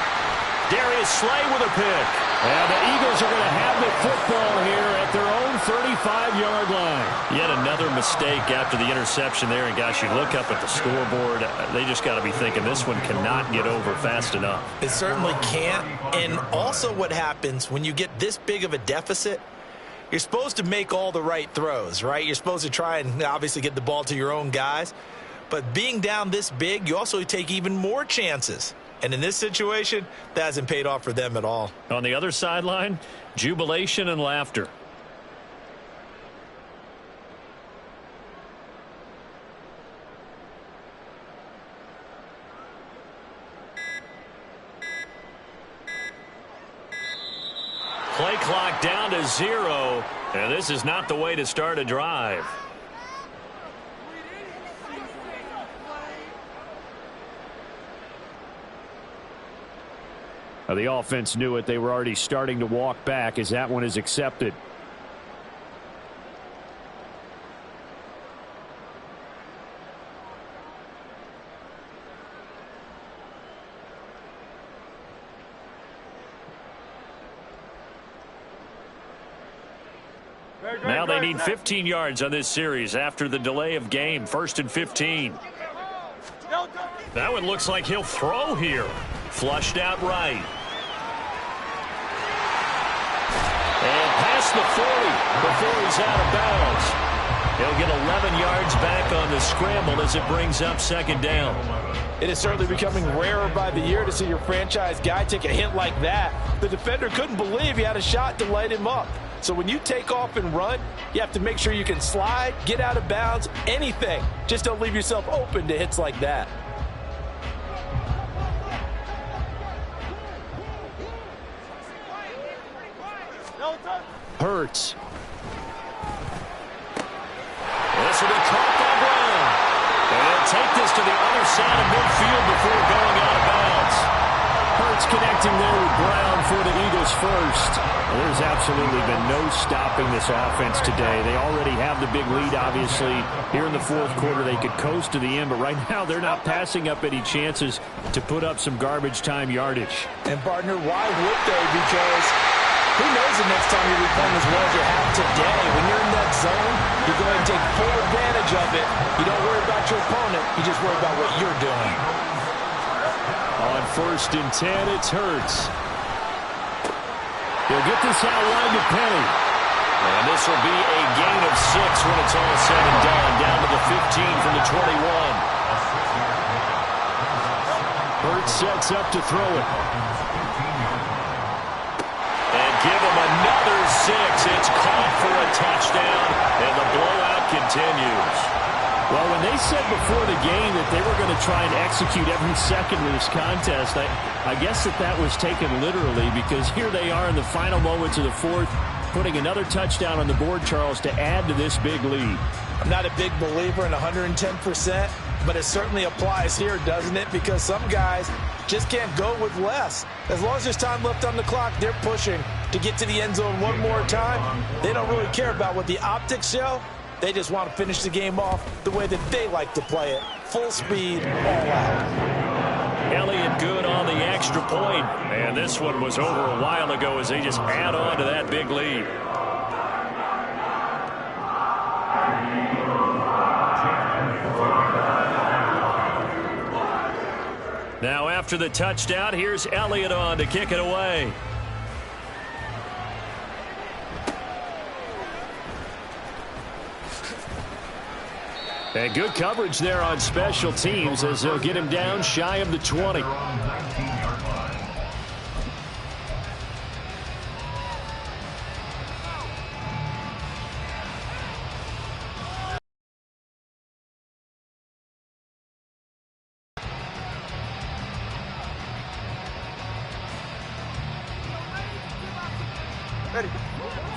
Speaker 17: Darius Slay with a pick. And the Eagles are going to have the football here at their own 35-yard line. Yet another mistake after the interception there. And, gosh, you look up at the scoreboard. They just got to be thinking this one cannot get over fast enough.
Speaker 2: It certainly can't. And also what happens when you get this big of a deficit, you're supposed to make all the right throws, right? You're supposed to try and obviously get the ball to your own guys. But being down this big, you also take even more chances. And in this situation, that hasn't paid off for them at all.
Speaker 17: On the other sideline, jubilation and laughter. Play clock down to 0. And this is not the way to start a drive. The offense knew it. They were already starting to walk back as that one is accepted. Now they need 15 yards on this series after the delay of game. 1st and 15. That one looks like he'll throw here. Flushed out right. And past the 40 before he's out of bounds. He'll get 11 yards back on the scramble as it brings up 2nd down.
Speaker 6: It is certainly becoming rarer by the year to see your franchise guy take a hit like that. The defender couldn't believe he had a shot to light him up. So when you take off and run, you have to make sure you can slide, get out of bounds, anything. Just don't leave yourself open to hits like that.
Speaker 17: Hurts. This will be caught by Brown. And he'll take this to the other side of midfield before going out of bounds. Hurts connecting there with Brown for the Eagles first. Well, there's absolutely been no stopping this offense today. They already have the big lead, obviously. Here in the fourth quarter, they could coast to the end, but right now they're not passing up any chances to put up some garbage time yardage.
Speaker 6: And, partner, why would they? Because who knows the next time you'll be playing as well as you have today. When you're in that zone, you go ahead and take full advantage of it. You don't worry about your opponent. You just worry about what you're doing.
Speaker 17: On 1st and 10, it's Hurts. He'll get this out wide to Penny.
Speaker 1: And this will be a gain of 6 when it's all said and done. Down to the 15 from the 21.
Speaker 17: Hurts sets up to throw it.
Speaker 1: And give him another 6. It's caught for a touchdown, and the blowout continues.
Speaker 17: Well, when they said before the game that they were going to try and execute every second of this contest, I guess that was taken literally, because here they are in the final moments of the fourth, putting another touchdown on the board, Charles, to add to this big lead.
Speaker 6: I'm not a big believer in 110%, but it certainly applies here, doesn't it? Because some guys just can't go with less. As long as there's time left on the clock, they're pushing to get to the end zone one more time. They don't really care about what the optics show. They just want to finish the game off the way that they like to play it. Full speed, all out.
Speaker 1: Elliott good on the extra point. And this one was over a while ago as they just add on to that big lead. Now after the touchdown, here's Elliott on to kick it away.
Speaker 17: And good coverage there on special teams as they'll get him down shy of the 20.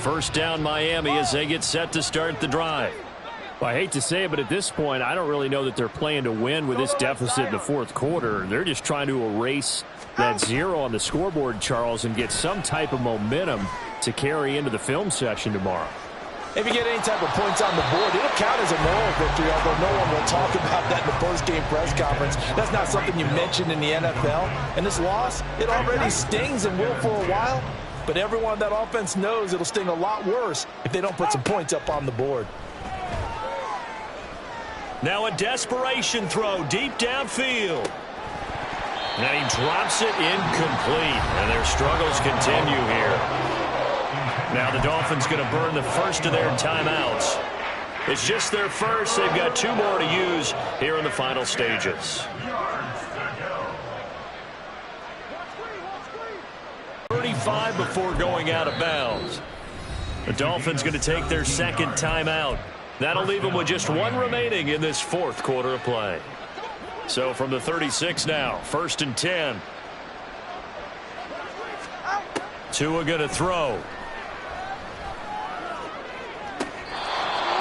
Speaker 1: First down Miami as they get set to start the drive.
Speaker 17: Well, I hate to say it, but at this point, I don't really know that they're playing to win with this deficit in the fourth quarter. They're just trying to erase that 0 on the scoreboard, Charles, and get some type of momentum to carry into the film session tomorrow.
Speaker 6: If you get any type of points on the board, it'll count as a moral victory, although no one will talk about that in the post-game press conference. That's not something you mentioned in the NFL. And this loss, it already stings and will for a while, but everyone on that offense knows it'll sting a lot worse if they don't put some points up on the board.
Speaker 1: Now a desperation throw deep downfield. And he drops it incomplete. And their struggles continue here. Now the Dolphins going to burn the first of their timeouts. It's just their first. They've got 2 more to use here in the final stages. 35 before going out of bounds. The Dolphins going to take their second timeout. That'll leave them with just 1 remaining in this fourth quarter of play. So from the 36 now, 1st and 10. Tua going to throw.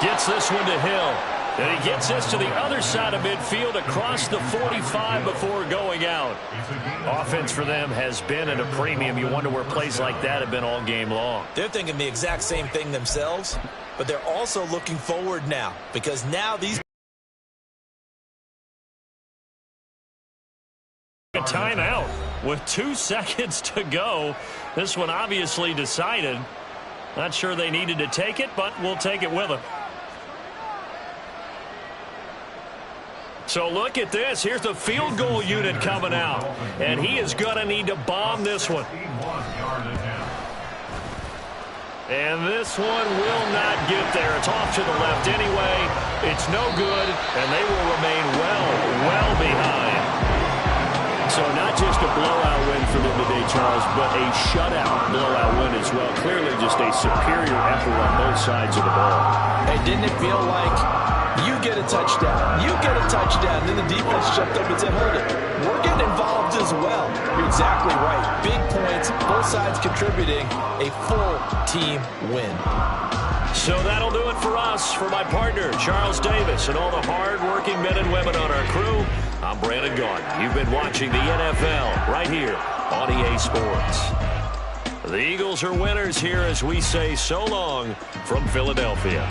Speaker 1: Gets this one to Hill. And he gets this to the other side of midfield across the 45 before going out. Offense for them has been at a premium. You wonder where plays like that have been all game long.
Speaker 2: They're thinking the exact same thing themselves, but they're also looking forward now because now these...
Speaker 1: A timeout with 2 seconds to go. This one obviously decided. Not sure they needed to take it, but we'll take it with them. So look at this. Here's the field goal unit coming out. And he is going to need to bomb this one. And this one will not get there. It's off to the left anyway. It's no good, and they will remain well behind. So not just a blowout win for them today, Charles, but a shutout blowout win as well. Clearly just a superior effort on both sides of the ball.
Speaker 6: Hey, didn't it feel like you get a touchdown, you get a touchdown, then the defense jumped up and said, hold it, we're getting involved as well. You're exactly right. Big points, both sides contributing, a full team win.
Speaker 1: So that'll do it for us. For my partner, Charles Davis, and all the hard-working men and women on our crew, I'm Brandon Gaudin. You've been watching the NFL right here on EA Sports. The Eagles are winners here as we say so long from Philadelphia.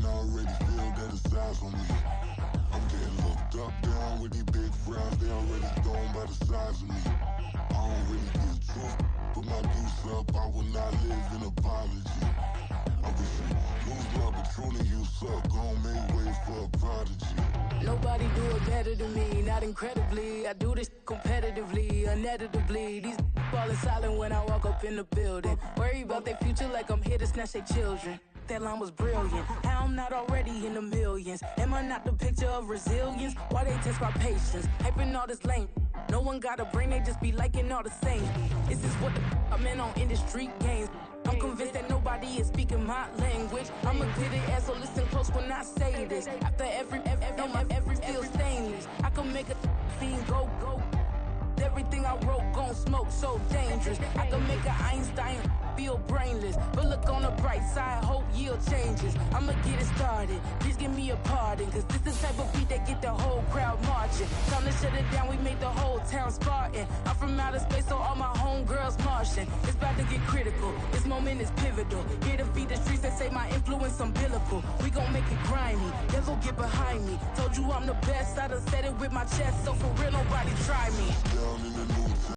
Speaker 16: mind, I already feel that it's eyes on me. I'm getting looked up, down with these big frowns. They already thrown by the size of me. I don't really give truth, put my deuce up. I will not live in apology. I wish you lose love, but truly you suck. Gon' make way for a prodigy.
Speaker 14: Nobody do it better than me, not incredibly. I do this competitively, uneditably. These falling silent when I walk up in the building. Worry about their future like I'm here to snatch their children. That line was brilliant. How I'm not already in the millions? Am I not the picture of resilience? Why they test my patience? Hyping all this lame. No one got a brain, they just be liking all the same. Is this what the I'm in on industry games? I'm convinced that nobody is speaking my language. I'm a good ass, so listen close when I say this. After every feel stainless. I can make a fiend go. Everything I wrote gon' smoke, so dangerous. I can make an Einstein feel brainless. But look on the bright side, hope yield changes. I'ma get it started, please give me a pardon. Cause this is the type of beat that get the whole crowd marching. Time to shut it down, we made the whole town Spartan. I'm from outer space, so all my homegirls Martian. It's about to get critical, this moment is pivotal. Here to feed the streets and say my influence umbilical. We gon' make it grimy, devil get behind me. Told you I'm the best, I done said it with my chest. So for real, nobody try me.
Speaker 16: Down in the new